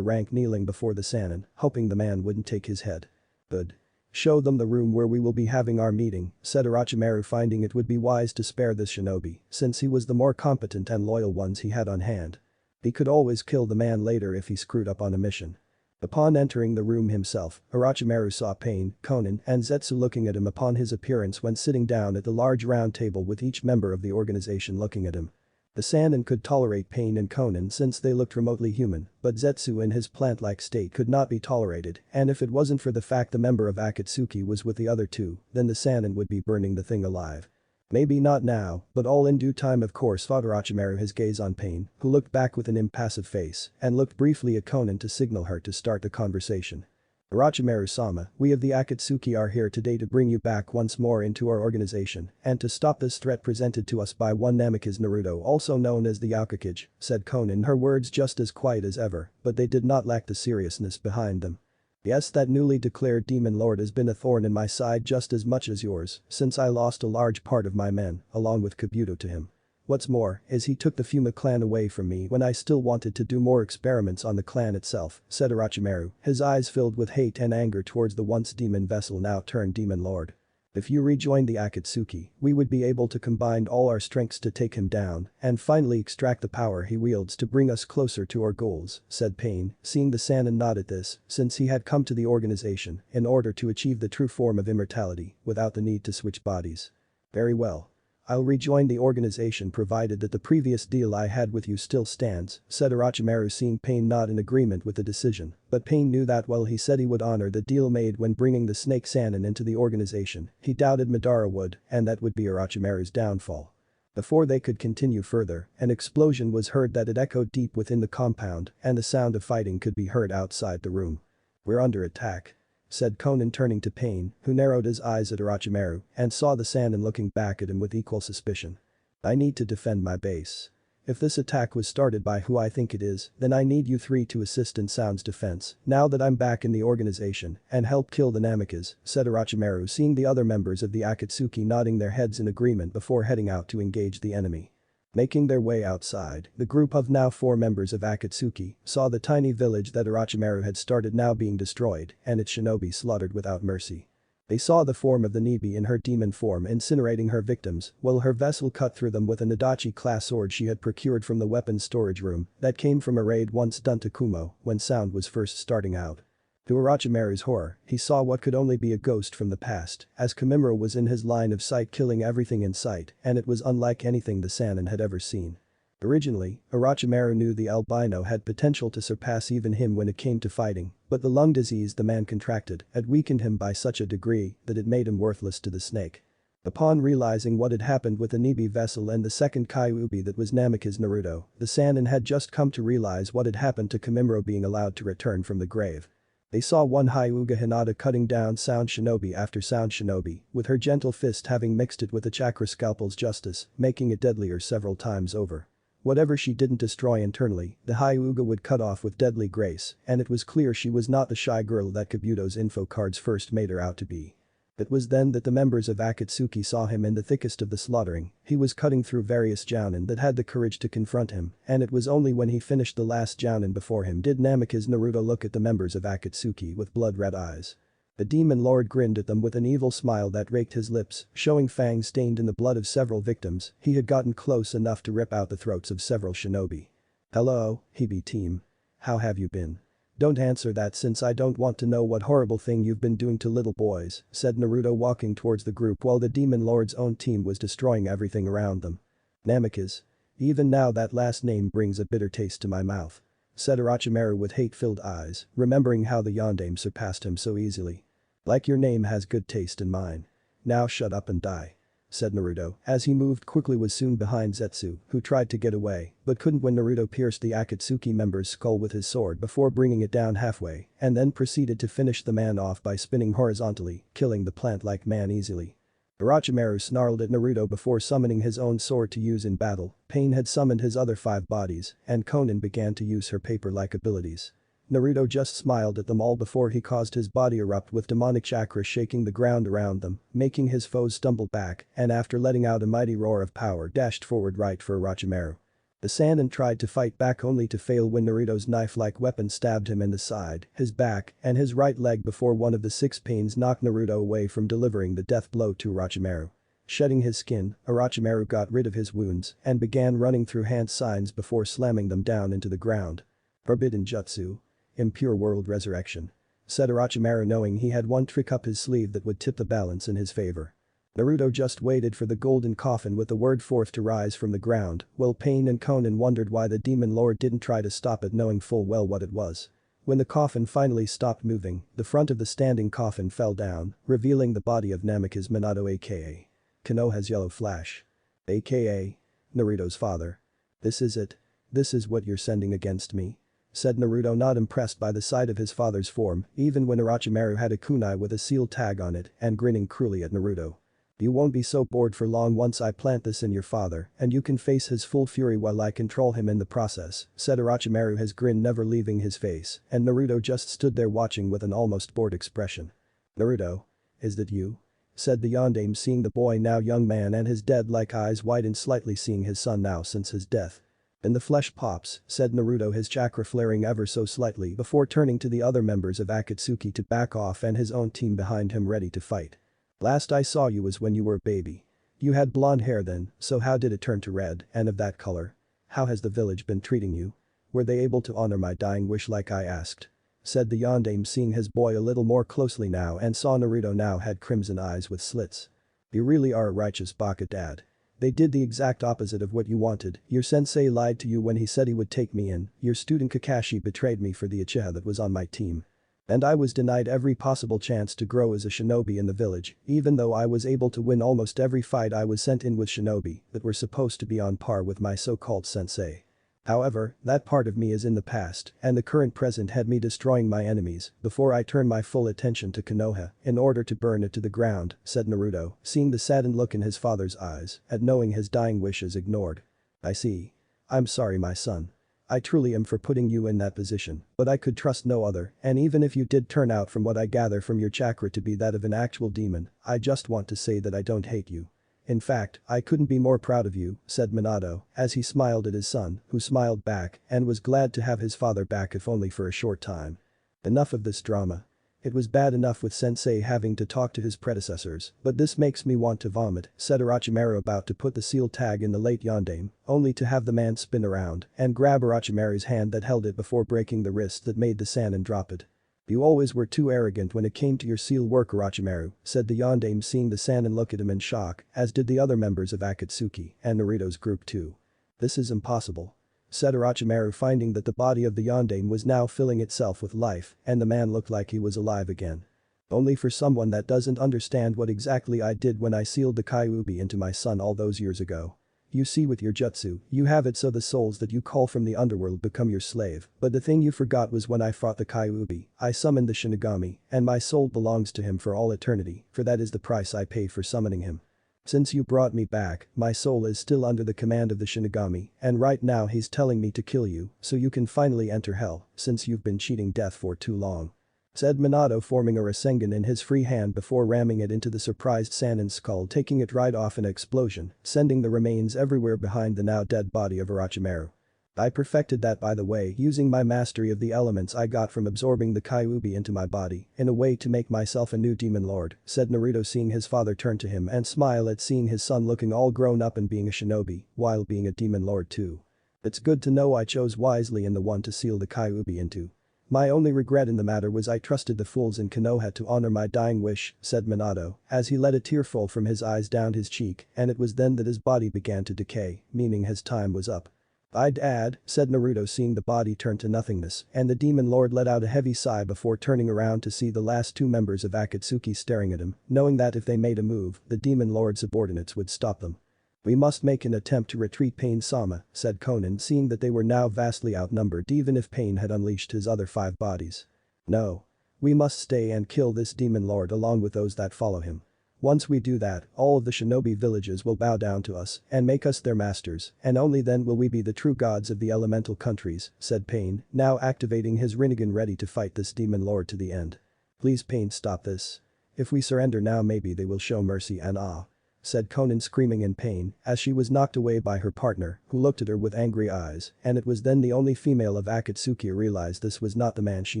rank kneeling before the Sannin, hoping the man wouldn't take his head. Good. Show them the room where we will be having our meeting, said Orochimaru, finding it would be wise to spare this shinobi since he was the more competent and loyal ones he had on hand. He could always kill the man later if he screwed up on a mission. Upon entering the room himself, Orochimaru saw Pain, Konan, and Zetsu looking at him upon his appearance when sitting down at the large round table with each member of the organization looking at him. The Sannin could tolerate Pain and Konan since they looked remotely human, but Zetsu in his plant-like state could not be tolerated, and if it wasn't for the fact the member of Akatsuki was with the other 2, then the Sannin would be burning the thing alive. Maybe not now, but all in due time of course, thought Orochimaru, his gaze on Pain, who looked back with an impassive face and looked briefly at Konan to signal her to start the conversation. Orochimaru-sama, we of the Akatsuki are here today to bring you back once more into our organization and to stop this threat presented to us by one Namikaze Naruto, also known as the Yakukage, said Konan, her words just as quiet as ever, but they did not lack the seriousness behind them. Yes, that newly declared demon lord has been a thorn in my side just as much as yours, since I lost a large part of my men, along with Kabuto to him. What's more, is he took the Fuma clan away from me when I still wanted to do more experiments on the clan itself, said Orochimaru, his eyes filled with hate and anger towards the once demon vessel now turned demon lord. If you rejoin the Akatsuki, we would be able to combine all our strengths to take him down and finally extract the power he wields to bring us closer to our goals, said Pain, seeing the Sannin nod at this, since he had come to the organization in order to achieve the true form of immortality without the need to switch bodies. Very well. I'll rejoin the organization provided that the previous deal I had with you still stands, said Orochimaru, seeing Pain nod in agreement with the decision, but Pain knew that while he said he would honor the deal made when bringing the Snake Sannin into the organization, he doubted Madara would, and that would be Orochimaru's downfall. Before they could continue further, an explosion was heard that it echoed deep within the compound and the sound of fighting could be heard outside the room. We're under attack, said Konan, turning to Pain, who narrowed his eyes at Orochimaru and saw the Sannin looking back at him with equal suspicion. I need to defend my base. If this attack was started by who I think it is, then I need you 3 to assist in Sound's defense now that I'm back in the organization and help kill the Namikaze, said Orochimaru, seeing the other members of the Akatsuki nodding their heads in agreement before heading out to engage the enemy. Making their way outside, the group of now 4 members of Akatsuki saw the tiny village that Orochimaru had started now being destroyed and its shinobi slaughtered without mercy. They saw the form of the Nibi in her demon form incinerating her victims while her vessel cut through them with an Adachi-class sword she had procured from the weapons storage room that came from a raid once done to Kumo when Sound was first starting out. To Orochimaru's horror, he saw what could only be a ghost from the past, as Kamimura was in his line of sight killing everything in sight, and it was unlike anything the Sannin had ever seen. Originally, Orochimaru knew the albino had potential to surpass even him when it came to fighting, but the lung disease the man contracted had weakened him by such a degree that it made him worthless to the snake. Upon realizing what had happened with the Nibi vessel and the second Kyuubi that was Namikaze Naruto, the Sannin had just come to realize what had happened to Kamimura being allowed to return from the grave. They saw one Hyuga Hinata cutting down Sound Shinobi after Sound Shinobi, with her gentle fist having mixed it with the chakra scalpel's justice, making it deadlier several times over. Whatever she didn't destroy internally, the Hyuga would cut off with deadly grace, and it was clear she was not the shy girl that Kabuto's info cards first made her out to be. It was then that the members of Akatsuki saw him in the thickest of the slaughtering. He was cutting through various jounin that had the courage to confront him, and it was only when he finished the last jounin before him did Namikaze Naruto look at the members of Akatsuki with blood-red eyes. The demon lord grinned at them with an evil smile that raked his lips, showing fangs stained in the blood of several victims. He had gotten close enough to rip out the throats of several shinobi. Hello, Hibi team. How have you been? Don't answer that since I don't want to know what horrible thing you've been doing to little boys, said Naruto walking towards the group while the demon lord's own team was destroying everything around them. Namikaze. Even now that last name brings a bitter taste to my mouth, said Orochimaru with hate-filled eyes, remembering how the Yondaime surpassed him so easily. Like your name has good taste in mine. Now shut up and die, said Naruto, as he moved quickly was soon behind Zetsu, who tried to get away, but couldn't when Naruto pierced the Akatsuki member's skull with his sword before bringing it down halfway, and then proceeded to finish the man off by spinning horizontally, killing the plant-like man easily. Orochimaru snarled at Naruto before summoning his own sword to use in battle. Pain had summoned his other 5 bodies, and Konan began to use her paper-like abilities. Naruto just smiled at them all before he caused his body erupt with demonic chakra shaking the ground around them, making his foes stumble back, and after letting out a mighty roar of power dashed forward right for Orochimaru. The Sannin tried to fight back only to fail when Naruto's knife-like weapon stabbed him in the side, his back, and his right leg before one of the 6 pains knocked Naruto away from delivering the death blow to Orochimaru. Shedding his skin, Orochimaru got rid of his wounds and began running through hand signs before slamming them down into the ground. Forbidden Jutsu. Impure World Resurrection. Said Orochimaru knowing he had one trick up his sleeve that would tip the balance in his favor. Naruto just waited for the golden coffin with the word fourth to rise from the ground, while Pain and Konan wondered why the demon lord didn't try to stop it knowing full well what it was. When the coffin finally stopped moving, the front of the standing coffin fell down, revealing the body of Namikaze Minato aka Konoha's Yellow Flash. Aka Naruto's father. This is it? This is what you're sending against me? Said Naruto, not impressed by the sight of his father's form, even when Orochimaru had a kunai with a seal tag on it and grinning cruelly at Naruto. You won't be so bored for long once I plant this in your father and you can face his full fury while I control him in the process, said Orochimaru, his grin never leaving his face, and Naruto just stood there watching with an almost bored expression. Naruto? Is that you? Said the yondaime, seeing the boy now young man and his dead-like eyes widened slightly seeing his son now since his death. And the flesh pops, said Naruto, his chakra flaring ever so slightly before turning to the other members of Akatsuki to back off and his own team behind him ready to fight. Last I saw you was when you were a baby. You had blonde hair then, so how did it turn to red and of that color? How has the village been treating you? Were they able to honor my dying wish like I asked? Said the yondaime, seeing his boy a little more closely now and saw Naruto now had crimson eyes with slits. You really are a righteous baka, dad. They did the exact opposite of what you wanted. Your sensei lied to you when he said he would take me in, your student Kakashi betrayed me for the Uchiha that was on my team. And I was denied every possible chance to grow as a shinobi in the village, even though I was able to win almost every fight I was sent in with shinobi that were supposed to be on par with my so-called sensei. However, that part of me is in the past, and the current present had me destroying my enemies before I turn my full attention to Konoha in order to burn it to the ground, said Naruto, seeing the saddened look in his father's eyes at knowing his dying wishes ignored. I see. I'm sorry, my son. I truly am for putting you in that position, but I could trust no other, and even if you did turn out from what I gather from your chakra to be that of an actual demon, I just want to say that I don't hate you. In fact, I couldn't be more proud of you, said Minato, as he smiled at his son, who smiled back and was glad to have his father back if only for a short time. Enough of this drama. It was bad enough with sensei having to talk to his predecessors, but this makes me want to vomit, said Orochimaru, about to put the seal tag in the late yondaime, only to have the man spin around and grab Orochimaru's hand that held it before breaking the wrist that made the Sannin drop it. You always were too arrogant when it came to your seal work, Orochimaru, said the yondaime, seeing the Sannin look at him in shock, as did the other members of Akatsuki and Naruto's group too. This is impossible. Said Orochimaru, finding that the body of the yondaime was now filling itself with life and the man looked like he was alive again. Only for someone that doesn't understand what exactly I did when I sealed the Kyuubi into my son all those years ago. You see, with your jutsu, you have it so the souls that you call from the underworld become your slave, but the thing you forgot was when I fought the Kyuubi, I summoned the Shinigami, and my soul belongs to him for all eternity, for that is the price I pay for summoning him. Since you brought me back, my soul is still under the command of the Shinigami, and right now he's telling me to kill you, so you can finally enter hell, since you've been cheating death for too long. Said Minato, forming a Rasengan in his free hand before ramming it into the surprised Sannin's skull, taking it right off in an explosion, sending the remains everywhere behind the now dead body of Orochimaru. I perfected that, by the way, using my mastery of the elements I got from absorbing the Kyuubi into my body in a way to make myself a new demon lord, said Naruto, seeing his father turn to him and smile at seeing his son looking all grown up and being a shinobi while being a demon lord too. It's good to know I chose wisely in the one to seal the Kyuubi into. My only regret in the matter was I trusted the fools in Konoha to honor my dying wish, said Minato, as he let a tear fall from his eyes down his cheek, and it was then that his body began to decay, meaning his time was up. I'd add, said Naruto seeing the body turn to nothingness, and the demon lord let out a heavy sigh before turning around to see the last two members of Akatsuki staring at him, knowing that if they made a move, the demon lord's subordinates would stop them. We must make an attempt to retreat Pain-sama, said Konan seeing that they were now vastly outnumbered even if Pain had unleashed his other 5 bodies. No. We must stay and kill this demon lord along with those that follow him. Once we do that, all of the shinobi villages will bow down to us and make us their masters, and only then will we be the true gods of the elemental countries, said Pain, now activating his Rinnegan ready to fight this demon lord to the end. Please Pain, stop this. If we surrender now maybe they will show mercy and awe, said Konan screaming in pain as she was knocked away by her partner who looked at her with angry eyes, and it was then the only female of Akatsuki realized this was not the man she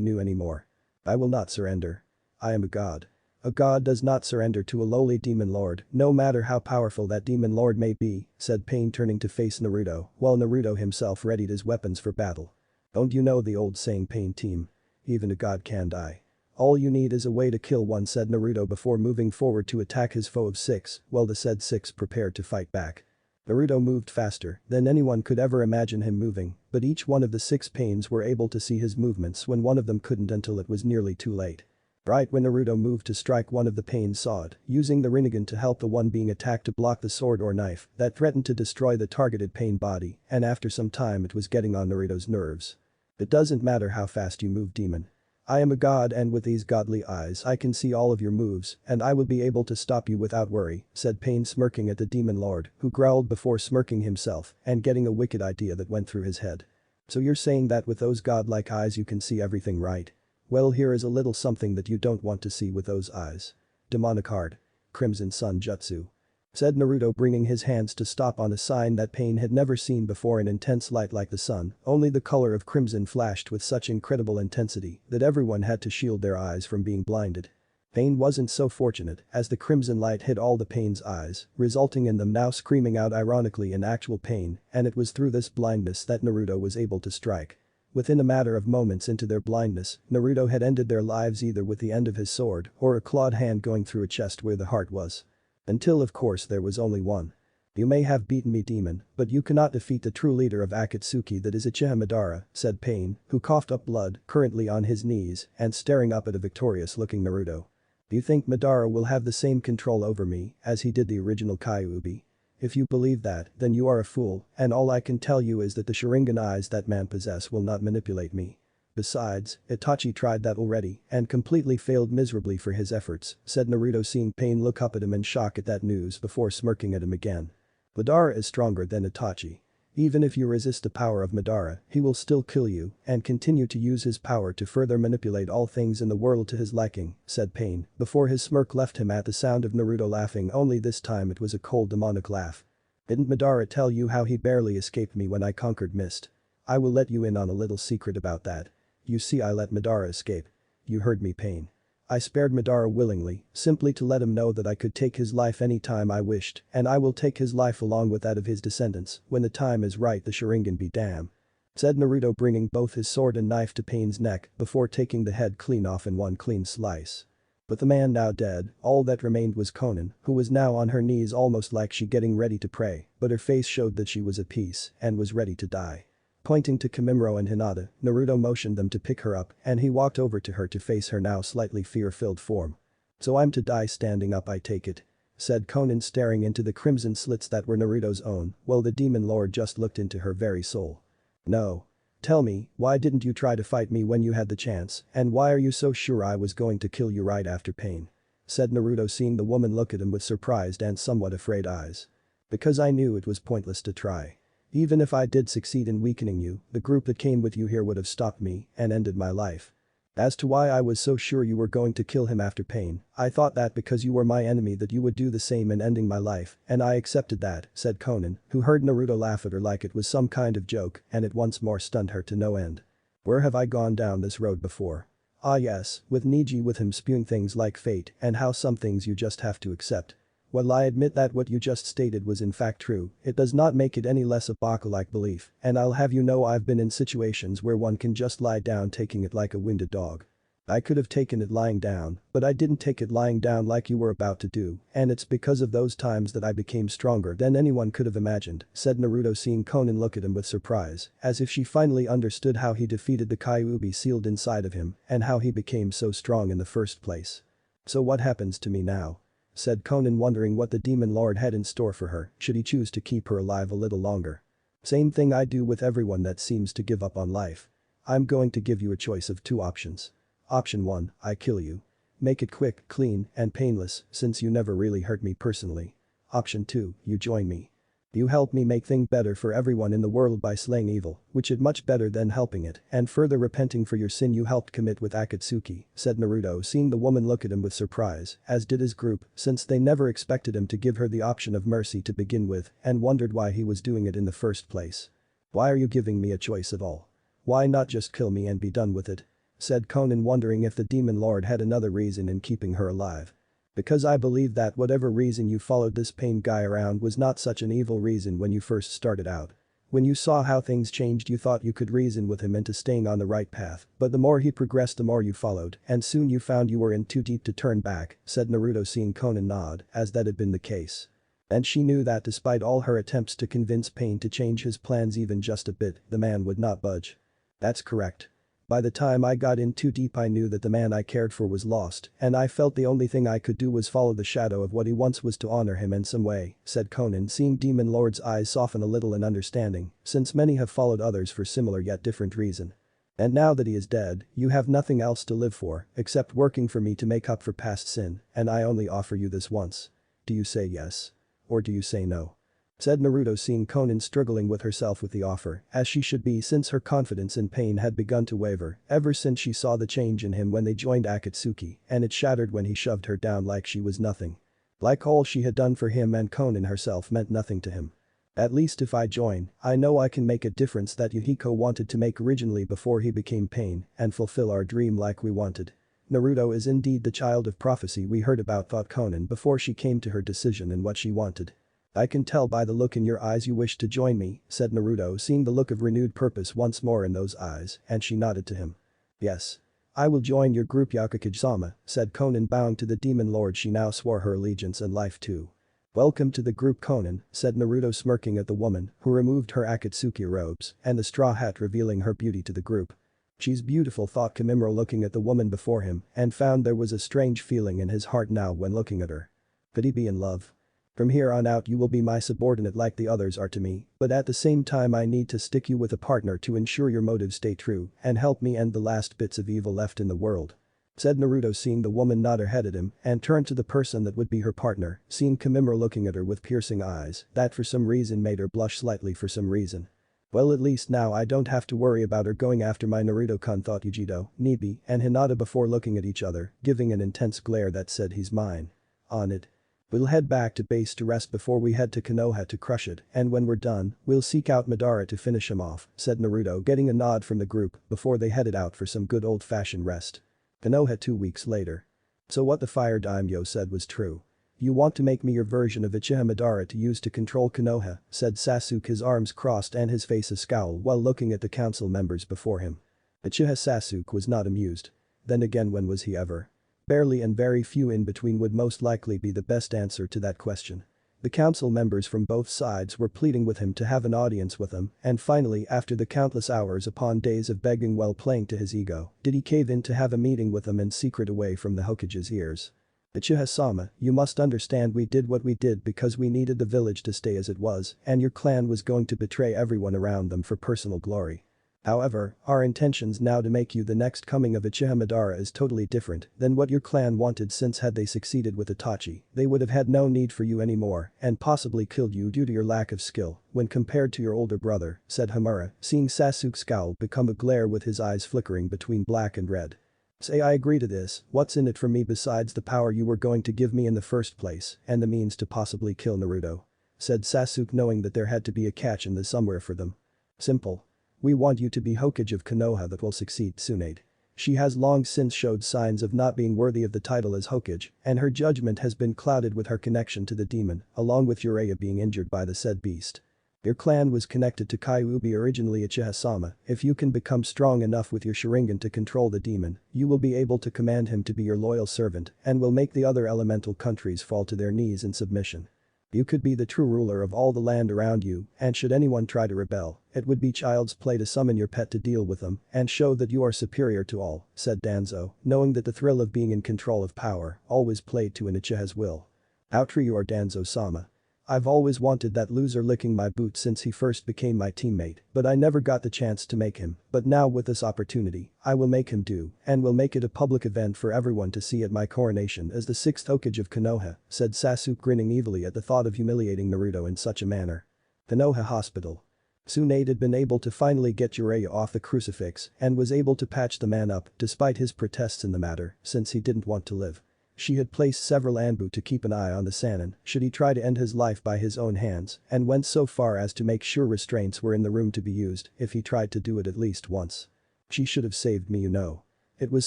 knew anymore. I will not surrender. I am a god. A god does not surrender to a lowly demon lord, no matter how powerful that demon lord may be, said Pain turning to face Naruto, while Naruto himself readied his weapons for battle. Don't you know the old saying Pain team? Even a god can die. All you need is a way to kill one, said Naruto before moving forward to attack his foe of 6, while the said 6 prepared to fight back. Naruto moved faster than anyone could ever imagine him moving, but each one of the 6 Pains were able to see his movements when one of them couldn't until it was nearly too late. Right when Naruto moved to strike, one of the Pains saw it, using the Rinnegan to help the one being attacked to block the sword or knife that threatened to destroy the targeted Pain body, and after some time it was getting on Naruto's nerves. It doesn't matter how fast you move, demon. I am a god and with these godly eyes I can see all of your moves and I will be able to stop you without worry, said Pain smirking at the demon lord who growled before smirking himself and getting a wicked idea that went through his head. So you're saying that with those godlike eyes you can see everything, right? Well, here is a little something that you don't want to see with those eyes. Demonic Heart. Crimson Sun Jutsu. Said Naruto, bringing his hands to stop on a sign that Pain had never seen before, an intense light like the sun, only the color of crimson flashed with such incredible intensity that everyone had to shield their eyes from being blinded. Pain wasn't so fortunate as the crimson light hit all the Pain's eyes, resulting in them now screaming out ironically in actual pain, and it was through this blindness that Naruto was able to strike. Within a matter of moments into their blindness, Naruto had ended their lives either with the end of his sword or a clawed hand going through a chest where the heart was. Until of course there was only one. You may have beaten me, demon, but you cannot defeat the true leader of Akatsuki, that is Uchiha Madara, said Pain, who coughed up blood, currently on his knees and staring up at a victorious looking Naruto. Do you think Madara will have the same control over me as he did the original Kyuubi? If you believe that, then you are a fool, and all I can tell you is that the Sharingan eyes that man possess will not manipulate me. Besides, Itachi tried that already and completely failed miserably for his efforts, said Naruto seeing Pain look up at him in shock at that news before smirking at him again. Madara is stronger than Itachi. Even if you resist the power of Madara, he will still kill you and continue to use his power to further manipulate all things in the world to his liking, said Pain, before his smirk left him at the sound of Naruto laughing, only this time it was a cold demonic laugh. Didn't Madara tell you how he barely escaped me when I conquered Mist? I will let you in on a little secret about that. You see, I let Madara escape. You heard me, Pain. I spared Madara willingly, simply to let him know that I could take his life anytime I wished, and I will take his life along with that of his descendants when the time is right, the Sharingan be damned, said Naruto, bringing both his sword and knife to Pain's neck before taking the head clean off in one clean slice. With the man now dead, all that remained was Konan, who was now on her knees almost like she getting ready to pray, but her face showed that she was at peace and was ready to die. Pointing to Kimimaro and Hinata, Naruto motioned them to pick her up and he walked over to her to face her now slightly fear-filled form. So I'm to die standing up, I take it? Said Konan, staring into the crimson slits that were Naruto's own, while the demon lord just looked into her very soul. No. Tell me, why didn't you try to fight me when you had the chance, and why are you so sure I was going to kill you right after Pain? Said Naruto, seeing the woman look at him with surprised and somewhat afraid eyes. Because I knew it was pointless to try. Even if I did succeed in weakening you, the group that came with you here would have stopped me and ended my life. As to why I was so sure you were going to kill him after Pain, I thought that because you were my enemy that you would do the same in ending my life, and I accepted that, said Konan, who heard Naruto laugh at her like it was some kind of joke, and it once more stunned her to no end. Where have I gone down this road before? Ah yes, with Niji, with him spewing things like fate and how some things you just have to accept. While I admit that what you just stated was in fact true, it does not make it any less a baka-like belief, and I'll have you know I've been in situations where one can just lie down taking it like a winded dog. I could have taken it lying down, but I didn't take it lying down like you were about to do, and it's because of those times that I became stronger than anyone could have imagined," said Naruto, seeing Konan look at him with surprise, as if she finally understood how he defeated the Kyuubi sealed inside of him and how he became so strong in the first place. "So what happens to me now?" said Konan, wondering what the demon lord had in store for her should he choose to keep her alive a little longer. "Same thing I do with everyone that seems to give up on life. I'm going to give you a choice of two options. Option 1, I kill you. Make it quick, clean, and painless since you never really hurt me personally. Option 2, you join me. You help me make things better for everyone in the world by slaying evil, which is much better than helping it, and further repenting for your sin you helped commit with Akatsuki," said Naruto, seeing the woman look at him with surprise, as did his group, since they never expected him to give her the option of mercy to begin with and wondered why he was doing it in the first place. "Why are you giving me a choice at all? Why not just kill me and be done with it?" said Konan, wondering if the demon lord had another reason in keeping her alive. "Because I believe that whatever reason you followed this pain guy around was not such an evil reason when you first started out. When you saw how things changed you thought you could reason with him into staying on the right path, but the more he progressed the more you followed, and soon you found you were in too deep to turn back," said Naruto, seeing Konan nod, as that had been the case. And she knew that despite all her attempts to convince Pain to change his plans even just a bit, the man would not budge. "That's correct. By the time I got in too deep I knew that the man I cared for was lost, and I felt the only thing I could do was follow the shadow of what he once was to honor him in some way," said Konan, seeing Demon Lord's eyes soften a little in understanding, since many have followed others for similar yet different reason. "And now that he is dead, you have nothing else to live for, except working for me to make up for past sin, and I only offer you this once. Do you say yes? Or do you say no?" said Naruto, seeing Konan struggling with herself with the offer, as she should be since her confidence in Pain had begun to waver ever since she saw the change in him when they joined Akatsuki, and it shattered when he shoved her down like she was nothing. Like all she had done for him and Konan herself meant nothing to him. "At least if I join, I know I can make a difference that Yuhiko wanted to make originally before he became Pain and fulfill our dream like we wanted. Naruto is indeed the child of prophecy we heard about," thought Konan before she came to her decision in what she wanted. "I can tell by the look in your eyes you wish to join me," said Naruto, seeing the look of renewed purpose once more in those eyes, and she nodded to him. "Yes. I will join your group, Yakukage-sama," said Konan, bowing to the demon lord she now swore her allegiance and life to. "Welcome to the group, Konan," said Naruto, smirking at the woman, who removed her Akatsuki robes and the straw hat revealing her beauty to the group. "She's beautiful," thought Kimimaro, looking at the woman before him, and found there was a strange feeling in his heart now when looking at her. Could he be in love? "From here on out you will be my subordinate like the others are to me, but at the same time I need to stick you with a partner to ensure your motives stay true and help me end the last bits of evil left in the world," said Naruto, seeing the woman nod her head at him and turn to the person that would be her partner, seeing Kimimaro looking at her with piercing eyes that for some reason made her blush slightly for some reason. "Well, at least now I don't have to worry about her going after my Naruto-kun," thought Yugito, Nibi, and Hinata before looking at each other, giving an intense glare that said he's mine. "On it. We'll head back to base to rest before we head to Konoha to crush it, and when we're done, we'll seek out Madara to finish him off," said Naruto, getting a nod from the group before they headed out for some good old-fashioned rest. Konoha 2 weeks later. "So what the Fire Daimyo said was true. You want to make me your version of Uchiha Madara to use to control Konoha," said Sasuke, his arms crossed and his face a scowl while looking at the council members before him. Uchiha Sasuke was not amused. Then again, when was he ever? Barely, and very few in between would most likely be the best answer to that question. The council members from both sides were pleading with him to have an audience with them, and finally, after the countless hours upon days of begging while playing to his ego, did he cave in to have a meeting with them in secret away from the Hokage's ears. "Uchiha-sama, you must understand we did what we did because we needed the village to stay as it was, and your clan was going to betray everyone around them for personal glory. However, our intentions now to make you the next coming of Uchiha Madara is totally different than what your clan wanted, since had they succeeded with Itachi, they would have had no need for you anymore and possibly killed you due to your lack of skill when compared to your older brother," said Hamura, seeing Sasuke's scowl become a glare with his eyes flickering between black and red. "Say I agree to this, what's in it for me besides the power you were going to give me in the first place and the means to possibly kill Naruto?" said Sasuke, knowing that there had to be a catch in this somewhere for them. "Simple. We want you to be Hokage of Konoha that will succeed Tsunade. She has long since showed signs of not being worthy of the title as Hokage, and her judgment has been clouded with her connection to the demon, along with Uraya being injured by the said beast. Your clan was connected to Kyuubi, originally Uchiha-sama. If you can become strong enough with your Sharingan to control the demon, you will be able to command him to be your loyal servant and will make the other elemental countries fall to their knees in submission. You could be the true ruler of all the land around you, and should anyone try to rebel, it would be child's play to summon your pet to deal with them and show that you are superior to all, said Danzo, knowing that the thrill of being in control of power always played to an Uchiha's will. How true you are, Danzo-sama. I've always wanted that loser licking my boot since he first became my teammate, but I never got the chance to make him, but now with this opportunity, I will make him do, and will make it a public event for everyone to see at my coronation as the 6th Hokage of Konoha, said Sasuke, grinning evilly at the thought of humiliating Naruto in such a manner. Konoha Hospital. Tsunade had been able to finally get Jiraiya off the crucifix and was able to patch the man up despite his protests in the matter since he didn't want to live. She had placed several Anbu to keep an eye on the Sannin should he try to end his life by his own hands and went so far as to make sure restraints were in the room to be used if he tried to do it at least once. She should have saved me, you know. It was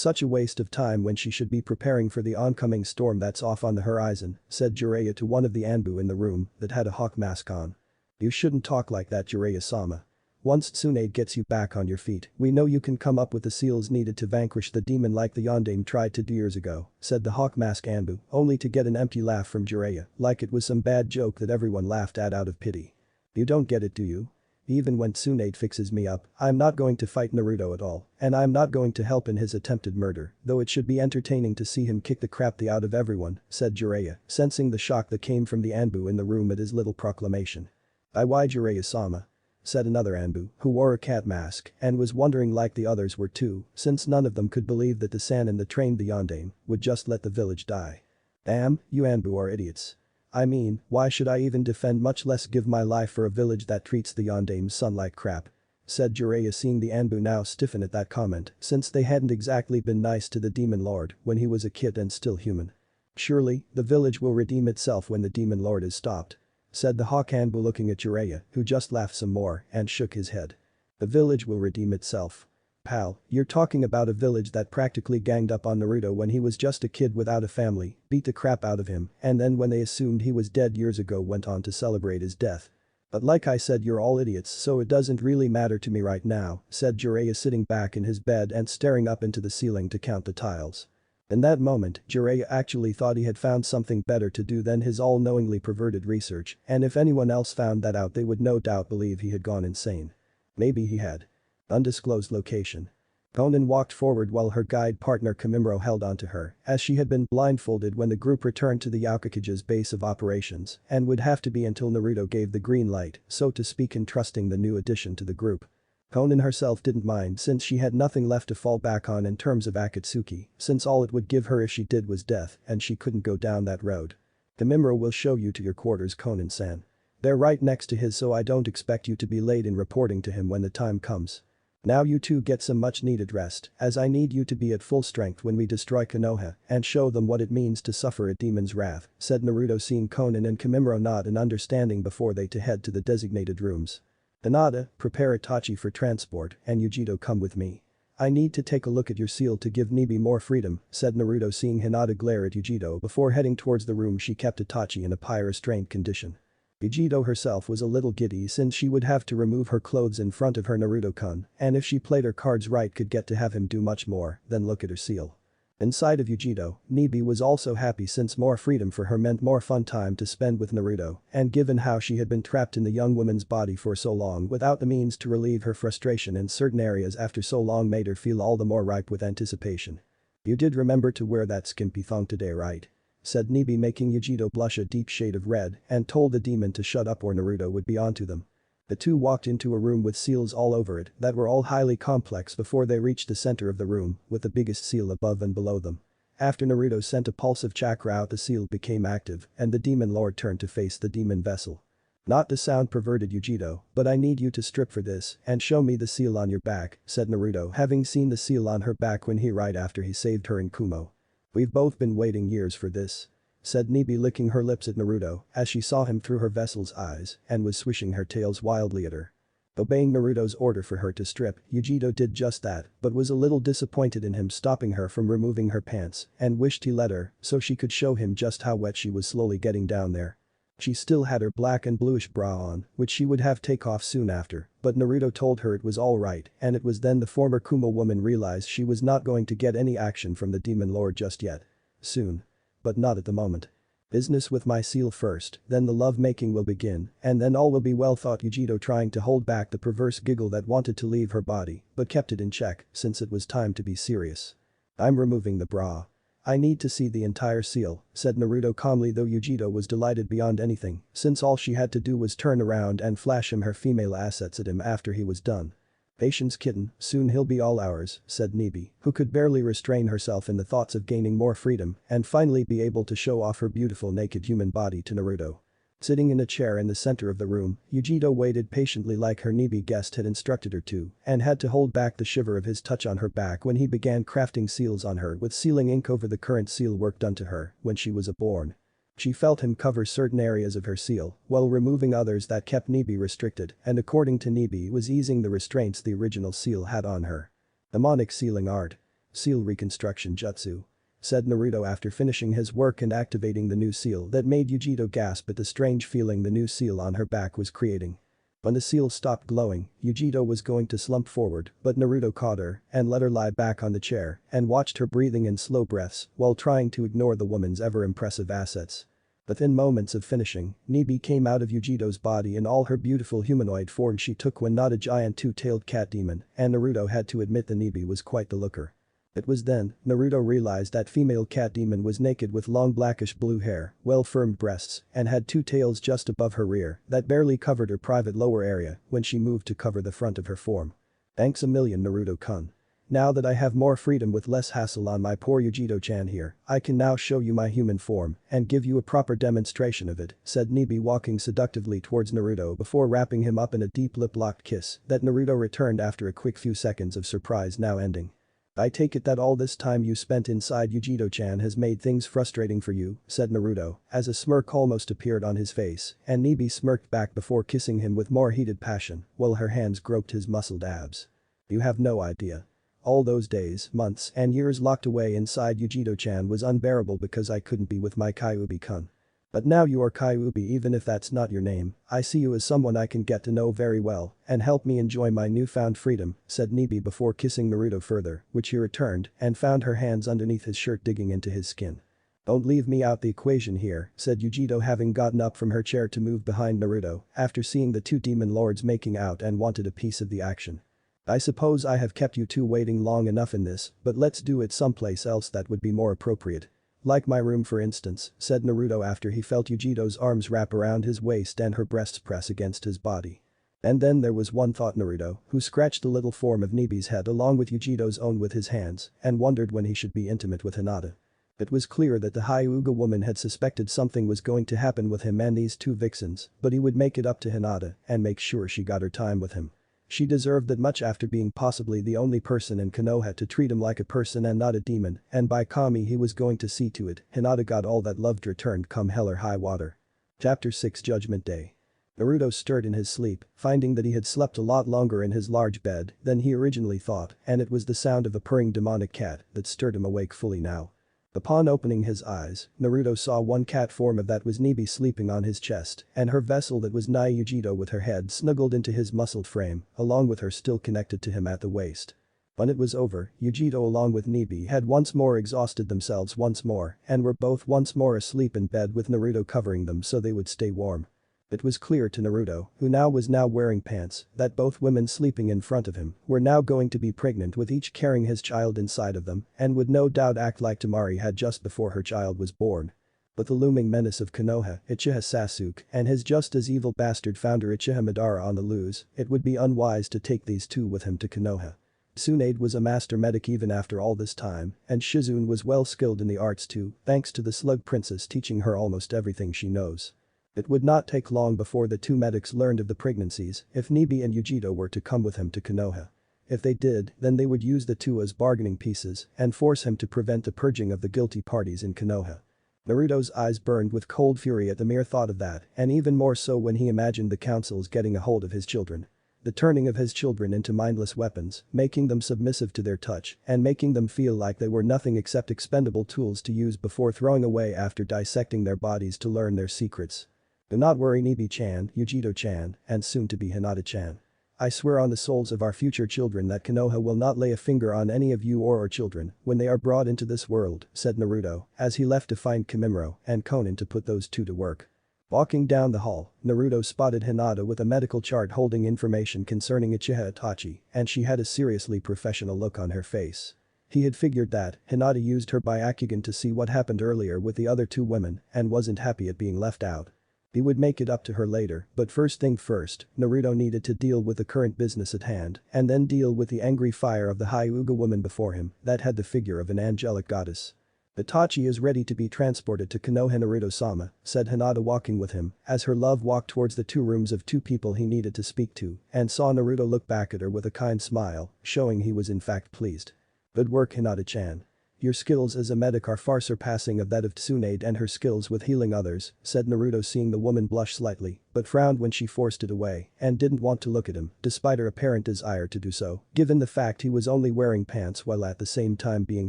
such a waste of time when she should be preparing for the oncoming storm that's off on the horizon, said Jiraiya to one of the Anbu in the room that had a hawk mask on. You shouldn't talk like that, Jiraiya-sama. Once Tsunade gets you back on your feet, we know you can come up with the seals needed to vanquish the demon like the Yondaime tried to do years ago, said the Hawk Mask Anbu, only to get an empty laugh from Jiraiya, like it was some bad joke that everyone laughed at out of pity. You don't get it, do you? Even when Tsunade fixes me up, I'm not going to fight Naruto at all, and I'm not going to help in his attempted murder, though it should be entertaining to see him kick the crap out of everyone, said Jiraiya, sensing the shock that came from the Anbu in the room at his little proclamation. Why Jiraiya-sama? Said another Anbu, who wore a cat mask and was wondering like the others were too, since none of them could believe that the Sannin that trained the Yondaime would just let the village die. Damn, you Anbu are idiots. I mean, why should I even defend, much less give my life for a village that treats the Yondaime's son like crap? Said Jiraiya, seeing the Anbu now stiffen at that comment since they hadn't exactly been nice to the demon lord when he was a kid and still human. Surely, the village will redeem itself when the demon lord is stopped. Said the Hawk Anbu, looking at Jiraiya, who just laughed some more and shook his head. The village will redeem itself. Pal, you're talking about a village that practically ganged up on Naruto when he was just a kid without a family, beat the crap out of him, and then when they assumed he was dead years ago went on to celebrate his death. But like I said, you're all idiots, so it doesn't really matter to me right now, said Jiraiya, sitting back in his bed and staring up into the ceiling to count the tiles. In that moment, Jiraiya actually thought he had found something better to do than his all-knowingly perverted research, and if anyone else found that out they would no doubt believe he had gone insane. Maybe he had. Undisclosed location. Konan walked forward while her guide partner Kimimaro held onto her, as she had been blindfolded when the group returned to the Yakukage's base of operations and would have to be until Naruto gave the green light, so to speak, in trusting the new addition to the group. Konan herself didn't mind since she had nothing left to fall back on in terms of Akatsuki, since all it would give her if she did was death and she couldn't go down that road. Kimimaro will show you to your quarters, Konan-san. They're right next to his, so I don't expect you to be late in reporting to him when the time comes. Now you two get some much needed rest, as I need you to be at full strength when we destroy Konoha and show them what it means to suffer a demon's wrath, said Naruto, seeing Konan and Kimimaro nod in understanding before they to head to the designated rooms. Hinata, prepare Itachi for transport, and Yugito, come with me. I need to take a look at your seal to give Nibi more freedom, said Naruto, seeing Hinata glare at Yugito before heading towards the room she kept Itachi in a pyre-restrained condition. Yugito herself was a little giddy since she would have to remove her clothes in front of her Naruto-kun, and if she played her cards right could get to have him do much more than look at her seal. Inside of Yugito, Nibi was also happy since more freedom for her meant more fun time to spend with Naruto, and given how she had been trapped in the young woman's body for so long without the means to relieve her frustration in certain areas after so long made her feel all the more ripe with anticipation. You did remember to wear that skimpy thong today, right? Said Nibi, making Yugito blush a deep shade of red, and told the demon to shut up or Naruto would be onto them. The two walked into a room with seals all over it that were all highly complex before they reached the center of the room with the biggest seal above and below them. After Naruto sent a pulse of chakra out, the seal became active and the demon lord turned to face the demon vessel. Not to sound perverted, Yugito, but I need you to strip for this and show me the seal on your back, said Naruto, having seen the seal on her back when he right after he saved her in Kumo. We've both been waiting years for this. Said Nibi, licking her lips at Naruto as she saw him through her vessel's eyes and was swishing her tails wildly at her. Obeying Naruto's order for her to strip, Yugito did just that but was a little disappointed in him stopping her from removing her pants and wished he let her so she could show him just how wet she was slowly getting down there. She still had her black and bluish bra on, which she would have take off soon after, but Naruto told her it was alright, and it was then the former Kuma woman realized she was not going to get any action from the demon lord just yet. Soon. But not at the moment. Business with my seal first, then the love-making will begin, and then all will be well, thought Yugito, trying to hold back the perverse giggle that wanted to leave her body, but kept it in check since it was time to be serious. I'm removing the bra. I need to see the entire seal, said Naruto calmly, though Yugito was delighted beyond anything, since all she had to do was turn around and flash him her female assets at him after he was done. Patience, kitten, soon he'll be all ours, said Nibi, who could barely restrain herself in the thoughts of gaining more freedom and finally be able to show off her beautiful naked human body to Naruto. Sitting in a chair in the center of the room, Yugito waited patiently like her Nibi guest had instructed her to, and had to hold back the shiver of his touch on her back when he began crafting seals on her with sealing ink over the current seal work done to her when she was born. She felt him cover certain areas of her seal while removing others that kept Nibi restricted, and according to Nibi was easing the restraints the original seal had on her. Mnemonic sealing art. Seal reconstruction jutsu. Said Naruto after finishing his work and activating the new seal that made Yugito gasp at the strange feeling the new seal on her back was creating. When the seal stopped glowing, Yugito was going to slump forward, but Naruto caught her and let her lie back on the chair and watched her breathing in slow breaths while trying to ignore the woman's ever-impressive assets. Within moments of finishing, Nibi came out of Yugito's body in all her beautiful humanoid form she took when not a giant two-tailed cat demon, and Naruto had to admit the Nibi was quite the looker. It was then Naruto realized that female cat demon was naked with long blackish blue hair, well-firmed breasts, and had two tails just above her rear that barely covered her private lower area when she moved to cover the front of her form. Thanks a million, Naruto-kun. Now that I have more freedom with less hassle on my poor Yugito-chan here, I can now show you my human form and give you a proper demonstration of it, said Nibi, walking seductively towards Naruto before wrapping him up in a deep lip-locked kiss that Naruto returned after a quick few seconds of surprise now ending. I take it that all this time you spent inside Yugito-chan has made things frustrating for you, said Naruto, as a smirk almost appeared on his face, and Nibi smirked back before kissing him with more heated passion while her hands groped his muscled abs. You have no idea. All those days, months, and years locked away inside Yugito-chan was unbearable because I couldn't be with my Kyuubi-kun. But now you are Kyuubi, even if that's not your name, I see you as someone I can get to know very well and help me enjoy my newfound freedom, said Nibi before kissing Naruto further, which he returned and found her hands underneath his shirt digging into his skin. Don't leave me out the equation here, said Yugito, having gotten up from her chair to move behind Naruto after seeing the two demon lords making out and wanted a piece of the action. I suppose I have kept you two waiting long enough in this, but let's do it someplace else that would be more appropriate. Like my room, for instance, said Naruto after he felt Yugito's arms wrap around his waist and her breasts press against his body. And then there was one, thought Naruto, who scratched the little form of Nibi's head along with Yugito's own with his hands and wondered when he should be intimate with Hinata. It was clear that the Hyuga woman had suspected something was going to happen with him and these two vixens, but he would make it up to Hinata and make sure she got her time with him. She deserved that much after being possibly the only person in Konoha to treat him like a person and not a demon, and by Kami he was going to see to it Hinata got all that loved returned come hell or high water. Chapter 6, Judgment Day. Naruto stirred in his sleep, finding that he had slept a lot longer in his large bed than he originally thought, and it was the sound of a purring demonic cat that stirred him awake fully now. Upon opening his eyes, Naruto saw one cat form of that was Nibi sleeping on his chest, and her vessel that was nigh Yugito with her head snuggled into his muscled frame, along with her still connected to him at the waist. When it was over, Yugito along with Nibi had once more exhausted themselves once more and were both once more asleep in bed with Naruto covering them so they would stay warm. It was clear to Naruto, who was now wearing pants, that both women sleeping in front of him were now going to be pregnant with each carrying his child inside of them and would no doubt act like Temari had just before her child was born. But the looming menace of Konoha, Uchiha Sasuke, and his just as evil bastard founder Uchiha Madara on the loose, it would be unwise to take these two with him to Konoha. Tsunade was a master medic even after all this time, and Shizune was well skilled in the arts too, thanks to the slug princess teaching her almost everything she knows. It would not take long before the two medics learned of the pregnancies if Nibi and Yugito were to come with him to Konoha. If they did, then they would use the two as bargaining pieces and force him to prevent the purging of the guilty parties in Konoha. Naruto's eyes burned with cold fury at the mere thought of that, and even more so when he imagined the councils getting a hold of his children. The turning of his children into mindless weapons, making them submissive to their touch, and making them feel like they were nothing except expendable tools to use before throwing away after dissecting their bodies to learn their secrets. Do not worry Nibi-chan, Yugito-chan, and soon to be Hinata-chan. I swear on the souls of our future children that Konoha will not lay a finger on any of you or our children when they are brought into this world, said Naruto, as he left to find Kimimaro and Konan to put those two to work. Walking down the hall, Naruto spotted Hinata with a medical chart holding information concerning Uchiha Itachi, and she had a seriously professional look on her face. He had figured that Hinata used her Byakugan to see what happened earlier with the other two women and wasn't happy at being left out. He would make it up to her later, but first thing first, Naruto needed to deal with the current business at hand and then deal with the angry fire of the Hyuga woman before him that had the figure of an angelic goddess. Itachi is ready to be transported to Konoha Naruto-sama, said Hinata walking with him as her love walked towards the two rooms of two people he needed to speak to and saw Naruto look back at her with a kind smile, showing he was in fact pleased. Good work Hinata-chan. Your skills as a medic are far surpassing of that of Tsunade and her skills with healing others, said Naruto seeing the woman blush slightly, but frowned when she forced it away and didn't want to look at him despite her apparent desire to do so, given the fact he was only wearing pants while at the same time being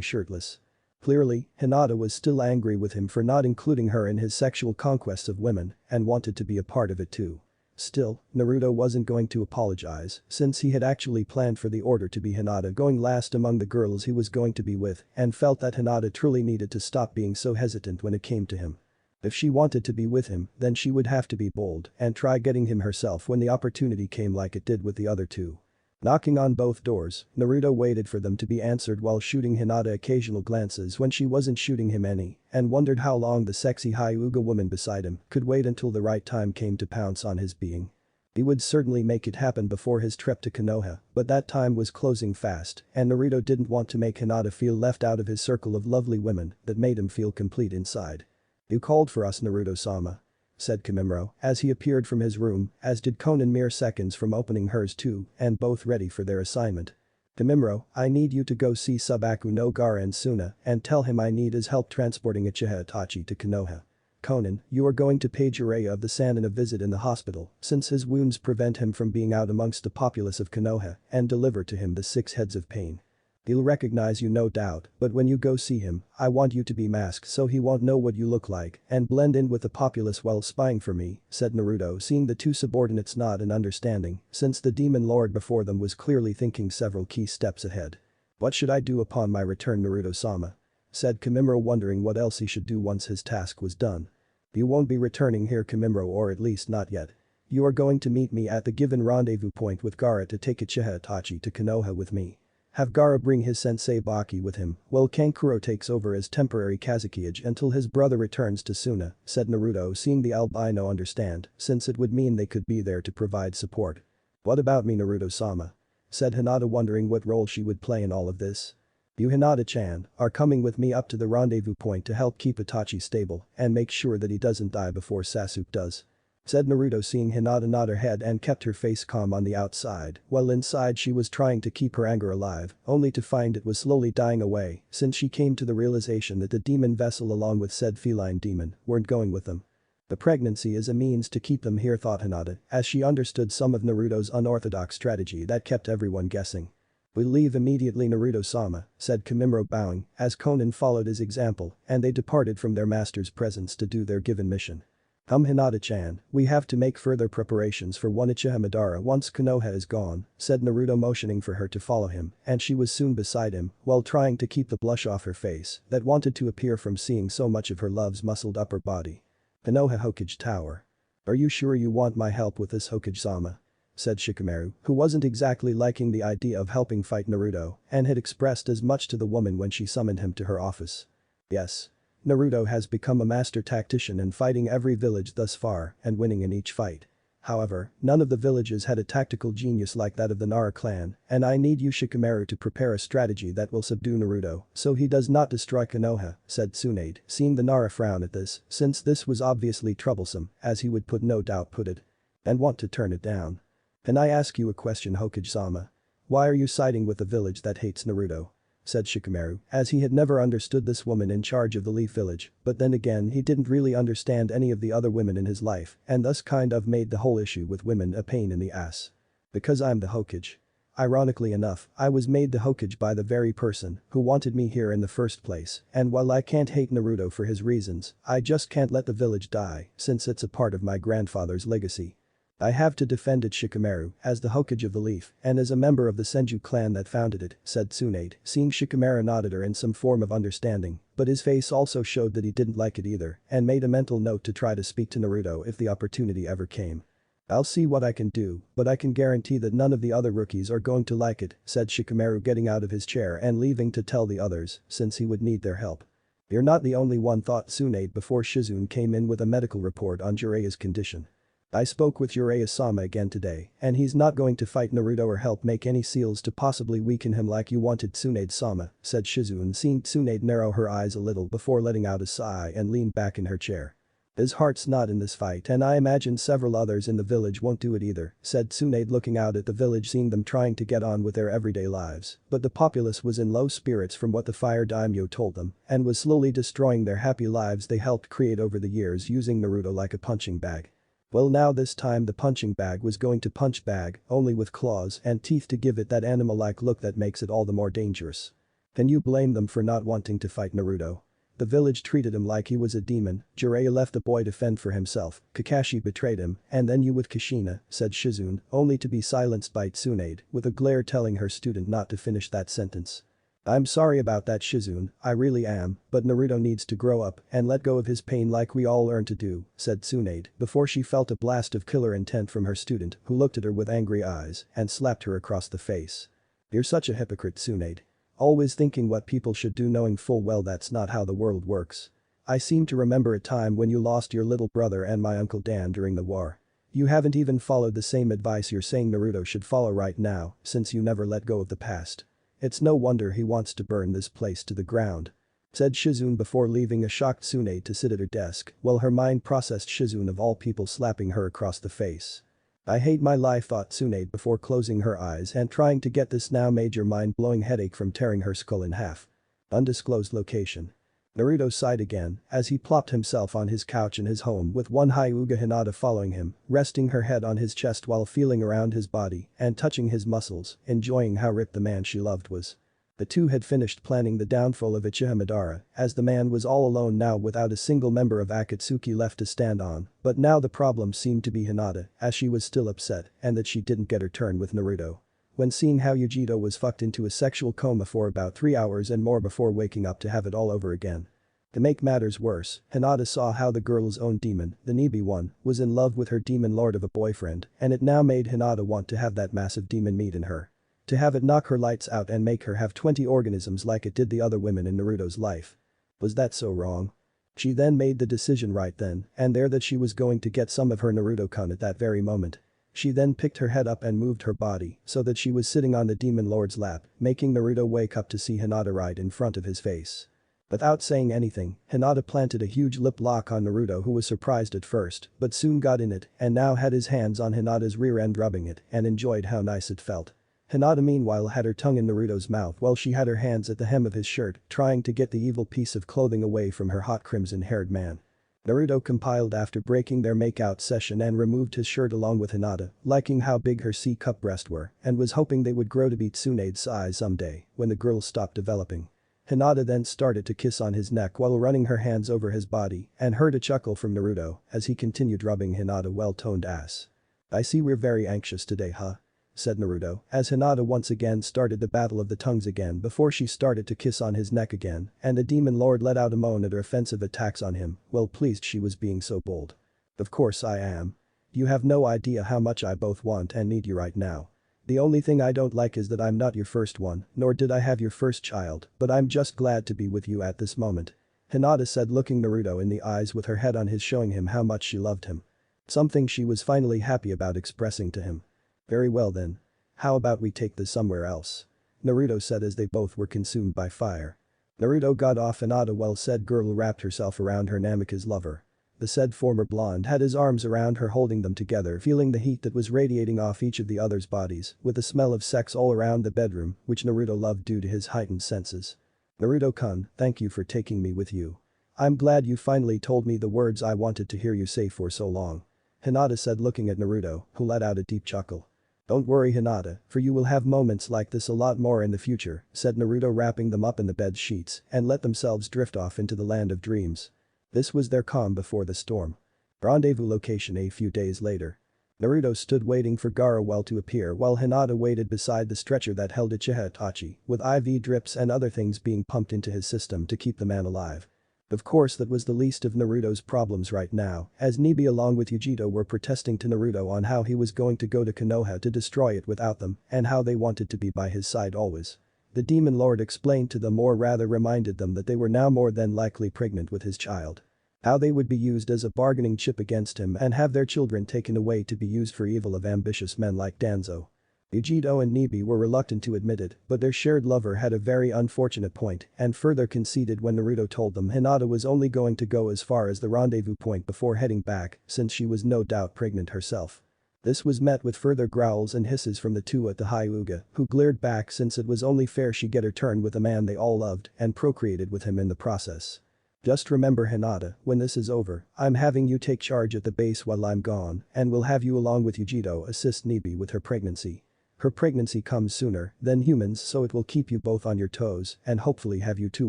shirtless. Clearly, Hinata was still angry with him for not including her in his sexual conquests of women and wanted to be a part of it too. Still, Naruto wasn't going to apologize since he had actually planned for the order to be Hinata going last among the girls he was going to be with and felt that Hinata truly needed to stop being so hesitant when it came to him. If she wanted to be with him, then she would have to be bold and try getting him herself when the opportunity came like it did with the other two. Knocking on both doors, Naruto waited for them to be answered while shooting Hinata occasional glances when she wasn't shooting him any and wondered how long the sexy Hyuga woman beside him could wait until the right time came to pounce on his being. He would certainly make it happen before his trip to Konoha, but that time was closing fast and Naruto didn't want to make Hinata feel left out of his circle of lovely women that made him feel complete inside. You called for us Naruto-sama, said Kimimaro as he appeared from his room, as did Konan mere seconds from opening hers too, and both ready for their assignment. Kimimaro, I need you to go see Subaku no Gaara and Suna and tell him I need his help transporting Uchiha Itachi to Konoha. Konan, you are going to pay Jiraiya of the Sannin a visit in the hospital since his wounds prevent him from being out amongst the populace of Konoha and deliver to him the 6 heads of pain. He'll recognize you no doubt, but when you go see him, I want you to be masked so he won't know what you look like and blend in with the populace while spying for me, said Naruto seeing the two subordinates nod in understanding since the demon lord before them was clearly thinking several key steps ahead. What should I do upon my return Naruto-sama? Said Kimimaro wondering what else he should do once his task was done. You won't be returning here Kimimaro or at least not yet. You are going to meet me at the given rendezvous point with Gaara to take Uchiha Itachi to Konoha with me. Have Gaara bring his sensei Baki with him while Kankuro takes over as temporary Kazekage until his brother returns to Suna, said Naruto seeing the albino understand since it would mean they could be there to provide support. What about me Naruto-sama? Said Hinata wondering what role she would play in all of this. You Hinata-chan are coming with me up to the rendezvous point to help keep Itachi stable and make sure that he doesn't die before Sasuke does. Said Naruto seeing Hinata nod her head and kept her face calm on the outside while inside she was trying to keep her anger alive only to find it was slowly dying away since she came to the realization that the demon vessel along with said feline demon weren't going with them. The pregnancy is a means to keep them here thought Hinata as she understood some of Naruto's unorthodox strategy that kept everyone guessing. We'll leave immediately Naruto-sama, said Kimimaro bowing as Konan followed his example and they departed from their master's presence to do their given mission. Come Hinata-chan, we have to make further preparations for one Uchiha Madara once Konoha is gone, said Naruto motioning for her to follow him and she was soon beside him while trying to keep the blush off her face that wanted to appear from seeing so much of her love's muscled upper body. Konoha Hokage Tower. Are you sure you want my help with this Hokage-sama? Said Shikamaru, who wasn't exactly liking the idea of helping fight Naruto and had expressed as much to the woman when she summoned him to her office. Yes. Naruto has become a master tactician in fighting every village thus far and winning in each fight. However, none of the villages had a tactical genius like that of the Nara clan and I need you Shikamaru to prepare a strategy that will subdue Naruto so he does not destroy Konoha, said Tsunade, seeing the Nara frown at this since this was obviously troublesome as he would no doubt put it. And want to turn it down. Can I ask you a question Hokage-sama? Why are you siding with the village that hates Naruto? Said Shikamaru as he had never understood this woman in charge of the Leaf Village but then again he didn't really understand any of the other women in his life and thus kind of made the whole issue with women a pain in the ass. Because I'm the Hokage. Ironically enough, I was made the Hokage by the very person who wanted me here in the first place, and while I can't hate Naruto for his reasons, I just can't let the village die since it's a part of my grandfather's legacy. I have to defend it. Shikamaru, as the Hokage of the Leaf and as a member of the Senju clan that founded it, said Tsunade, seeing Shikamaru nodded her in some form of understanding, but his face also showed that he didn't like it either and made a mental note to try to speak to Naruto if the opportunity ever came. I'll see what I can do, but I can guarantee that none of the other rookies are going to like it, said Shikamaru, getting out of his chair and leaving to tell the others since he would need their help. You're not the only one, thought Tsunade before Shizune came in with a medical report on Jiraiya's condition. I spoke with Jiraiya-sama again today, and he's not going to fight Naruto or help make any seals to possibly weaken him like you wanted, Tsunade-sama, said Shizune, seeing Tsunade narrow her eyes a little before letting out a sigh and leaned back in her chair. His heart's not in this fight and I imagine several others in the village won't do it either, said Tsunade, looking out at the village, seeing them trying to get on with their everyday lives, but the populace was in low spirits from what the fire daimyo told them and was slowly destroying their happy lives they helped create over the years, using Naruto like a punching bag. Well, now this time the punching bag was going to punch bag, only with claws and teeth to give it that animal-like look that makes it all the more dangerous. Can you blame them for not wanting to fight Naruto? The village treated him like he was a demon, Jiraiya left the boy to fend for himself, Kakashi betrayed him, and then you with Kushina, said Shizune, only to be silenced by Tsunade, with a glare telling her student not to finish that sentence. I'm sorry about that, Shizune, I really am, but Naruto needs to grow up and let go of his pain like we all learn to do, said Tsunade before she felt a blast of killer intent from her student, who looked at her with angry eyes and slapped her across the face. You're such a hypocrite, Tsunade. Always thinking what people should do knowing full well that's not how the world works. I seem to remember a time when you lost your little brother and my Uncle Dan during the war. You haven't even followed the same advice you're saying Naruto should follow right now, since you never let go of the past. It's no wonder he wants to burn this place to the ground, said Shizune before leaving a shocked Tsunade to sit at her desk while her mind processed Shizune of all people slapping her across the face. I hate my life, thought Tsunade before closing her eyes and trying to get this now major mind-blowing headache from tearing her skull in half. Undisclosed location. Naruto sighed again as he plopped himself on his couch in his home with one Hyuga Hinata following him, resting her head on his chest while feeling around his body and touching his muscles, enjoying how ripped the man she loved was. The two had finished planning the downfall of Uchiha Madara, as the man was all alone now without a single member of Akatsuki left to stand on, but now the problem seemed to be Hinata, as she was still upset and that she didn't get her turn with Naruto. When seeing how Yugito was fucked into a sexual coma for about 3 hours and more before waking up to have it all over again. To make matters worse, Hinata saw how the girl's own demon, the Nibi one, was in love with her demon lord of a boyfriend, and it now made Hinata want to have that massive demon meat in her. To have it knock her lights out and make her have 20 organisms like it did the other women in Naruto's life. Was that so wrong? She then made the decision right then and there that she was going to get some of her Naruto-kun at that very moment. She then picked her head up and moved her body so that she was sitting on the demon lord's lap, making Naruto wake up to see Hinata right in front of his face. Without saying anything, Hinata planted a huge lip lock on Naruto, who was surprised at first but soon got in it and now had his hands on Hinata's rear end, rubbing it and enjoyed how nice it felt. Hinata meanwhile had her tongue in Naruto's mouth while she had her hands at the hem of his shirt, trying to get the evil piece of clothing away from her hot crimson-haired man. Naruto compiled after breaking their make-out session and removed his shirt along with Hinata, liking how big her C-cup breasts were and was hoping they would grow to be Tsunade's size someday when the girl stopped developing. Hinata then started to kiss on his neck while running her hands over his body and heard a chuckle from Naruto as he continued rubbing Hinata's well-toned ass. I see we're very anxious today, huh? Said Naruto as Hinata once again started the battle of the tongues again before she started to kiss on his neck again and the demon lord let out a moan at her offensive attacks on him, well pleased she was being so bold. Of course I am. You have no idea how much I both want and need you right now. The only thing I don't like is that I'm not your first one, nor did I have your first child, but I'm just glad to be with you at this moment. Hinata said, looking Naruto in the eyes with her head on his, showing him how much she loved him. Something she was finally happy about expressing to him. Very well then. How about we take this somewhere else? Naruto said as they both were consumed by fire. Naruto got off Hinata while said girl wrapped herself around her Namika's lover. The said former blonde had his arms around her, holding them together, feeling the heat that was radiating off each of the others' bodies with the smell of sex all around the bedroom, which Naruto loved due to his heightened senses. Naruto-kun, thank you for taking me with you. I'm glad you finally told me the words I wanted to hear you say for so long. Hinata said, looking at Naruto, who let out a deep chuckle. Don't worry Hinata, for you will have moments like this a lot more in the future, said Naruto, wrapping them up in the bed sheets and let themselves drift off into the land of dreams. This was their calm before the storm. Rendezvous location a few days later. Naruto stood waiting for Gaara to appear while Hinata waited beside the stretcher that held Uchiha Itachi, with IV drips and other things being pumped into his system to keep the man alive. Of course that was the least of Naruto's problems right now, as Nibi along with Yugito were protesting to Naruto on how he was going to go to Konoha to destroy it without them and how they wanted to be by his side always. The demon lord explained to them, or rather reminded them, that they were now more than likely pregnant with his child. How they would be used as a bargaining chip against him and have their children taken away to be used for evil of ambitious men like Danzo. Yugito and Nibi were reluctant to admit it, but their shared lover had a very unfortunate point and further conceded when Naruto told them Hinata was only going to go as far as the rendezvous point before heading back, since she was no doubt pregnant herself. This was met with further growls and hisses from the two at the Hyuga, who glared back since it was only fair she get her turn with a man they all loved and procreated with him in the process. Just remember Hinata, when this is over, I'm having you take charge at the base while I'm gone, and we'll have you along with Yugito assist Nibi with her pregnancy. Her pregnancy comes sooner than humans, so it will keep you both on your toes and hopefully have you two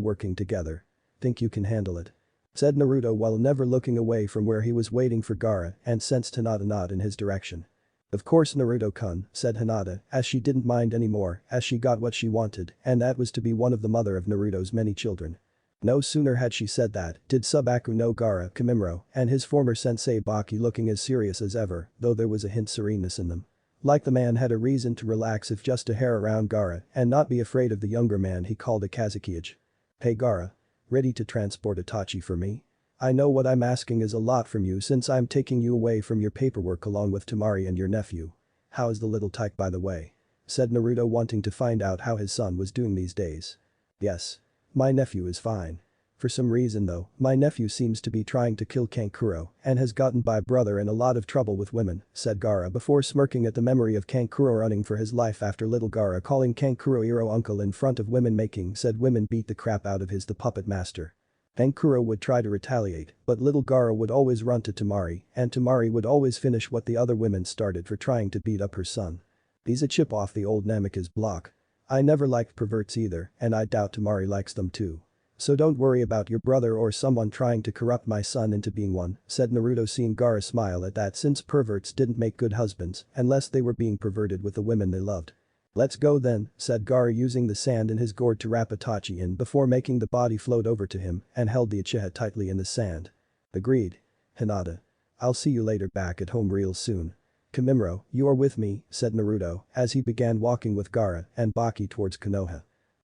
working together. Think you can handle it? Said Naruto while never looking away from where he was waiting for Gaara and sensed Hinata nod in his direction. Of course Naruto-kun, said Hinata, as she didn't mind anymore as she got what she wanted, and that was to be one of the mother of Naruto's many children. No sooner had she said that did Subaku no Gaara, Kimimaro, and his former sensei Baki looking as serious as ever, though there was a hint sereneness in them. Like the man had a reason to relax if just a hair around Gaara and not be afraid of the younger man he called a Kazukiage. Hey Gaara. Ready to transport Itachi for me? I know what I'm asking is a lot from you since I'm taking you away from your paperwork along with Temari and your nephew. How is the little tyke by the way? Said Naruto, wanting to find out how his son was doing these days. Yes. My nephew is fine. For some reason though, my nephew seems to be trying to kill Kankuro and has gotten my brother in a lot of trouble with women, said Gaara before smirking at the memory of Kankuro running for his life after little Gaara calling Kankuro Iro uncle in front of women, making said women beat the crap out of the puppet master. Kankuro would try to retaliate, but little Gaara would always run to Temari and Temari would always finish what the other women started for trying to beat up her son. He's a chip off the old Namika's block. I never liked perverts either, and I doubt Temari likes them too. So don't worry about your brother or someone trying to corrupt my son into being one, said Naruto, seeing Gaara smile at that since perverts didn't make good husbands unless they were being perverted with the women they loved. Let's go then, said Gaara, using the sand in his gourd to wrap Itachi in before making the body float over to him and held the Uchiha tightly in the sand. Agreed. Hinata. I'll see you later back at home real soon. Kimimaro, you are with me, said Naruto as he began walking with Gaara and Baki towards Konoha.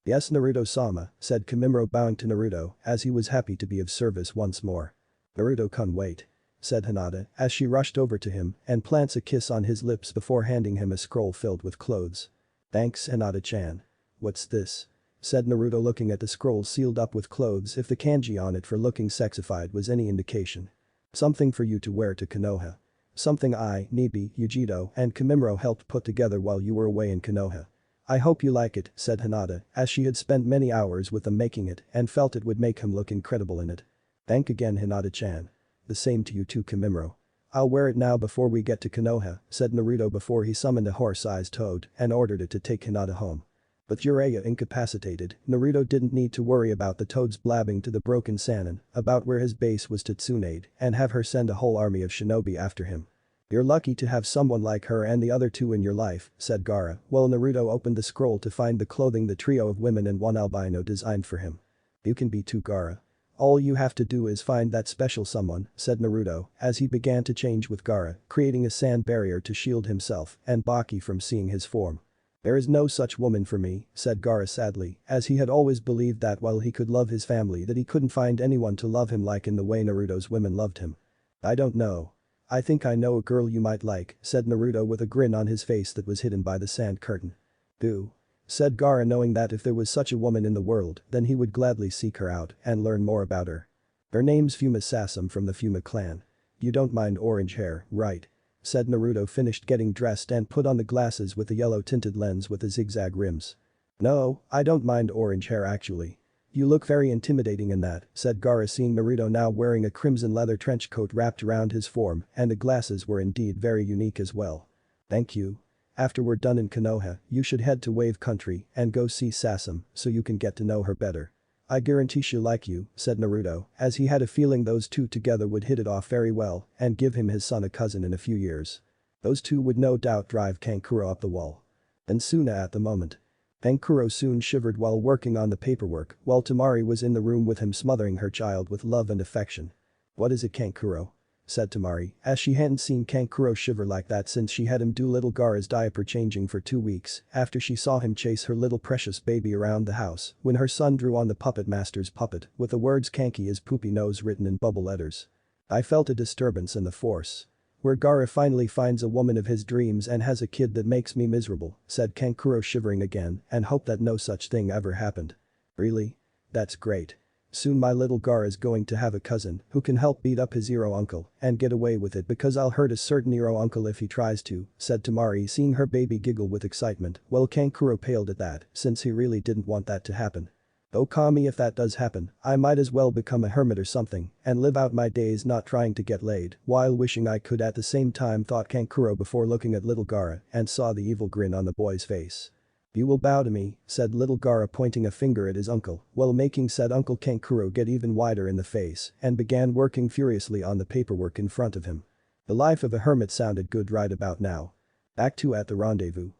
Yes Naruto-sama, said Kimimaro bowing to Naruto as he was happy to be of service once more. Naruto-kun wait. Said Hinata as she rushed over to him and plants a kiss on his lips before handing him a scroll filled with clothes. Thanks Hinata-chan. What's this? Said Naruto, looking at the scroll sealed up with clothes if the kanji on it for looking sexified was any indication. Something for you to wear to Konoha. Something I, Nibi, Yugito, and Kimimaro helped put together while you were away in Konoha. I hope you like it, said Hinata, as she had spent many hours with them making it and felt it would make him look incredible in it. Thank again Hinata-chan. The same to you too Kimimaro. I'll wear it now before we get to Konoha, said Naruto before he summoned a horse-sized toad and ordered it to take Hinata home. With Jiraiya incapacitated, Naruto didn't need to worry about the toads blabbing to the broken Sannin about where his base was to Tsunade and have her send a whole army of shinobi after him. You're lucky to have someone like her and the other two in your life, said Gaara, while Naruto opened the scroll to find the clothing the trio of women and one albino designed for him. You can be too Gaara. All you have to do is find that special someone, said Naruto as he began to change with Gaara, creating a sand barrier to shield himself and Baki from seeing his form. There is no such woman for me, said Gaara sadly, as he had always believed that while he could love his family that he couldn't find anyone to love him like in the way Naruto's women loved him. I don't know. I think I know a girl you might like, said Naruto with a grin on his face that was hidden by the sand curtain. Do. Said Gaara, knowing that if there was such a woman in the world then he would gladly seek her out and learn more about her. Her name's Fuma Sasam from the Fuma clan. You don't mind orange hair, right? Said Naruto, finished getting dressed and put on the glasses with the yellow tinted lens with the zigzag rims. No, I don't mind orange hair actually. You look very intimidating in that, said Gaara, seeing Naruto now wearing a crimson leather trench coat wrapped around his form and the glasses were indeed very unique as well. Thank you. After we're done in Konoha, you should head to Wave Country and go see Sasam so you can get to know her better. I guarantee she'll like you, said Naruto, as he had a feeling those two together would hit it off very well and give him his son a cousin in a few years. Those two would no doubt drive Kankuro up the wall. And Suna at the moment. Kankuro soon shivered while working on the paperwork while Tamari was in the room with him smothering her child with love and affection. What is it, Kankuro? Said Tamari, as she hadn't seen Kankuro shiver like that since she had him do little Gaara's diaper changing for 2 weeks after she saw him chase her little precious baby around the house when her son drew on the puppet master's puppet with the words Kanki is poopy nose written in bubble letters. I felt a disturbance in the force. Where Gaara finally finds a woman of his dreams and has a kid that makes me miserable, said Kankuro shivering again and hope that no such thing ever happened. Really? That's great. Soon my little Gaara is going to have a cousin who can help beat up his hero uncle and get away with it because I'll hurt a certain hero uncle if he tries to, said Tamari seeing her baby giggle with excitement while Kankuro paled at that since he really didn't want that to happen. Oh Kami, if that does happen, I might as well become a hermit or something and live out my days not trying to get laid while wishing I could at the same time, thought Kankuro before looking at little Gaara and saw the evil grin on the boy's face. You will bow to me, said little Gaara pointing a finger at his uncle while making said Uncle Kankuro get even wider in the face and began working furiously on the paperwork in front of him. The life of a hermit sounded good right about now. Act 2 at the rendezvous.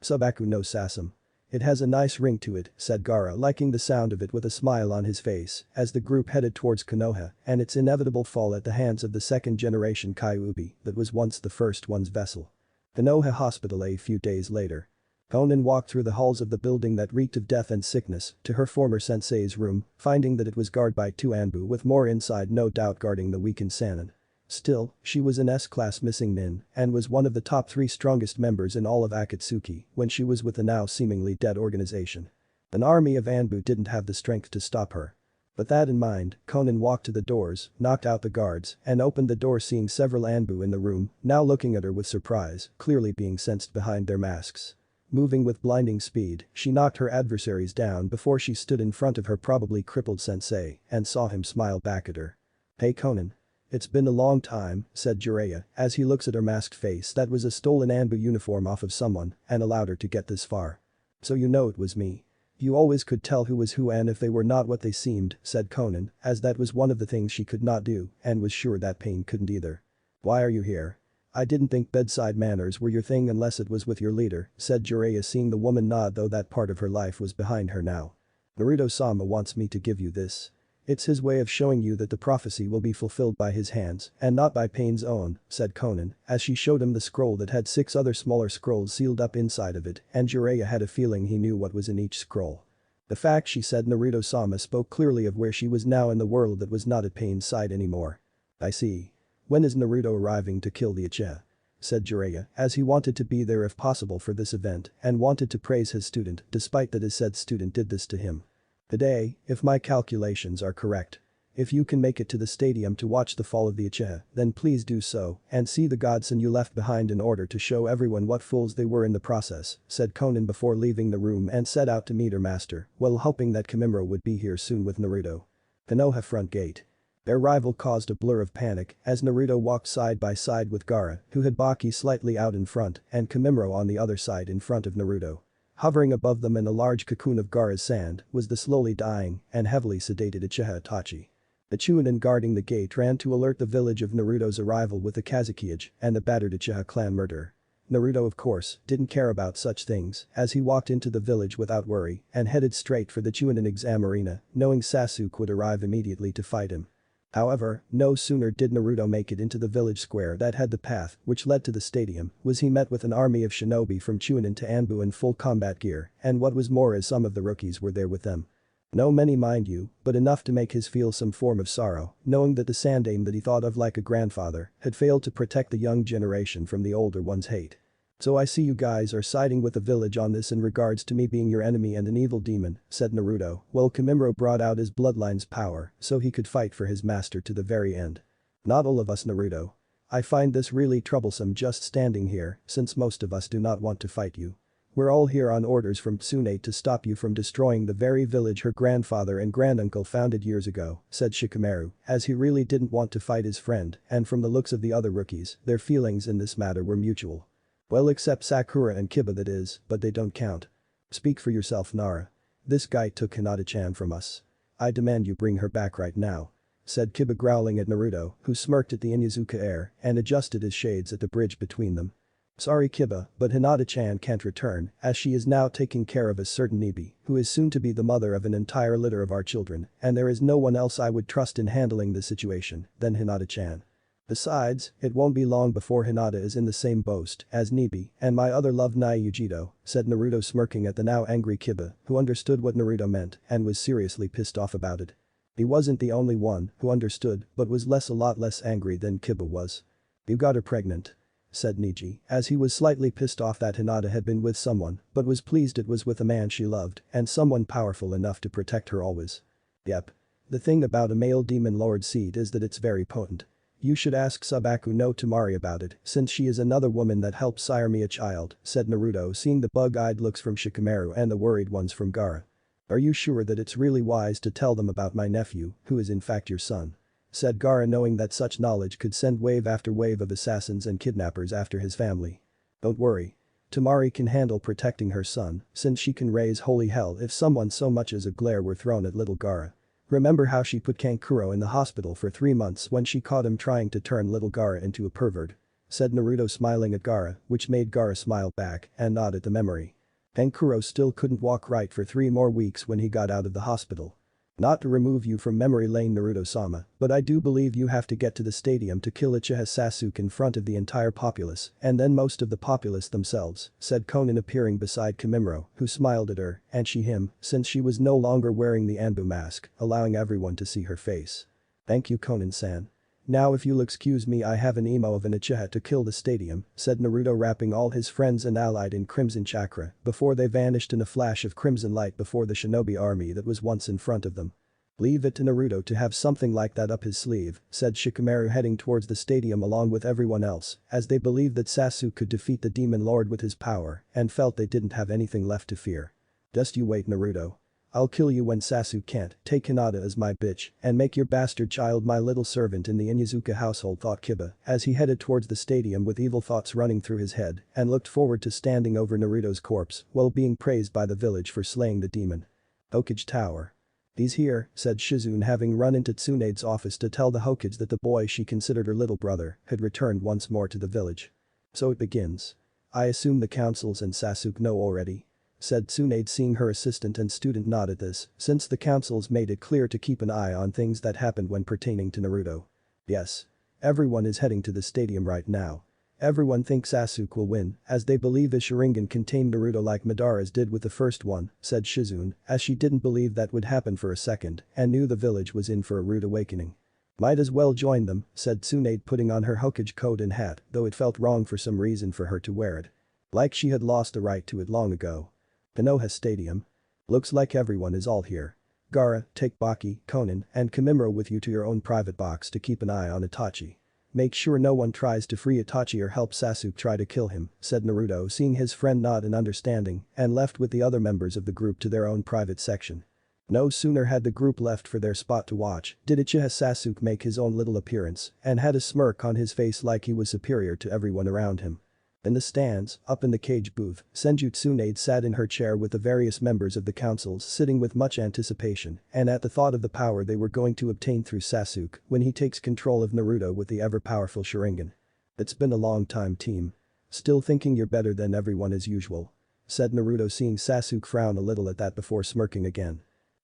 Subaku no Sasam. It has a nice ring to it, said Gaara liking the sound of it with a smile on his face as the group headed towards Konoha and its inevitable fall at the hands of the second generation Kyuubi that was once the first one's vessel. Konoha Hospital. A few days later. Konan walked through the halls of the building that reeked of death and sickness to her former sensei's room, finding that it was guarded by 2 Anbu with more inside no doubt guarding the weakened Sannin. Still, she was an S-class missing nin and was one of the top 3 strongest members in all of Akatsuki when she was with the now seemingly dead organization. An army of Anbu didn't have the strength to stop her. With that in mind, Konan walked to the doors, knocked out the guards, and opened the door seeing several Anbu in the room, now looking at her with surprise, clearly being sensed behind their masks. Moving with blinding speed, she knocked her adversaries down before she stood in front of her probably crippled sensei and saw him smile back at her. Hey Konan. It's been a long time, said Jiraiya as he looks at her masked face that was a stolen Anbu uniform off of someone and allowed her to get this far. So you know it was me. You always could tell who was who and if they were not what they seemed, said Konan, as that was one of the things she could not do and was sure that Pain couldn't either. Why are you here? I didn't think bedside manners were your thing unless it was with your leader, said Jiraiya seeing the woman nod though that part of her life was behind her now. Naruto-sama wants me to give you this. It's his way of showing you that the prophecy will be fulfilled by his hands and not by Pain's own, said Konan as she showed him the scroll that had 6 other smaller scrolls sealed up inside of it and Jiraiya had a feeling he knew what was in each scroll. The fact she said Naruto-sama spoke clearly of where she was now in the world that was not at Pain's side anymore. I see. When is Naruto arriving to kill the Uchiha? Said Jiraiya as he wanted to be there if possible for this event and wanted to praise his student despite that his said student did this to him. Today, if my calculations are correct. If you can make it to the stadium to watch the fall of the Uchiha, then please do so and see the godson you left behind in order to show everyone what fools they were in the process, said Konan before leaving the room and set out to meet her master while hoping that Kimimura would be here soon with Naruto. Konoha front gate. Their arrival caused a blur of panic as Naruto walked side by side with Gaara, who had Baki slightly out in front and Kimimura on the other side in front of Naruto. Hovering above them in a large cocoon of Gaara's sand was the slowly dying and heavily sedated Uchiha Itachi. The Chunin guarding the gate ran to alert the village of Naruto's arrival with the Kazukiage and the battered Uchiha clan murderer. Naruto of course didn't care about such things as he walked into the village without worry and headed straight for the Chunin exam arena knowing Sasuke would arrive immediately to fight him. However, no sooner did Naruto make it into the village square that had the path which led to the stadium was he met with an army of shinobi from Chunin to Anbu in full combat gear and what was more is some of the rookies were there with them. No many mind you, but enough to make his feel some form of sorrow, knowing that the Sandaime that he thought of like a grandfather had failed to protect the young generation from the older one's hate. So I see you guys are siding with the village on this in regards to me being your enemy and an evil demon, said Naruto, while Kimimura brought out his bloodline's power so he could fight for his master to the very end. Not all of us, Naruto. I find this really troublesome just standing here since most of us do not want to fight you. We're all here on orders from Tsunade to stop you from destroying the very village her grandfather and granduncle founded years ago, said Shikamaru, as he really didn't want to fight his friend and from the looks of the other rookies, their feelings in this matter were mutual. Well, except Sakura and Kiba, that is, but they don't count. Speak for yourself, Nara. This guy took Hinata-chan from us. I demand you bring her back right now," said Kiba, growling at Naruto, who smirked at the Inyazuka air and adjusted his shades at the bridge between them. "Sorry, Kiba, but Hinata-chan can't return, as she is now taking care of a certain Nibi, who is soon to be the mother of an entire litter of our children, and there is no one else I would trust in handling the situation than Hinata-chan. Besides, it won't be long before Hinata is in the same boat as Nibi and my other love Nai Yugito," said Naruto, smirking at the now angry Kiba, who understood what Naruto meant and was seriously pissed off about it. He wasn't the only one who understood but was a lot less angry than Kiba was. "You got her pregnant," said Niji, as he was slightly pissed off that Hinata had been with someone but was pleased it was with a man she loved and someone powerful enough to protect her always. "Yep. The thing about a male demon lord seed is that it's very potent. You should ask Subaku no Tamari about it, since she is another woman that helped sire me a child," said Naruto, seeing the bug-eyed looks from Shikamaru and the worried ones from Gaara. "Are you sure that it's really wise to tell them about my nephew, who is in fact your son?" said Gaara, knowing that such knowledge could send wave after wave of assassins and kidnappers after his family. "Don't worry. Tamari can handle protecting her son, since she can raise holy hell if someone so much as a glare were thrown at little Gaara. Remember how she put Kankuro in the hospital for 3 months when she caught him trying to turn little Gaara into a pervert?" said Naruto, smiling at Gaara, which made Gaara smile back and nod at the memory. "Kankuro still couldn't walk right for 3 more weeks when he got out of the hospital. Not to remove you from memory lane, Naruto-sama, but I do believe you have to get to the stadium to kill Uchiha Sasuke in front of the entire populace and then most of the populace themselves," said Konan, appearing beside Kimimaro, who smiled at her and she him since she was no longer wearing the Anbu mask, allowing everyone to see her face. "Thank you, Konan-san. Now if you'll excuse me, I have an emo of an Uchiha to kill the stadium," said Naruto, wrapping all his friends and allied in crimson chakra before they vanished in a flash of crimson light before the shinobi army that was once in front of them. "Leave it to Naruto to have something like that up his sleeve," said Shikamaru, heading towards the stadium along with everyone else, as they believed that Sasuke could defeat the demon lord with his power and felt they didn't have anything left to fear. "Just you wait, Naruto. I'll kill you when Sasuke can't take Hinata as my bitch and make your bastard child my little servant in the Inyazuka household," thought Kiba as he headed towards the stadium with evil thoughts running through his head and looked forward to standing over Naruto's corpse while being praised by the village for slaying the demon. "Hokage Tower. He's here," said Shizune, having run into Tsunade's office to tell the Hokage that the boy she considered her little brother had returned once more to the village. "So it begins. I assume the councils and Sasuke know already," said Tsunade, seeing her assistant and student nod at this, since the councils made it clear to keep an eye on things that happened when pertaining to Naruto. "Yes. Everyone is heading to the stadium right now. Everyone thinks Sasuke will win, as they believe his Sharingan contained Naruto like Madara's did with the first one," said Shizune, as she didn't believe that would happen for a second and knew the village was in for a rude awakening. "Might as well join them," said Tsunade, putting on her Hokage coat and hat, though it felt wrong for some reason for her to wear it. Like she had lost the right to it long ago. "Konoha Stadium. Looks like everyone is all here. Gaara, take Baki, Konan, and Kimimaro with you to your own private box to keep an eye on Itachi. Make sure no one tries to free Itachi or help Sasuke try to kill him," said Naruto, seeing his friend nod in understanding and left with the other members of the group to their own private section. No sooner had the group left for their spot to watch did Uchiha Sasuke make his own little appearance and had a smirk on his face like he was superior to everyone around him. In the stands, up in the cage booth, Senju Tsunade sat in her chair with the various members of the councils sitting with much anticipation and at the thought of the power they were going to obtain through Sasuke when he takes control of Naruto with the ever-powerful Sharingan. "It's been a long time, team. Still thinking you're better than everyone as usual," said Naruto, seeing Sasuke frown a little at that before smirking again.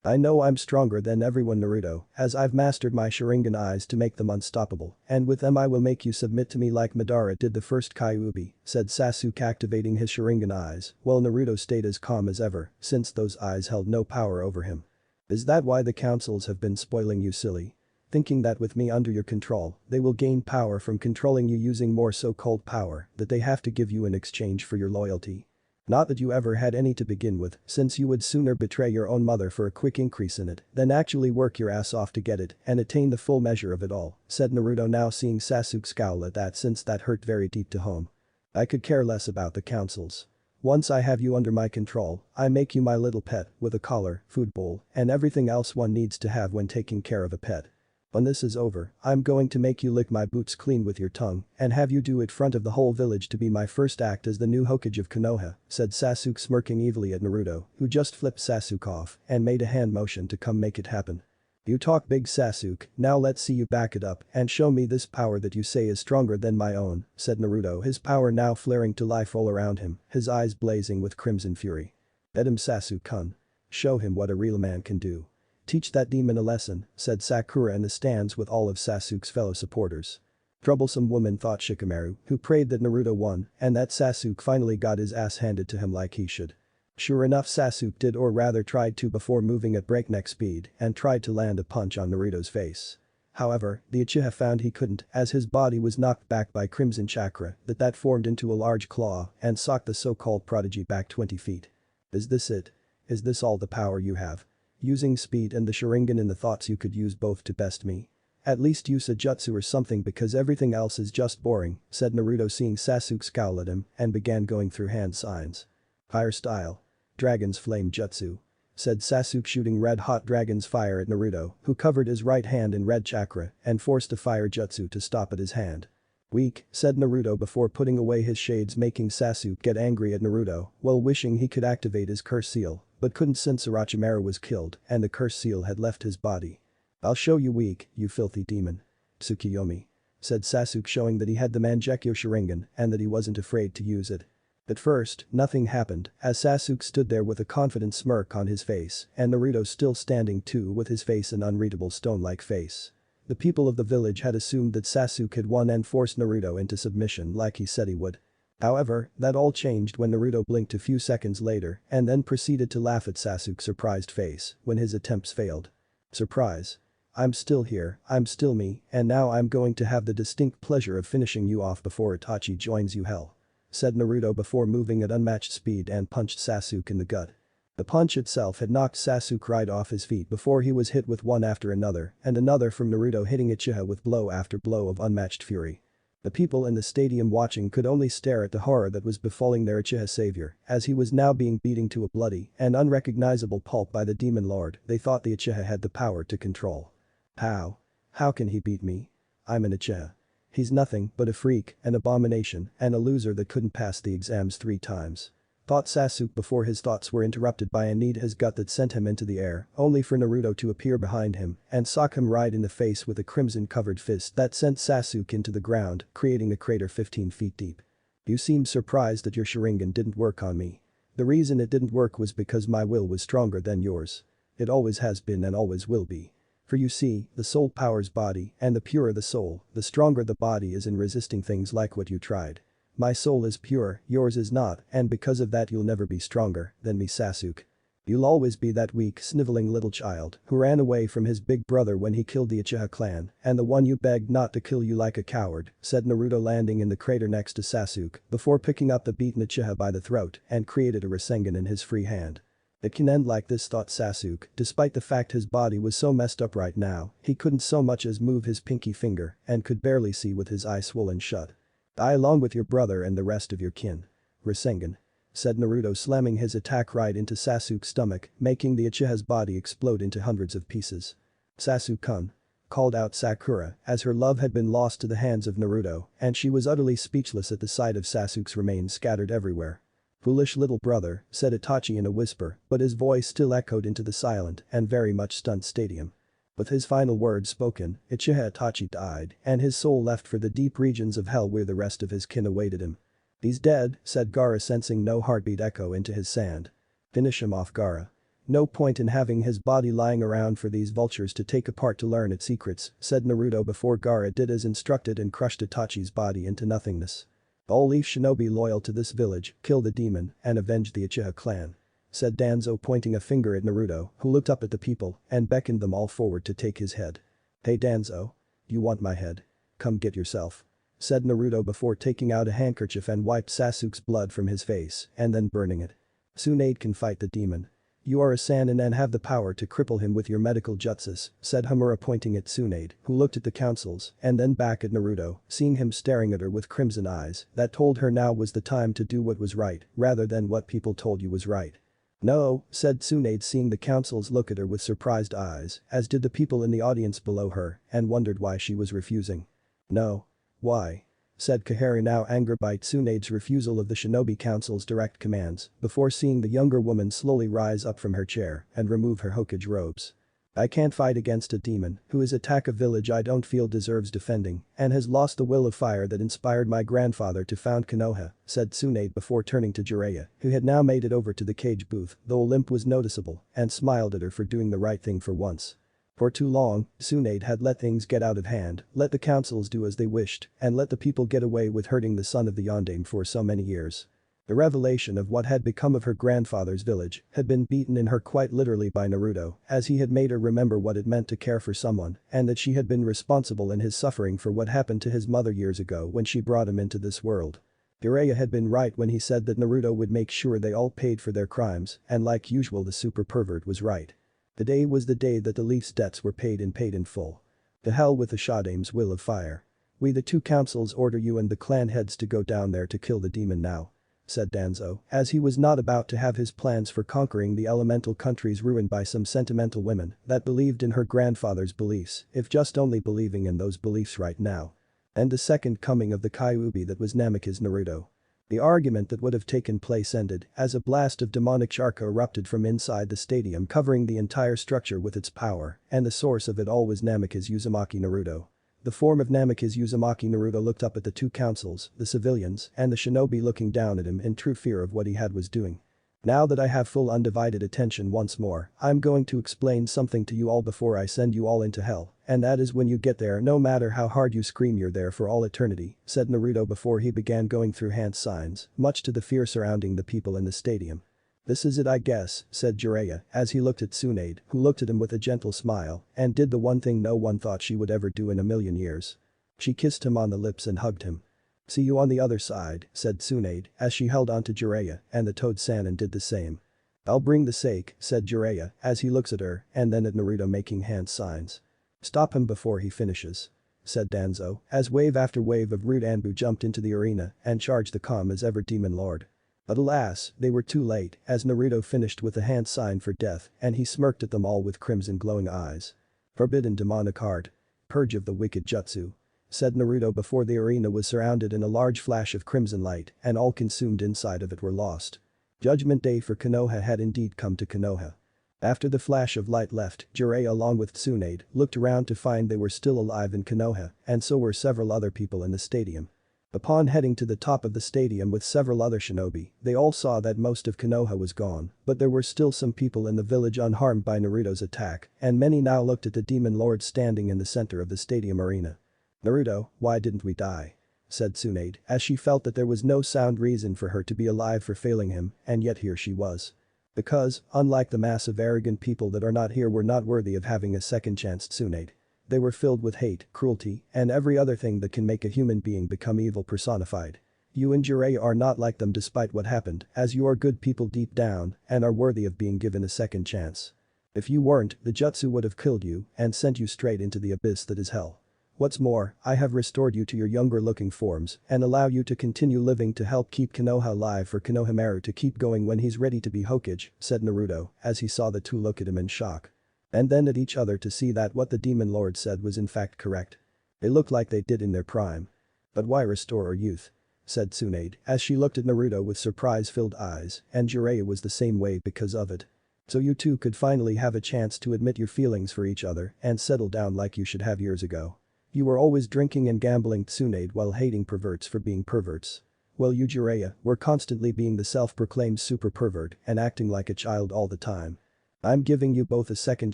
"I know I'm stronger than everyone, Naruto, as I've mastered my Sharingan eyes to make them unstoppable, and with them I will make you submit to me like Madara did the first Kyuubi," said Sasuke, activating his Sharingan eyes, while Naruto stayed as calm as ever since those eyes held no power over him. "Is that why the councils have been spoiling you, silly? Thinking that with me under your control, they will gain power from controlling you using more so-called power that they have to give you in exchange for your loyalty? Not that you ever had any to begin with, since you would sooner betray your own mother for a quick increase in it than actually work your ass off to get it and attain the full measure of it all," said Naruto, now seeing Sasuke scowl at that since that hurt very deep to home. "I could care less about the councils. Once I have you under my control, I make you my little pet with a collar, food bowl, and everything else one needs to have when taking care of a pet. When this is over, I'm going to make you lick my boots clean with your tongue and have you do it front of the whole village to be my first act as the new Hokage of Konoha, said Sasuke smirking evilly at Naruto, who just flipped Sasuke off and made a hand motion to come make it happen. You talk big Sasuke, now let's see you back it up and show me this power that you say is stronger than my own, said Naruto, his power now flaring to life all around him, his eyes blazing with crimson fury. Bet him Sasuke-kun. Show him what a real man can do. Teach that demon a lesson, said Sakura in the stands with all of Sasuke's fellow supporters. Troublesome woman, thought Shikamaru, who prayed that Naruto won and that Sasuke finally got his ass handed to him like he should. Sure enough, Sasuke did, or rather tried to, before moving at breakneck speed and tried to land a punch on Naruto's face. However, the Uchiha found he couldn't as his body was knocked back by crimson chakra that formed into a large claw and socked the so-called prodigy back 20 feet. Is this it? Is this all the power you have? Using speed and the Sharingan in the thoughts you could use both to best me? At least use a jutsu or something because everything else is just boring, said Naruto, seeing Sasuke scowl at him and began going through hand signs. Fire style. Dragon's flame jutsu. Said Sasuke, shooting red-hot dragon's fire at Naruto, who covered his right hand in red chakra and forced a fire jutsu to stop at his hand. Weak, said Naruto before putting away his shades, making Sasuke get angry at Naruto while wishing he could activate his curse seal, but couldn't since Orochimaru was killed and the curse seal had left his body. I'll show you weak, you filthy demon. Tsukiyomi. Said Sasuke, showing that he had the Mangekyo Sharingan and that he wasn't afraid to use it. At first, nothing happened as Sasuke stood there with a confident smirk on his face and Naruto still standing too with his face an unreadable stone-like face. The people of the village had assumed that Sasuke had won and forced Naruto into submission like he said he would. However, that all changed when Naruto blinked a few seconds later and then proceeded to laugh at Sasuke's surprised face when his attempts failed. Surprise. I'm still here, I'm still me, and now I'm going to have the distinct pleasure of finishing you off before Itachi joins you, hell. Said Naruto before moving at unmatched speed and punched Sasuke in the gut. The punch itself had knocked Sasuke right off his feet before he was hit with one after another and another from Naruto, hitting Uchiha with blow after blow of unmatched fury. The people in the stadium watching could only stare at the horror that was befalling their Uchiha savior as he was now being beaten to a bloody and unrecognizable pulp by the demon lord they thought the Uchiha had the power to control. How? How can he beat me? I'm an Uchiha. He's nothing but a freak, an abomination, and a loser that couldn't pass the exams 3 times. Thought Sasuke before his thoughts were interrupted by a knee to his gut that sent him into the air, only for Naruto to appear behind him and sock him right in the face with a crimson-covered fist that sent Sasuke into the ground, creating a crater 15 feet deep. You seem surprised that your Sharingan didn't work on me. The reason it didn't work was because my will was stronger than yours. It always has been and always will be. For you see, the soul powers body, and the purer the soul, the stronger the body is in resisting things like what you tried. My soul is pure, yours is not, and because of that you'll never be stronger than me, Sasuke. You'll always be that weak, sniveling little child who ran away from his big brother when he killed the Uchiha clan and the one you begged not to kill you like a coward, said Naruto, landing in the crater next to Sasuke before picking up the beaten Uchiha by the throat and created a Rasengan in his free hand. It can end like this, thought Sasuke, despite the fact his body was so messed up right now, he couldn't so much as move his pinky finger and could barely see with his eye swollen shut. Die along with your brother and the rest of your kin. Rasengan. Said Naruto, slamming his attack right into Sasuke's stomach, making the Uchiha's body explode into hundreds of pieces. Sasuke-kun. Called out Sakura as her love had been lost to the hands of Naruto and she was utterly speechless at the sight of Sasuke's remains scattered everywhere. Foolish little brother, said Itachi in a whisper, but his voice still echoed into the silent and very much stunned stadium. With his final words spoken, Uchiha Itachi died and his soul left for the deep regions of hell where the rest of his kin awaited him. He's dead, said Gaara, sensing no heartbeat echo into his sand. Finish him off, Gaara. No point in having his body lying around for these vultures to take apart to learn its secrets, said Naruto before Gaara did as instructed and crushed Itachi's body into nothingness. All Leaf Shinobi loyal to this village, kill the demon and avenge the Uchiha clan. Said Danzo, pointing a finger at Naruto, who looked up at the people and beckoned them all forward to take his head. Hey Danzo. You want my head? Come get yourself. Said Naruto before taking out a handkerchief and wiped Sasuke's blood from his face and then burning it. Tsunade can fight the demon. You are a Sannin and have the power to cripple him with your medical jutsus, said Hamura, pointing at Tsunade, who looked at the councils and then back at Naruto, seeing him staring at her with crimson eyes that told her now was the time to do what was right rather than what people told you was right. No, said Tsunade, seeing the councils look at her with surprised eyes, as did the people in the audience below her, and wondered why she was refusing. No. Why? Said Kaharu, now angered by Tsunade's refusal of the Shinobi Council's direct commands, before seeing the younger woman slowly rise up from her chair and remove her Hokage robes. I can't fight against a demon who has attacked a village I don't feel deserves defending and has lost the will of fire that inspired my grandfather to found Konoha, said Tsunade before turning to Jiraiya, who had now made it over to the cage booth, though a limp was noticeable, and smiled at her for doing the right thing for once. For too long, Tsunade had let things get out of hand, let the councils do as they wished, and let the people get away with hurting the son of the Yondaime for so many years. The revelation of what had become of her grandfather's village had been beaten in her quite literally by Naruto, as he had made her remember what it meant to care for someone, and that she had been responsible in his suffering for what happened to his mother years ago when she brought him into this world. Jiraiya had been right when he said that Naruto would make sure they all paid for their crimes, and like usual the super pervert was right. The day was the day that the Leaf's debts were paid in full. To hell with the Shodaime's will of fire. We the two councils order you and the clan heads to go down there to kill the demon now, said Danzo, as he was not about to have his plans for conquering the elemental countries ruined by some sentimental women that believed in her grandfather's beliefs, if just only believing in those beliefs right now. And the second coming of the Kyuubi that was Namikaze Naruto. The argument that would have taken place ended as a blast of demonic charcoal erupted from inside the stadium, covering the entire structure with its power, and the source of it all was Namikaze Uzumaki Naruto. The form of Namikaze Uzumaki Naruto looked up at the two councils, the civilians, and the shinobi looking down at him in true fear of what he was doing. Now that I have full undivided attention once more, I'm going to explain something to you all before I send you all into hell, and that is when you get there no matter how hard you scream you're there for all eternity, said Naruto before he began going through hand signs, much to the fear surrounding the people in the stadium. This is it I guess, said Jiraiya as he looked at Tsunade, who looked at him with a gentle smile and did the one thing no one thought she would ever do in a million years. She kissed him on the lips and hugged him. See you on the other side, said Tsunade as she held onto Jiraiya, and the Toad-san did the same. I'll bring the sake, said Jiraiya as he looks at her and then at Naruto making hand signs. Stop him before he finishes, said Danzo as wave after wave of rude Anbu jumped into the arena and charged the calm as ever demon lord. But alas, they were too late as Naruto finished with a hand sign for death and he smirked at them all with crimson glowing eyes. Forbidden demonic art. Purge of the wicked jutsu, said Naruto before the arena was surrounded in a large flash of crimson light and all consumed inside of it were lost. Judgment Day for Konoha had indeed come to Konoha. After the flash of light left, Jiraiya along with Tsunade looked around to find they were still alive in Konoha and so were several other people in the stadium. Upon heading to the top of the stadium with several other shinobi, they all saw that most of Konoha was gone, but there were still some people in the village unharmed by Naruto's attack, and many now looked at the demon lord standing in the center of the stadium arena. Naruto, why didn't we die? Said Tsunade, as she felt that there was no sound reason for her to be alive for failing him, and yet here she was. Because, unlike the mass of arrogant people that are not here were not worthy of having a second chance, Tsunade. They were filled with hate, cruelty, and every other thing that can make a human being become evil personified. You and Jiraiya are not like them despite what happened, as you are good people deep down and are worthy of being given a second chance. If you weren't, the jutsu would have killed you and sent you straight into the abyss that is hell. What's more, I have restored you to your younger looking forms and allow you to continue living to help keep Konoha alive for Konohamaru to keep going when he's ready to be Hokage, said Naruto as he saw the two look at him in shock. And then at each other to see that what the demon lord said was in fact correct. They looked like they did in their prime. But why restore our youth? Said Tsunade as she looked at Naruto with surprise-filled eyes, and Jiraiya was the same way because of it. So you two could finally have a chance to admit your feelings for each other and settle down like you should have years ago. You were always drinking and gambling, Tsunade, while hating perverts for being perverts. Well, you Jiraiya were constantly being the self-proclaimed super pervert and acting like a child all the time. I'm giving you both a second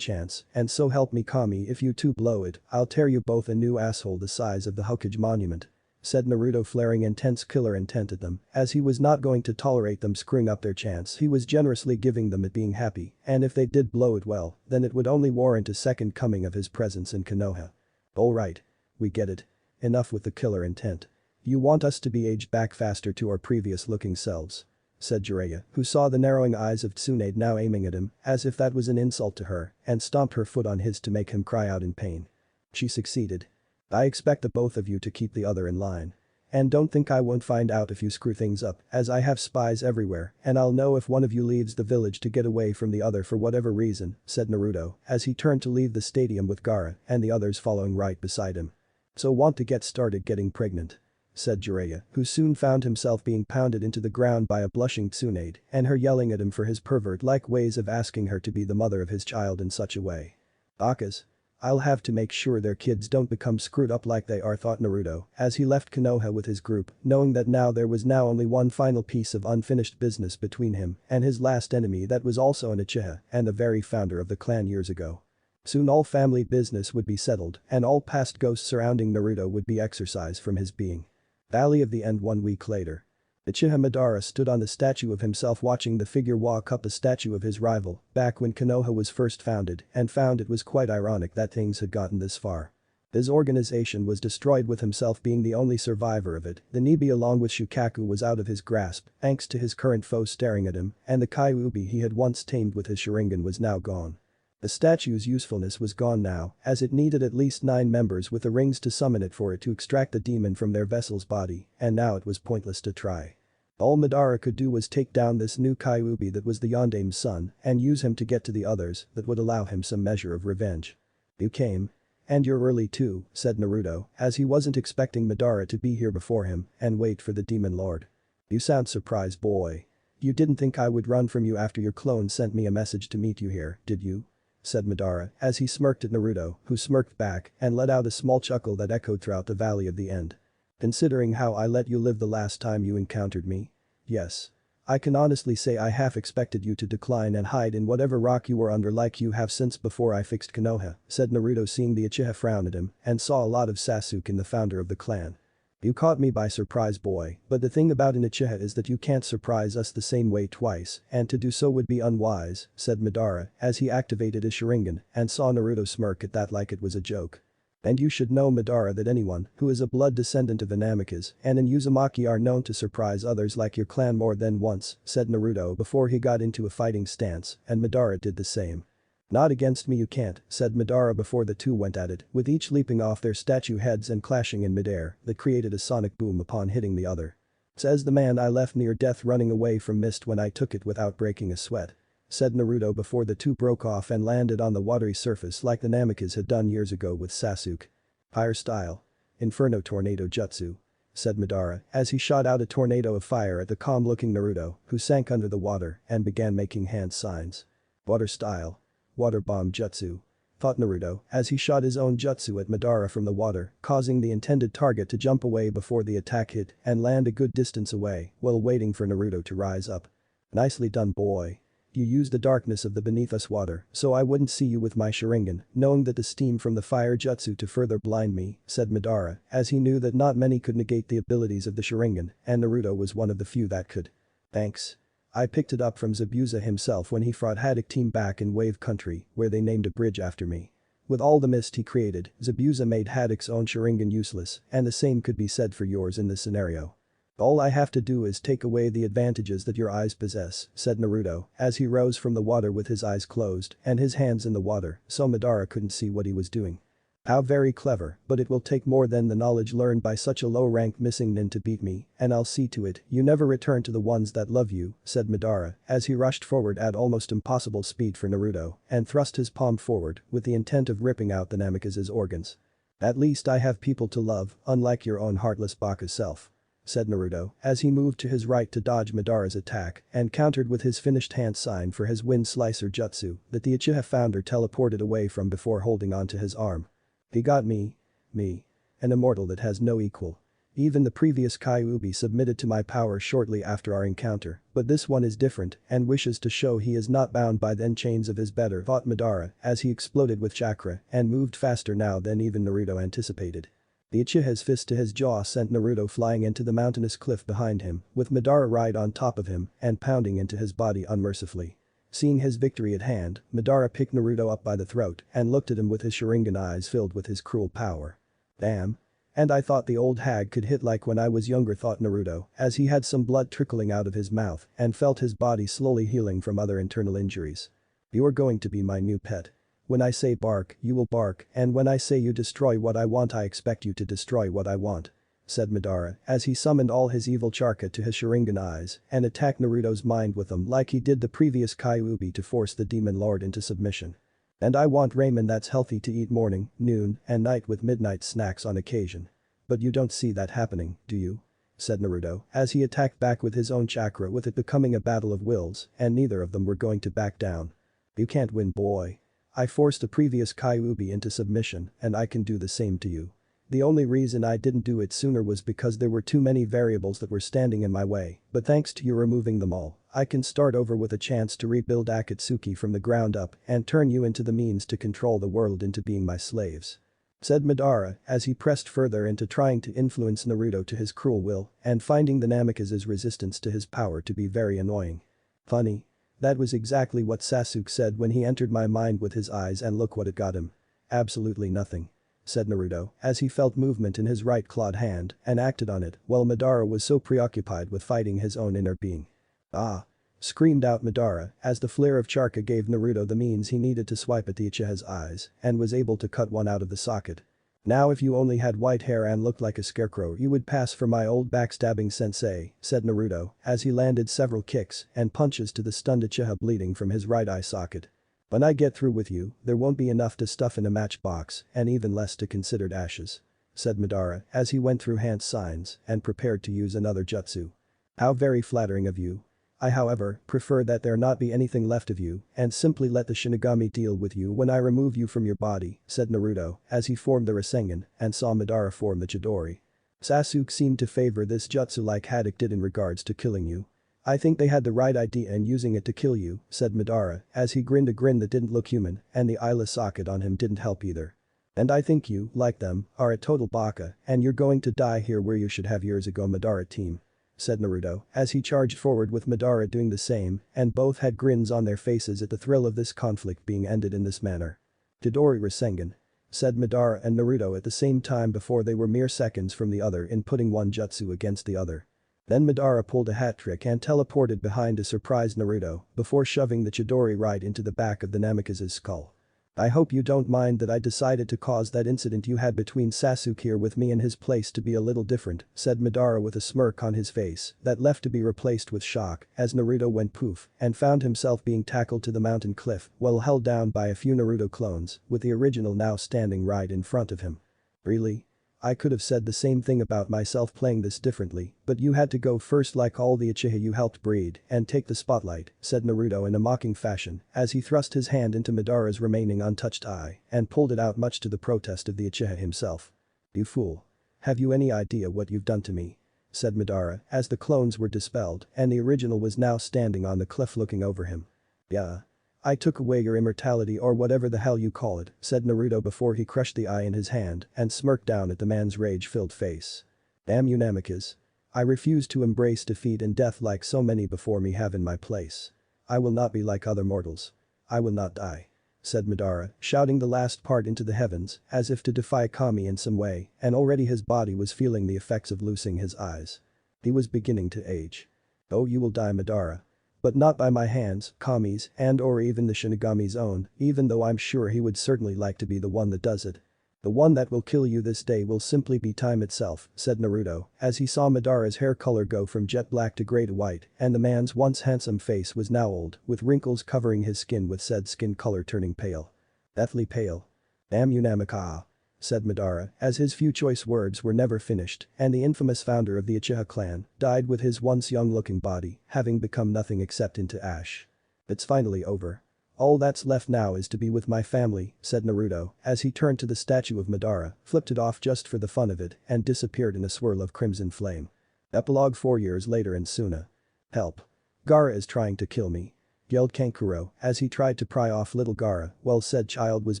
chance, and so help me Kami, if you two blow it, I'll tear you both a new asshole the size of the Hokage monument, said Naruto, flaring intense killer intent at them, as he was not going to tolerate them screwing up their chance he was generously giving them at being happy, and if they did blow it well, then it would only warrant a second coming of his presence in Konoha. Alright. We get it. Enough with the killer intent. You want us to be aged back faster to our previous looking selves, said Jiraiya, who saw the narrowing eyes of Tsunade now aiming at him as if that was an insult to her, and stomped her foot on his to make him cry out in pain. She succeeded. I expect the both of you to keep the other in line. And don't think I won't find out if you screw things up, as I have spies everywhere, and I'll know if one of you leaves the village to get away from the other for whatever reason, said Naruto, as he turned to leave the stadium with Gaara and the others following right beside him. So want to get started getting pregnant? Said Jiraiya, who soon found himself being pounded into the ground by a blushing Tsunade and her yelling at him for his pervert-like ways of asking her to be the mother of his child in such a way. Baka's. I'll have to make sure their kids don't become screwed up like they are, thought Naruto, as he left Konoha with his group, knowing that now there was now only one final piece of unfinished business between him and his last enemy that was also an Uchiha and the very founder of the clan years ago. Soon all family business would be settled and all past ghosts surrounding Naruto would be exorcised from his being. Valley of the End 1 week later. Uchiha Madara stood on the statue of himself watching the figure walk up a statue of his rival back when Konoha was first founded and found it was quite ironic that things had gotten this far. His organization was destroyed with himself being the only survivor of it, the Nibi along with Shukaku was out of his grasp thanks to his current foe staring at him and the Kyuubi he had once tamed with his Sharingan was now gone. The statue's usefulness was gone now, as it needed at least 9 members with the rings to summon it for it to extract the demon from their vessel's body, and now it was pointless to try. All Madara could do was take down this new Kyuubi that was the Yondame's son and use him to get to the others that would allow him some measure of revenge. You came. And you're early too, said Naruto, as he wasn't expecting Madara to be here before him and wait for the demon lord. You sound surprised, boy. You didn't think I would run from you after your clone sent me a message to meet you here, did you? Said Madara as he smirked at Naruto, who smirked back and let out a small chuckle that echoed throughout the Valley of the End. Considering how I let you live the last time you encountered me? Yes. I can honestly say I half expected you to decline and hide in whatever rock you were under like you have since before I fixed Konoha, said Naruto seeing the Uchiha frown at him and saw a lot of Sasuke in the founder of the clan. You caught me by surprise, boy, but the thing about an Uchiha is that you can't surprise us the same way twice and to do so would be unwise, said Madara as he activated his Sharingan and saw Naruto smirk at that like it was a joke. And you should know, Madara, that anyone who is a blood descendant of Inamikas and in Uzumaki are known to surprise others like your clan more than once, said Naruto before he got into a fighting stance and Madara did the same. Not against me you can't, said Madara before the two went at it, with each leaping off their statue heads and clashing in midair that created a sonic boom upon hitting the other. Says the man I left near death running away from mist when I took it without breaking a sweat. Said Naruto before the two broke off and landed on the watery surface like the Namikas had done years ago with Sasuke. Fire style. Inferno tornado jutsu. Said Madara as he shot out a tornado of fire at the calm-looking Naruto, who sank under the water and began making hand signs. Water style. Water bomb jutsu. Thought Naruto as he shot his own jutsu at Madara from the water, causing the intended target to jump away before the attack hit and land a good distance away while waiting for Naruto to rise up. Nicely done, boy. You used the darkness of the beneath us water so I wouldn't see you with my Sharingan, knowing that the steam from the fire jutsu to further blind me, said Madara as he knew that not many could negate the abilities of the Sharingan and Naruto was one of the few that could. Thanks. I picked it up from Zabuza himself when he fought Haddock team back in Wave Country where they named a bridge after me. With all the mist he created, Zabuza made Haddock's own Sharingan useless and the same could be said for yours in this scenario. All I have to do is take away the advantages that your eyes possess, said Naruto as he rose from the water with his eyes closed and his hands in the water so Madara couldn't see what he was doing. How very clever, but it will take more than the knowledge learned by such a low-ranked missing nin to beat me, and I'll see to it you never return to the ones that love you, said Madara as he rushed forward at almost impossible speed for Naruto and thrust his palm forward with the intent of ripping out the Namikase's organs. At least I have people to love, unlike your own heartless Baka self. Said Naruto as he moved to his right to dodge Madara's attack and countered with his finished hand sign for his wind slicer jutsu that the Uchiha founder teleported away from before holding onto his arm. He got me. Me. An immortal that has no equal. Even the previous Kyuubi submitted to my power shortly after our encounter, but this one is different and wishes to show he is not bound by the chains of his better, thought Madara as he exploded with chakra and moved faster now than even Naruto anticipated. The Uchiha's fist to his jaw sent Naruto flying into the mountainous cliff behind him, with Madara right on top of him and pounding into his body unmercifully. Seeing his victory at hand, Madara picked Naruto up by the throat and looked at him with his Sharingan eyes filled with his cruel power. Damn. And I thought the old hag could hit like when I was younger, thought Naruto as he had some blood trickling out of his mouth and felt his body slowly healing from other internal injuries. You are going to be my new pet. When I say bark, you will bark, and when I say you destroy what I want, I expect you to destroy what I want. said Madara as he summoned all his evil chakra to his Sharingan eyes and attacked Naruto's mind with them like he did the previous Kyuubi to force the demon lord into submission. And I want ramen that's healthy to eat morning, noon, and night with midnight snacks on occasion. But you don't see that happening, do you? Said Naruto as he attacked back with his own chakra, with it becoming a battle of wills and neither of them were going to back down. You can't win, boy. I forced the previous Kyuubi into submission and I can do the same to you. The only reason I didn't do it sooner was because there were too many variables that were standing in my way, but thanks to you removing them all, I can start over with a chance to rebuild Akatsuki from the ground up and turn you into the means to control the world into being my slaves. Said Madara as he pressed further into trying to influence Naruto to his cruel will and finding the Namikaze's resistance to his power to be very annoying. Funny. That was exactly what Sasuke said when he entered my mind with his eyes, and look what it got him. Absolutely nothing. Said Naruto as he felt movement in his right clawed hand and acted on it while Madara was so preoccupied with fighting his own inner being. Ah! Screamed out Madara as the flare of chakra gave Naruto the means he needed to swipe at the Uchiha's eyes and was able to cut one out of the socket. Now if you only had white hair and looked like a scarecrow you would pass for my old backstabbing sensei, said Naruto as he landed several kicks and punches to the stunned Uchiha bleeding from his right eye socket. When I get through with you, there won't be enough to stuff in a matchbox and even less to considered ashes. Said Madara as he went through hand signs and prepared to use another jutsu. How very flattering of you. I however prefer that there not be anything left of you and simply let the Shinigami deal with you when I remove you from your body, said Naruto as he formed the Rasengan and saw Madara form the Chidori. Sasuke seemed to favor this jutsu like Haddock did in regards to killing you. I think they had the right idea in using it to kill you, said Madara as he grinned a grin that didn't look human and the eyeless socket on him didn't help either. And I think you, like them, are a total baka and you're going to die here where you should have years ago, Madara team. Said Naruto as he charged forward with Madara doing the same and both had grins on their faces at the thrill of this conflict being ended in this manner. Chidori Rasengan. Said Madara and Naruto at the same time before they were mere seconds from the other in putting one jutsu against the other. Then Madara pulled a hat trick and teleported behind to surprise Naruto before shoving the Chidori right into the back of the Namikaze's skull. I hope you don't mind that I decided to cause that incident you had between Sasuke here with me in his place to be a little different, said Madara with a smirk on his face that left to be replaced with shock as Naruto went poof and found himself being tackled to the mountain cliff while held down by a few Naruto clones with the original now standing right in front of him. Really? I could have said the same thing about myself playing this differently, but you had to go first like all the Uchiha you helped breed and take the spotlight, said Naruto in a mocking fashion as he thrust his hand into Madara's remaining untouched eye and pulled it out much to the protest of the Uchiha himself. You fool. Have you any idea what you've done to me? Said Madara as the clones were dispelled and the original was now standing on the cliff looking over him. Yeah. I took away your immortality or whatever the hell you call it, said Naruto before he crushed the eye in his hand and smirked down at the man's rage-filled face. Damn you Namikaze. I refuse to embrace defeat and death like so many before me have in my place. I will not be like other mortals. I will not die. Said Madara, shouting the last part into the heavens as if to defy Kami in some way, and already his body was feeling the effects of losing his eyes. He was beginning to age. Oh, you will die, Madara. But not by my hands, Kami's, and or even the Shinigami's own, even though I'm sure he would certainly like to be the one that does it. The one that will kill you this day will simply be time itself, said Naruto as he saw Madara's hair color go from jet black to gray to white and the man's once handsome face was now old with wrinkles covering his skin with said skin color turning pale. Deathly pale. Damn you Namikaze. Said Madara as his few choice words were never finished and the infamous founder of the Uchiha clan died with his once young-looking body having become nothing except into ash. It's finally over. All that's left now is to be with my family, said Naruto as he turned to the statue of Madara, flipped it off just for the fun of it and disappeared in a swirl of crimson flame. Epilogue 4 years later in Suna. Help. Gaara is trying to kill me. Yelled Kankuro as he tried to pry off little Gaara while said child was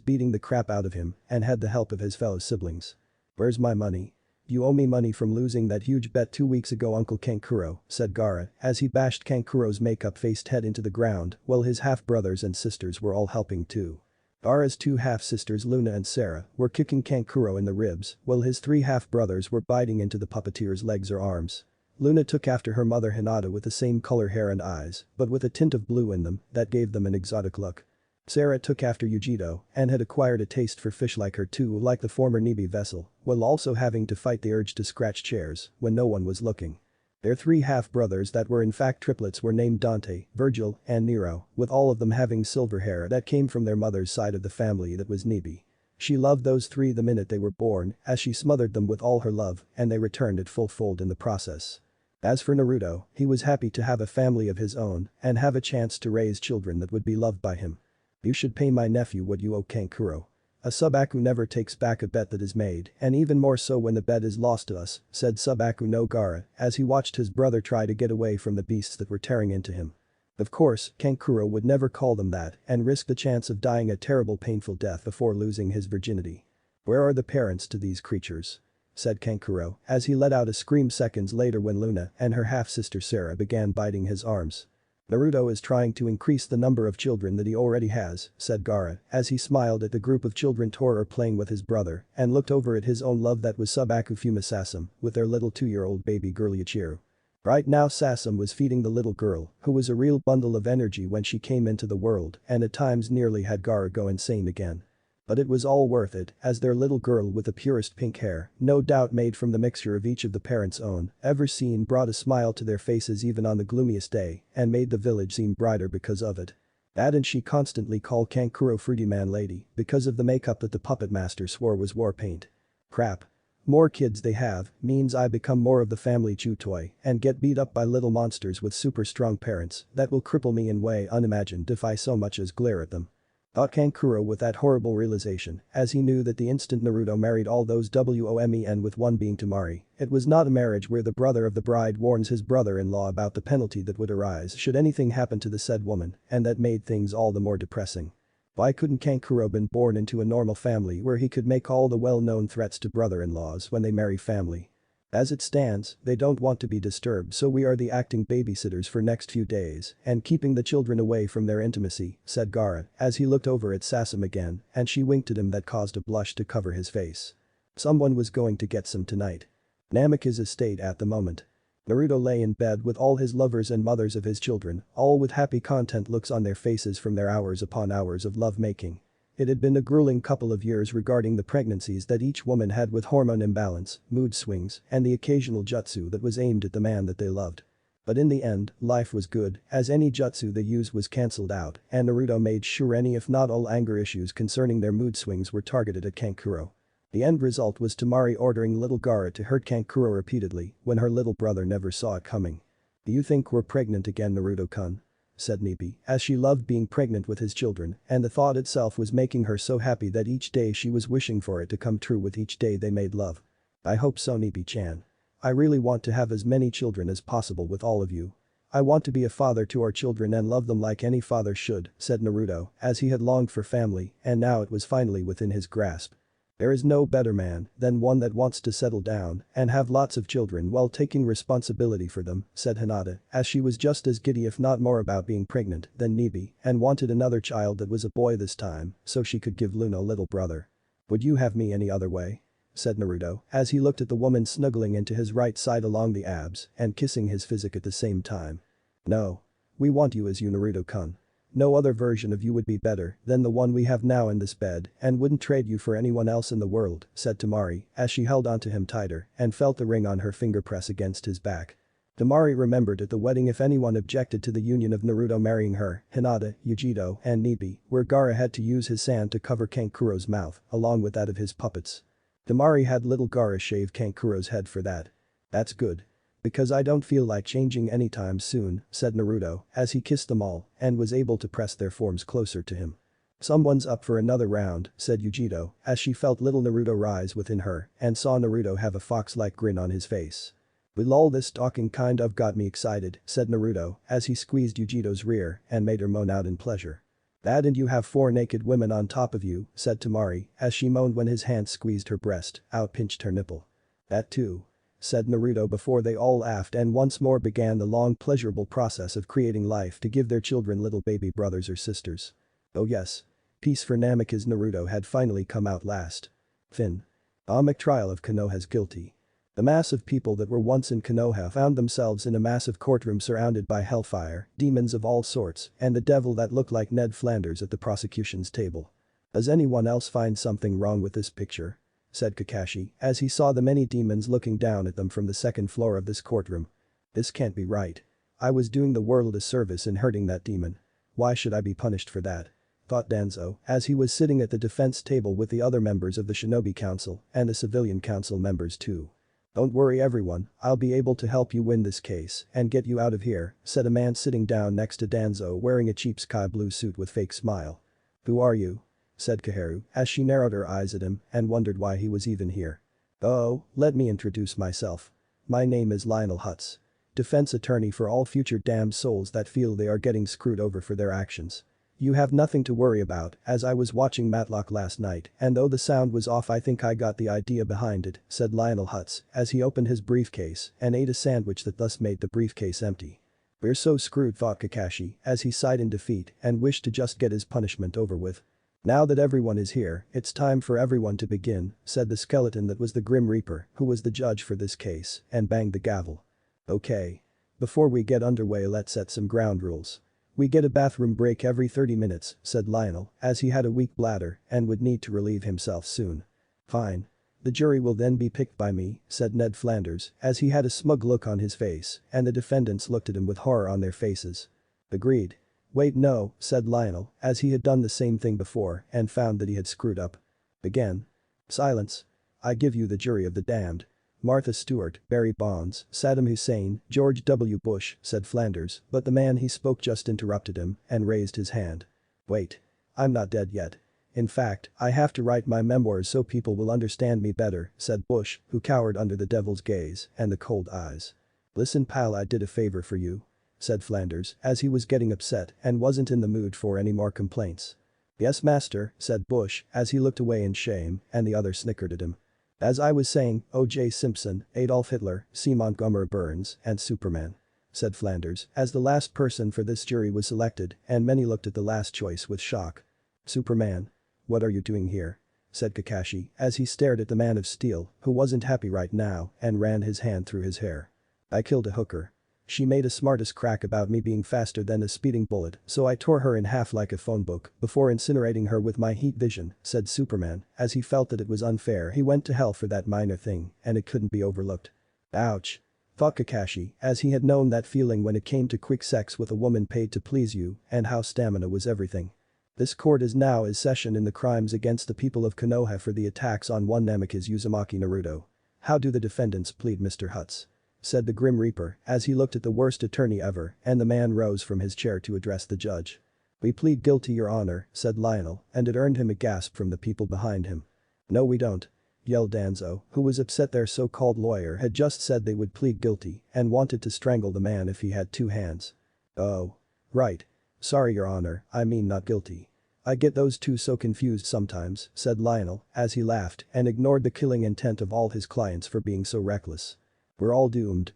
beating the crap out of him and had the help of his fellow siblings. Where's my money? You owe me money from losing that huge bet 2 weeks ago, Uncle Kankuro, said Gaara as he bashed Kankuro's makeup-faced head into the ground while his half-brothers and sisters were all helping too. Gaara's 2 half-sisters Luna and Sarah were kicking Kankuro in the ribs while his 3 half-brothers were biting into the puppeteer's legs or arms. Luna took after her mother Hinata with the same color hair and eyes, but with a tint of blue in them that gave them an exotic look. Sarah took after Yugito and had acquired a taste for fish like her too, like the former Nibi vessel, while also having to fight the urge to scratch chairs when no one was looking. Their three half-brothers that were in fact triplets were named Dante, Virgil, and Nero, with all of them having silver hair that came from their mother's side of the family that was Nibi. She loved those three the minute they were born, as she smothered them with all her love, and they returned it full-fold in the process. As for Naruto, he was happy to have a family of his own and have a chance to raise children that would be loved by him. You should pay my nephew what you owe Kankuro. A Subaku never takes back a bet that is made, and even more so when the bet is lost to us, said Subaku no Gaara as he watched his brother try to get away from the beasts that were tearing into him. Of course, Kankuro would never call them that and risk the chance of dying a terrible painful death before losing his virginity. Where are the parents to these creatures? Said Kankuro as he let out a scream seconds later when Luna and her half-sister Sarah began biting his arms. Naruto is trying to increase the number of children that he already has, said Gaara as he smiled at the group of children Toru playing with his brother and looked over at his own love that was Subaku Fuma Sasam with their little 2-year-old baby girl Yachiru. Right now Sasam was feeding the little girl, who was a real bundle of energy when she came into the world and at times nearly had Gaara go insane again. But it was all worth it, as their little girl with the purest pink hair, no doubt made from the mixture of each of the parents' own, ever seen brought a smile to their faces even on the gloomiest day and made the village seem brighter because of it. That and she constantly called Kankuro Fruity Man Lady because of the makeup that the puppet master swore was war paint. Crap. More kids they have means I become more of the family chew toy and get beat up by little monsters with super strong parents that will cripple me in way unimagined if I so much as glare at them. Thought Kankuro with that horrible realization, as he knew that the instant Naruto married all those women with one being Temari, it was not a marriage where the brother of the bride warns his brother-in-law about the penalty that would arise should anything happen to the said woman, and that made things all the more depressing. Why couldn't Kankuro been born into a normal family where he could make all the well-known threats to brother-in-laws when they marry family? As it stands, they don't want to be disturbed, so we are the acting babysitters for next few days and keeping the children away from their intimacy, said Gaara as he looked over at Sasam again and she winked at him that caused a blush to cover his face. Someone was going to get some tonight. Namika's estate at the moment. Naruto lay in bed with all his lovers and mothers of his children, all with happy content looks on their faces from their hours upon hours of love-making. It had been a grueling couple of years regarding the pregnancies that each woman had with hormone imbalance, mood swings, and the occasional jutsu that was aimed at the man that they loved. But in the end, life was good, as any jutsu they used was cancelled out, and Naruto made sure any if not all anger issues concerning their mood swings were targeted at Kankuro. The end result was Temari ordering little Gaara to hurt Kankuro repeatedly when her little brother never saw it coming. Do you think we're pregnant again, Naruto-kun? Said Nibi as she loved being pregnant with his children and the thought itself was making her so happy that each day she was wishing for it to come true with each day they made love. I hope so, Nibi-chan. I really want to have as many children as possible with all of you. I want to be a father to our children and love them like any father should, said Naruto as he had longed for family and now it was finally within his grasp. There is no better man than one that wants to settle down and have lots of children while taking responsibility for them, said Hinata as she was just as giddy if not more about being pregnant than Nibi and wanted another child that was a boy this time so she could give Luna a little brother. Would you have me any other way? Said Naruto as he looked at the woman snuggling into his right side along the abs and kissing his physique at the same time. No. We want you as you, Naruto-kun. No other version of you would be better than the one we have now in this bed and wouldn't trade you for anyone else in the world, said Temari as she held onto him tighter and felt the ring on her finger press against his back. Temari remembered at the wedding if anyone objected to the union of Naruto marrying her, Hinata, Yugito, and Nibi, where Gaara had to use his sand to cover Kankuro's mouth, along with that of his puppets. Temari had little Gaara shave Kankuro's head for that. That's good. Because I don't feel like changing anytime soon, said Naruto as he kissed them all and was able to press their forms closer to him. Someone's up for another round, said Yugito as she felt little Naruto rise within her and saw Naruto have a fox-like grin on his face. Well, all this talking kind of got me excited, said Naruto as he squeezed Yugito's rear and made her moan out in pleasure. That and you have 4 naked women on top of you, said Temari as she moaned when his hand squeezed her breast, out-pinched her nipple. That too. Said Naruto before they all laughed and once more began the long pleasurable process of creating life to give their children little baby brothers or sisters. Oh yes. Peace for Namikaze. Naruto had finally come out last. Fin. Amic trial of Konoha's guilty. The mass of people that were once in Konoha found themselves in a massive courtroom surrounded by hellfire, demons of all sorts, and the devil that looked like Ned Flanders at the prosecution's table. Does anyone else find something wrong with this picture? Said Kakashi as he saw the many demons looking down at them from the second floor of this courtroom. This can't be right. I was doing the world a service in hurting that demon. Why should I be punished for that? Thought Danzo as he was sitting at the defense table with the other members of the Shinobi Council and the Civilian Council members too. Don't worry everyone, I'll be able to help you win this case and get you out of here, said a man sitting down next to Danzo wearing a cheap sky blue suit with fake smile. Who are you? Said Kaharu as she narrowed her eyes at him and wondered why he was even here. Oh, let me introduce myself. My name is Lionel Hutz. Defense attorney for all future damned souls that feel they are getting screwed over for their actions. You have nothing to worry about, as I was watching Matlock last night and though the sound was off I think I got the idea behind it, said Lionel Hutz as he opened his briefcase and ate a sandwich that thus made the briefcase empty. We're so screwed, thought Kakashi as he sighed in defeat and wished to just get his punishment over with. Now that everyone is here, it's time for everyone to begin, said the skeleton that was the Grim Reaper who was the judge for this case and banged the gavel. Okay. Before we get underway let's set some ground rules. We get a bathroom break every 30 minutes, said Lionel as he had a weak bladder and would need to relieve himself soon. Fine. The jury will then be picked by me, said Ned Flanders as he had a smug look on his face and the defendants looked at him with horror on their faces. Agreed. Wait no, said Lionel as he had done the same thing before and found that he had screwed up. Again. Silence. I give you the jury of the damned. Martha Stewart, Barry Bonds, Saddam Hussein, George W. Bush, said Flanders, but the man he spoke just interrupted him and raised his hand. Wait. I'm not dead yet. In fact, I have to write my memoirs so people will understand me better, said Bush, who cowered under the devil's gaze and the cold eyes. Listen pal, I did a favor for you, said Flanders as he was getting upset and wasn't in the mood for any more complaints. Yes master, said Bush as he looked away in shame and the other snickered at him. As I was saying, O.J. Simpson, Adolf Hitler, C. Montgomery Burns, and Superman, said Flanders as the last person for this jury was selected and many looked at the last choice with shock. Superman? What are you doing here? Said Kakashi as he stared at the Man of Steel who wasn't happy right now and ran his hand through his hair. I killed a hooker. She made a smartest crack about me being faster than a speeding bullet so I tore her in half like a phone book before incinerating her with my heat vision, said Superman as he felt that it was unfair he went to hell for that minor thing and it couldn't be overlooked. Ouch. Thought Kakashi as he had known that feeling when it came to quick sex with a woman paid to please you and how stamina was everything. This court is now in session in the crimes against the people of Konoha for the attacks on one Namikaze Uzumaki Naruto. How do the defendants plead, Mr. Hutz? Said the Grim Reaper as he looked at the worst attorney ever and the man rose from his chair to address the judge. We plead guilty, Your Honor, said Lionel and it earned him a gasp from the people behind him. No we don't, yelled Danzo, who was upset their so-called lawyer had just said they would plead guilty and wanted to strangle the man if he had two hands. Oh. Right. Sorry Your Honor, I mean not guilty. I get those two so confused sometimes, said Lionel as he laughed and ignored the killing intent of all his clients for being so reckless. We're all doomed,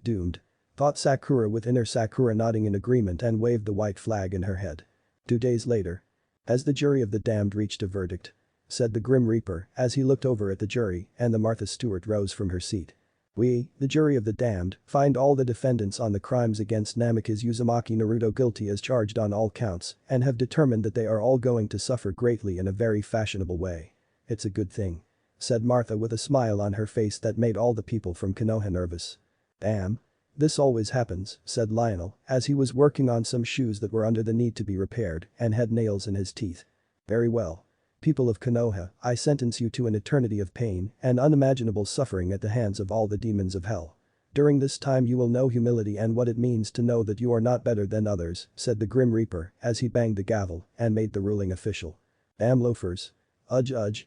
thought Sakura with inner Sakura nodding in agreement and waved the white flag in her head. 2 days later. As the jury of the damned reached a verdict. Said the Grim Reaper as he looked over at the jury and the Martha Stewart rose from her seat. We, the jury of the damned, find all the defendants on the crimes against Namikaze Uzumaki Naruto guilty as charged on all counts and have determined that they are all going to suffer greatly in a very fashionable way. It's a good thing. Said Martha with a smile on her face that made all the people from Konoha nervous. Damn. This always happens, said Lionel as he was working on some shoes that were under the need to be repaired and had nails in his teeth. Very well. People of Konoha, I sentence you to an eternity of pain and unimaginable suffering at the hands of all the demons of hell. During this time you will know humility and what it means to know that you are not better than others, said the Grim Reaper as he banged the gavel and made the ruling official. Damn loafers.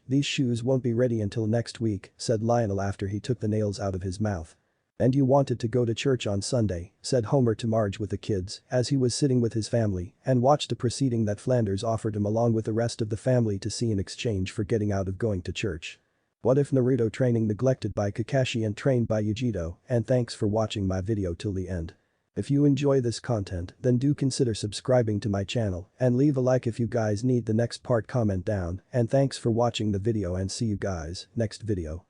These shoes won't be ready until next week, said Lionel after he took the nails out of his mouth. And you wanted to go to church on Sunday, said Homer to Marge with the kids as he was sitting with his family and watched the proceeding that Flanders offered him along with the rest of the family to see in exchange for getting out of going to church. What if Naruto training neglected by Kakashi and trained by Yugito, and thanks for watching my video till the end. If you enjoy this content then do consider subscribing to my channel and leave a like if you guys need the next part, comment down, and thanks for watching the video and see you guys next video.